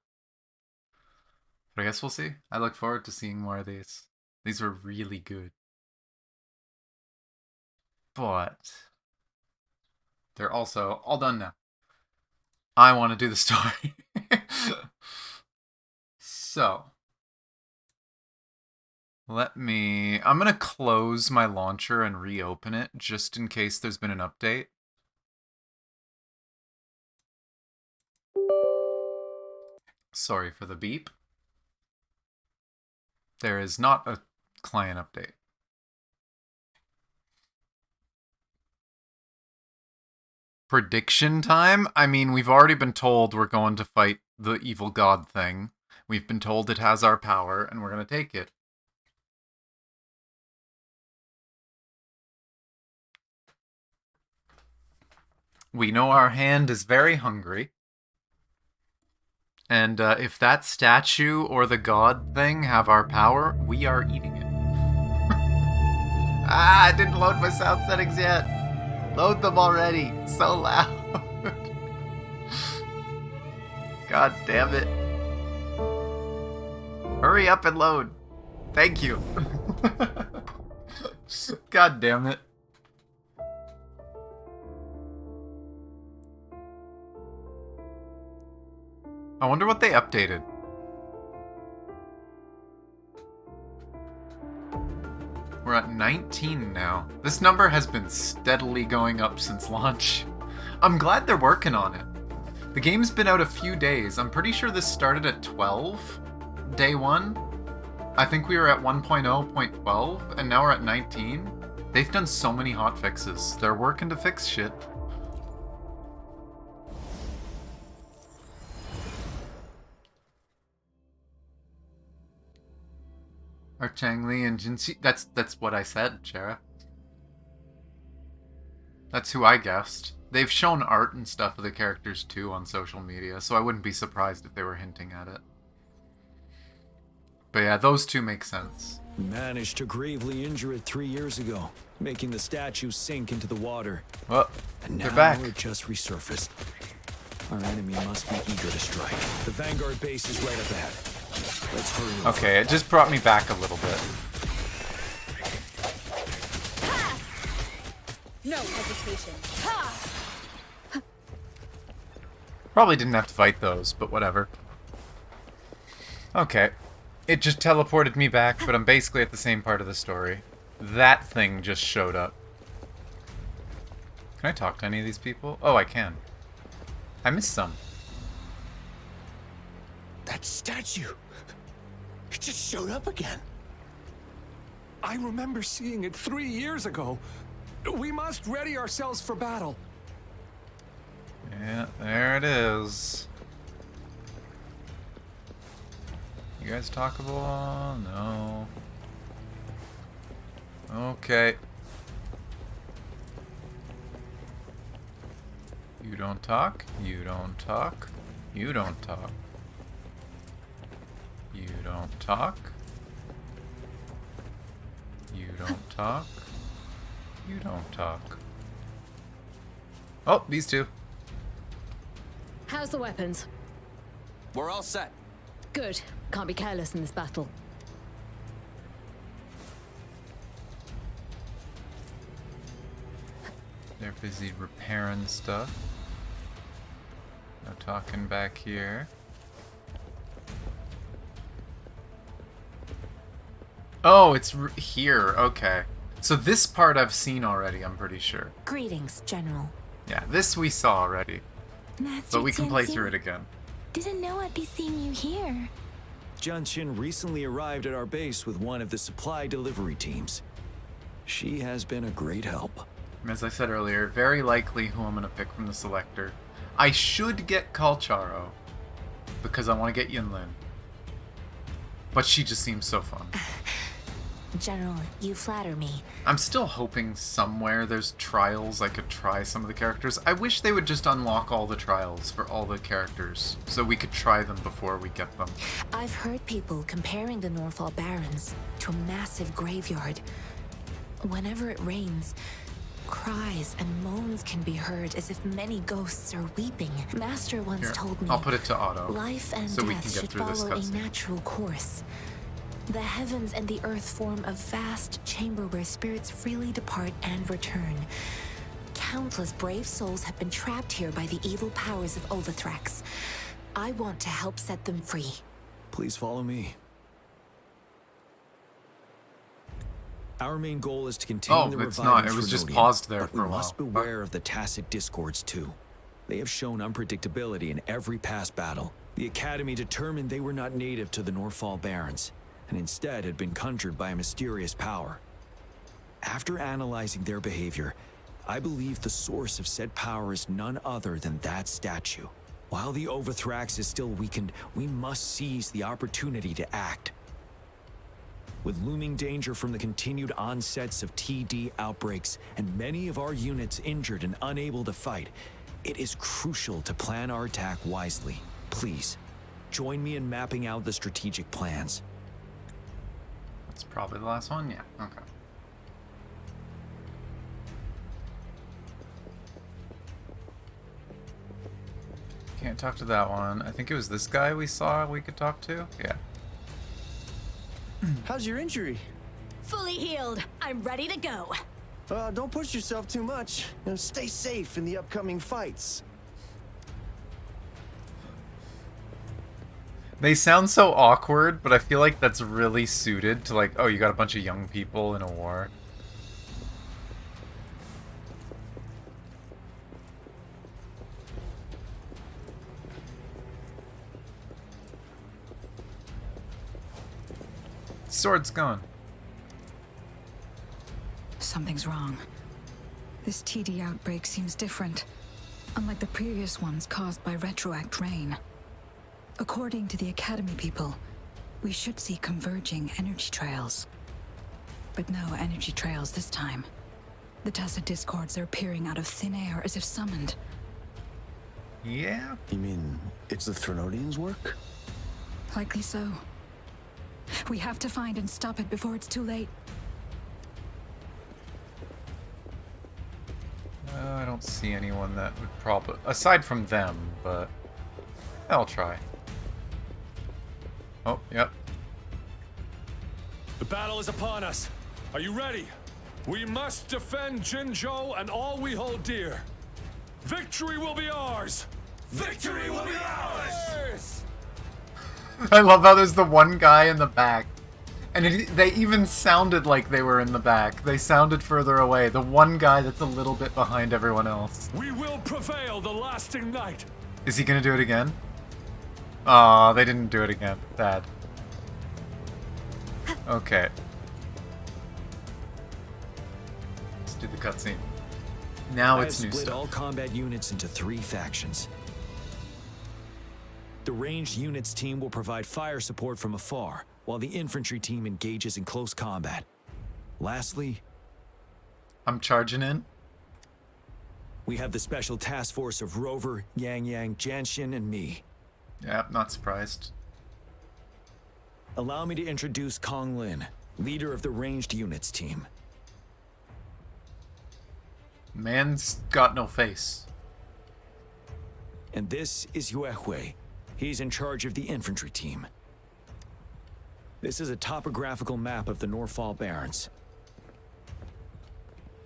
But I guess we'll see. I look forward to seeing more of these. These were really good. But they're also all done now. I want to do the story. So, I'm going to close my launcher and reopen it just in case there's been an update. Sorry for the beep. There is not a client update. Prediction time? I mean, we've already been told we're going to fight the evil god thing. We've been told it has our power, and we're going to take it. We know our hand is very hungry. And if that statue or the god thing have our power, we are eating it. I didn't load my sound settings yet. Load them already. It's so loud. God damn it. Hurry up and load. Thank you. God damn it. I wonder what they updated. We're at 19 now. This number has been steadily going up since launch. I'm glad they're working on it. The game's been out a few days. I'm pretty sure this started at 12, day 1. I think we were at 1.0.12, and now we're at 19. They've done so many hotfixes. They're working to fix shit. Are Changli and Jinxi? That's what I said, Chera. That's who I guessed. They've shown art and stuff of the characters too on social media, so I wouldn't be surprised if they were hinting at it. But yeah, those 2 make sense. We managed to gravely injure it 3 years ago, making the statue sink into the water. Well, and they're now back. it just resurfaced. Our enemy must be eager to strike. The Vanguard base is right up ahead. Let's hurry over. Okay, it just brought me back a little bit. No hesitation. Probably didn't have to fight those, but whatever. Okay. It just teleported me back, but I'm basically at the same part of the story. That thing just showed up. Can I talk to any of these people? Oh, I can. I missed some. That statue. It just showed up again. I remember seeing it 3 years ago. We must ready ourselves for battle. Yeah, there it is. You guys talkable? No. Okay. You don't talk. You don't talk. You don't talk. You don't talk. You don't talk. You don't talk. Oh, these two. How's the weapons? We're all set. Good. Can't be careless in this battle. They're busy repairing stuff. No talking back here. Oh, it's here. Okay. So this part I've seen already, I'm pretty sure. Greetings, General. Yeah, this we saw already. Master But we can play Tianxin, through it again. Didn't know I'd be seeing you here. Jianqin recently arrived at our base with one of the supply delivery teams. She has been a great help. As I said earlier, very likely who I'm going to pick from the selector. I should get Kalcharo, because I want to get Yunlin. But she just seems so fun. General, you flatter me. I'm still hoping somewhere there's trials I could try some of the characters. I wish they would just unlock all the trials for all the characters, so we could try them before we get them. I've heard people comparing the Norfall Barrens to a massive graveyard. Whenever it rains, cries and moans can be heard as if many ghosts are weeping. Master once Here, told me, I'll put it to auto, life and so we can death get should through this follow a cutscene. natural course. The heavens and the earth form a vast chamber where spirits freely depart and return. Countless brave souls have been trapped here by the evil powers of Overthrax. I want to help set them free. Please follow me. Our main goal is to contain the it's reviving not. It was just Frenodian, paused there but for a we must while. beware of the tacit discords too. They have shown unpredictability in every past battle. The Academy determined they were not native to the Norfall Barrens, and instead had been conjured by a mysterious power. After analyzing their behavior, I believe the source of said power is none other than that statue. While the Overthrax is still weakened, we must seize the opportunity to act. With looming danger from the continued onsets of TD outbreaks and many of our units injured and unable to fight, it is crucial to plan our attack wisely. Please, join me in mapping out the strategic plans. That's probably the last one? Yeah, okay. Can't talk to that one. I think it was this guy we saw we could talk to? Yeah. How's your injury? Fully healed. I'm ready to go. Don't push yourself too much. Stay safe in the upcoming fights. They sound so awkward, but I feel like that's really suited to, like, oh, you got a bunch of young people in a war. Sword's gone. Something's wrong. This TD outbreak seems different, unlike the previous ones caused by retroact rain. According to the Academy people, we should see converging energy trails. But no energy trails this time. The tacit discords are appearing out of thin air as if summoned. Yeah? You mean it's the Frenodians' work? Likely so. We have to find and stop it before it's too late. I don't see anyone that would probably... aside from them, but... I'll try. Oh, yep. The battle is upon us. Are you ready? We must defend Jinzhou and all we hold dear. Victory will be ours! Victory will be ours! I love how there's the one guy in the back And they even sounded like they were in the back. They sounded further away. The one guy that's a little bit behind everyone else. We will prevail the lasting night. Is he gonna do it again? Aw, they didn't do it again. Bad. Okay. Let's do the cutscene. Now it's new split stuff. all combat units into 3 factions. The ranged units team will provide fire support from afar, while the infantry team engages in close combat. Lastly, I'm charging in. We have the special task force of Rover, Yang Yang, Janshin, and me. Yeah, not surprised. Allow me to introduce Kong Lin, leader of the ranged units team. Man's got no face. And this is Yue Hui. He's in charge of the infantry team. This is a topographical map of the Norfall Barrens.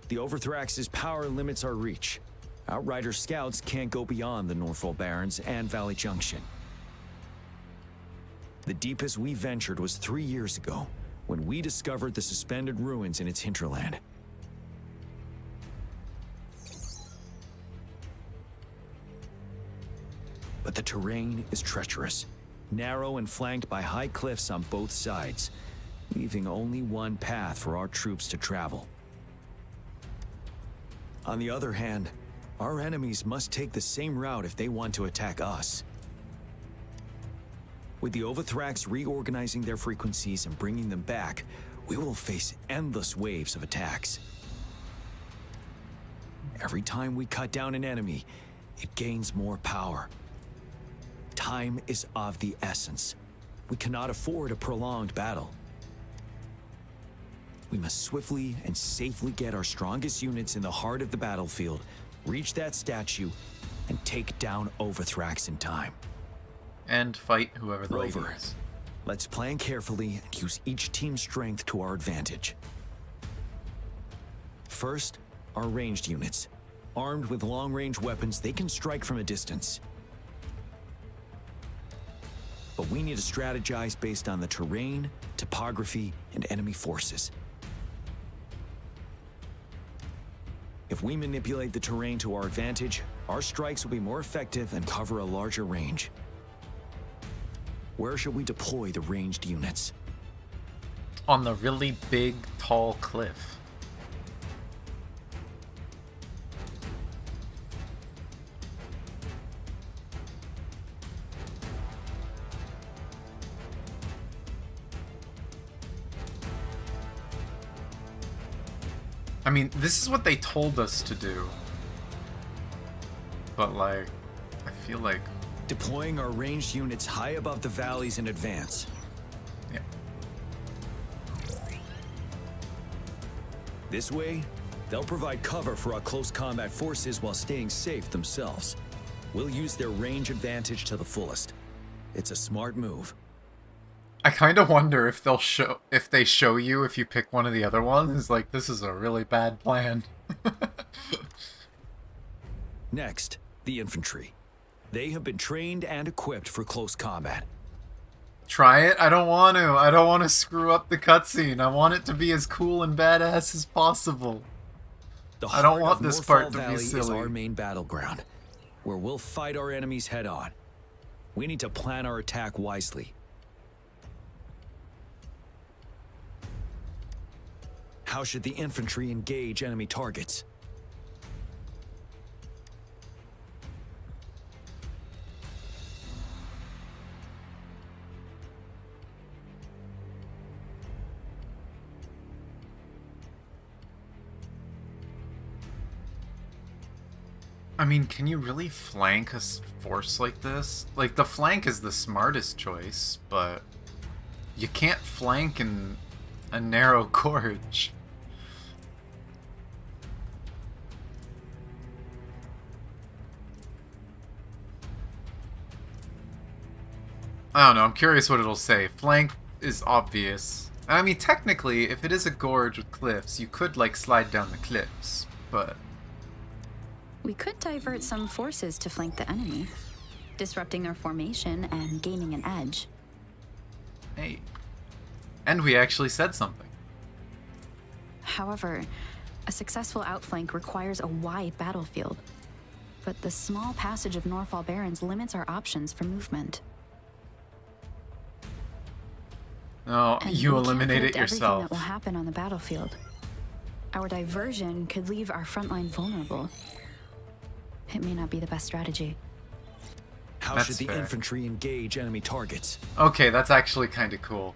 The Overthrax's power limits our reach. Outrider scouts can't go beyond the Norfall Barrens and Valley Junction. The deepest we ventured was 3 years ago, when we discovered the suspended ruins in its hinterland. But the terrain is treacherous, narrow and flanked by high cliffs on both sides, leaving only one path for our troops to travel. On the other hand, our enemies must take the same route if they want to attack us. With the Overthrax reorganizing their frequencies and bringing them back, we will face endless waves of attacks. Every time we cut down an enemy, it gains more power. Time is of the essence. We cannot afford a prolonged battle. We must swiftly and safely get our strongest units in the heart of the battlefield, reach that statue, and take down Overthrax in time. And fight whoever the lady Rover, is. let's plan carefully and use each team's strength to our advantage. First, our ranged units. Armed with long-range weapons, they can strike from a distance. But we need to strategize based on the terrain, topography, and enemy forces. If we manipulate the terrain to our advantage, our strikes will be more effective and cover a larger range. Where should we deploy the ranged units? On the really big, tall cliff. I mean, this is what they told us to do. But, like, I feel like... Deploying our ranged units high above the valleys in advance. Yeah. This way, they'll provide cover for our close combat forces while staying safe themselves. We'll use their range advantage to the fullest. It's a smart move. I kind of wonder if they show you if you pick one of the other ones. Like, this is a really bad plan. Next, the infantry. They have been trained and equipped for close combat. Try it? I don't want to. I don't want to screw up the cutscene. I want it to be as cool and badass as possible. I don't want this part to be silly. Is our main battleground, where we'll fight our enemies head on. We need to plan our attack wisely. How should the infantry engage enemy targets? I mean, can you really flank a force like this? Like, the flank is the smartest choice, but you can't flank in a narrow gorge. I don't know, I'm curious what it'll say. Flank is obvious. I mean, technically, if it is a gorge with cliffs, you could, like, slide down the cliffs, but... We could divert some forces to flank the enemy, disrupting their formation and gaining an edge. Hey. And we actually said something. However, a successful outflank requires a wide battlefield. But the small passage of Norfall Barrens limits our options for movement. Oh, And you we can't eliminate it predict everything yourself. that will happen on the battlefield. Our diversion could leave our front line vulnerable. It may not be the best strategy. How That's should the fair. infantry engage enemy targets? Okay, that's actually kind of cool.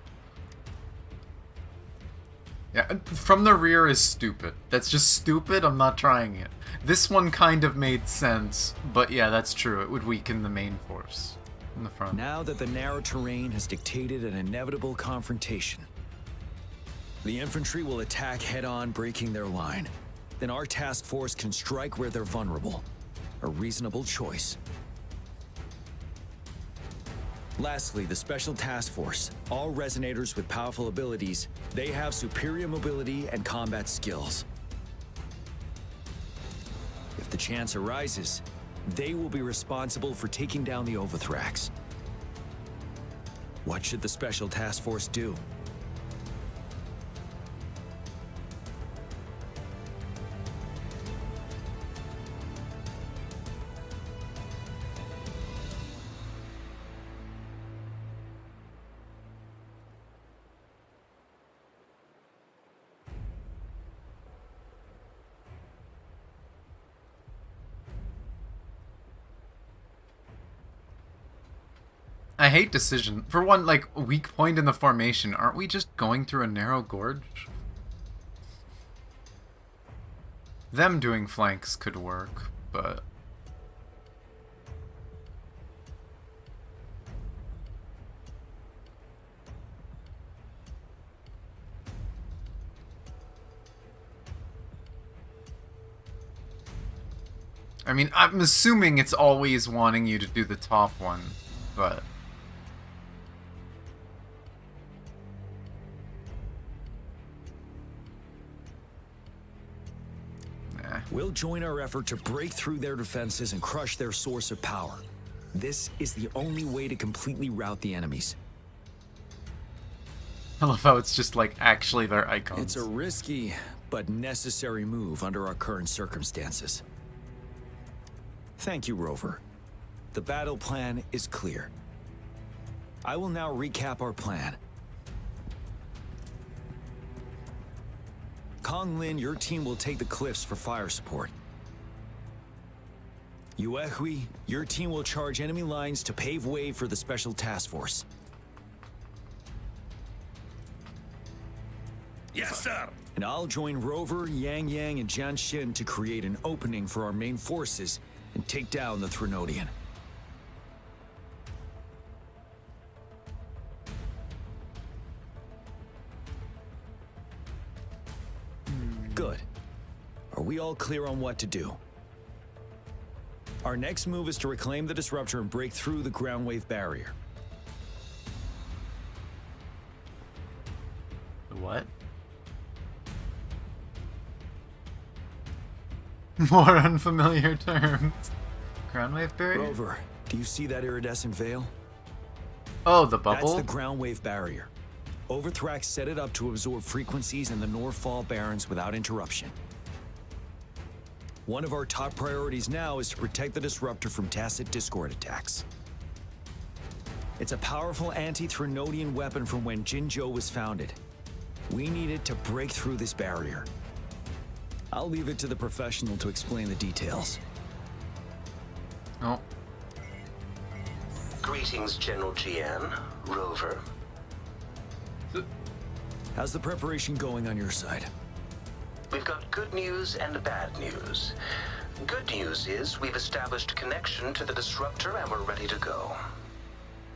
Yeah, from the rear is stupid. That's just stupid, I'm not trying it. This one kind of made sense, but yeah, that's true. It would weaken the main force in the front. Now that the narrow terrain has dictated an inevitable confrontation, the infantry will attack head-on, breaking their line. Then our task force can strike where they're vulnerable. A reasonable choice. Lastly, the Special Task Force. All resonators with powerful abilities, they have superior mobility and combat skills. If the chance arises, they will be responsible for taking down the Overthrax. What should the Special Task Force do? I hate decision. For one, like, weak point in the formation, aren't we just going through a narrow gorge? Them doing flanks could work, but... I mean, I'm assuming it's always wanting you to do the top one, but... We'll join our effort to break through their defenses and crush their source of power. This is the only way to completely rout the enemies. I love how it's just like actually their icons. It's a risky but necessary move under our current circumstances. Thank you, Rover. The battle plan is clear. I will now recap our plan. Kong Lin, your team will take the cliffs for fire support. Yuehui, your team will charge enemy lines to pave way for the Special Task Force. Yes, sir. And I'll join Rover, Yang Yang, and Jian Xin to create an opening for our main forces and take down the Threnodian. Good. Are we all clear on what to do? Our next move is to reclaim the disruptor and break through the ground wave barrier. What? More unfamiliar terms. Ground wave barrier? Rover, do you see that iridescent veil? Oh, the bubble? That's the ground wave barrier. Overthrax set it up to absorb frequencies in the Norfall Barrens without interruption. One of our top priorities now is to protect the disruptor from tacit Discord attacks. It's a powerful anti-Threnodian weapon from when Jinzhou was founded. We need it to break through this barrier. I'll leave it to the professional to explain the details. Oh. Greetings, General Jian, Rover. How's the preparation going on your side? We've got good news and bad news. Good news is we've established a connection to the disruptor and we're ready to go.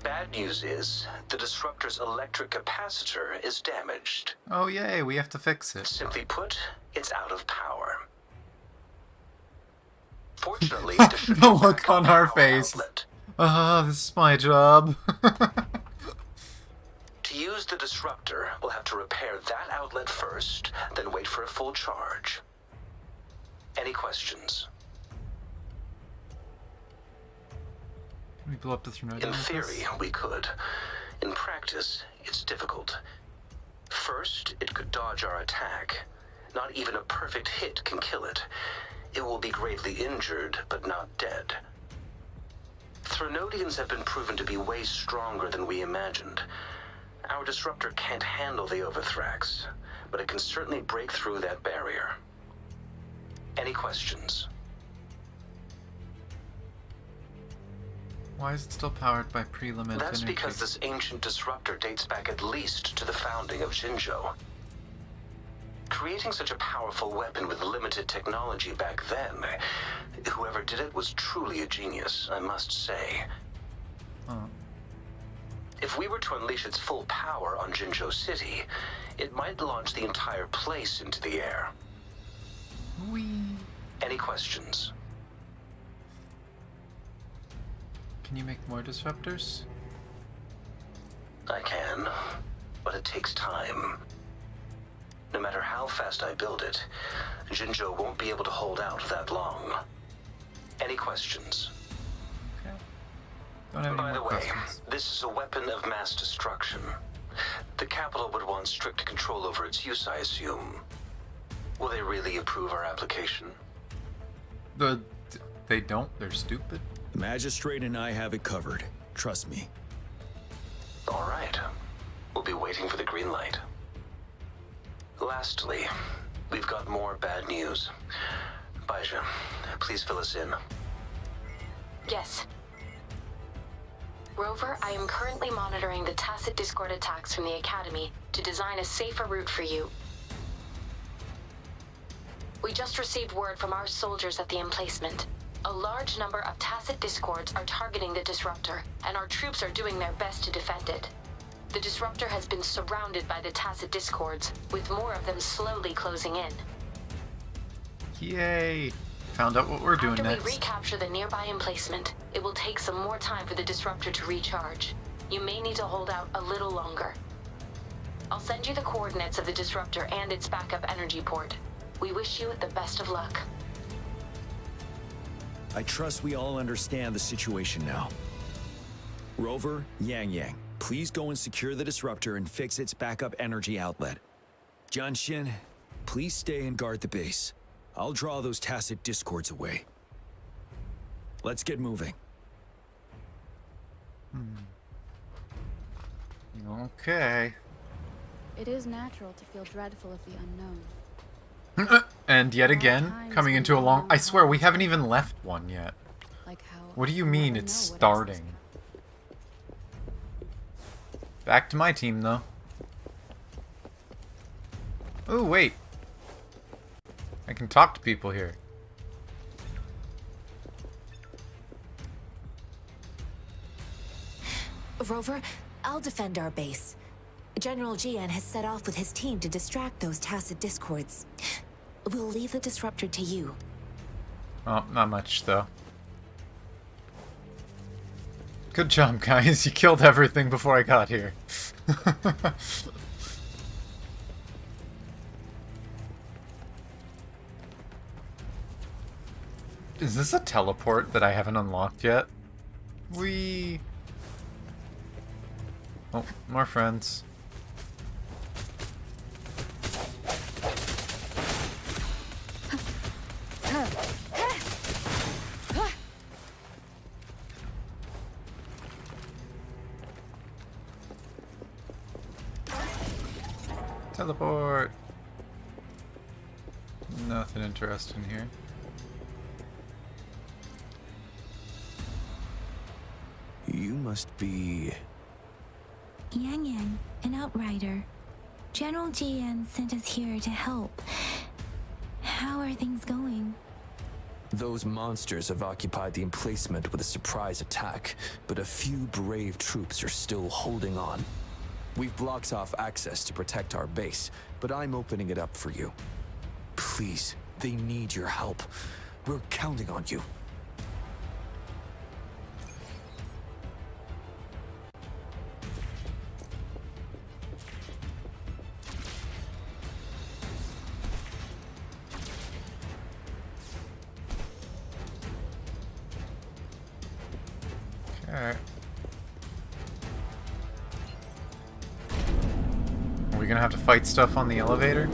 Bad news is the disruptor's electric capacitor is damaged. Oh yay, we have to fix it. Simply put, it's out of power. Fortunately, the look on our face. This is my job. To use the disruptor, we'll have to repair that outlet first, then wait for a full charge. Any questions? Can we blow up the Threnodian? In theory, we could. In practice, it's difficult. First, it could dodge our attack. Not even a perfect hit can kill it. It will be gravely injured, but not dead. Threnodians have been proven to be way stronger than we imagined. Our disruptor can't handle the Overthrax, but it can certainly break through that barrier. Any questions? Why is it still powered by pre-limit That's energy? because this ancient disruptor dates back at least to the founding of Jinzhou. Creating such a powerful weapon with limited technology back then, whoever did it was truly a genius, I must say. Huh. If we were to unleash its full power on Jinzhou City, it might launch the entire place into the air. Any questions? Can you make more disruptors? I can, but it takes time. No matter how fast I build it, Jinzhou won't be able to hold out that long. Any questions? Okay. Don't have any By the more way, questions. this is a weapon of mass destruction. The capital would want strict control over its use, I assume. Will they really approve our application? They don't. They're stupid. The Magistrate and I have it covered. Trust me. All right. We'll be waiting for the green light. Lastly, we've got more bad news. Baizha, please fill us in. Yes. Rover, I am currently monitoring the tacit discord attacks from the Academy to design a safer route for you. We just received word from our soldiers at the emplacement. A large number of tacit discords are targeting the disruptor, and our troops are doing their best to defend it. The disruptor has been surrounded by the tacit discords, with more of them slowly closing in. Yay! Found out what we're doing After next. we recapture the nearby emplacement, it will take some more time for the disruptor to recharge. You may need to hold out a little longer. I'll send you the coordinates of the disruptor and its backup energy port. We wish you the best of luck. I trust we all understand the situation now. Rover, Yang, please go and secure the disruptor and fix its backup energy outlet. Jianxin, please stay and guard the base. I'll draw those tacit discords away. Let's get moving. Okay. It is natural to feel dreadful of the unknown. And yet again, coming into a long... I swear, we haven't even left one yet. Like how What do you mean it's starting? Back to my team, though. Ooh, wait. I can talk to people here. Rover, I'll defend our base. General Jian has set off with his team to distract those tacit discords. We'll leave the disruptor to you. Oh, not much, though. Good job, guys. You killed everything before I got here. Is this a teleport that I haven't unlocked yet? Whee! Oh, more friends. Teleport! Nothing interesting here. You must be... Yang, an outrider. General Jian sent us here to help. How are things going? Those monsters have occupied the emplacement with a surprise attack, but a few brave troops are still holding on. We've blocked off access to protect our base, but I'm opening it up for you. Please, they need your help. We're counting on you. Okay. We we gonna have to fight stuff on the elevator?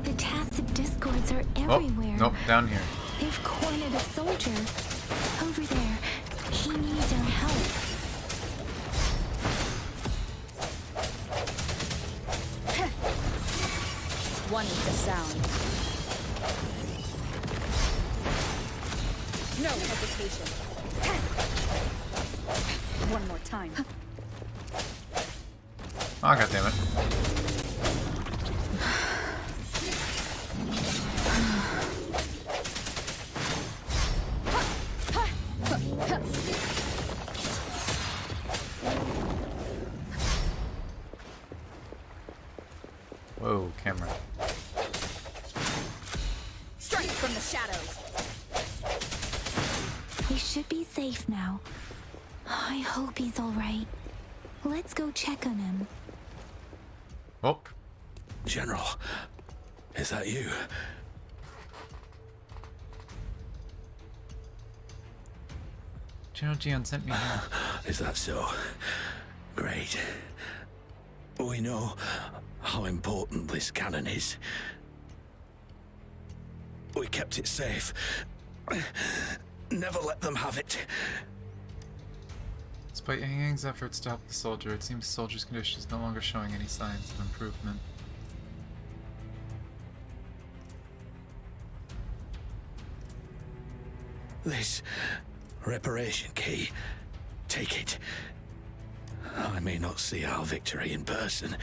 The tacit discords are everywhere. Oh, nope, down here. They've cornered a soldier. Over there. He needs our help. One with the sound. No hesitation. One more time. Oh, God damn it. Whoa, camera. Strike from the shadows. We should be safe now. I hope he's alright. Let's go check on him. Oh. General, is that you? General Jian sent me here. Is that so? Great. We know how important this cannon is. We kept it safe. Never let them have it. Despite Yang Yang's efforts to help the soldier, it seems the soldier's condition is no longer showing any signs of improvement. This reparation key, take it. I may not see our victory in person,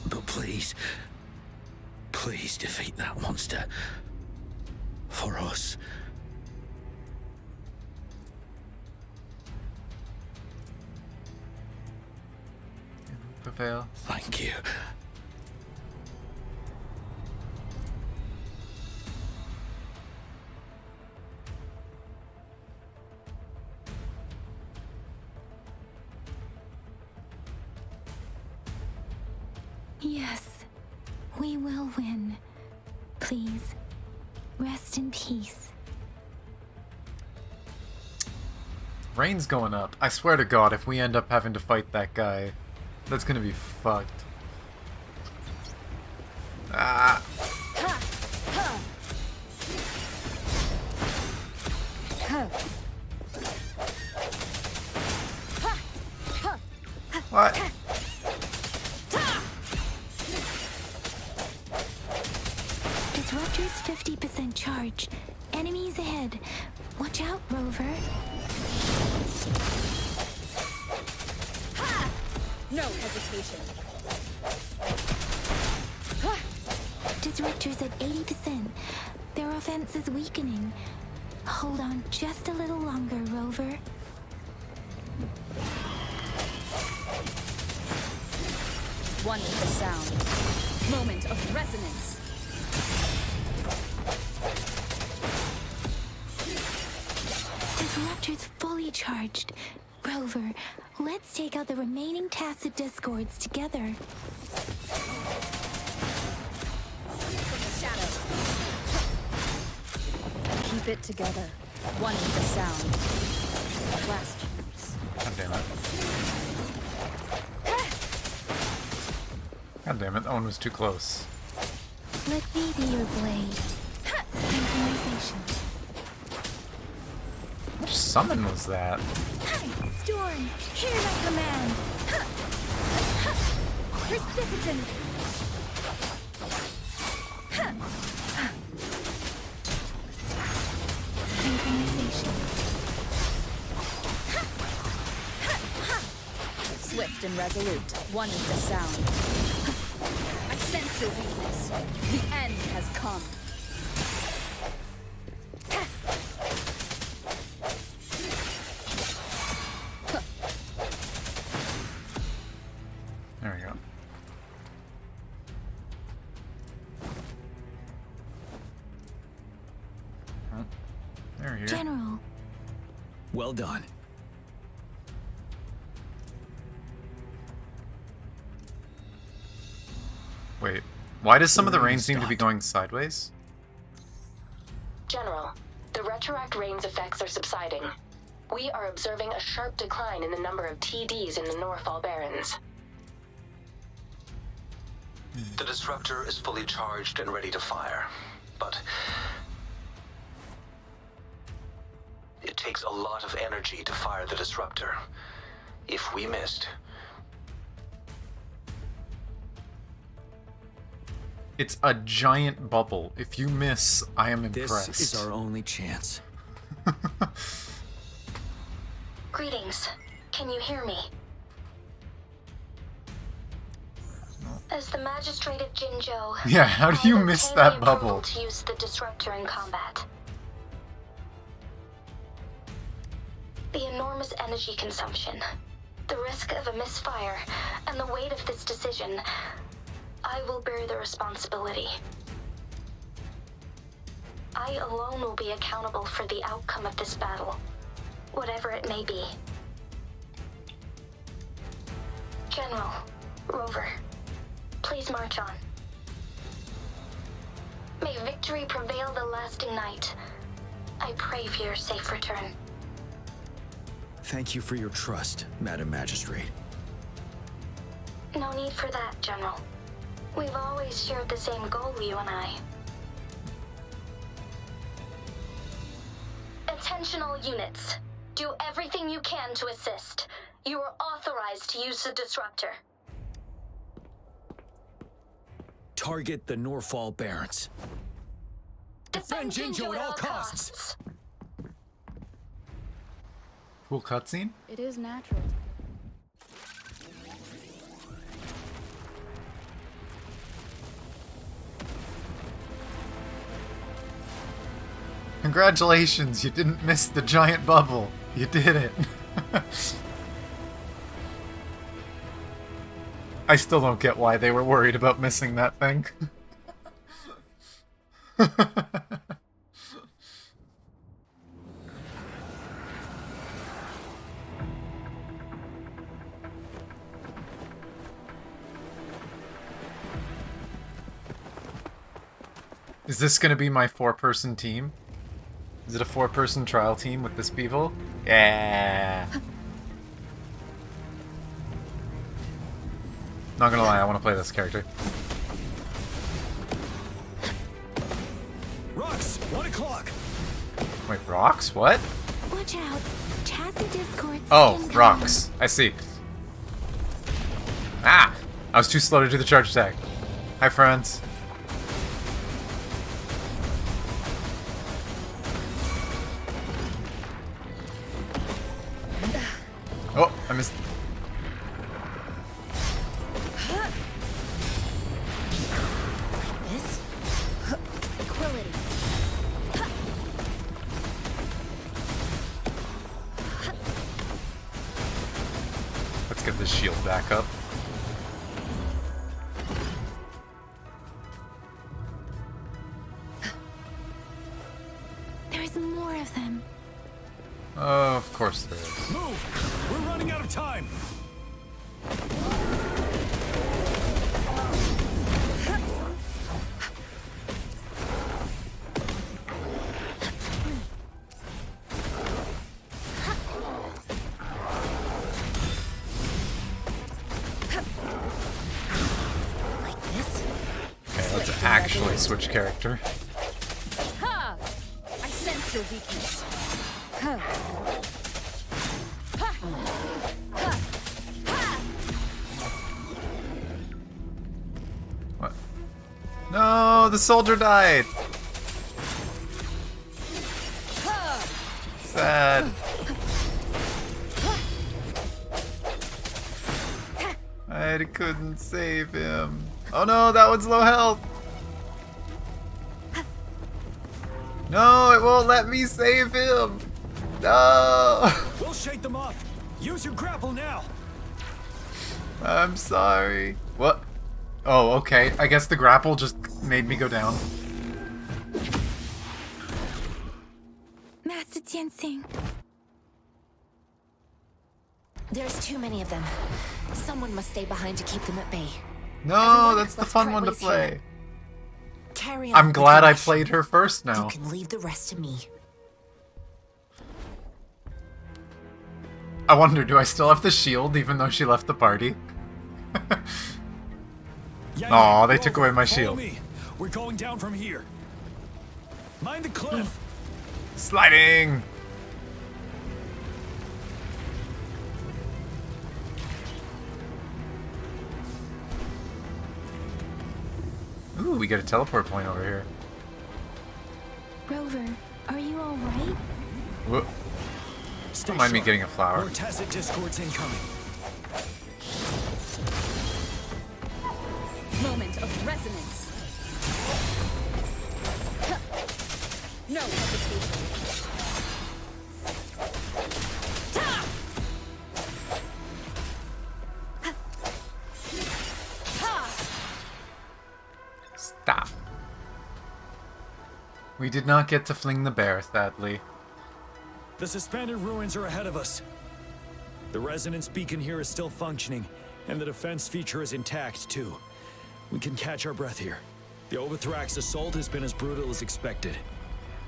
but please, please defeat that monster. For us. Prevail. Thank you. Yes, we will win. Please, rest in peace. Rain's going up. I swear to God, if we end up having to fight that guy, that's gonna be fucked. Ah. What? Disruptor's 50% charge. Enemies ahead. Watch out, Rover. No hesitation. Disruptor's at 80%. Their offense is weakening. Hold on just a little longer, Rover. One with the sound. Moment of resonance. Disruptor's fully charged. Rover, let's take out the remaining tacit discords together. From the shadows. Keep it together. One with the sound. Last troops. God damn it. God damn it, that one was too close. Let me be your blade. Synchronization. Which summon was that? Storm, hear my command. Precipitant. Synchronization. Swift and resolute. One with the sound. I sense your weakness. The end has come. There we go. Oh, there we go. General. Well done. Wait, why does some of the rain seem to be going sideways? General, the retroact rain's effects are subsiding. We are observing a sharp decline in the number of TDs in the Norfall Barrens. The disruptor is fully charged and ready to fire, but it takes a lot of energy to fire the disruptor. If we missed... It's a giant bubble. If you miss, I am impressed. This is our only chance. Greetings. Can you hear me? As the Magistrate of Jinzhou, Yeah, how do you miss that bubble? to use the disruptor in combat. The enormous energy consumption, the risk of a misfire, and the weight of this decision, I will bear the responsibility. I alone will be accountable for the outcome of this battle, whatever it may be. General, Rover, please march on. May victory prevail the lasting night. I pray for your safe return. Thank you for your trust, Madam Magistrate. No need for that, General. We've always shared the same goal, you and I. Attentional units. Do everything you can to assist. You are authorized to use the disruptor. Target the Norfall Barrens. Defend Jinzhou at all costs. Cool cutscene. It is natural. Congratulations, you didn't miss the giant bubble. You did it. I still don't get why they were worried about missing that thing. Is this gonna be my 4-person team? Is it a 4-person trial team with this people? Yeah. Not gonna lie, I want to play this character. Rocks, 1 o'clock. Wait, rocks? What? Watch out. Chassis discords. Oh, rocks. I see. Ah! I was too slow to do the charge attack. Hi, friends. Oh, I missed. This? Equality. Let's get this shield back up. There's more of them. Oh, of course there is. Move! We're running out of time! Okay, let's actually switch character. Ha! I sense your weakness. Huh. Ha! Ha! Ha! What? No, the soldier died. Sad. I couldn't save him. Oh no, that one's low health. No, it won't let me save him. No. We'll shake them off. Use your grapple now. I'm sorry. What? Oh, okay. I guess the grapple just made me go down. Master Jinsing. There's too many of them. Someone must stay behind to keep them at bay. No, that's the fun one to play. Carry on. I'm glad I played her first now. You can leave the rest to me. I wonder, do I still have the shield even though she left the party? Aw, they took away my shield. Me. We're going down from here. Mind the cliff. Sliding! Ooh, we get a teleport point over here. Rover, are you all right? Whoop. Don't mind me getting a flower. More tacit discords incoming. Moment of resonance. No hesitation. Stop. We did not get to fling the bear, sadly. The suspended ruins are ahead of us. The resonance beacon here is still functioning, and the defense feature is intact, too. We can catch our breath here. The Overthrax assault has been as brutal as expected.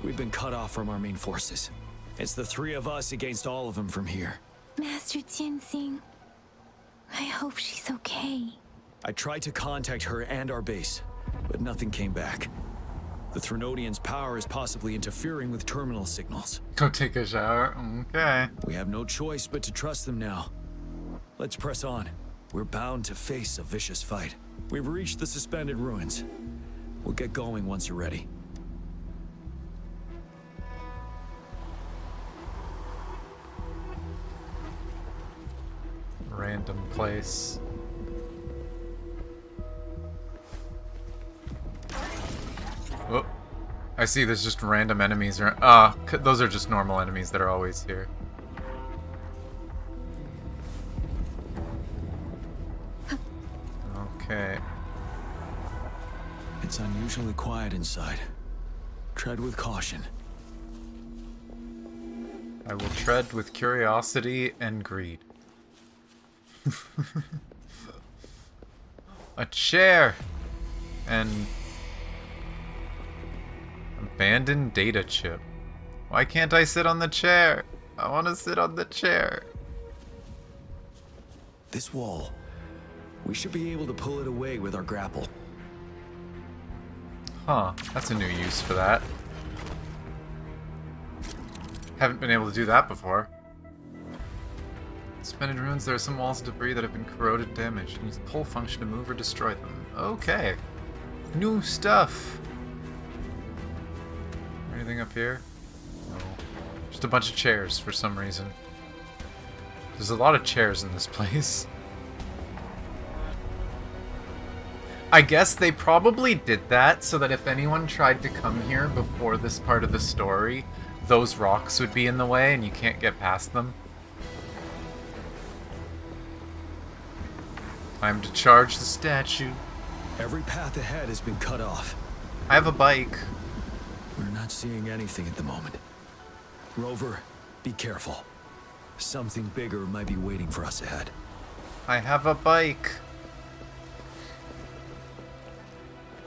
We've been cut off from our main forces. It's the three of us against all of them from here. Master Jinsing, I hope she's okay. I tried to contact her and our base, but nothing came back. The Threnodian's power is possibly interfering with terminal signals. Go take a shower. Okay. We have no choice but to trust them now. Let's press on. We're bound to face a vicious fight. We've reached the suspended ruins. We'll get going once you're ready. Random place. Oh, I see there's just random enemies around. Those are just normal enemies that are always here. Okay. It's unusually quiet inside. Tread with caution. I will tread with curiosity and greed. A chair! And... abandoned data chip. Why can't I sit on the chair? I want to sit on the chair. This wall. We should be able to pull it away with our grapple. Huh, that's a new use for that. Haven't been able to do that before. Suspended ruins, there are some walls of debris that have been corroded and damaged. Use the pull function to move or destroy them. Okay. New stuff. Anything up here? No. Just a bunch of chairs for some reason. There's a lot of chairs in this place. I guess they probably did that so that if anyone tried to come here before this part of the story, those rocks would be in the way and you can't get past them. Time to charge the statue. Every path ahead has been cut off. I have a bike. We're not seeing anything at the moment. Rover, be careful. Something bigger might be waiting for us ahead. I have a bike.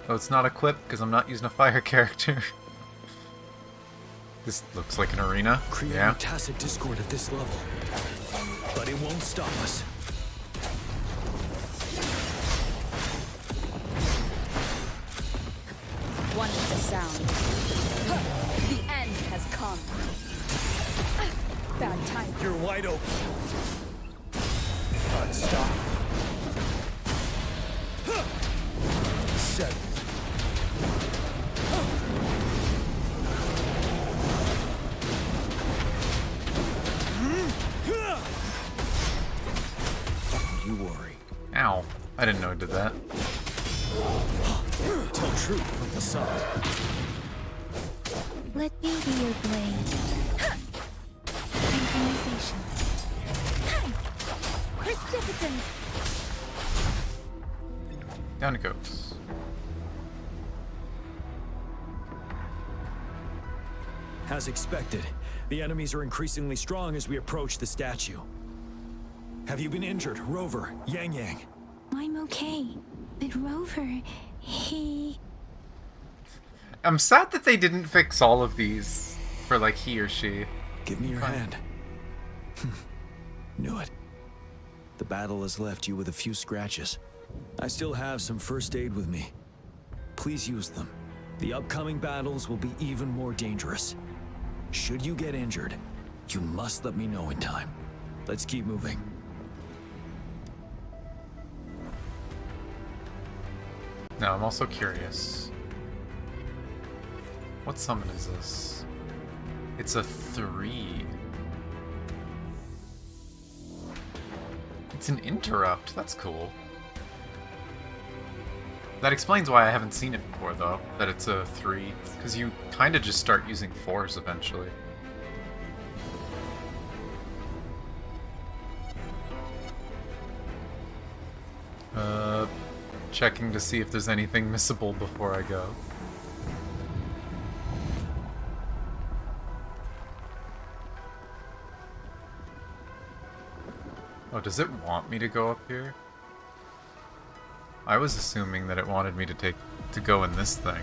Oh, it's not equipped because I'm not using a fire character. This looks like an arena. Creating Yeah. a tacit discord at this level. But it won't stop us. One with the sound. The end has come. Bad time. You're wide open. Stop. 7. Don't you worry. Ow. I didn't know it did that. Tell truth from the sun. Let me be your blade. Synchronization. Precipitance. Down it goes. As expected, the enemies are increasingly strong as we approach the statue. Have you been injured, Rover, Yang Yang? I'm okay. But Rover, he... I'm sad that they didn't fix all of these for like he or she. Give me your hand. Knew it. The battle has left you with a few scratches. I still have some first aid with me. Please use them. The upcoming battles will be even more dangerous. Should you get injured, you must let me know in time. Let's keep moving. Now, I'm also curious. What summon is this? It's a 3. It's an interrupt. That's cool. That explains why I haven't seen it before, though, that it's a 3. Because you kind of just start using 4s eventually. Checking to see if there's anything missable before I go. Oh, does it want me to go up here? I was assuming that it wanted me to go in this thing.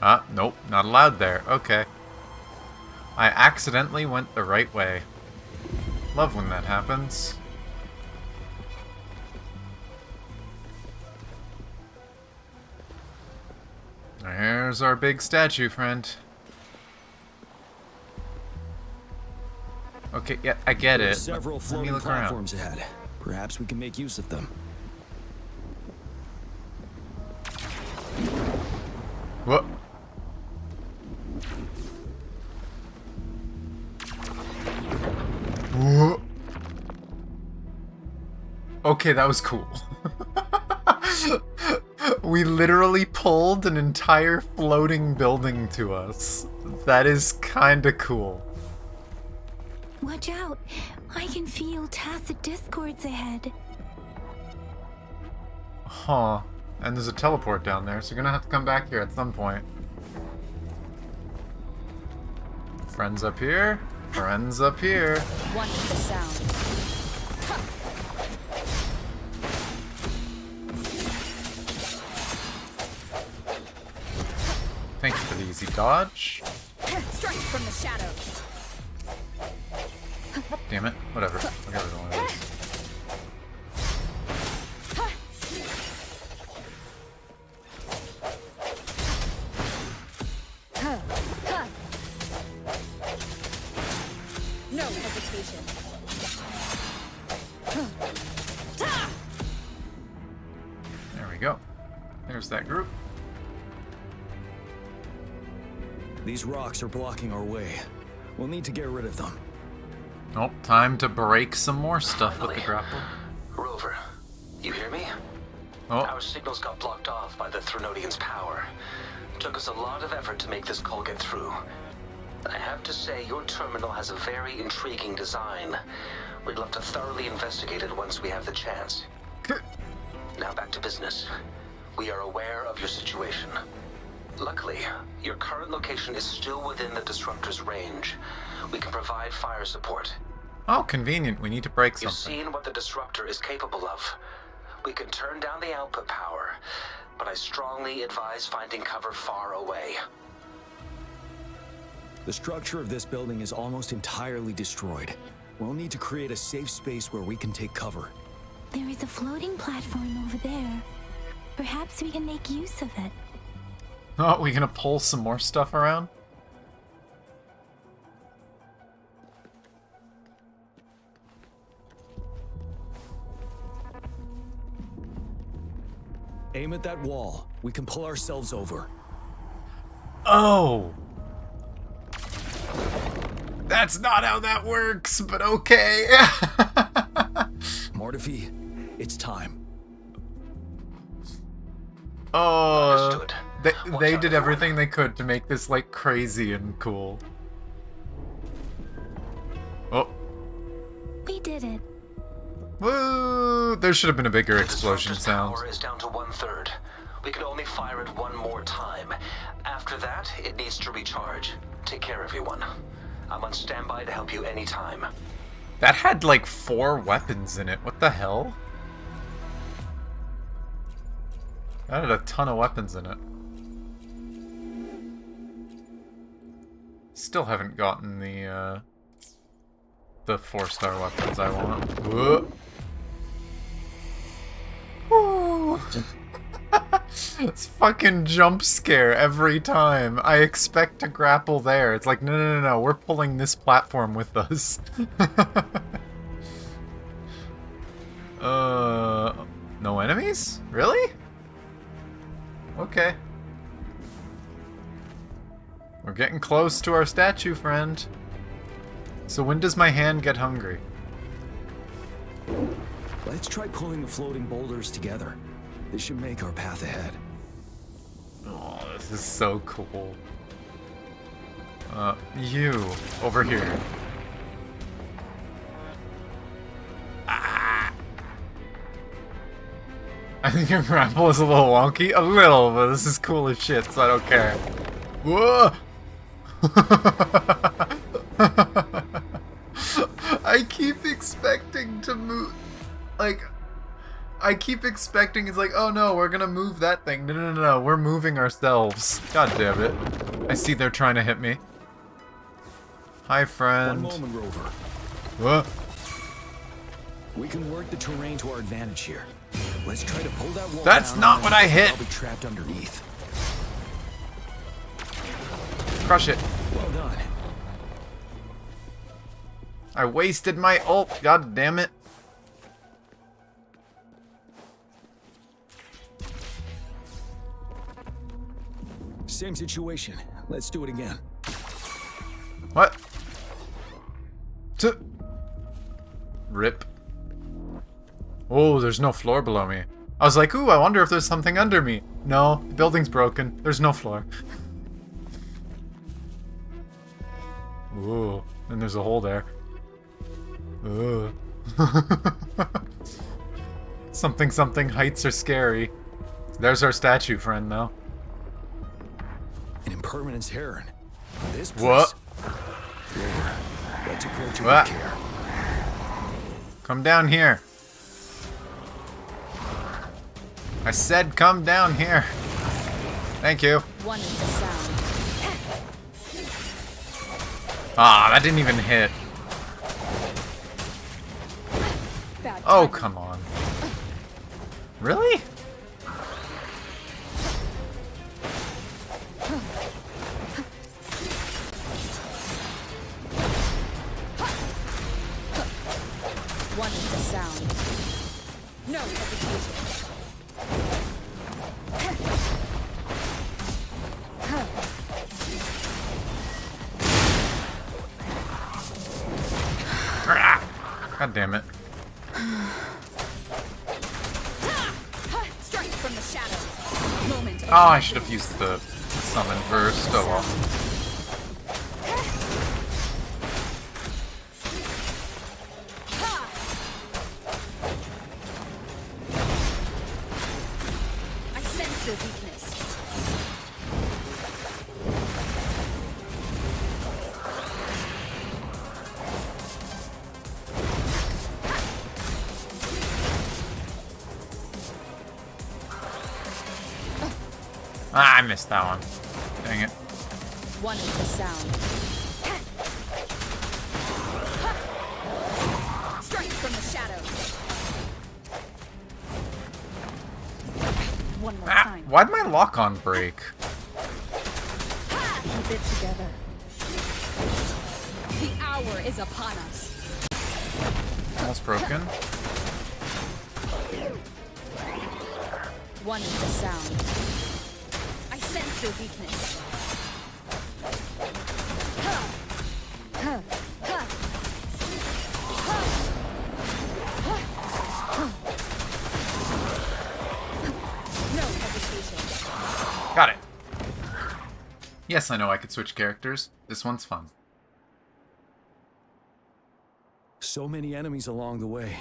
Ah, nope, not allowed there. Okay. I accidentally went the right way. Love when that happens. There's our big statue friend. Okay, yeah, I get There are it. several Let me floating look around. platforms ahead. Perhaps we can make use of them. What? Whoa. Okay, that was cool. We literally pulled an entire floating building to us. That is kinda cool. Watch out! I can feel tacit discords ahead. Huh. And there's a teleport down there, so you're gonna have to come back here at some point. Friends up here. Friends up here. One with the sound. Thank you for the easy dodge. Strike from the shadows. Damn it. Whatever. I'll get rid of one of these. No hesitation. There we go. There's that group. These rocks are blocking our way. We'll need to get rid of them. Oh, time to break some more stuff with the grapple. Rover, you hear me? Oh. Our signals got blocked off by the Threnodian's power. Took us a lot of effort to make this call get through. I have to say, your terminal has a very intriguing design. We'd love to thoroughly investigate it once we have the chance. Now back to business. We are aware of your situation. Luckily, your current location is still within the Disruptor's range. We can provide fire support. Oh, convenient. We need to break You've something. seen what the Disruptor is capable of. We can turn down the output power, but I strongly advise finding cover far away. The structure of this building is almost entirely destroyed. We'll need to create a safe space where we can take cover. There is a floating platform over there. Perhaps we can make use of it. Oh, we gonna pull some more stuff around? Aim at that wall. We can pull ourselves over. Oh! That's not how that works, but okay. Mortifi, it's time. Oh, they did everything they could to make this like crazy and cool. Oh. We did it. Woo! There should have been a bigger explosion sound. Power is down to 1/3. We can only fire it one more time. After that, it needs to recharge. Take care, everyone. I'm on standby to help you anytime. That had like 4 weapons in it. What the hell? That had a ton of weapons in it. Still haven't gotten the the 4-star weapons I want. Whoa. Woo. It's fucking jump scare every time. I expect to grapple there. It's like, no, we're pulling this platform with us. No enemies? Really? Okay. We're getting close to our statue, friend. So when does my hand get hungry? Let's try pulling the floating boulders together. This should make our path ahead. Oh, this is so cool. You, over here. Ah! I think your grapple is a little wonky. A little, but this is cool as shit, so I don't care. Whoa! I keep expecting to move... Like... I keep expecting it's like, oh no, we're gonna move that thing. No, we're moving ourselves. God damn it. I see they're trying to hit me. Hi, friend. One moment, Rover. What? We can work the terrain to our advantage here. Let's try to pull that wall That's down not what I hit! I'll be trapped underneath. Crush it. Well done. I wasted my ult. God damn it. Same situation. Let's do it again. What? Rip. Oh, there's no floor below me. I was like, ooh, I wonder if there's something under me. No, the building's broken. There's no floor. Ooh, and there's a hole there. Ooh. Something, heights are scary. There's our statue friend, though. An impermanence heron. This place. What? Rover, let's approach it What? with care. Come down here. I said come down here. Thank you. One is the sound. Ah, that didn't even hit. Bad Oh, timing. come on. Really? One is the sound. No hesitation. God damn it. Strike from the shadows. Moment of Oh, I should have used the summon first. Oh well. I sense your weakness. Ah, I missed that one. Dang it. One is the sound. Strike from the shadows. One more time. Why'd my lock-on break? Keep it together. The hour is upon us. Almost broken. One is the sound. I sense your weakness. No hesitation. Got it. Yes, I know I could switch characters. This one's fun. So many enemies along the way.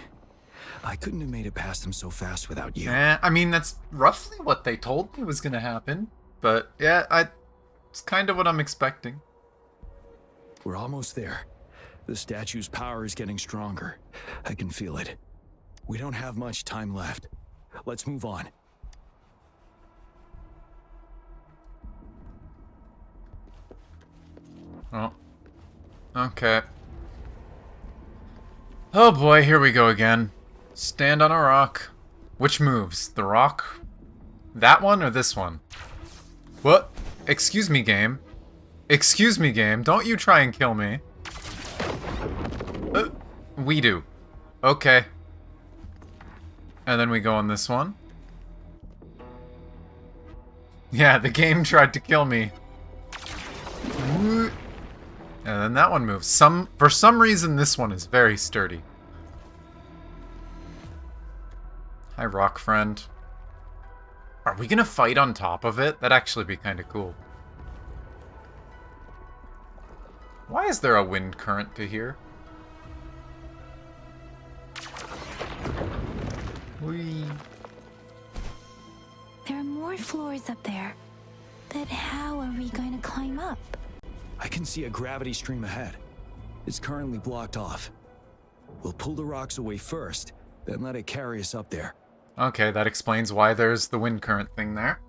I couldn't have made it past them so fast without you. I mean, that's roughly what they told me was gonna happen. But yeah, it's kind of what I'm expecting. We're almost there. The statue's power is getting stronger. I can feel it. We don't have much time left. Let's move on. Oh. Okay. Oh boy, here we go again. Stand on a rock. Which moves? The rock? That one or this one? What? Excuse me, game. Excuse me, game. Don't you try and kill me. We do. Okay. And then we go on this one. Yeah, the game tried to kill me. And then that one moves. For some reason, this one is very sturdy. Hi, rock friend. Are we gonna fight on top of it? That'd actually be kind of cool. Why is there a wind current to here? Whee. There are more floors up there. But how are we going to climb up? I can see a gravity stream ahead. It's currently blocked off. We'll pull the rocks away first, then let it carry us up there. Okay, that explains why there's the wind current thing there.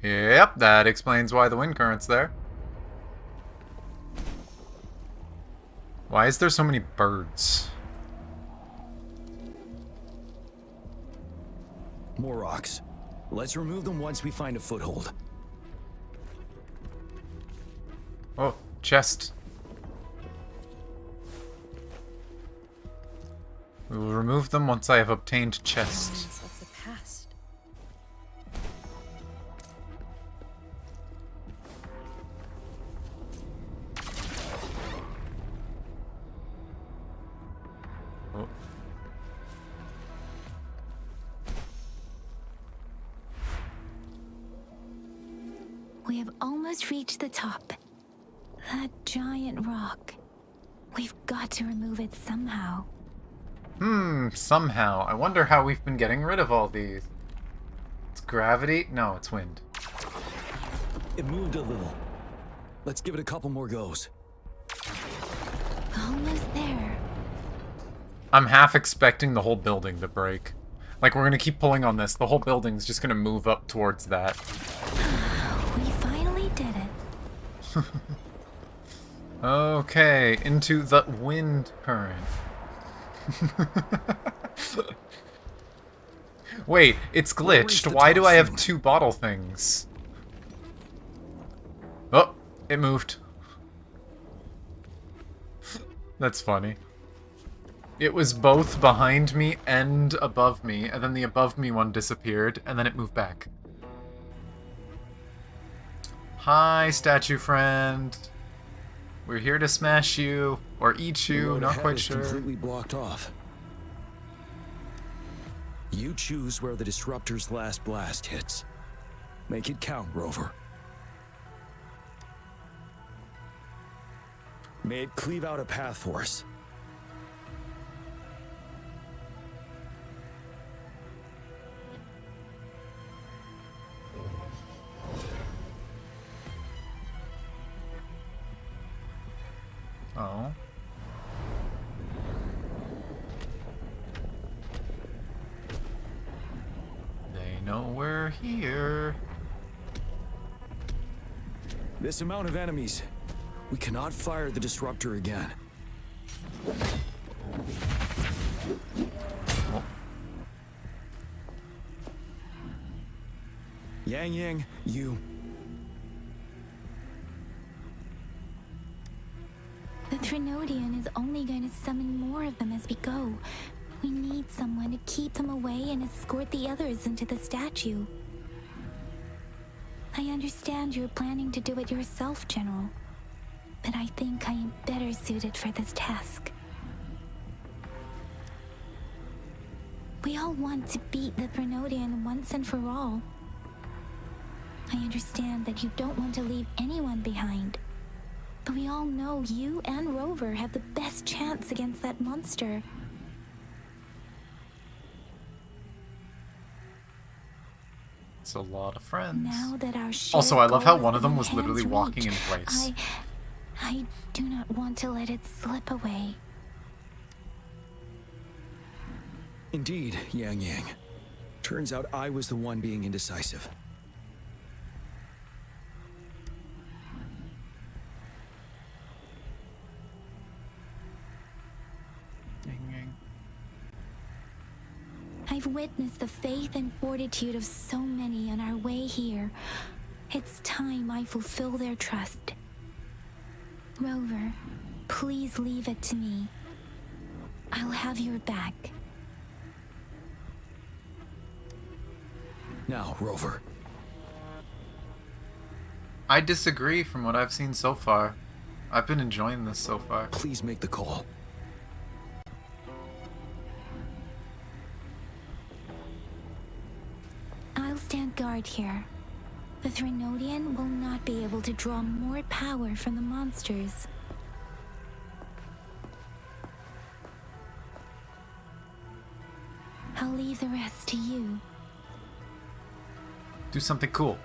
Yep, that explains why the wind current's there. Why is there so many birds? More rocks. Let's remove them once we find a foothold. Oh, chest. We will remove them once I have obtained chest. Of the past. Oh. We have almost reached the top. That giant rock. We've got to remove it somehow. Somehow. I wonder how we've been getting rid of all these. It's gravity? No, it's wind. It moved a little. Let's give it a couple more goes. Almost there. I'm half expecting the whole building to break. Like, we're gonna keep pulling on this. The whole building's just gonna move up towards that. We finally did it. Okay, into the wind current. Wait, it's glitched. Why do I have two bottle things? Oh, it moved. That's funny. It was both behind me and above me, and then the above me one disappeared, and then it moved back. Hi, statue friend. We're here to smash you, or eat you, not quite sure. Completely blocked off. You choose where the Disruptor's last blast hits. Make it count, Rover. May it cleave out a path for us. Oh. They know we're here. This amount of enemies. We cannot fire the Disruptor again. Oh. Yang, you... The Trinodian is only going to summon more of them as we go. We need someone to keep them away and escort the others into the statue. I understand you're planning to do it yourself, General. But I think I am better suited for this task. We all want to beat the Trinodian once and for all. I understand that you don't want to leave anyone behind. But we all know you and Rover have the best chance against that monster. It's a lot of friends. Now that our Also, I love how goal one is of them within was literally hand's walking reach, in place. I do not want to let it slip away. Indeed, Yang. Turns out I was the one being indecisive. I've witnessed the faith and fortitude of so many on our way here. It's time I fulfill their trust. Rover, please leave it to me. I'll have your back. Now, Rover. I disagree from what I've seen so far. I've been enjoying this so far. Please make the call. I'll stand guard here. The Threnodian will not be able to draw more power from the monsters. I'll leave the rest to you. Do something cool.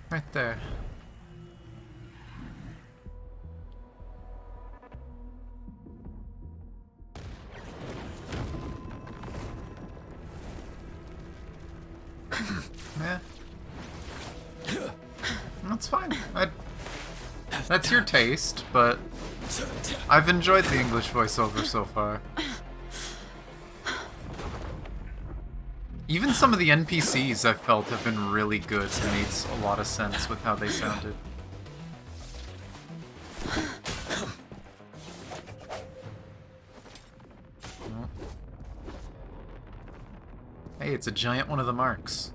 Right there. Yeah. That's fine. That's your taste, but I've enjoyed the English voiceover so far. Even some of the NPCs I felt have been really good and made a lot of sense with how they sounded. Oh. Hey, it's a giant one of the marks.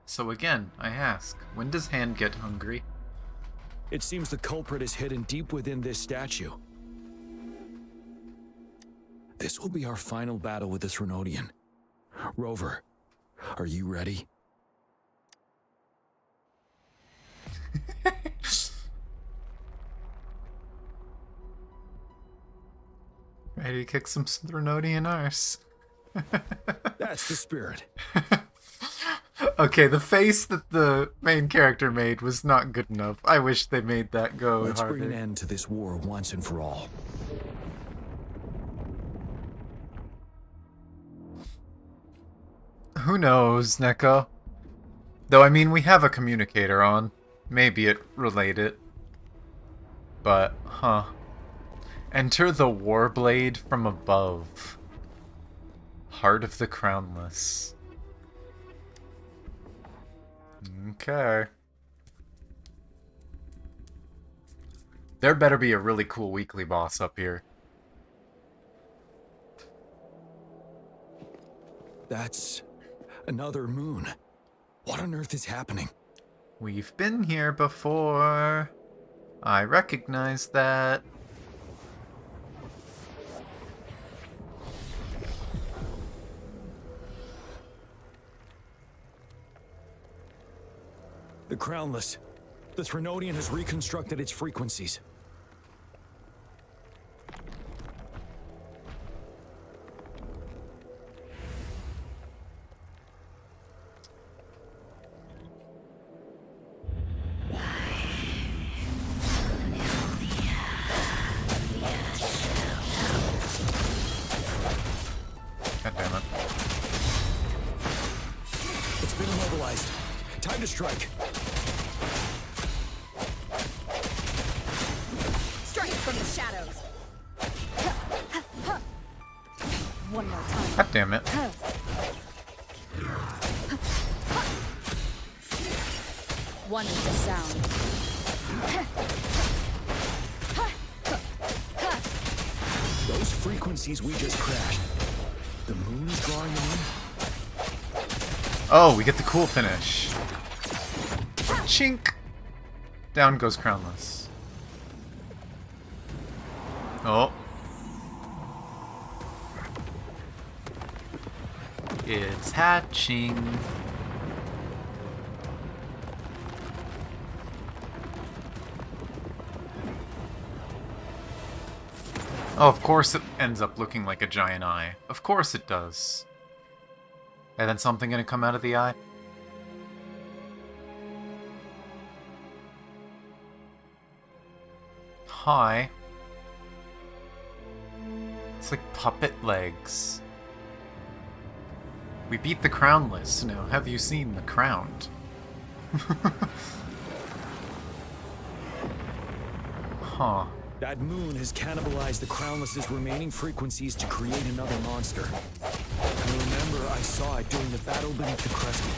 So again, I ask, when does Hand get hungry? It seems the culprit is hidden deep within this statue. This will be our final battle with this Threnodian. Rover, are you ready? Ready to kick some Threnodian arse. That's the spirit. Okay, the face that the main character made was not good enough. I wish they made that go Let's harder. bring an end to this war once and for all. Who knows, Neko? Though, I mean, we have a communicator on. Maybe it related. But, huh. Enter the Warblade from above. Heart of the Crownless. Okay. There better be a really cool weekly boss up here. That's another moon. What on earth is happening? We've been here before. I recognize that. The Crownless. The Threnodian has reconstructed its frequencies. God damn it. It's been immobilized. Time to strike. Strike from the shadows. One more time. God damn it. One is the sound. Those frequencies we just crashed. The moon is drawing them in. Oh, we get the cool finish. Chink! Down goes Crownless. Oh. It's hatching. Oh, of course it ends up looking like a giant eye. Of course it does. And then something gonna come out of the eye? Hi. It's like puppet legs. We beat the crownless. Now, have you seen the crowned? Huh. That moon has cannibalized the Crownless's remaining frequencies to create another monster. I remember I saw it during the battle beneath the crescent.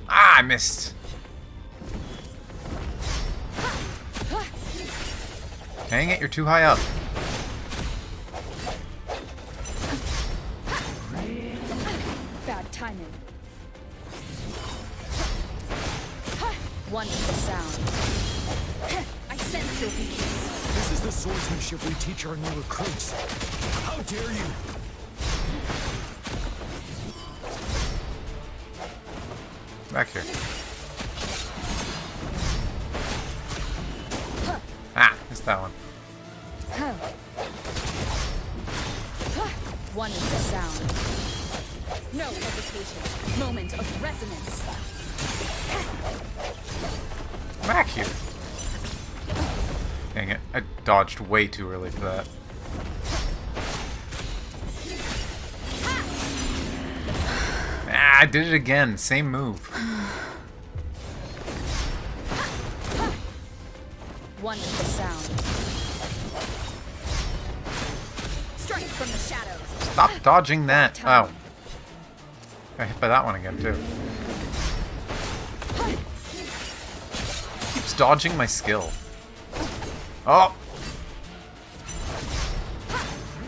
Ah, I missed. Dang it, you're too high up. Bad timing. Wonderful sound. I sense your weakness. This is the swordsmanship we teach our new recruits. How dare you! Back here. Ah, missed that one. Wonderful sound. No hesitation. Moment of resonance. Back here. Dang it, I dodged way too early for that. Ah, I did it again. Same move. Wonderful sound. Strike from the shadows. Stop dodging that. Oh. Got hit by that one again, too. Keeps dodging my skill. Oh!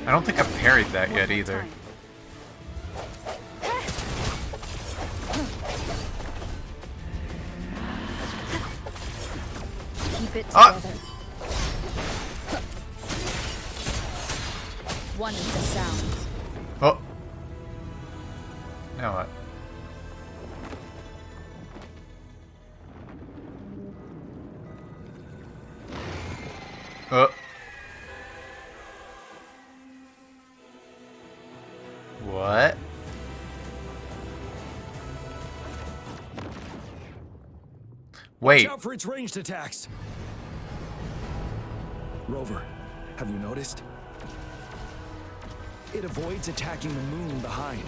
I don't think I've parried that yet either. Keep it together. Wonderful sounds. Oh. Now what? What? Wait. Watch out for its ranged attacks. Rover, have you noticed? It avoids attacking the moon behind.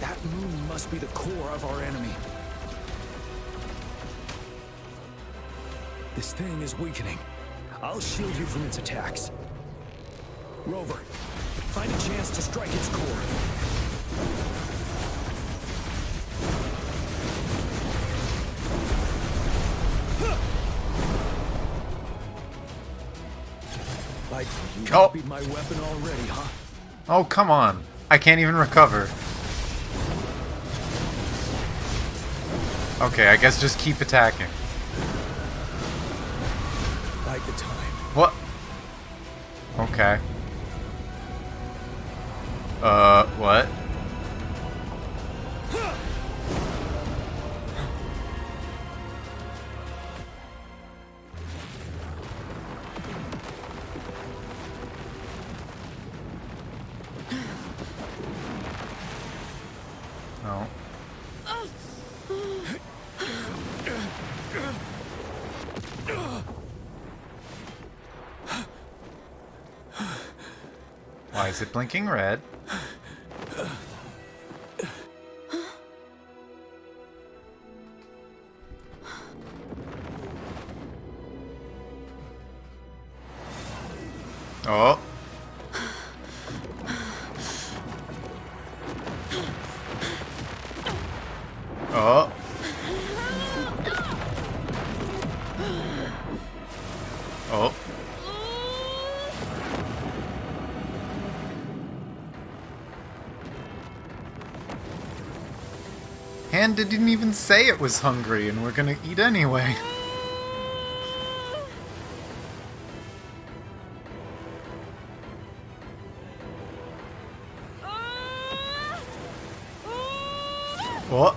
That moon must be the core of our enemy. This thing is weakening. I'll shield you from its attacks. Rover, find a chance to strike its core. Like, you copied my weapon already, huh? Oh, come on. I can't even recover. Okay, I guess just keep attacking. Like the time. What? Okay. What? No. Why is it blinking red? Oh. Oh. Oh. Hand didn't even say it was hungry and we're gonna eat anyway. What?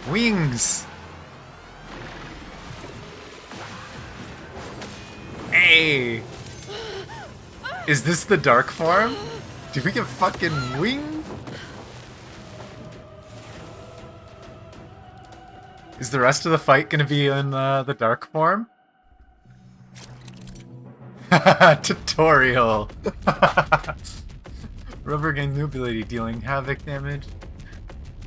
Wings! Hey! Is this the dark form? Did we get fucking winged? Is the rest of the fight gonna be in the dark form? Tutorial! Rover gains new ability, dealing havoc damage,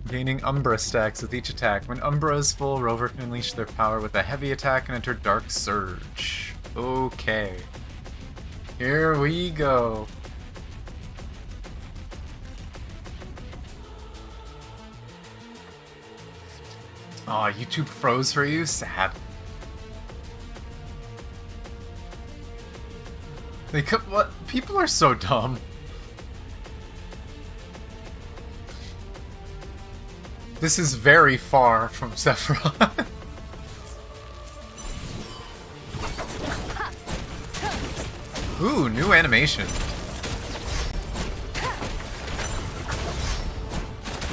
gaining Umbra stacks with each attack. When Umbra is full, Rover can unleash their power with a heavy attack and enter Dark Surge. Okay. Here we go. Aw, YouTube froze for you? Sad. They could— what? People are so dumb. This is very far from Sephiroth. Ooh, new animation.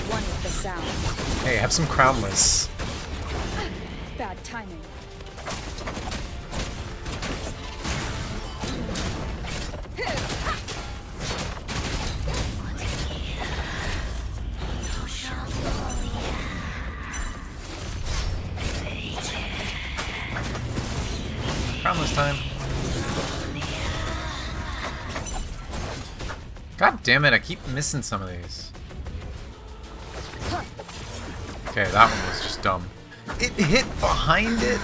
One with the sound. Hey, have some crownless. Bad timing. Crownless time. God damn it, I keep missing some of these. Okay, that one was just dumb. It hit behind it?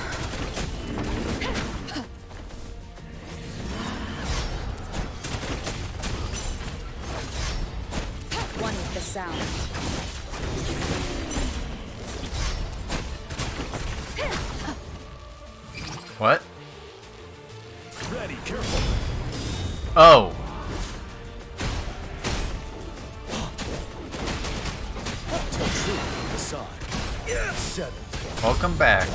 One with the sound. What? Ready, careful. Oh. Welcome back.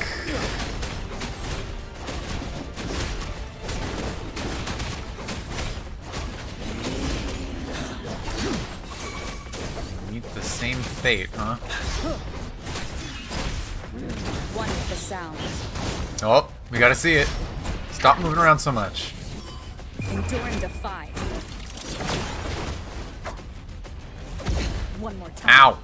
Meet the same fate, huh? One with the sound. Oh, we gotta see it. Stop moving around so much. Endure and defy. One more time. Ow!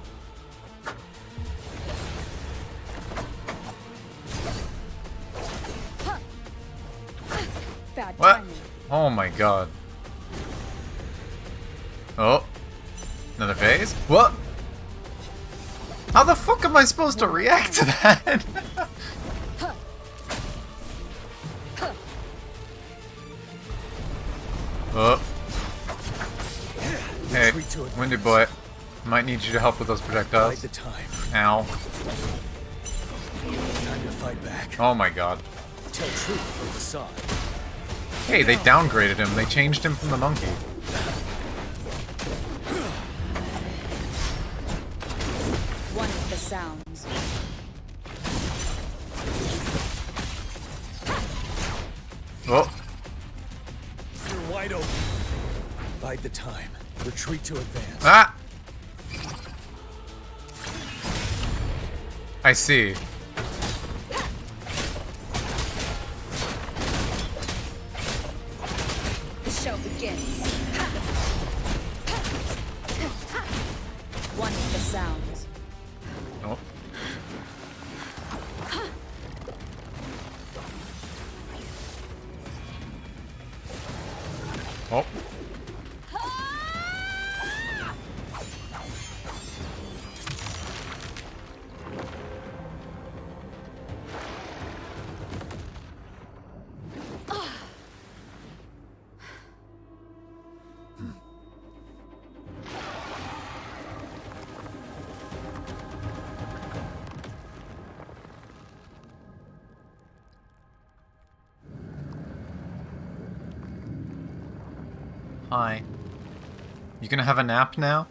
Bad What? timing. Oh my god. Oh. Another phase? What? How the fuck am I supposed to react to that? Oh. Hey, Windy Boy. Might need you to help with those projectiles. Ow. Time to fight back. Oh my god. Tell truth from the side. Hey, they downgraded him. They changed him from the monkey. One with the sounds. Oh. You're wide open. Bide the time. Retreat to advance. Ah! I see. The show begins. One with the sounds. Oh. Oh. Hi. You gonna have a nap now?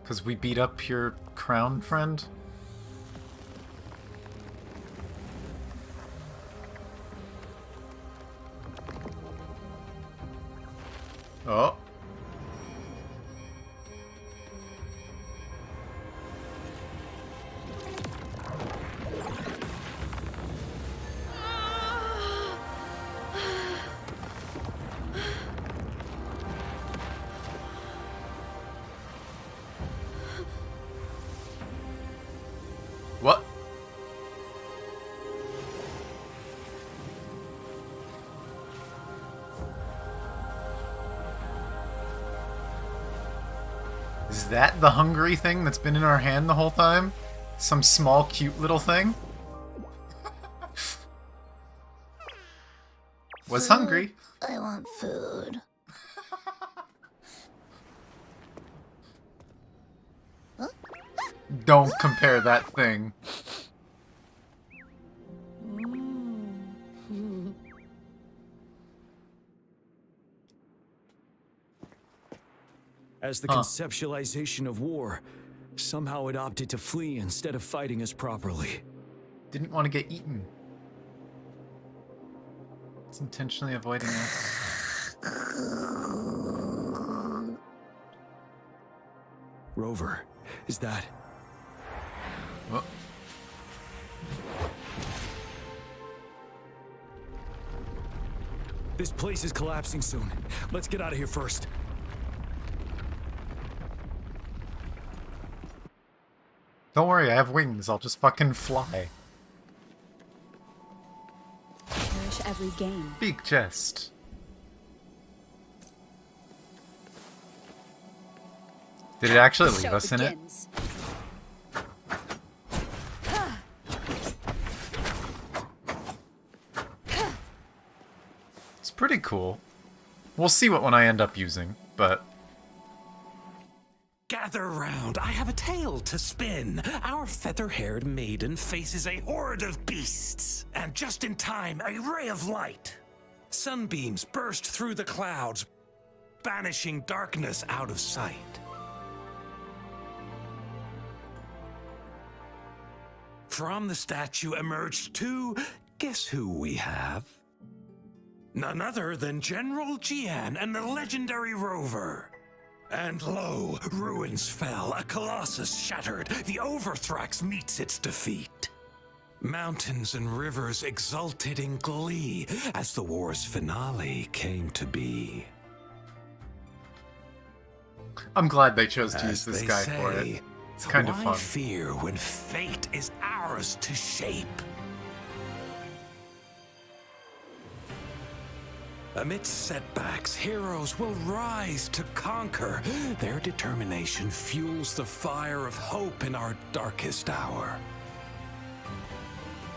'Cause we beat up your crown friend? Oh. Is that the hungry thing that's been in our hand the whole time? Some small, cute little thing? Was hungry. I want food. Don't compare that thing. As the conceptualization of war, somehow it opted to flee instead of fighting us properly. Didn't want to get eaten. It's intentionally avoiding us. Rover, is that... What? This place is collapsing soon. Let's get out of here first. Don't worry, I have wings. I'll just fucking fly. Cherish every game. Big chest. Did it actually leave us in it? It's pretty cool. We'll see what one I end up using, but... Gather round, I have a tale to spin. Our feather-haired maiden faces a horde of beasts. And just in time, a ray of light. Sunbeams burst through the clouds, banishing darkness out of sight. From the statue emerged two... Guess who we have? None other than General Jian and the legendary Rover. And lo, ruins fell, a colossus shattered, the Overthrax meets its defeat. Mountains and rivers exulted in glee as the war's finale came to be. I'm glad they chose to use this guy for it. It's kind of why fun. Fear when fate is ours to shape? Amidst setbacks, heroes will rise to conquer. Their determination fuels the fire of hope in our darkest hour.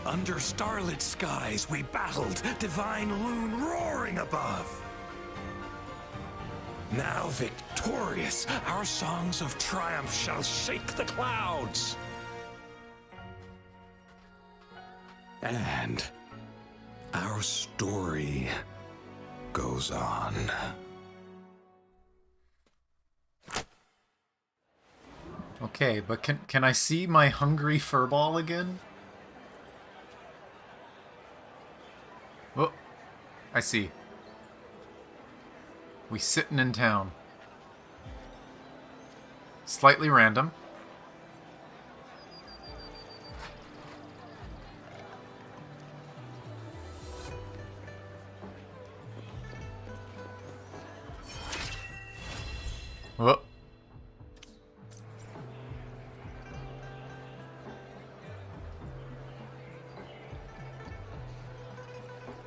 Under starlit skies we battled, divine loon roaring above. Now victorious, our songs of triumph shall shake the clouds. And our story goes on. Okay, but can I see my hungry furball again? Oh, I see. We sitting in town. Slightly random. Oh.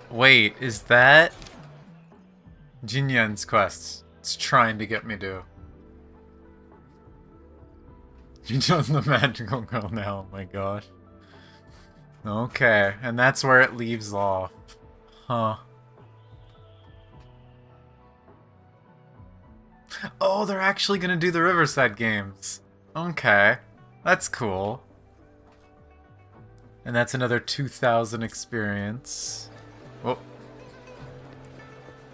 Wait, is that Jinyan's quest? It's trying to get me to. Jinyan's the magical girl now, oh my gosh. Okay, and that's where it leaves off. Huh. Oh, they're actually gonna do the Riverside games. Okay, that's cool. And that's another 2,000 experience. Oh.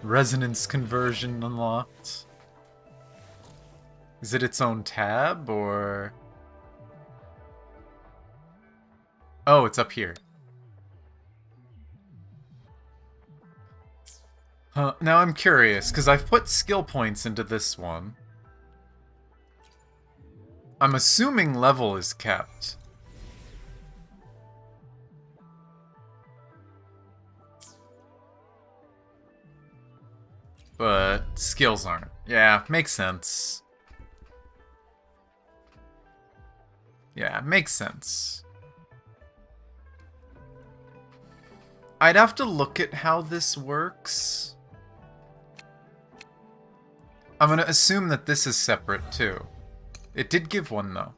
Resonance conversion unlocked. Is it its own tab, or... Oh, it's up here. Now I'm curious, because I've put skill points into this one. I'm assuming level is kept. But skills aren't. Yeah, makes sense. Yeah, makes sense. I'd have to look at how this works. I'm gonna assume that this is separate too. It did give one, though.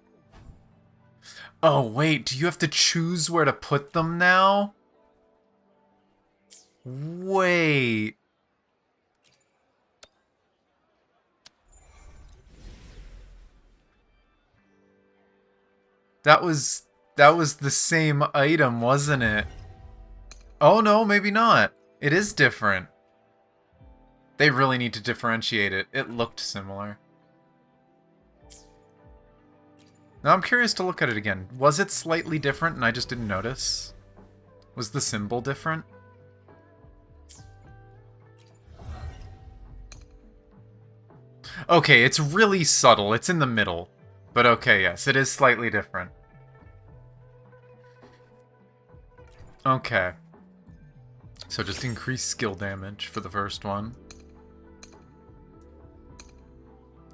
Oh, wait, do you have to choose where to put them now? Wait. That was the same item, wasn't it? Oh no, maybe not. It is different. They really need to differentiate it. It looked similar. Now I'm curious to look at it again. Was it slightly different and I just didn't notice? Was the symbol different? Okay, it's really subtle. It's in the middle. But okay, yes, it is slightly different. Okay. So just increase skill damage for the first one.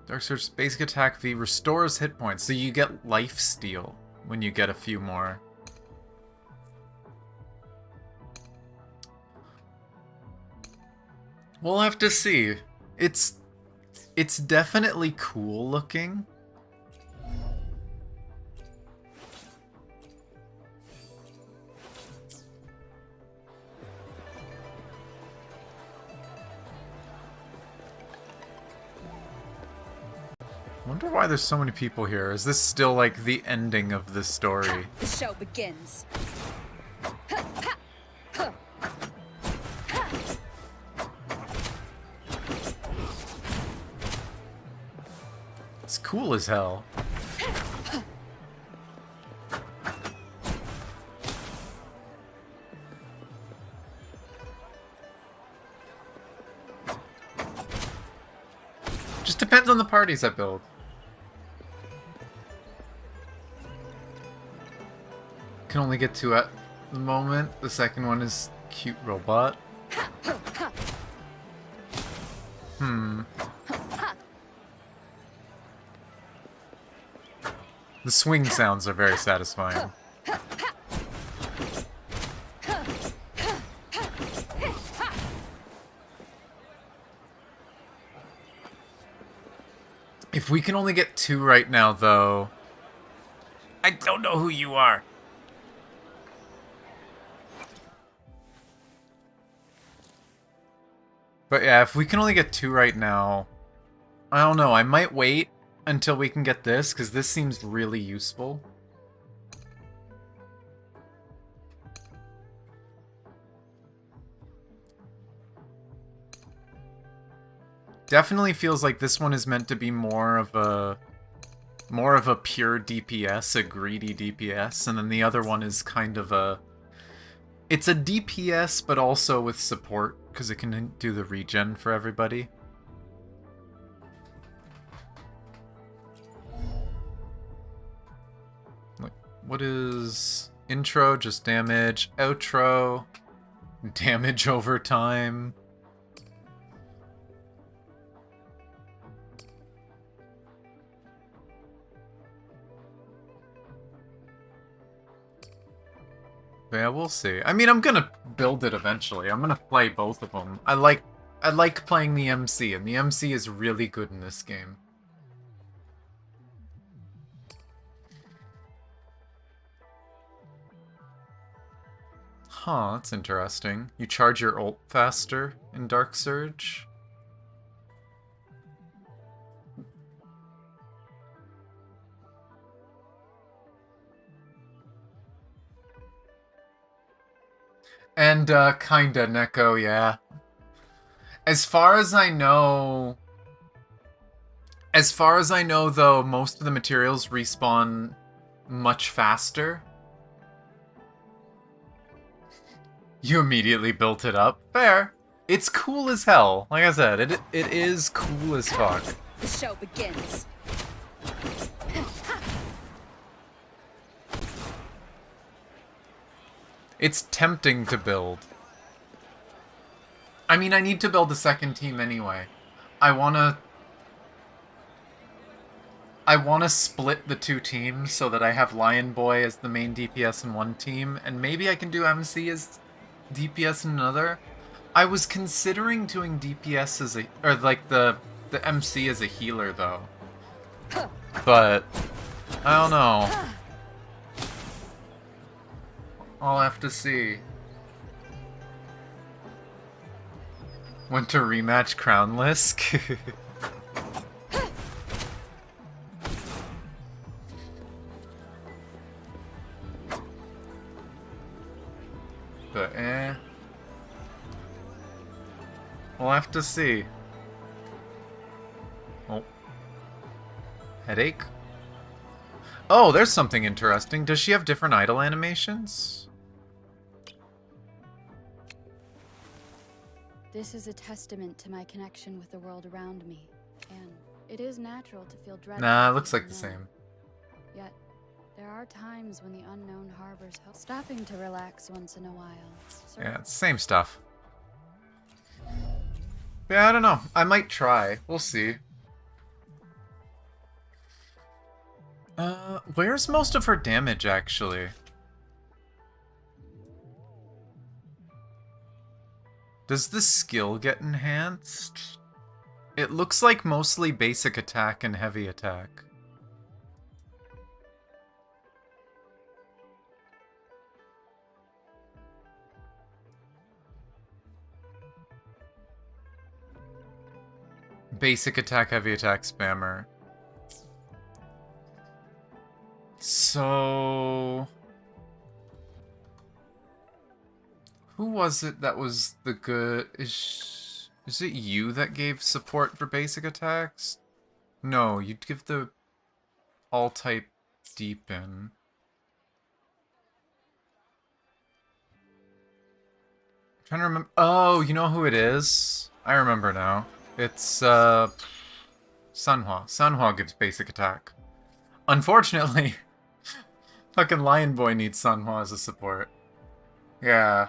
Dark Surge's basic attack V restores hit points, so you get life steal when you get a few more. We'll have to see. It's definitely cool looking. I wonder why there's so many people here. Is this still like the ending of this story? The show begins. It's cool as hell. Just depends on the parties I build. Can only get two at the moment. The second one is cute robot. The swing sounds are very satisfying. If we can only get two right now, though... I don't know who you are. But yeah, if we can only get two right now... I don't know, I might wait until we can get this, because this seems really useful. Definitely feels like this one is meant to be more of a pure DPS, a greedy DPS, and then the other one is kind of a... It's a DPS, but also with support, because it can do the regen for everybody. Like, what is... Intro, just damage. Outro, damage over time. Yeah, we'll see. I mean, I'm gonna build it eventually. I'm gonna play both of them. I like playing the MC, and the MC is really good in this game. Huh, that's interesting. You charge your ult faster in Dark Surge? And, kinda, Neko, yeah. As far as I know, though, most of the materials respawn much faster. You immediately built it up. Fair. It's cool as hell. Like I said, it is cool as fuck. The show begins. It's tempting to build. I mean, I need to build a second team anyway. I wanna split the two teams so that I have Lion Boy as the main DPS in one team, and maybe I can do MC as DPS in another. I was considering doing DPS as a... or like the MC as a healer, though. But I don't know. I'll have to see. Went to rematch Crownless. But we'll have to see. Oh. Headache? Oh, there's something interesting. Does she have different idle animations? This is a testament to my connection with the world around me, and it is natural to feel dread. Nah, it looks like the same. Yet, there are times when the unknown harbors hope. Stopping to relax once in a while. Yeah, it's the same stuff. Yeah, I don't know. I might try. We'll see. Where's most of her damage, actually? Does the skill get enhanced? It looks like mostly basic attack and heavy attack. Basic attack, heavy attack, spammer. So... who was it that was the good... Is it you that gave support for basic attacks? No, you'd give the all-type deepen. I'm trying to remember... Oh, you know who it is? I remember now. It's, Sunhwa. Sunhwa gives basic attack. Unfortunately, fucking Lion Boy needs Sunhwa as a support. Yeah.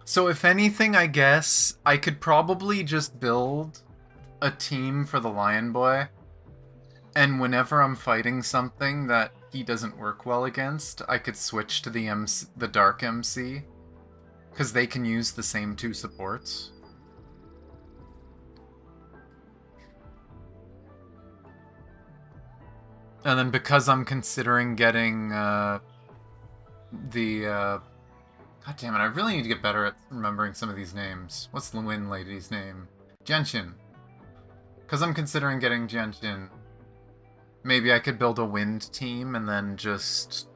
So if anything, I guess I could probably just build a team for the Lion Boy, and whenever I'm fighting something that he doesn't work well against, I could switch to the Dark MC, because they can use the same two supports. And then because I'm considering getting God damn it, I really need to get better at remembering some of these names. What's the Wind Lady's name? Genshin. Because I'm considering getting Genshin. Maybe I could build a wind team and then just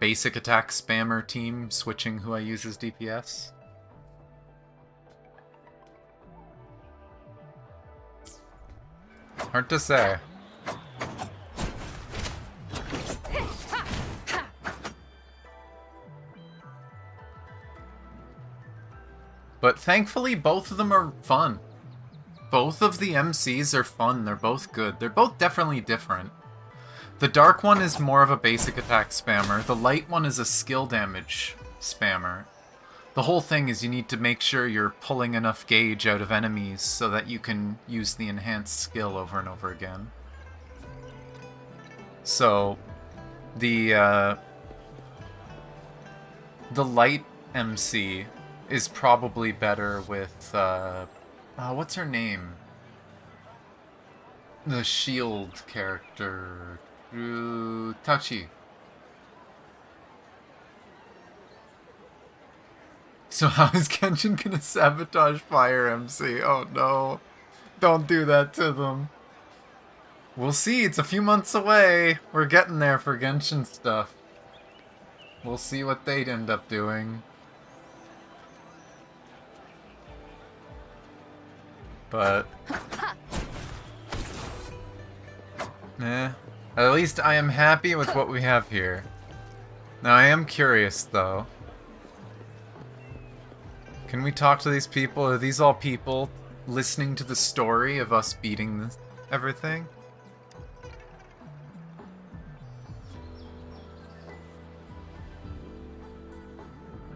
basic attack spammer team, switching who I use as DPS. Hard to say. But thankfully, both of them are fun. Both of the MCs are fun. They're both good. They're both definitely different. The dark one is more of a basic attack spammer. The light one is a skill damage spammer. The whole thing is you need to make sure you're pulling enough gauge out of enemies so that you can use the enhanced skill over and over again. So, the light MC is probably better with, what's her name? The shield character, Tachi. So how is Kenshin gonna sabotage Fire MC? Oh no. Don't do that to them. We'll see, it's a few months away. We're getting there for Genshin stuff. We'll see what they'd end up doing. But... at least I am happy with what we have here. Now I am curious though. Can we talk to these people? Are these all people listening to the story of us beating everything?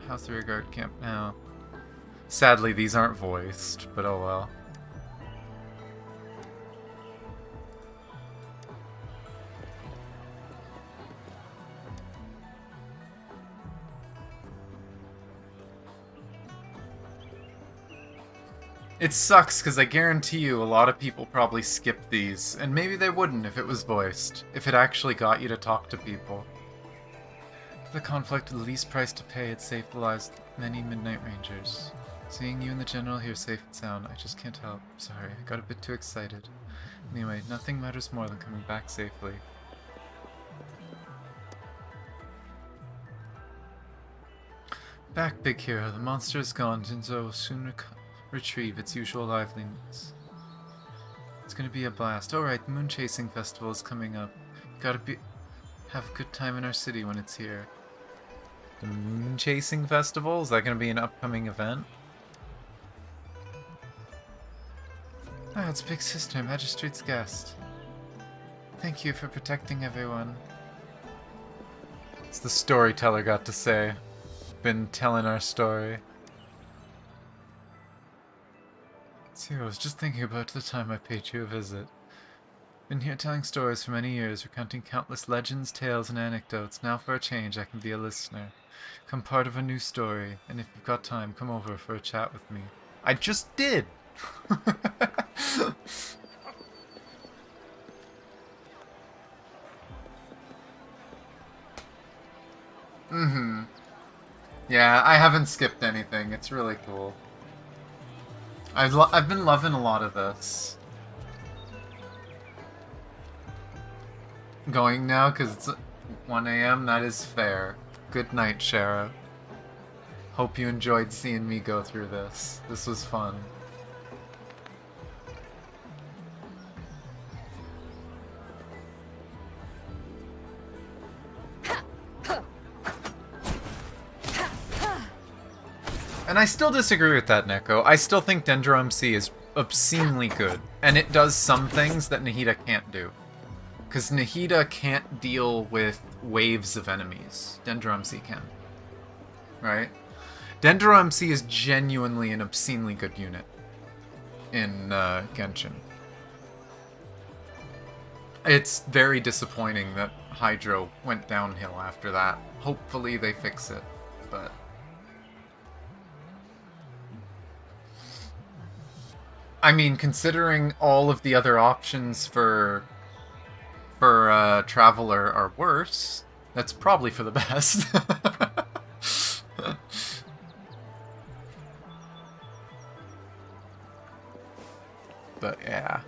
House of Rearguard Camp now. Sadly, these aren't voiced, but oh well. It sucks, because I guarantee you a lot of people probably skip these, and maybe they wouldn't if it was voiced, if it actually got you to talk to people. The conflict, the least price to pay, it saved the lives of many Midnight Rangers. Seeing you and the General here safe and sound, I just can't help. Sorry, I got a bit too excited. Anyway, nothing matters more than coming back safely. Back, big hero. The monster is gone. Jinzo will soon retrieve its usual liveliness. It's gonna be a blast. Alright, the Moon Chasing Festival is coming up. Gotta have a good time in our city when it's here. The Moon Chasing Festival? Is that gonna be an upcoming event? Ah, it's Big Sister, Magistrate's guest. Thank you for protecting everyone. It's the storyteller got to say. Been telling our story. See, I was just thinking about the time I paid you a visit. Been here telling stories for many years, recounting countless legends, tales, and anecdotes. Now for a change, I can be a listener. Become part of a new story, and if you've got time, come over for a chat with me. I just did! Mm-hmm. Yeah, I haven't skipped anything. It's really cool. I've been loving a lot of this. Going now because it's 1 a.m. That is fair. Good night, Shara. Hope you enjoyed seeing me go through this. This was fun. And I still disagree with that, Neko. I still think Dendro MC is obscenely good. And it does some things that Nahida can't do. Because Nahida can't deal with waves of enemies. Dendro MC can. Right? Dendro MC is genuinely an obscenely good unit in Genshin. It's very disappointing that Hydro went downhill after that. Hopefully they fix it, but... I mean, considering all of the other options for Traveler are worse, that's probably for the best. But yeah.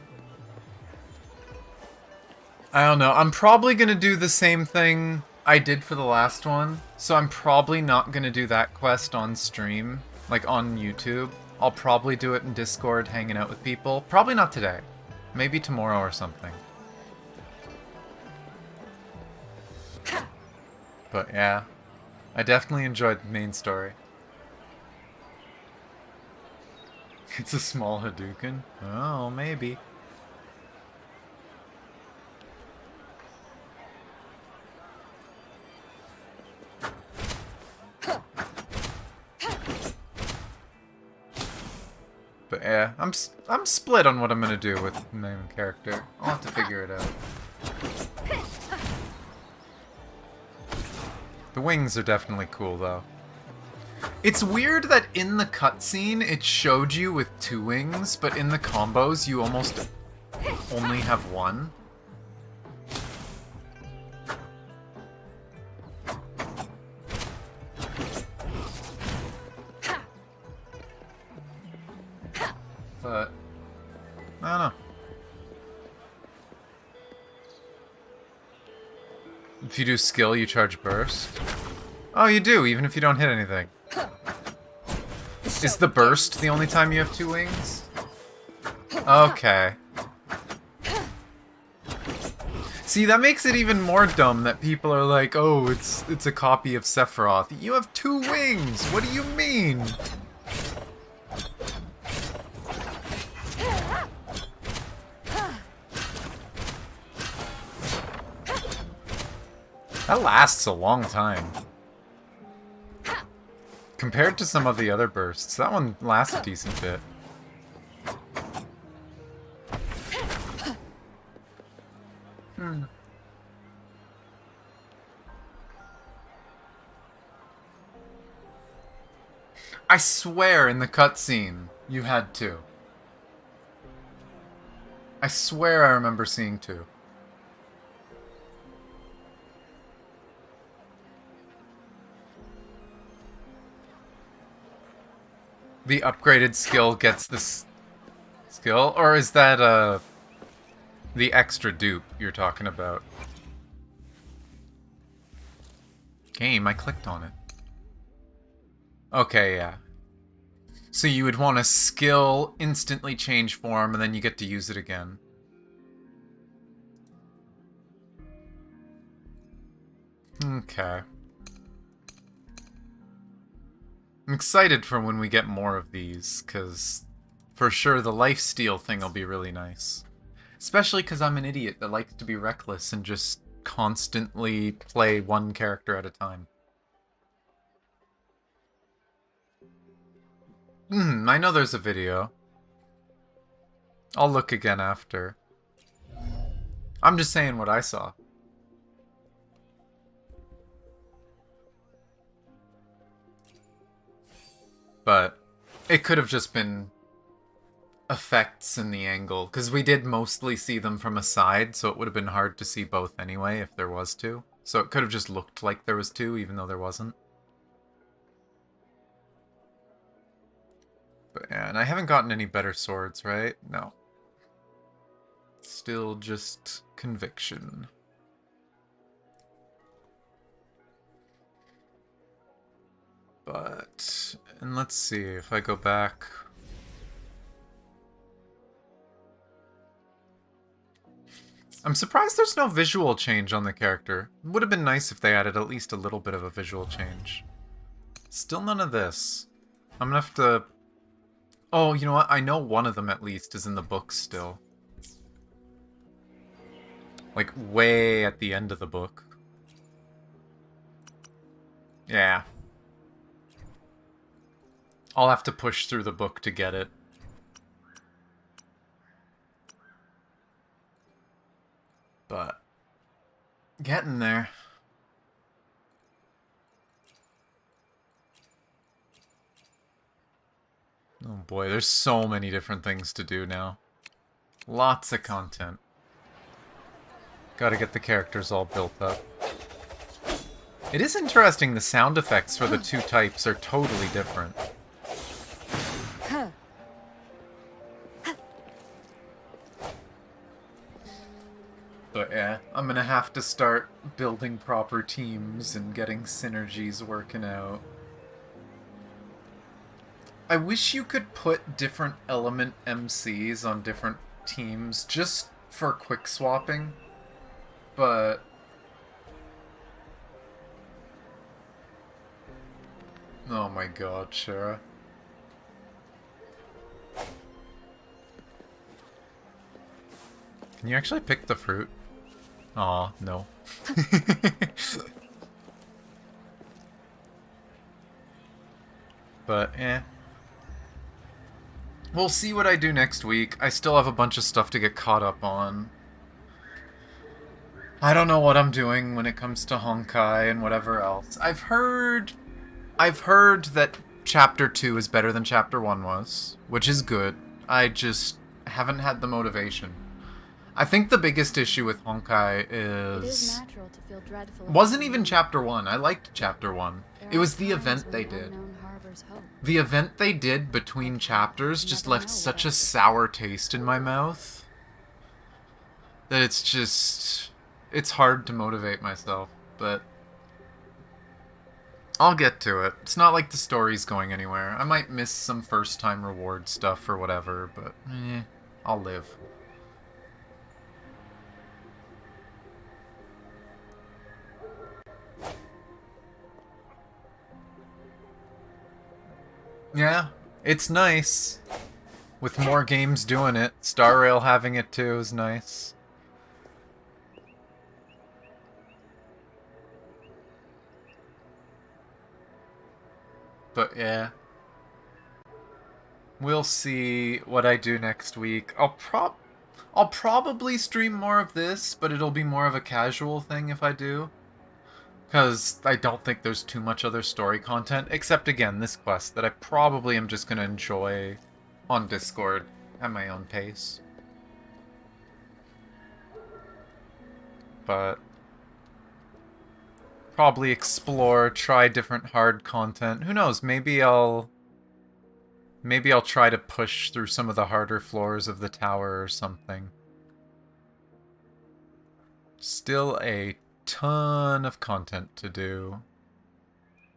I don't know. I'm probably going to do the same thing I did for the last one. So I'm probably not going to do that quest on stream, like on YouTube. I'll probably do it in Discord, hanging out with people. Probably not today. Maybe tomorrow or something. But yeah, I definitely enjoyed the main story. It's a small Hadouken? Oh, maybe. But yeah, I'm split on what I'm gonna do with the main character. I'll have to figure it out. The wings are definitely cool, though. It's weird that in the cutscene it showed you with 2 wings, but in the combos you almost only have 1. But I don't know. If you do skill, you charge burst. Oh, you do, even if you don't hit anything. Is the burst the only time you have 2 wings? Okay. See, that makes it even more dumb that people are like, oh, it's a copy of Sephiroth. You have 2 wings! What do you mean? That lasts a long time. Compared to some of the other bursts, that one lasts a decent bit. I swear in the cutscene, you had 2. I swear I remember seeing 2. The upgraded skill gets this skill? Or is that, the extra dupe you're talking about? Game, I clicked on it. Okay, yeah. So you would want a skill instantly change form, and then you get to use it again. Okay. I'm excited for when we get more of these, because for sure the lifesteal thing will be really nice. Especially because I'm an idiot that likes to be reckless and just constantly play one character at a time. I know there's a video. I'll look again after. I'm just saying what I saw. But it could have just been effects in the angle, because we did mostly see them from a side, so it would have been hard to see both anyway if there was 2. So it could have just looked like there was 2, even though there wasn't. But yeah, and I haven't gotten any better swords, right? No. Still just conviction. But, and let's see, if I go back... I'm surprised there's no visual change on the character. It would have been nice if they added at least a little bit of a visual change. Still none of this. I'm gonna have to... Oh, you know what? I know one of them at least is in the book still. Like, way at the end of the book. Yeah. I'll have to push through the book to get it. But getting there. Oh boy, there's so many different things to do now. Lots of content. Gotta get the characters all built up. It is interesting the sound effects for the 2 types are totally different. But yeah, I'm gonna have to start building proper teams and getting synergies working out. I wish you could put different element MCs on different teams just for quick swapping, but... Oh my god, Shara. Can you actually pick the fruit? Aw, no. But, eh. We'll see what I do next week. I still have a bunch of stuff to get caught up on. I don't know what I'm doing when it comes to Honkai and whatever else. I've heard that Chapter 2 is better than Chapter 1 was, which is good. I just haven't had the motivation. I think the biggest issue with Honkai is... It is natural to feel dreadful. Wasn't even Chapter 1. I liked Chapter 1. It was the event they did. The event they did between chapters just left such a sour taste in my mouth that it's just... It's hard to motivate myself, but... I'll get to it. It's not like the story's going anywhere. I might miss some first-time reward stuff or whatever, but I'll live. Yeah, it's nice. With more games doing it. Star Rail having it too is nice. But yeah. We'll see what I do next week. I'll probably stream more of this, but it'll be more of a casual thing if I do. Because I don't think there's too much other story content, except again, this quest that I probably am just going to enjoy on Discord at my own pace. but probably explore, try different hard content. Who knows, maybe I'll try to push through some of the harder floors of the tower or something. Still a ton of content to do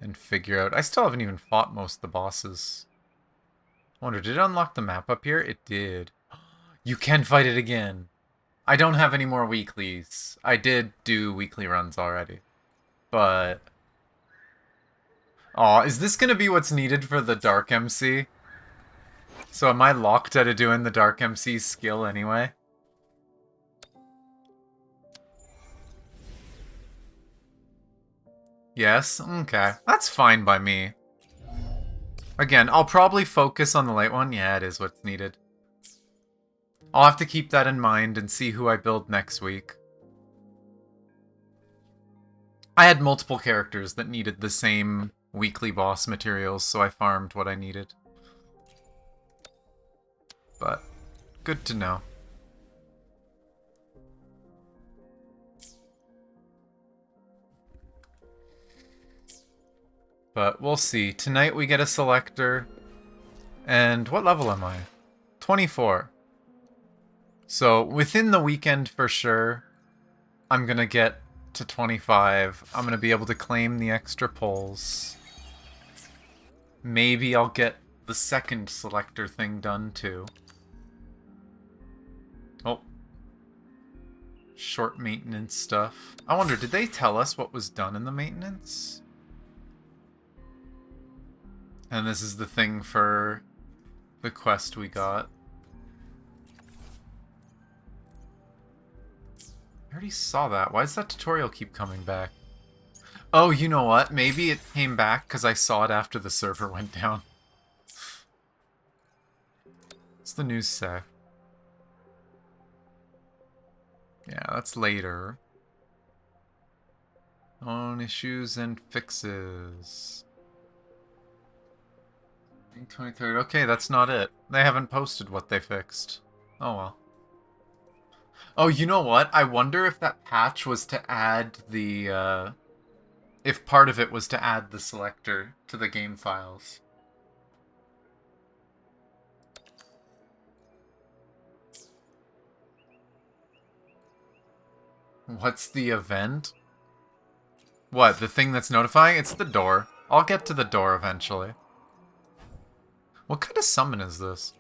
and figure out. I still haven't even fought most of the bosses. I wonder, did it unlock the map up here? It did. You can fight it again. I don't have any more weeklies. I did do weekly runs already. But... aw, is this gonna be what's needed for the Dark MC? So am I locked out of doing the Dark MC skill anyway? Yes? Okay. That's fine by me. Again, I'll probably focus on the light one. Yeah, it is what's needed. I'll have to keep that in mind and see who I build next week. I had multiple characters that needed the same weekly boss materials, so I farmed what I needed. But, good to know. But we'll see. Tonight we get a selector. And what level am I? 24. So within the weekend for sure, I'm gonna get to 25. I'm gonna be able to claim the extra pulls. Maybe I'll get the second selector thing done too. Oh. Short maintenance stuff. I wonder, did they tell us what was done in the maintenance? And this is the thing for the quest we got. I already saw that. Why does that tutorial keep coming back? Oh, you know what? Maybe it came back because I saw it after the server went down. What's the news say? Yeah, that's later. On issues and fixes. 23rd. Okay, that's not it. They haven't posted what they fixed. Oh well. Oh, you know what? I wonder if that patch was to add the, if part of it was to add the selector to the game files. What's the event? What, the thing that's notifying? It's the door. I'll get to the door eventually. What kind of summon is this?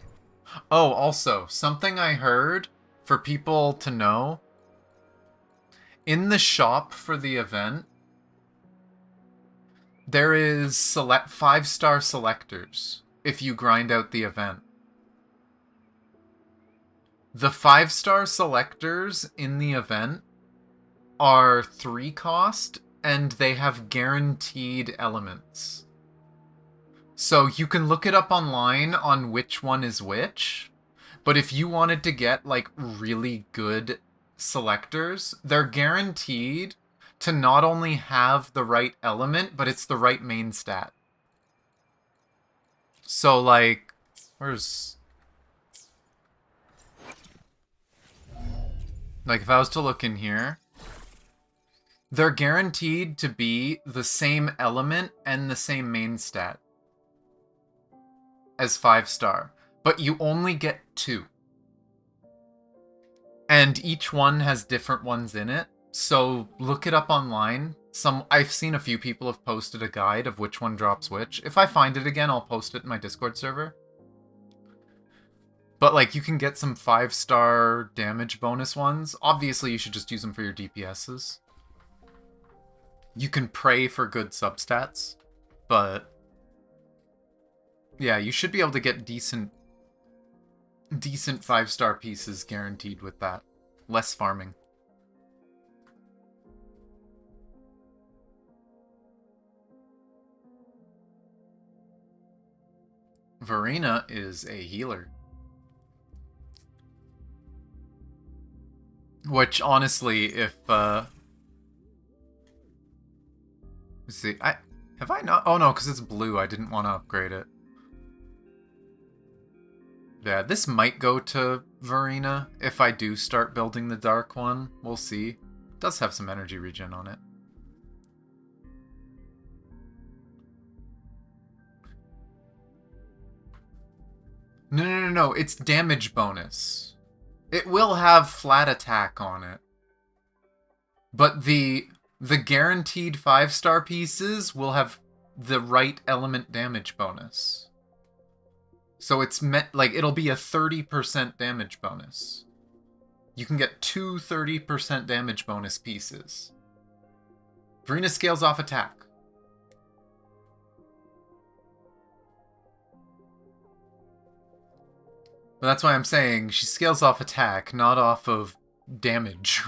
Oh, also, something I heard for people to know. In the shop for the event, there is 5-star selectors if you grind out the event. The 5-star selectors in the event are 3 cost, and they have guaranteed elements. So you can look it up online on which one is which, but if you wanted to get, like, really good selectors, they're guaranteed to not only have the right element, but it's the right main stat. So, like, where's... like, if I was to look in here, they're guaranteed to be the same element and the same main stat as 5-star, but you only get 2. And each one has different ones in it, so look it up online. I've seen a few people have posted a guide of which one drops which. If I find it again, I'll post it in my Discord server. But, like, you can get some 5-star damage bonus ones. Obviously, you should just use them for your DPSs. You can pray for good substats, but... yeah, you should be able to get decent 5-star pieces guaranteed with that. Less farming. Verena is a healer. Which, honestly, if, let's see, have I not? Oh no, because it's blue, I didn't want to upgrade it. Yeah, this might go to Verena if I do start building the dark one. We'll see. does have some energy regen on it. No. It's damage bonus. It will have flat attack on it. But the guaranteed 5-star pieces will have the right element damage bonus. So it's meant, like, it'll be a 30% damage bonus. You can get 2 30% damage bonus pieces. Verena scales off attack. But that's why I'm saying she scales off attack, not off of damage.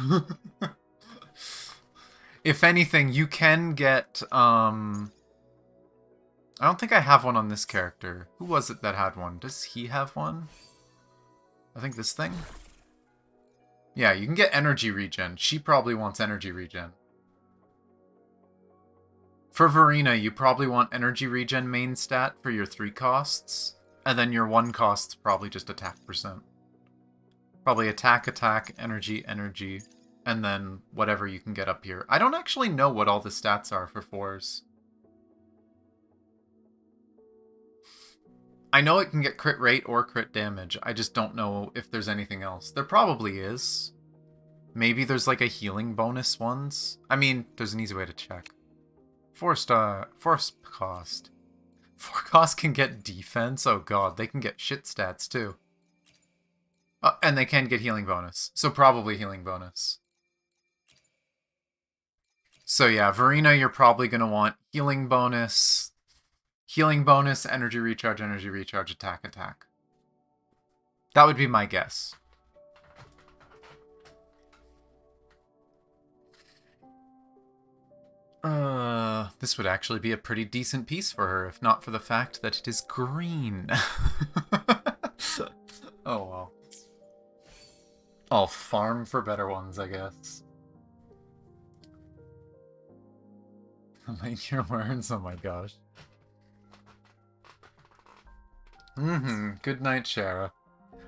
If anything, you can get, I don't think I have one on this character. Who was it that had one? Does he have one? I think this thing? Yeah, you can get energy regen. She probably wants energy regen. For Verena, you probably want energy regen main stat for your 3 costs. And then your 1 cost's probably just attack percent. Probably attack, energy, and then whatever you can get up here. I don't actually know what all the stats are for 4s. I know it can get crit rate or crit damage. I just don't know if there's anything else. There probably is. Maybe there's like a healing bonus ones. I mean, there's an easy way to check. 4 cost. 4 cost can get defense. Oh god, they can get shit stats too. And they can get healing bonus. So probably healing bonus. So yeah, Verena, you're probably going to want healing bonus, energy recharge, attack. That would be my guess. This would actually be a pretty decent piece for her, if not for the fact that it is green. Oh well. I'll farm for better ones, I guess. Like your words, oh my gosh. Good night, Shara.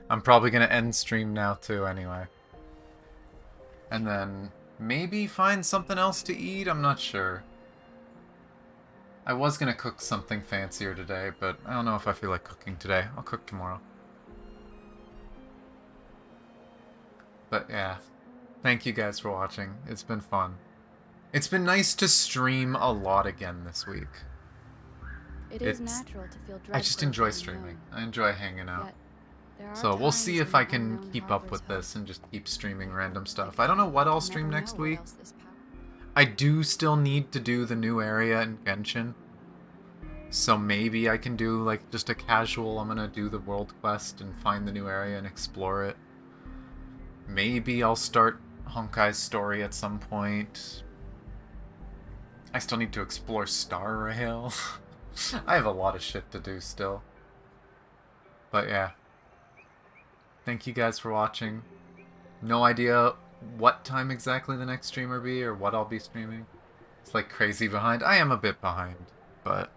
I'm probably gonna end stream now too, anyway. And then maybe find something else to eat? I'm not sure. I was gonna cook something fancier today, but I don't know if I feel like cooking today. I'll cook tomorrow. But yeah, thank you guys for watching. It's been fun. It's been nice to stream a lot again this week. It is natural to feel dreadful. I just enjoy streaming. I enjoy hanging out. So we'll see if I can keep up with this and just keep streaming random stuff. I don't know what I'll stream next week. I do still need to do the new area in Genshin. So maybe I can do like just a casual, I'm gonna do the world quest and find the new area and explore it. Maybe I'll start Honkai's story at some point. I still need to explore Star Rail. I have a lot of shit to do still. But yeah. Thank you guys for watching. No idea what time exactly the next stream will be or what I'll be streaming. It's like crazy behind. I am a bit behind, but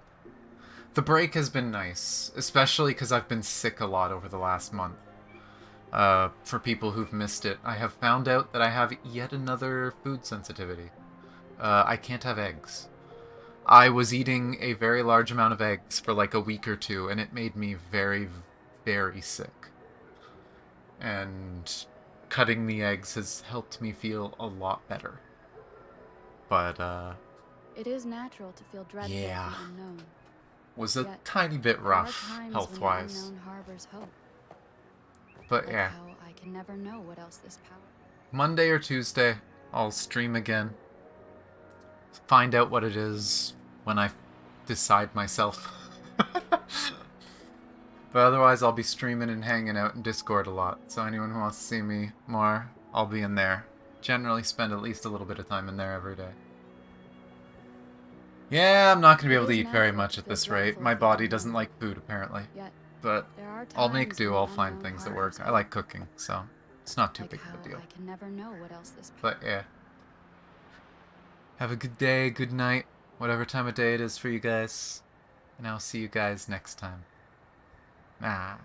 the break has been nice, especially because I've been sick a lot over the last month. For people who've missed it, I have found out that I have yet another food sensitivity. I can't have eggs. I was eating a very large amount of eggs for like a week or two, and it made me very, very sick. And cutting the eggs has helped me feel a lot better. But, it is natural to feel dreadful of the unknown. Was a tiny bit rough, health-wise. But yeah. How I can never know what else this power. Monday or Tuesday, I'll stream again. Find out what it is when I decide myself. But otherwise, I'll be streaming and hanging out in Discord a lot. So anyone who wants to see me more, I'll be in there. Generally spend at least a little bit of time in there every day. Yeah, I'm not going to be able to eat very much at this rate. My body doesn't like food, apparently. But I'll make do. I'll find things that work. I like cooking, so it's not too big of a deal. I can never know what else this but yeah. Have a good day, good night, whatever time of day it is for you guys. And I'll see you guys next time. Ah.